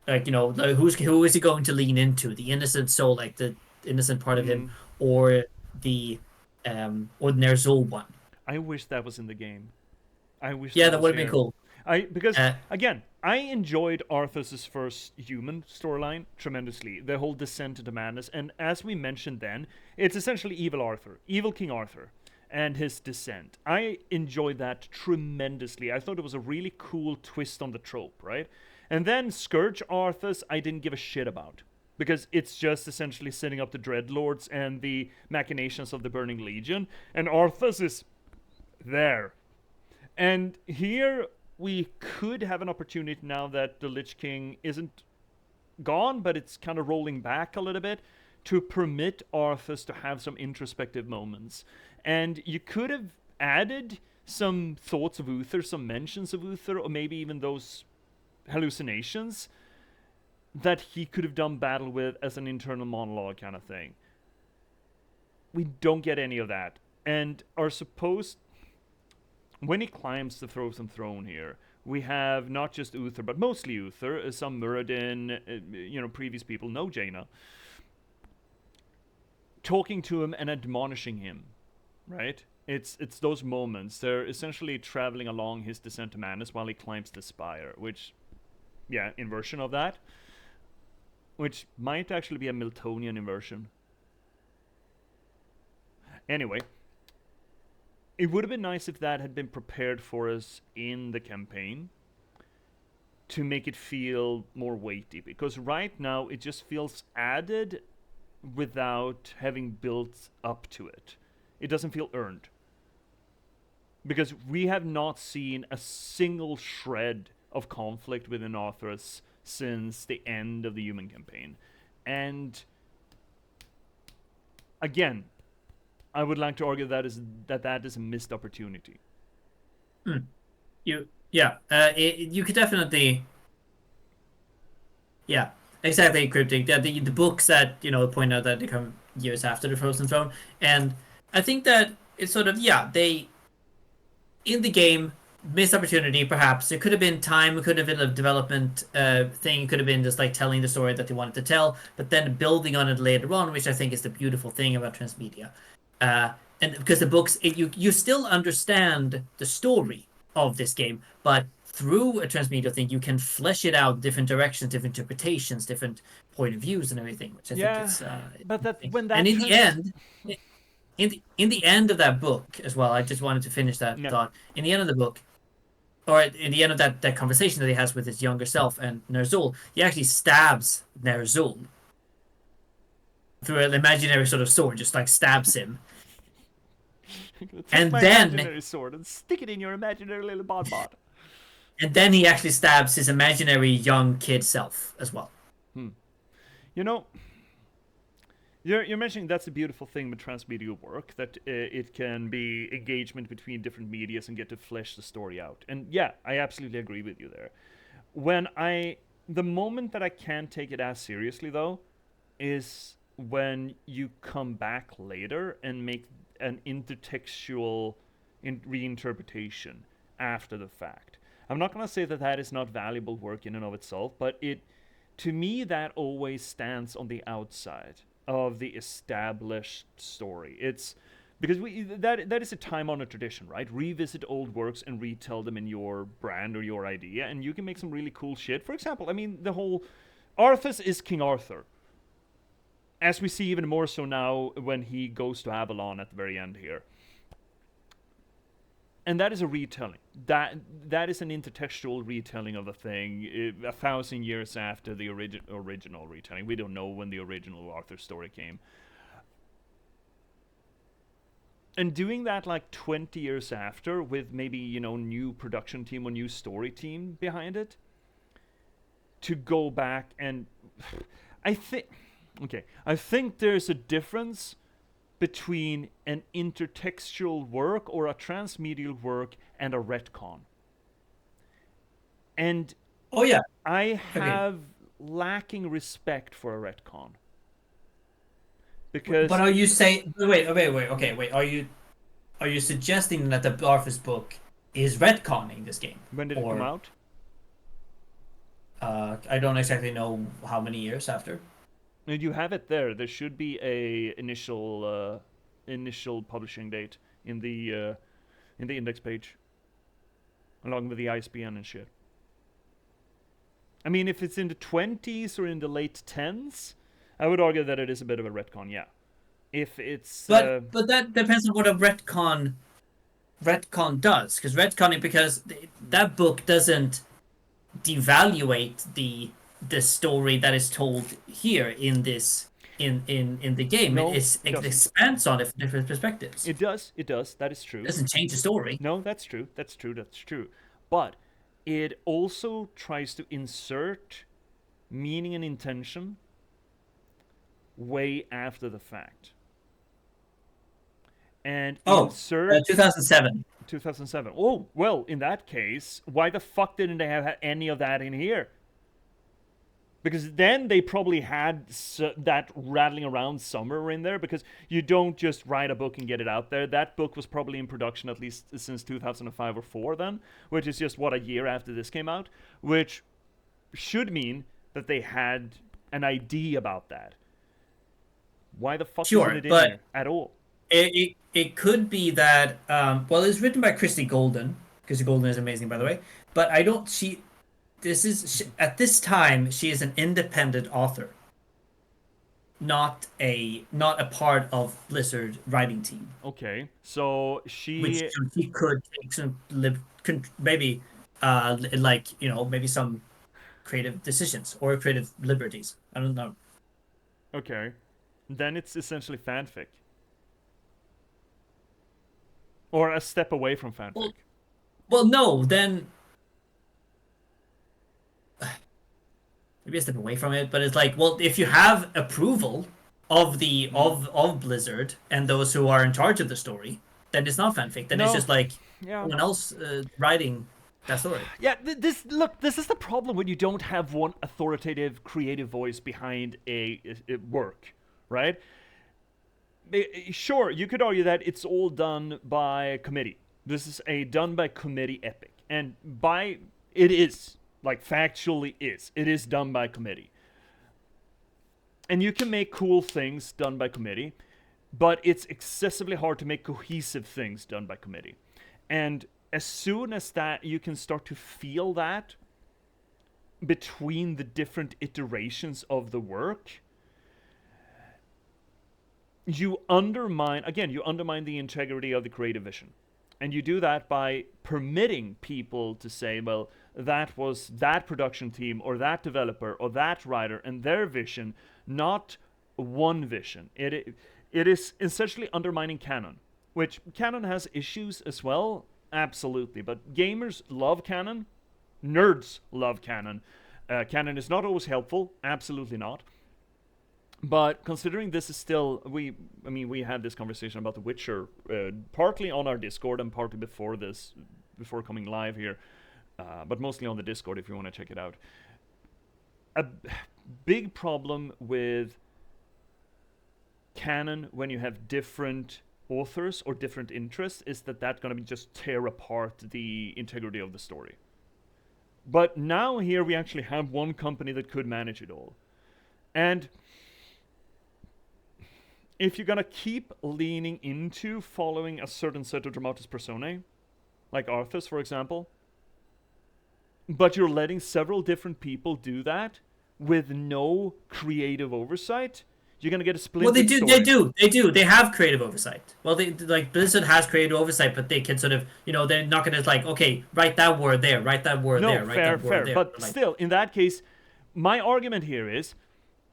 like, like who is he going to lean into, the innocent soul, like the innocent part of him, or the ordinary soul one. I wish that was in the game. I wish. Yeah, that would have been cool. Because again, I enjoyed Arthas's first human storyline tremendously. The whole descent into madness, and as we mentioned then, it's essentially evil King Arthur, and his descent. I enjoyed that tremendously. I thought it was a really cool twist on the trope, right? And then Scourge Arthas, I didn't give a shit about. Because it's just essentially setting up the Dreadlords and the machinations of the Burning Legion. And Arthas is there. And here we could have an opportunity now that the Lich King isn't gone, but it's kind of rolling back a little bit, to permit Arthas to have some introspective moments. And you could have added some thoughts of Uther, some mentions of Uther, or maybe even those hallucinations that he could have done battle with as an internal monologue kind of thing. We don't get any of that. And are supposed... When he climbs the Frozen Throne here, we have not just Uther, but mostly Uther, some Muradin, previous people, no Jaina, talking to him and admonishing him, right? It's those moments. They're essentially traveling along his descent to madness while he climbs the spire, which, yeah, inversion of that, which might actually be a Miltonian inversion. Anyway, it would have been nice if that had been prepared for us in the campaign to make it feel more weighty, because right now it just feels added without having built up to it. It doesn't feel earned. Because we have not seen a single shred of conflict within Arthas since the end of the human campaign. And again, I would like to argue that is a missed opportunity. You could definitely, yeah, exactly, Cryptic. The books that point out that they come years after the Frozen Throne, and I think that it's sort of, yeah, they in the game missed opportunity. Perhaps it could have been time, it could have been a development thing, it could have been just like telling the story that they wanted to tell, but then building on it later on, which I think is the beautiful thing about transmedia. And because the books, you still understand the story of this game, but through a transmedia thing, you can flesh it out, different directions, different interpretations, different point of views, and everything. Which I think is. But that when that. And in the end, in the end of that book as well, I just wanted to finish that thought. In the end of the book, or in the end of that conversation that he has with his younger self and Ner'zhul, he actually stabs Ner'zhul through an imaginary sort of sword, just like stabs him. And then imaginary sword and stick it in your imaginary little bonbon. And then he actually stabs his imaginary young kid self as well. You're mentioning that's a beautiful thing with transmedia work, that it can be engagement between different medias and get to flesh the story out. And yeah, I absolutely agree with you there. The moment that I can't take it as seriously though, is when you come back later and make an intertextual reinterpretation after the fact. I'm not going to say that is not valuable work in and of itself, but to me, that always stands on the outside of the established story. It's Because that is a time-honored tradition, right? Revisit old works and retell them in your brand or your idea, and you can make some really cool shit. For example, I mean, the whole Arthas is King Arthur, as we see even more so now when he goes to Avalon at the very end here. And that is a retelling. That is an intertextual retelling of a thing 1,000 years after the original retelling. We don't know when the original Arthur story came. And doing that like 20 years after with maybe, you know, new production team or new story team behind it, to go back and I think there's a difference between an intertextual work or a transmedial work and a retcon. And oh yeah, I have lacking respect for a retcon. Because but are you saying wait, are you suggesting that the Arthas book is retconning this game? When did it come out? I don't exactly know how many years after. And you have it there. There should be a initial publishing date in the index page, along with the ISBN and shit. I mean, if it's in the 20s or in the late 10s, I would argue that it is a bit of a retcon. Yeah, if it's but that depends on what a retcon does, because that book doesn't devaluate the story that is told here in this in the game. No, it expands on it from different perspectives. It does. That is true. It doesn't change the story. No, that's true. But it also tries to insert meaning and intention way after the fact. And insert 2007. 2007. Oh, well, in that case, why the fuck didn't they have any of that in here? Because then they probably had that rattling around somewhere in there, because you don't just write a book and get it out there. That book was probably in production at least since 2005 or 4 then, which is just, a year after this came out, which should mean that they had an idea about that. Why the fuck isn't it in there at all? It could be that, it's written by Christy Golden. Christy Golden is amazing, by the way. But at this time, she is an independent author, not a part of Blizzard writing team. Okay, so which she could take some maybe some creative decisions or creative liberties. I don't know. Okay, then it's essentially fanfic, or a step away from fanfic. Well, no, then. Maybe a step away from it, but it's like, well, if you have approval of the of Blizzard and those who are in charge of the story, then it's not fanfic. Then it's just like someone else writing that story. Yeah, this is the problem when you don't have one authoritative creative voice behind a work, right? Sure, you could argue that it's all done by committee. This is a done by committee epic, and it is. Like, factually is. It is done by committee. And you can make cool things done by committee, but it's excessively hard to make cohesive things done by committee. And as soon as that, you can start to feel that between the different iterations of the work, you undermine the integrity of the creative vision. And you do that by permitting people to say, well, that was that production team or that developer or that writer and their vision, not one vision. It is essentially undermining canon, which canon has issues as well, absolutely. But gamers love canon, nerds love canon. Canon is not always helpful, absolutely not. But considering this is still, we had this conversation about The Witcher, partly on our Discord and partly before coming live here, but mostly on the Discord if you want to check it out. A big problem with canon when you have different authors or different interests is that's going to just tear apart the integrity of the story. But now here we actually have one company that could manage it all. And if you're gonna keep leaning into following a certain set of dramatis personae, like Arthas, for example, but you're letting several different people do that with no creative oversight, you're gonna get a split. Well, they do. They have creative oversight. Well, they like Blizzard has creative oversight, but they can sort of, they're not gonna like, okay, write that word there, write that word there, write that word there. But still, in that case, my argument here is,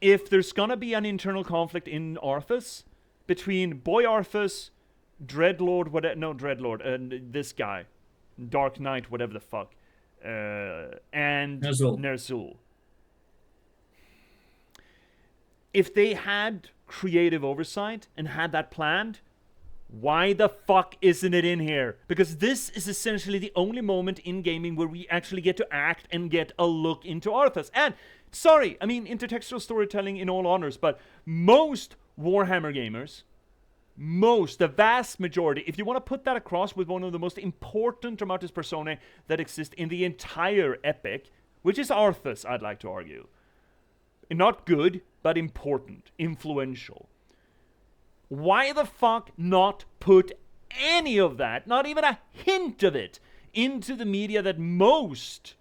if there's gonna be an internal conflict in Arthas between Boy Arthas, Dreadlord, and this guy, Dark Knight, whatever the fuck, and Ner'zhul. If they had creative oversight and had that planned, why the fuck isn't it in here? Because this is essentially the only moment in gaming where we actually get to act and get a look into Arthas. And, sorry, I mean, intertextual storytelling in all honors, but most Warhammer gamers, the vast majority, if you want to put that across with one of the most important dramatis personae that exist in the entire epic, which is Arthas, I'd like to argue. Not good, but important, influential. Why the fuck not put any of that, not even a hint of it, into the media that most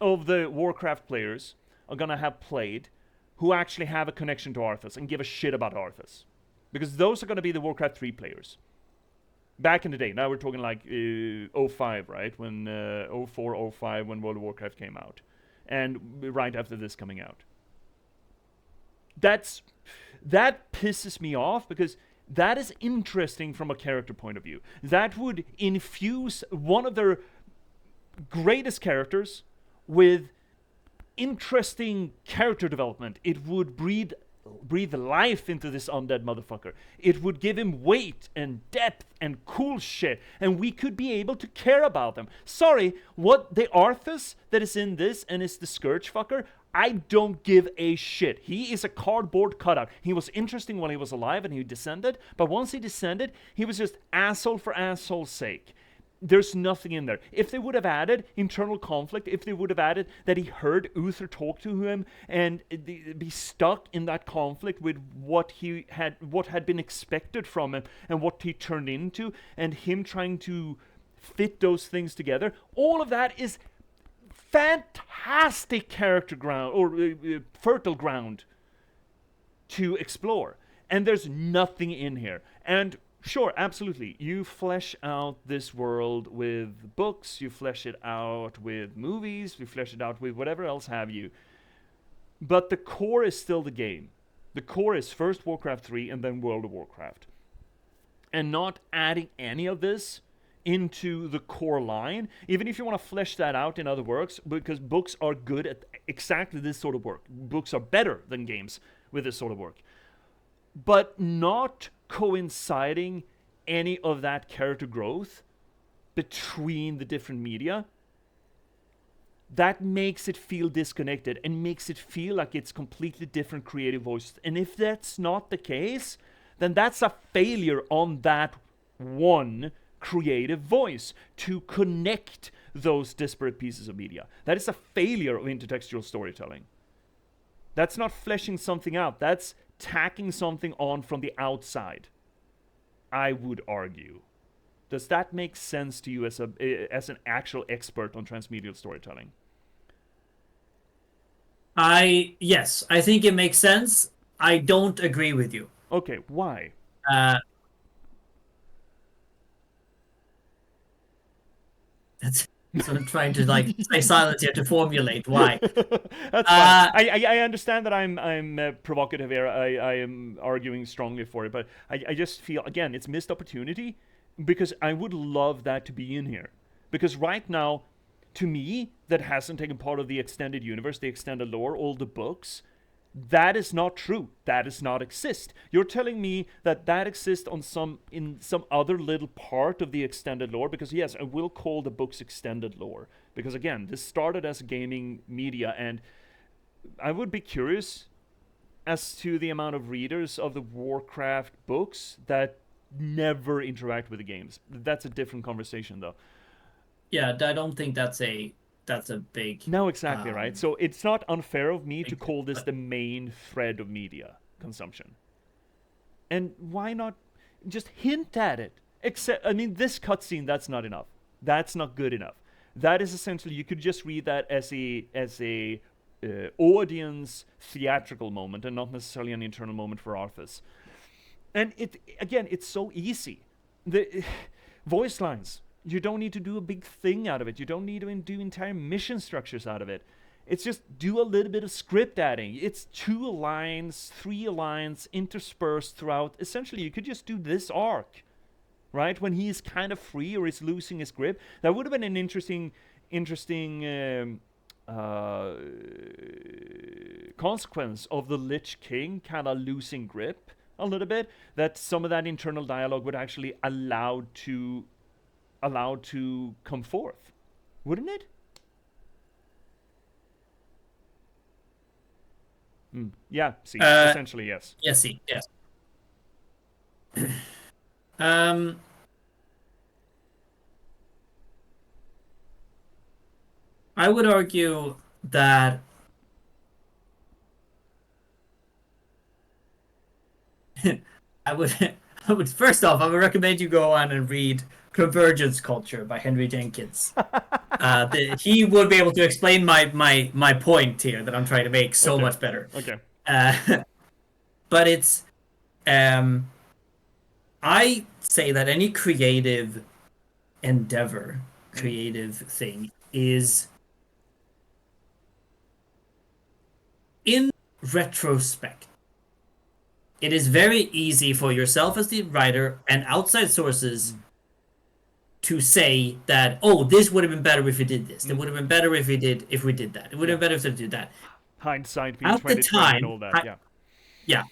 of the Warcraft players are gonna have played, who actually have a connection to Arthas and give a shit about Arthas? Because those are gonna be the Warcraft 3 players. Back in the day, now we're talking like 05, right? When 04, 05, when World of Warcraft came out. And right after this coming out. That pisses me off, because that is interesting from a character point of view. That would infuse one of their greatest characters with interesting character development. It would breathe life into this undead motherfucker. It would give him weight and depth and cool shit, and we could be able to care about them. Sorry, what the Arthas that is in this and is the Scourge fucker, I don't give a shit. He is a cardboard cutout. He was interesting when he was alive and he descended, but once he descended, he was just asshole for asshole's sake. There's nothing in there. If they would have added internal conflict, if they would have added that he heard Uther talk to him and be stuck in that conflict with what had been expected from him and what he turned into, and him trying to fit those things together, all of that is fantastic character ground, or fertile ground to explore. And there's nothing in here. And sure, absolutely, you flesh out this world with books, you flesh it out with movies, you flesh it out with whatever else have you. But the core is still the game. The core is first Warcraft 3 and then World of Warcraft. And not adding any of this into the core line, even if you want to flesh that out in other works, because books are good at exactly this sort of work. Books are better than games with this sort of work. But not coinciding any of that character growth between the different media, that makes it feel disconnected and makes it feel like it's completely different creative voices. And if that's not the case, then that's a failure on that one creative voice to connect those disparate pieces of media. That is a failure of intertextual storytelling. That's not fleshing something out. That's tacking something on from the outside, I would argue. Does that make sense to you as an actual expert on transmedial storytelling? Yes, I think it makes sense. I don't agree with you. Okay, why? That's what I'm trying to stay silent here to formulate why. That's fine. I understand that I'm provocative here. I am arguing strongly for it, but I just feel, again, it's missed opportunity, because I would love that to be in here. Because right now, to me, that hasn't taken part of the extended universe, the extended lore, all the books. That is not true. That does not exist. You're telling me that exists in some other little part of the extended lore, because yes, I will call the books extended lore, because again, this started as gaming media, and I would be curious as to the amount of readers of the Warcraft books that never interact with the games. That's a different conversation, though. Yeah, I don't think that's a big... No, exactly, right? So it's not unfair of me to call this the main thread of media consumption. And why not just hint at it? Except, I mean, this cutscene, that's not enough. That's not good enough. That is essentially, you could just read that as a audience theatrical moment and not necessarily an internal moment for Arthas. And it's so easy. The voice lines, you don't need to do a big thing out of it. You don't need to do entire mission structures out of it. It's just do a little bit of script adding. It's 2 lines, 3 lines interspersed throughout. Essentially, you could just do this arc, right? When he is kind of free or is losing his grip. That would have been an interesting consequence of the Lich King kind of losing grip a little bit. That some of that internal dialogue would actually allowed to come forth, wouldn't it? Yeah, see, essentially, yes. Yes, see, yes. I would argue that I would first off, I would recommend you go on and read Convergence Culture by Henry Jenkins. He would be able to explain my point here that I'm trying to make so much better. Okay. But it's I say that any creative endeavor, creative thing is, in retrospect, it is very easy for yourself as the writer and outside sources to say that, oh, this would have been better if we did this. It would have been better if we did that. It would have been better if we did that. Hindsight being 20/20 and all that. Yeah.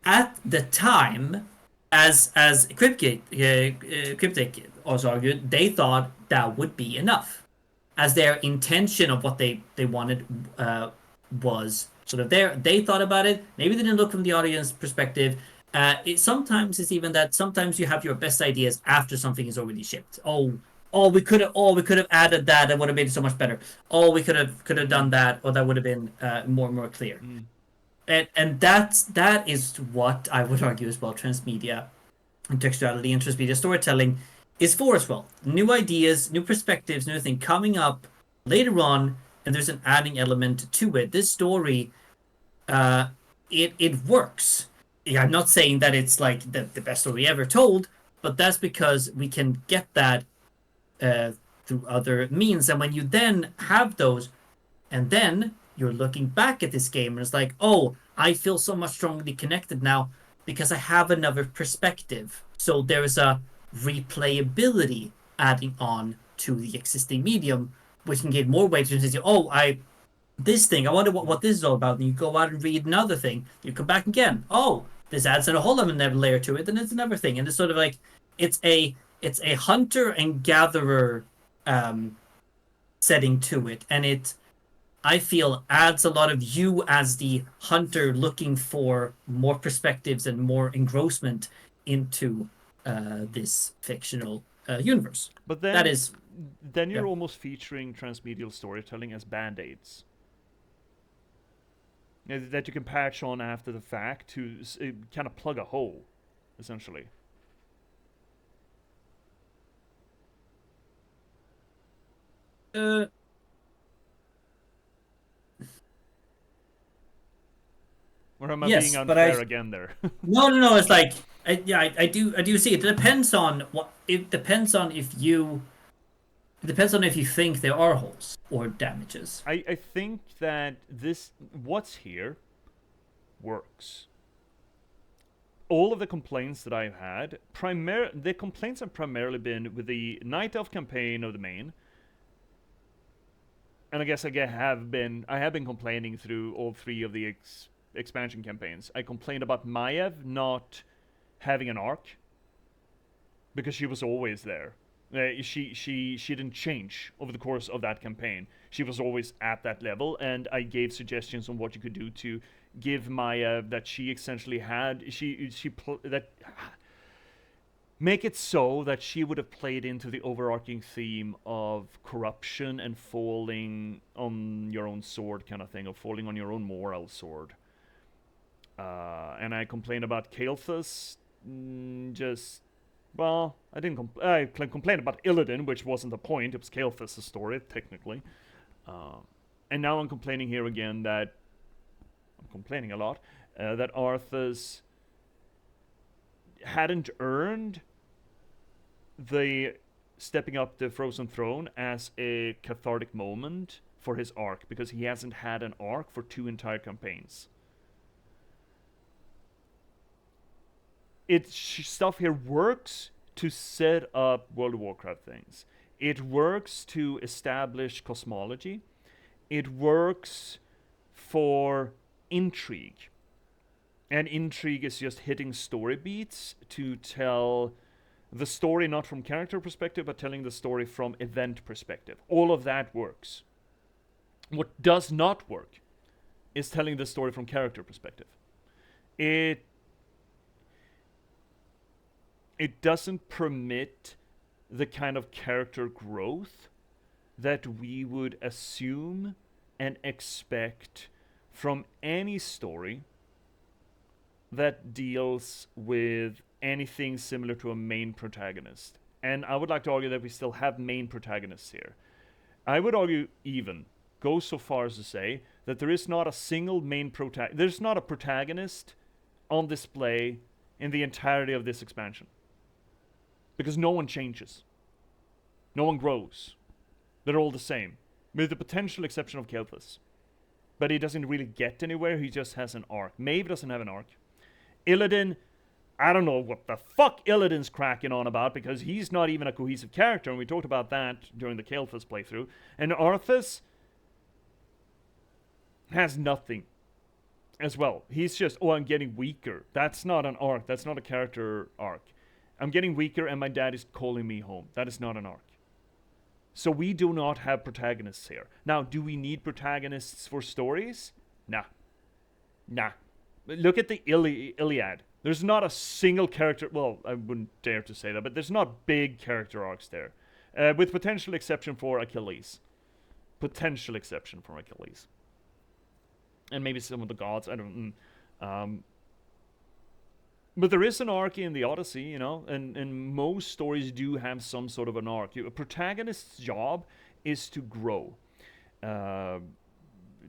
At the time, as Cryptic also argued, they thought that would be enough, as their intention of what they wanted was sort of there. They thought about it. Maybe they didn't look from the audience perspective. Sometimes it's even that sometimes you have your best ideas after something is already shipped. We could have added that. That would have made it so much better. We could have done that, or that would have been more clear. And that is what I would argue as well. Transmedia and textuality and transmedia storytelling is for as well. New ideas, new perspectives, new thing coming up later on, and there's an adding element to it. This story, it works. Yeah, I'm not saying that it's like the best story ever told, but that's because we can get that through other means. And when you then have those, and then you're looking back at this game and it's like, oh, I feel so much strongly connected now because I have another perspective. So there is a replayability adding on to the existing medium, which can get more weight to say, oh, this thing, I wonder what this is all about. And you go out and read another thing. You come back again. Oh, this adds a whole other layer to it, and it's another thing. And it's sort of like it's a hunter and gatherer setting to it, and it, I feel, adds a lot of you as the hunter looking for more perspectives and more engrossment into this fictional universe. But then you're almost featuring transmedial storytelling as band-aids that you can patch on after the fact to kind of plug a hole, essentially. Or am I being unfair again there? No. It's like I do see it. It depends on if you think there are holes or damages. I think that what's here works. All of the complaints that I've had, the complaints have primarily been with the Night Elf campaign of the main. And I guess I have been complaining through all 3 of the expansion campaigns. I complained about Maiev not having an arc because she was always there. She didn't change over the course of that campaign. She was always at that level, and I gave suggestions on what you could do to give Maiev that she essentially had. Make it so that she would have played into the overarching theme of corruption and falling on your own sword kind of thing, or falling on your own moral sword. And I complained about Kael'thas. Well, I didn't. I complained about Illidan, which wasn't the point. It was Kael'thas' story, technically. And now I'm complaining here again that I'm complaining a lot that Arthas hadn't earned the stepping up the Frozen Throne as a cathartic moment for his arc, because he hasn't had an arc for 2 entire campaigns. Stuff here works to set up World of Warcraft things. It works to establish cosmology. It works for intrigue. And intrigue is just hitting story beats to tell the story not from character perspective, but telling the story from event perspective. All of that works. What does not work is telling the story from character perspective. It doesn't permit the kind of character growth that we would assume and expect from any story that deals with anything similar to a main protagonist. And I would like to argue that we still have main protagonists here. I would argue even go so far as to say that there is not a single main protagonist. There's not a protagonist on display in the entirety of this expansion. Because no one changes. No one grows. They're all the same. With the potential exception of Kael'thas. But he doesn't really get anywhere, he just has an arc. Maeve doesn't have an arc. Illidan, I don't know what the fuck Illidan's cracking on about, because he's not even a cohesive character, and we talked about that during the Kael'thas playthrough. And Arthas has nothing as well. He's just, oh, I'm getting weaker. That's not an arc. That's not a character arc. I'm getting weaker and my dad is calling me home. That is not an arc. So we do not have protagonists here. Now, do we need protagonists for stories? Nah. Look at the Iliad. There's not a single character, well, I wouldn't dare to say that, but there's not big character arcs there. With potential exception for Achilles. Potential exception for Achilles. And maybe some of the gods, I don't know. But there is an arc in the Odyssey, you know, and most stories do have some sort of an arc. A protagonist's job is to grow.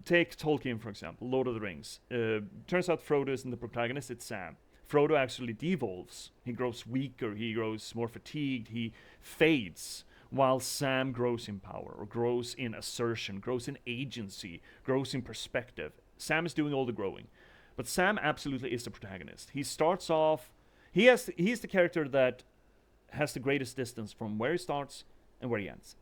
Take Tolkien, for example, Lord of the Rings. Turns out Frodo isn't the protagonist, it's Sam. Frodo actually devolves. He grows weaker, he grows more fatigued, he fades, while Sam grows in power, or grows in assertion, grows in agency, grows in perspective. Sam is doing all the growing. But Sam absolutely is the protagonist. He starts off... He's the character that has the greatest distance from where he starts and where he ends.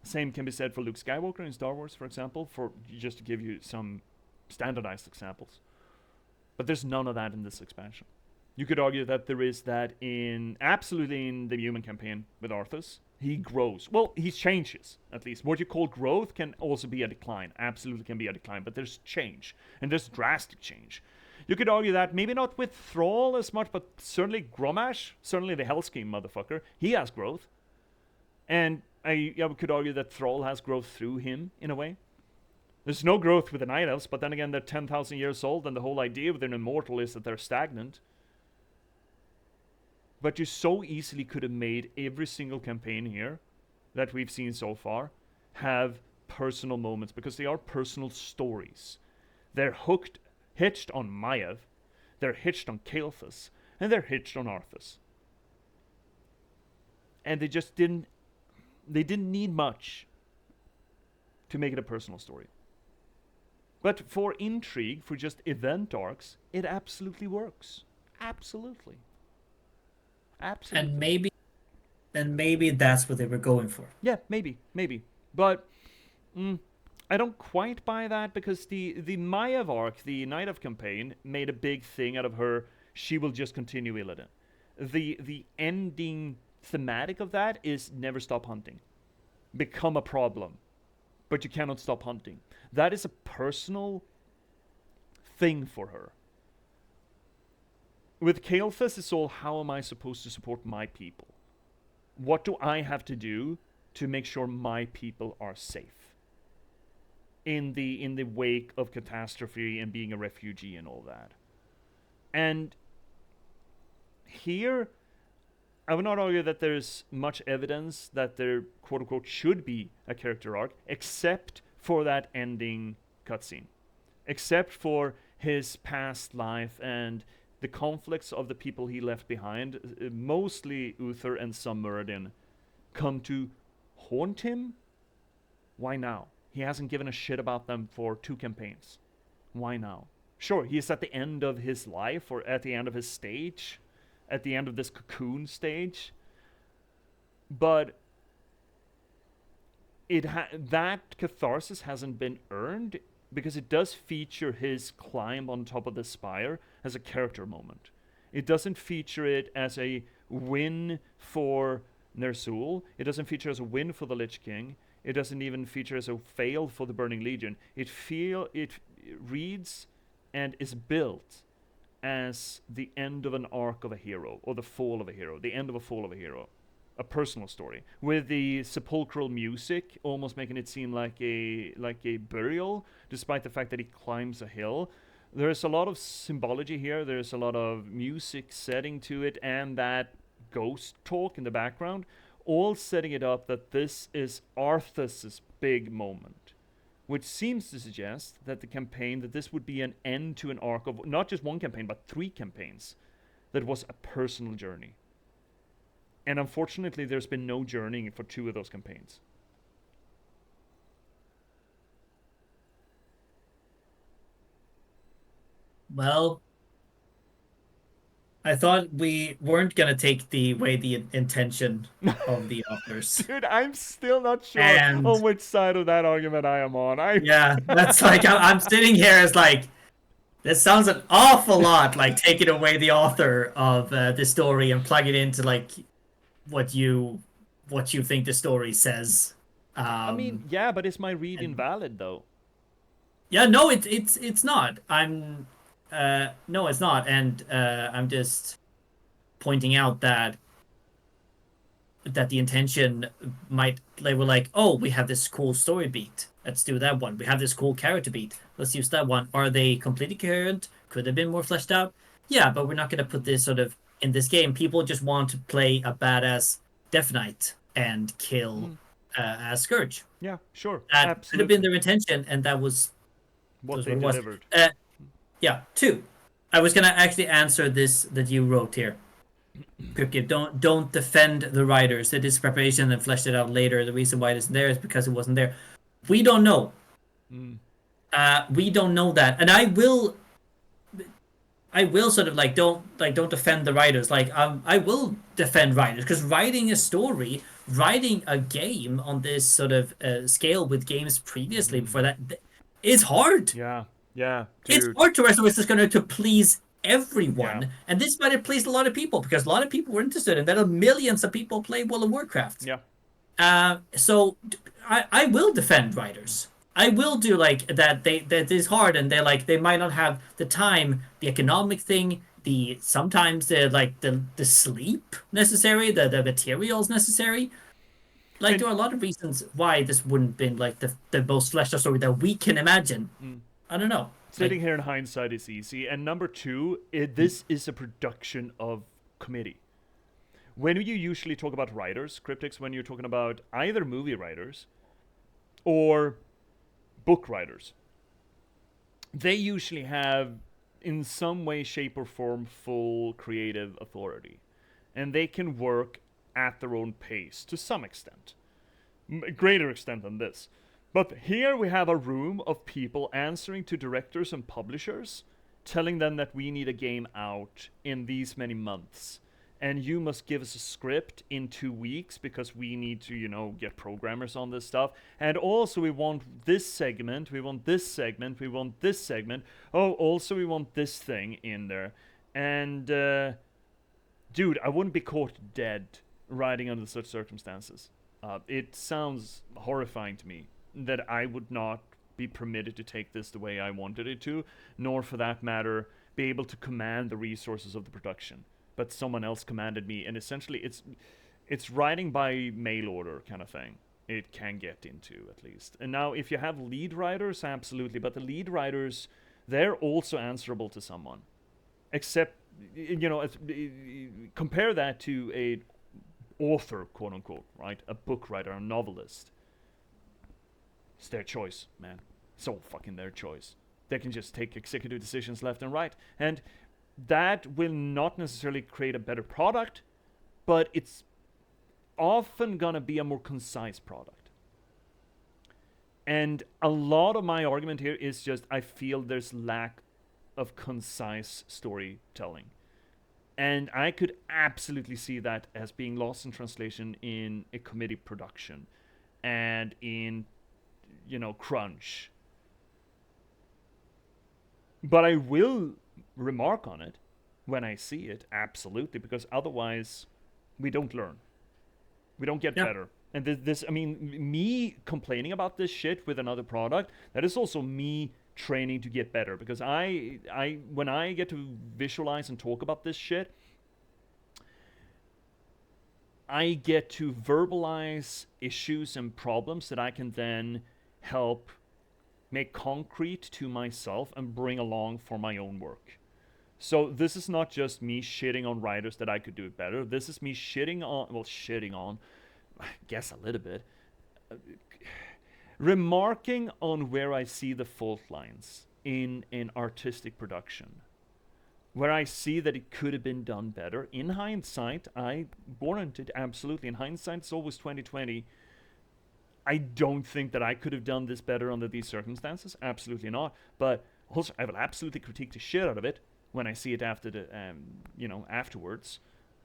Same can be said for Luke Skywalker in Star Wars, for example, for just to give you some standardized examples. But there's none of that in this expansion. You could argue that there is that absolutely in the human campaign with Arthas. He grows. Well, he changes, at least. What you call growth can also be a decline. Absolutely can be a decline, but there's change. And there's drastic change. You could argue that, maybe not with Thrall as much, but certainly Grommash, certainly the Hellsking motherfucker, he has growth. And I could argue that Thrall has growth through him, in a way. There's no growth with the Night Elves, but then again, they're 10,000 years old, and the whole idea with an immortal is that they're stagnant. But you so easily could have made every single campaign here that we've seen so far have personal moments, because they are personal stories. They're hitched on Maiev, they're hitched on Kael'thas, and they're hitched on Arthas. And they didn't need much to make it a personal story. But for intrigue, for just event arcs, it absolutely works. Absolutely. Absolutely. And maybe that's what they were going for. Yeah, maybe. But I don't quite buy that, because the Maiev arc, the Night of campaign, made a big thing out of her. She will just continue Illidan. The ending thematic of that is never stop hunting. Become a problem. But you cannot stop hunting. That is a personal thing for her. With Kael'thas, it's all, how am I supposed to support my people? What do I have to do to make sure my people are safe? in the wake of catastrophe and being a refugee and all that. And here, I would not argue that there's much evidence that there, quote unquote, should be a character arc, except for that ending cutscene. Except for his past life and the conflicts of the people he left behind, mostly Uther and some Muradin, come to haunt him. Why now? He hasn't given a shit about them for 2 campaigns. Why now? Sure, he's at the end of his life, or at the end of his stage, at the end of this cocoon stage, but that catharsis hasn't been earned, because it does feature his climb on top of the spire as a character moment. It doesn't feature it as a win for Ner'zhul. It doesn't feature as a win for the Lich King. It doesn't even feature as a fail for the Burning Legion. It reads and is built as the end of an arc of a hero, or the fall of a hero, the end of a fall of a hero. A personal story, with the sepulchral music almost making it seem like a burial, despite the fact that he climbs a hill. There's a lot of symbology here. There's a lot of music setting to it, and that ghost talk in the background, all setting it up that this is Arthas's big moment, which seems to suggest that this would be an end to an arc of not just 1 campaign, but 3 campaigns, that was a personal journey. And unfortunately, there's been no journeying for 2 of those campaigns. Well, I thought we weren't going to take the intention of the authors. Dude, I'm still not sure And on which side of that argument I am on. Yeah, that's like, I'm sitting here as like, this sounds an awful lot like taking away the author of the story and plug it into like what you think the story says. I mean, yeah, but is my read invalid though? Yeah, no, it's not. No, it's not, and I'm just pointing out that the intention might, they were like, oh, we have this cool story beat, let's do that one. We have this cool character beat, let's use that one. Are they completely coherent? Could have been more fleshed out? Yeah, but we're not going to put this sort of in this game. People just want to play a badass Death Knight and kill as Scourge. Yeah, sure. That Absolutely. could have been their intention, and that was what they delivered. Yeah, 2. I was gonna actually answer this that you wrote here. Cryptic, don't defend the writers. It is preparation and fleshed it out later. The reason why it isn't there is because it wasn't there. We don't know. We don't know that, and I will sort of like don't defend the writers. Like I will defend writers, because writing a story, writing a game on this sort of scale with games previously before that is hard. Yeah, dude. It's hard to write stories that's going to please everyone, and this might have pleased a lot of people because a lot of people were interested, and there are millions of people play World of Warcraft. Yeah. So I will defend writers. I will do like that. That is hard, and they might not have the time, the economic thing, sometimes the sleep necessary, the materials necessary. Like, there are a lot of reasons why this wouldn't have been like the most fleshed out story that we can imagine. I don't know. Sitting here in hindsight is easy. And number 2, this is a production of committee. When you usually talk about writers, Cryptics, when you're talking about either movie writers or book writers, they usually have, in some way, shape, or form, full creative authority. And they can work at their own pace to some extent. Greater extent than this. But here we have a room of people answering to directors and publishers, telling them that we need a game out in these many months. And you must give us a script in 2 weeks because we need to, get programmers on this stuff. And also we want this segment, we want this segment, we want this segment. Oh, also we want this thing in there. And, dude, I wouldn't be caught dead writing under such circumstances. It sounds horrifying to me that I would not be permitted to take this the way I wanted it to, nor for that matter be able to command the resources of the production. But someone else commanded me, and essentially it's writing by mail order kind of thing. it can get into, at least. And now, if you have lead writers, absolutely, but the lead writers, they're also answerable to someone. Except, compare that to a author, quote unquote, right? A book writer, a novelist. It's their choice, man. So fucking their choice. They can just take executive decisions left and right. And that will not necessarily create a better product, but it's often gonna be a more concise product. And a lot of my argument here is just I feel there's lack of concise storytelling. And I could absolutely see that as being lost in translation in a committee production and in, crunch. But I will remark on it when I see it, absolutely, because otherwise we don't learn. We don't get better. And me complaining about this shit with another product, that is also me training to get better. Because when I get to visualize and talk about this shit, I get to verbalize issues and problems that I can then help make concrete to myself and bring along for my own work. So this is not just me shitting on writers that I could do it better. This is me shitting on, I guess a little bit, remarking on where I see the fault lines in an artistic production, where I see that it could have been done better. In hindsight, I warrant it, absolutely. In hindsight, it's always 2020. I don't think that I could have done this better under these circumstances. Absolutely not. But also, I will absolutely critique the shit out of it when I see it after the, afterwards.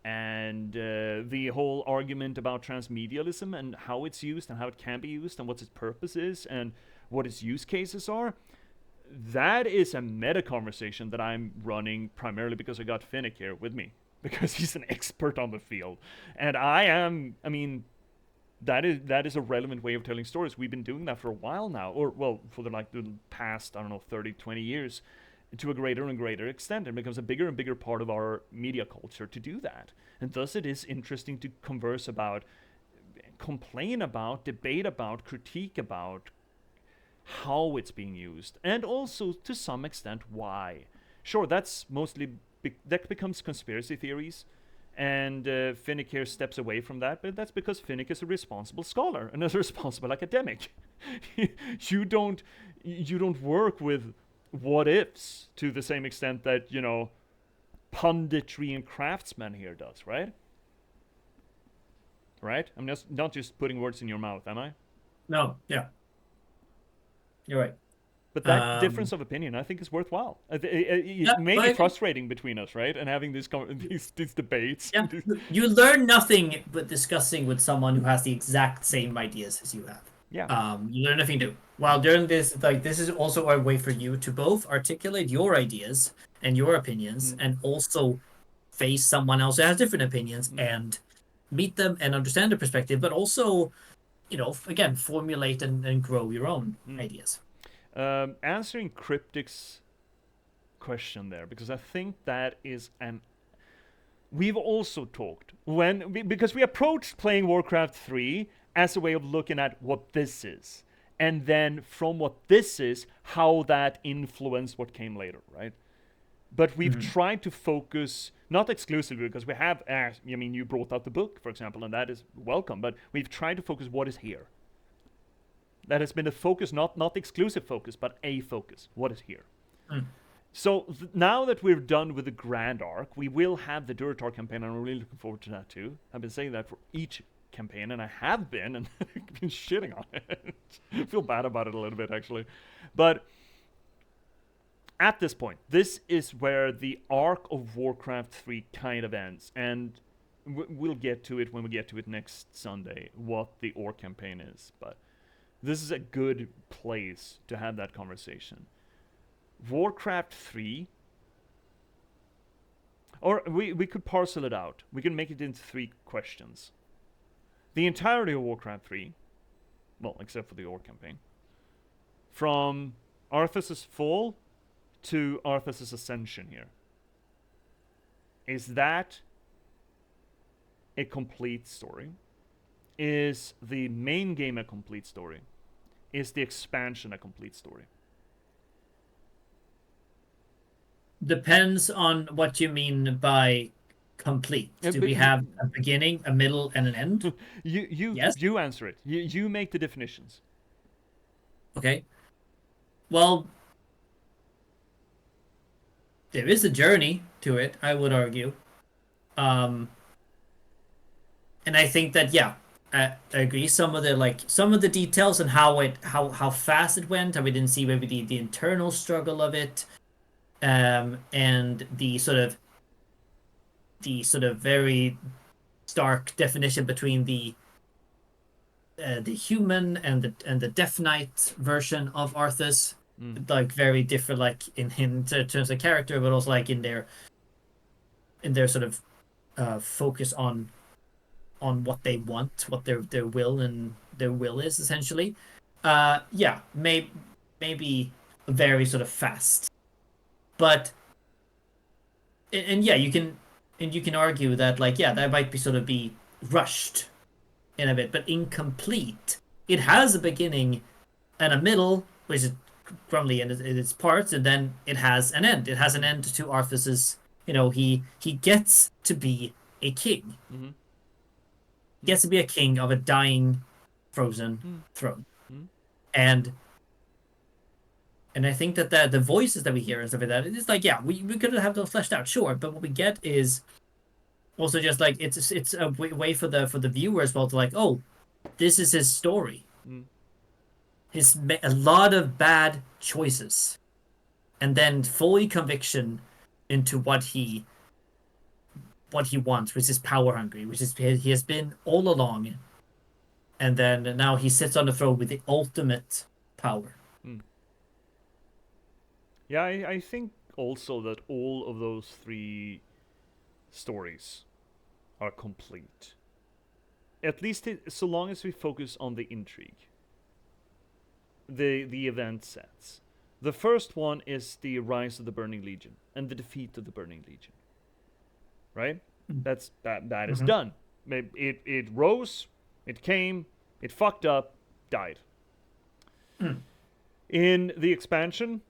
And the whole argument about transmedialism and how it's used and how it can be used and what its purpose is and what its use cases are, that is a meta conversation that I'm running primarily because I got Finnick here with me, because he's an expert on the field. And that is a relevant way of telling stories. We've been doing that for a while now, or for the past 30, 20 years, to a greater and greater extent. It becomes a bigger and bigger part of our media culture to do that. And thus it is interesting to converse about, complain about, debate about, critique about how it's being used, and also to some extent why. Sure, that's mostly that becomes conspiracy theories, and Finnick here steps away from that, but that's because Finnick is a responsible scholar and is a responsible academic. You don't work with what ifs to the same extent that punditry and craftsman here does, right? Right? I'm not just putting words in your mouth, am I? No, yeah. You're right. But that difference of opinion, I think, is worthwhile. It may be frustrating between us, right? And having these debates. Yeah. You learn nothing but discussing with someone who has the exact same ideas as you have. Yeah. You learn nothing new. While during this, this is also a way for you to both articulate your ideas and your opinions, and also face someone else who has different opinions and meet them and understand their perspective, but also, again, formulate and grow your own ideas. Answering Cryptic's question there, because I think that is we've also talked because we approached playing Warcraft 3 as a way of looking at what this is, and then from what this is, how that influenced what came later, right? But we've tried to focus, not exclusively, because we have, you brought out the book, for example, and that is welcome, but we've tried to focus what is here. That has been a focus, not exclusive focus, but a focus. What is here? So now that we're done with the grand arc, we will have the Durotar campaign, and I'm really looking forward to that too. I've been saying that for each campaign, and I have been, and I've been shitting on it. I feel bad about it a little bit, actually. But at this point, this is where the arc of Warcraft 3 kind of ends, and we'll get to it when we get to it next Sunday, what the Orc campaign is, but this is a good place to have that conversation. Warcraft 3, or we could parcel it out. We can make it into 3 questions. The entirety of Warcraft 3, well, except for the Orc campaign, from Arthas' fall to Arthas' ascension here. Is that a complete story? is the main game a complete story? Is the expansion a complete story? Depends on what you mean by complete. Do we have a beginning, a middle, and an end? You answer it. You make the definitions. Okay. Well, there is a journey to it, I would argue. And I think that I agree. Some of the details and how fast it went, and we didn't see maybe the internal struggle of it, and the sort of very stark definition between the human and the Death Knight version of Arthas, like very different, like in terms of character, but also like in their sort of focus on what they want, what their will is essentially. Maybe very sort of fast, but you can argue that that might be sort of be rushed in a bit, but incomplete. It has a beginning and a middle, which is grumbly in its parts, and then it has an end. It has an end to Arthas's. He gets to be a king. Mm-hmm. He gets to be a king of a dying, frozen throne, and I think that the voices that we hear and stuff like that, it's like we could have those fleshed out, sure, but what we get is also just like it's a way for the viewer as well to like, oh, this is his story. He's made a lot of bad choices, and then fully conviction into what he wants, which is power hungry, which is he has been all along, and then now he sits on the throne with the ultimate power. Yeah, I think also that all of those three stories are complete. At least so long as we focus on the intrigue. The event sets. The first one is the rise of the Burning Legion and the defeat of the Burning Legion. Right? That is done. It rose, it came, it fucked up, died. In the expansion,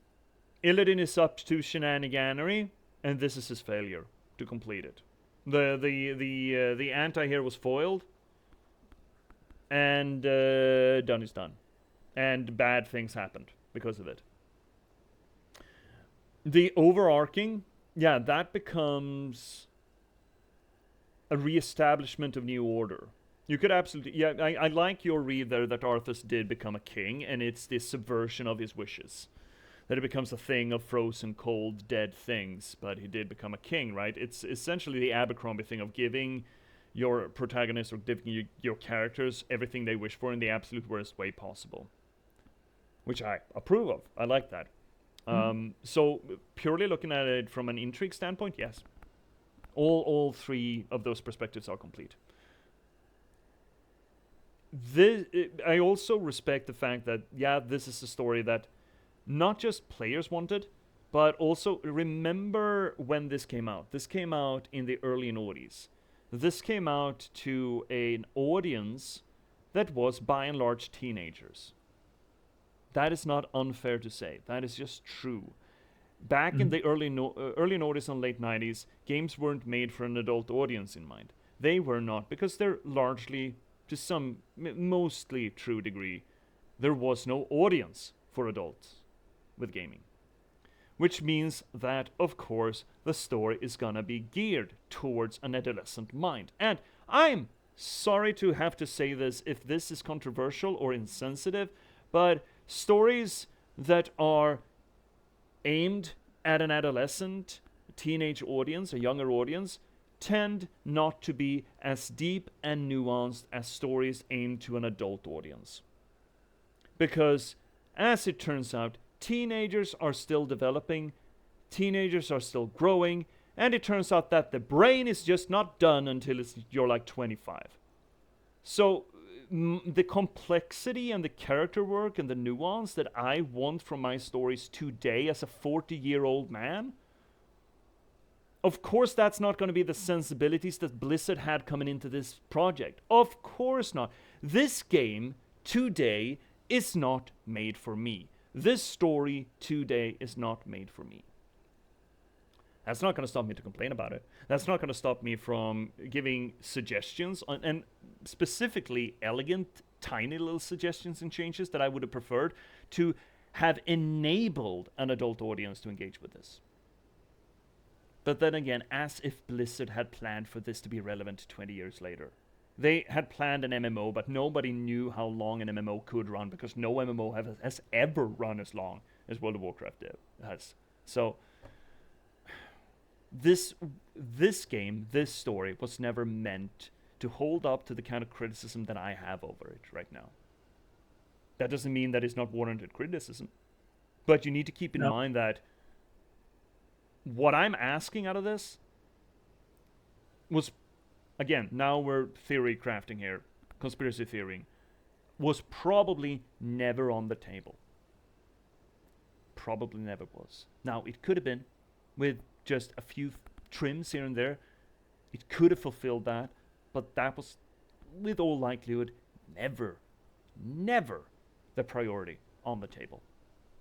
Illidan is up to shenaniganery, and this is his failure to complete it. The anti-hero was foiled, and done is done. And bad things happened because of it. The overarching, that becomes a re-establishment of New Order. You could absolutely... I like your read there that Arthas did become a king, and it's this subversion of his wishes. That it becomes a thing of frozen, cold, dead things, but he did become a king, right? It's essentially the Abercrombie thing of giving your protagonist or giving your characters everything they wish for in the absolute worst way possible. Which I approve of. I like that. So, purely looking at it from an intrigue standpoint, yes. All three of those perspectives are complete. I also respect the fact that, this is a story that not just players wanted, but also remember when this came out. This came out in the early noughties. This came out to an audience that was by and large teenagers. That is not unfair to say. That is just true. Back in the early noughties and late 90s, games weren't made for an adult audience in mind. They were not, because they're largely, to some, mostly true degree, there was no audience for adults with gaming. Which means that, of course, the story is gonna be geared towards an adolescent mind. And I'm sorry to have to say this if this is controversial or insensitive, but stories that are aimed at an adolescent, teenage audience, a younger audience, tend not to be as deep and nuanced as stories aimed to an adult audience. Because, as it turns out, teenagers are still developing, teenagers are still growing, and it turns out that the brain is just not done until you're like 25. So, the complexity and the character work and the nuance that I want from my stories today as a 40-year-old man Of course, that's not going to be the sensibilities that Blizzard had coming into this project. Of course not. This game today is not made for me. This story today is not made for me. That's not going to stop me to complain about it. That's not going to stop me from giving suggestions, and specifically elegant, tiny little suggestions and changes that I would have preferred to have enabled an adult audience to engage with this. But then again, as if Blizzard had planned for this to be relevant 20 years later. They had planned an MMO, but nobody knew how long an MMO could run, because no MMO has ever run as long as World of Warcraft has. So this game, this story, was never meant to hold up to the kind of criticism that I have over it right now. That doesn't mean that it's not warranted criticism, but you need to keep in mind that what I'm asking out of this was, again, now we're theory crafting here, conspiracy theorying, was probably never on the table. Probably never was. Now, it could have been, with just a few trims here and there, it could have fulfilled that, but that was, with all likelihood, never the priority on the table.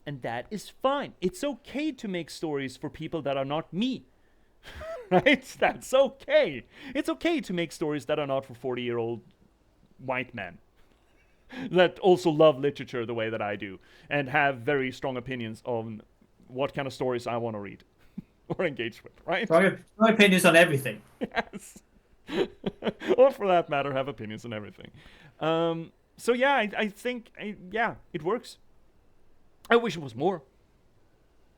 And that is fine. It's okay to make stories for people that are not me. Right? That's okay. It's okay to make stories that are not for 40-year-old white men that also love literature the way that I do and have very strong opinions on what kind of stories I want to read or engage with, right? Strong opinions on everything. Yes. Or for that matter, have opinions on everything. So yeah, I think, it works. I wish it was more.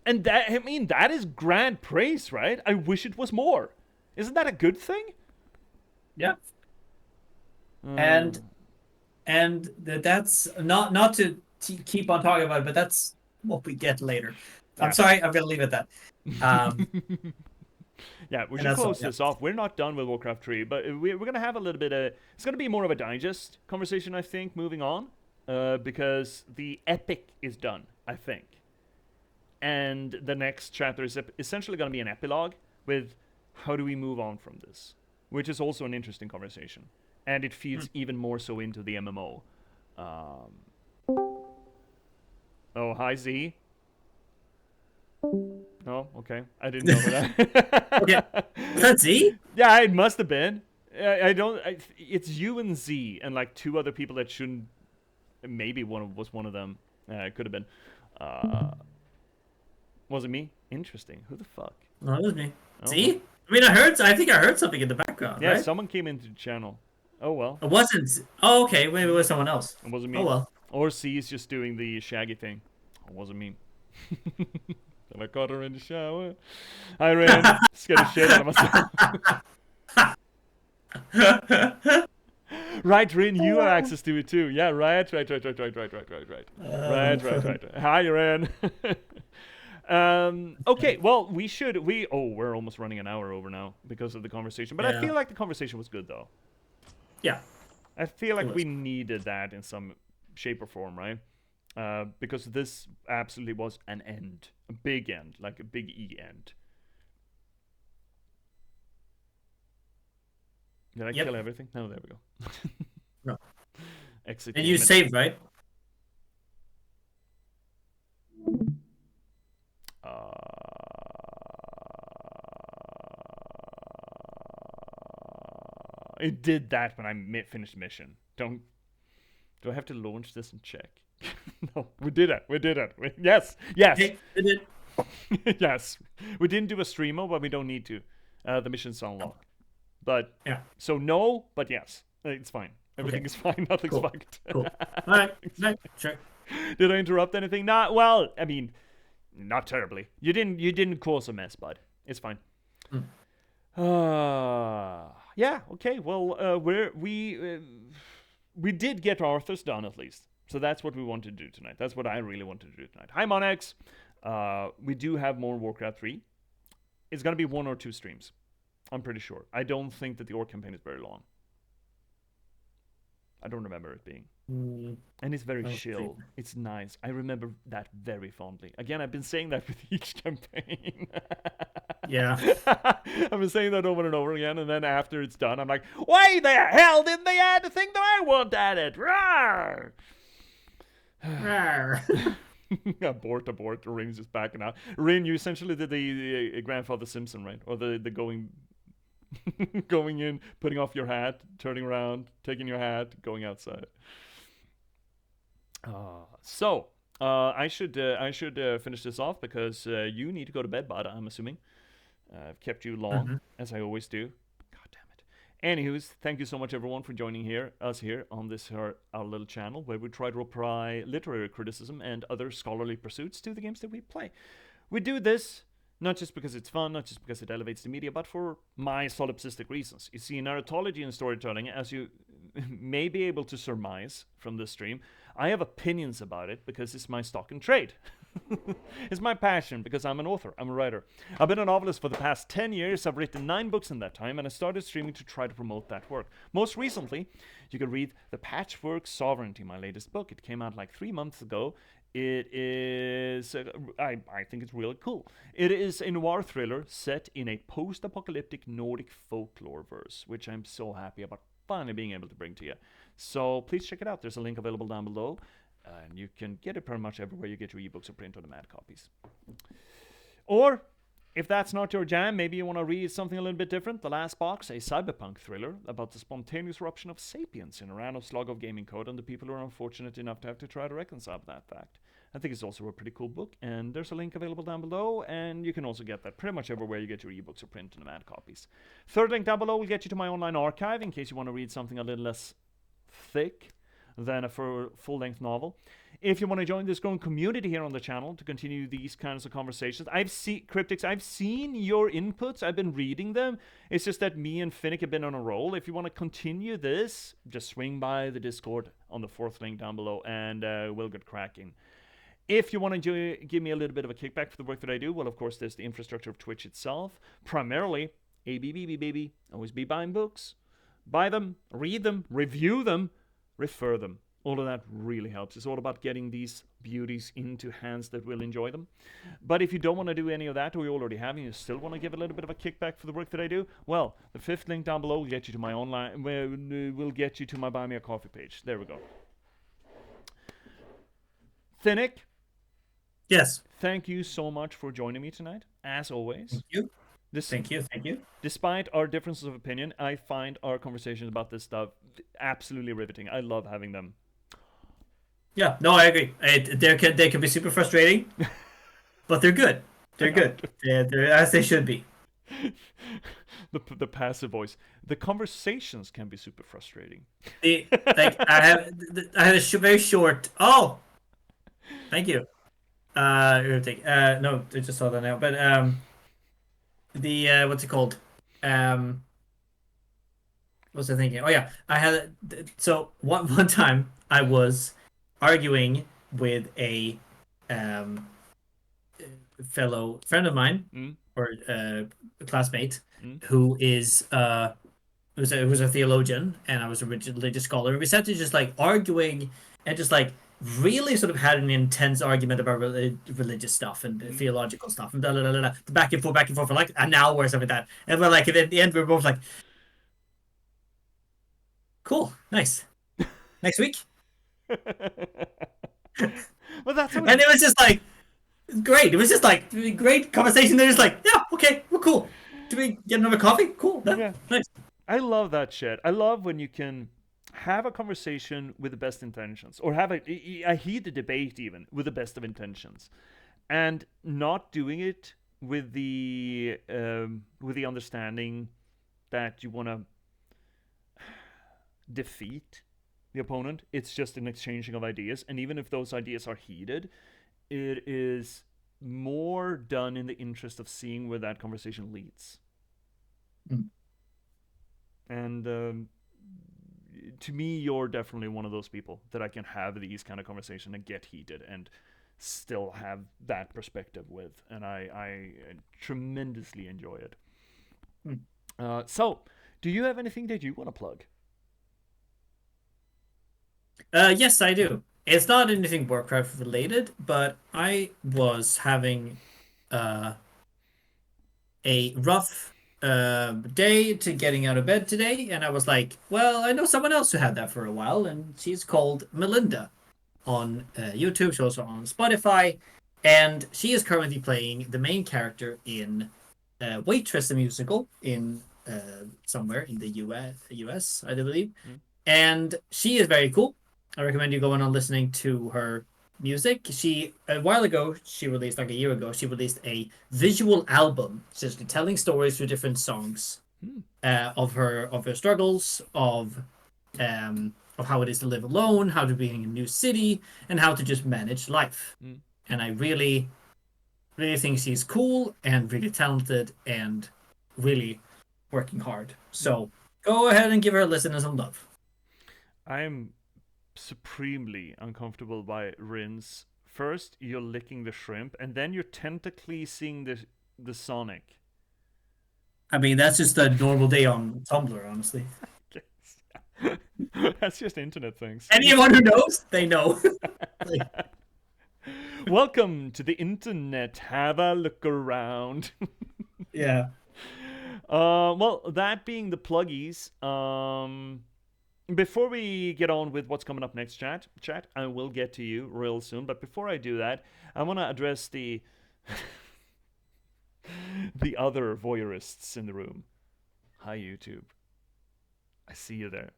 And that, I mean, that is grand praise, right? I wish it was more. Isn't that a good thing? Yeah. And that's not to keep on talking about it, but that's what we get later. I'm sorry, I'm going to leave it at that. Yeah, we should close this off. We're not done with Warcraft 3, but we're going to have a little bit of... It's going to be more of a digest conversation, I think, moving on. Because the epic is done, I think. And the next chapter is essentially going to be an epilogue with how do we move on from this? Which is also an interesting conversation. And it feeds even more so into the MMO. Oh, hi, Z. Oh, okay. I didn't know that. Okay. Is that Z? Yeah, it must have been. It's you and Z and like two other people that shouldn't. Maybe was one of them. It could have been. Was it me? Interesting. Who the fuck? No, it was me. Oh, See? I mean, I think I heard something in the background, yeah, right? someone came into the channel. Oh, well. It wasn't... Oh, okay. Maybe it was someone else. It wasn't me. Oh, well. Or C is just doing the shaggy thing. It wasn't me. And I caught her in the shower. I ran. Scared the shit out of myself. Right, Rin, you have access to it too. Yeah, right. Right. Hi, Rin. Okay, well, we're almost running an hour over now because of the conversation. But I feel like the conversation was good, though. Yeah. I feel like we needed that in some shape or form, right? Because this absolutely was an end. A big end, like a big E end. Did I kill everything? No, there we go. No. Exit. And you saved, right? It did that when I finished mission. Do I have to launch this and check? No, we did it. Yes. Okay, we did. Yes. We didn't do a streamo, but we don't need to. The mission's unlocked. But, so no, but yes. It's fine. Everything is fine. Nothing's fucked. Cool. All right. Sure. Did I interrupt anything? Nah, well, I mean, not terribly. You didn't cause a mess, bud. It's fine. Yeah, okay. Well, we did get Arthur's done at least. So that's what we want to do tonight. That's what I really wanted to do tonight. Hi, Monex. We do have more Warcraft 3. It's going to be 1 or 2 streams. I'm pretty sure. I don't think that the Orc campaign is very long. I don't remember it being. And it's very chill. It's nice. I remember that very fondly. Again, I've been saying that with each campaign. Yeah. I've been saying that over and over again, and then after it's done, I'm like, why the hell didn't they add the thing that I want added? Rawr! Abort. Rin's just backing out. Rin, you essentially did the Grandfather Simpson, right? Or the going going in, putting off your hat, turning around, taking your hat, going outside. So I should finish this off because you need to go to bed, bud. I'm assuming I've kept you long as I always do. God damn it. Anywho's, thank you so much everyone for joining us here on this our little channel where we try to apply literary criticism and other scholarly pursuits to the games that we play. We do this not just because it's fun, not just because it elevates the media, but for my solipsistic reasons. You see, narratology and storytelling, as you may be able to surmise from this stream, I have opinions about it because it's my stock and trade. It's my passion because I'm an author, I'm a writer. I've been a novelist for the past 10 years, I've written 9 books in that time, and I started streaming to try to promote that work. Most recently, you can read The Patchwork Sovereignty, my latest book. It came out like 3 months ago. It is, I think it's really cool. It is a noir thriller set in a post-apocalyptic Nordic folklore verse, which I'm so happy about finally being able to bring to you. So please check it out. There's a link available down below, and you can get it pretty much everywhere you get your ebooks or print on demand copies. Or, if that's not your jam, maybe you want to read something a little bit different. The Last Box, a cyberpunk thriller about the spontaneous eruption of sapiens in a random slog of gaming code and the people who are unfortunate enough to have to try to reconcile that fact. I think it's also a pretty cool book, and there's a link available down below, and you can also get that pretty much everywhere you get your ebooks or print on demand copies. Third link down below will get you to my online archive in case you want to read something a little less thick than a full-length novel. If you want to join this growing community here on the channel to continue these kinds of conversations, Cryptics, I've seen your inputs, I've been reading them. It's just that me and Finnick have been on a roll. If you want to continue this, just swing by the Discord on the 4th link down below, and we'll get cracking. If you want to give me a little bit of a kickback for the work that I do, well, of course, there's the infrastructure of Twitch itself. Primarily, ABBB, baby. Always be buying books. Buy them, read them, review them, refer them. All of that really helps. It's all about getting these beauties into hands that will enjoy them. But if you don't want to do any of that, or you already have, and you still want to give a little bit of a kickback for the work that I do, well, the 5th link down below will get you to my online, will get you to my Buy Me a Coffee page. There we go. Finnick. Yes. Thank you so much for joining me tonight, as always. Thank you. Thank you. Despite our differences of opinion, I find our conversations about this stuff absolutely riveting. I love having them. Yeah, no, I agree. They can be super frustrating, but they're good. They're good. They're as they should be. The passive voice. The conversations can be super frustrating. I had a very short. Oh, thank you. No, I just saw that now. But what's it called? What was I thinking? Oh yeah, I had so one time I was arguing with a fellow friend of mine or a classmate who is who's a theologian, and I was a religious scholar. We sat there just like arguing and just like really sort of had an intense argument about religious stuff and theological stuff and blah, blah, blah, blah, back and forth for like an hour or something like that. And we're like, at the end, we're both like, cool, nice. Next week. Well, that's and it was just like great. It was just like great conversation. They're just like, yeah, okay, we're cool. Do we get another coffee? Cool. Yeah. Nice. I love that shit. I love when you can have a conversation with the best intentions, or have a heated debate even with the best of intentions, and not doing it with the understanding that you want to defeat the opponent. It's just an exchanging of ideas, and even if those ideas are heated, it is more done in the interest of seeing where that conversation leads. And to me, you're definitely one of those people that I can have these kind of conversations and get heated and still have that perspective with, and I tremendously enjoy it. So, do you have anything that you want to plug? Yes, I do. It's not anything Warcraft related, but I was having a rough day to getting out of bed today, and I was like, well, I know someone else who had that for a while, and she's called Melinda on YouTube. She's also on Spotify, and she is currently playing the main character in Waitress the musical in somewhere in the US, I do believe. And she is very cool. I recommend you going on listening to her music. She a while ago, she released like a year ago, she released a visual album, essentially telling stories through different songs of her struggles, of how it is to live alone, how to be in a new city, and how to just manage life. And I really, really think she's cool and really talented and really working hard. So go ahead and give her a listen and some love. I'm supremely uncomfortable by Rin's. First, you're licking the shrimp, and then you're tentacly seeing the Sonic. I mean, that's just a normal day on Tumblr, honestly. That's just internet things. Anyone who knows, they know. Welcome to the internet. Have a look around. Yeah. Well, that being the pluggies, before we get on with what's coming up next, chat, I will get to you real soon. But before I do that, I want to address the the other voyeurists in the room. Hi, YouTube. I see you there.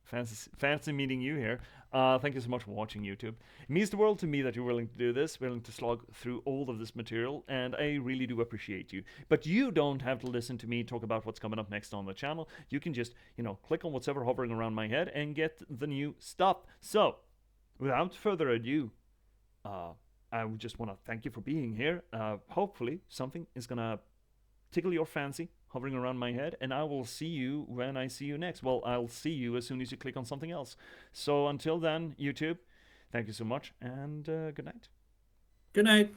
Fancy meeting you here. Thank you so much for watching, YouTube. It means the world to me that you're willing to do this, willing to slog through all of this material, and I really do appreciate you. But you don't have to listen to me talk about what's coming up next on the channel. You can just, click on what's ever hovering around my head and get the new stuff. So, without further ado, I would just want to thank you for being here. Hopefully, something is going to tickle your fancy, hovering around my head, and I will see you when I see you next. Well, I'll see you as soon as you click on something else. So until then, YouTube, thank you so much, and good night. Good night.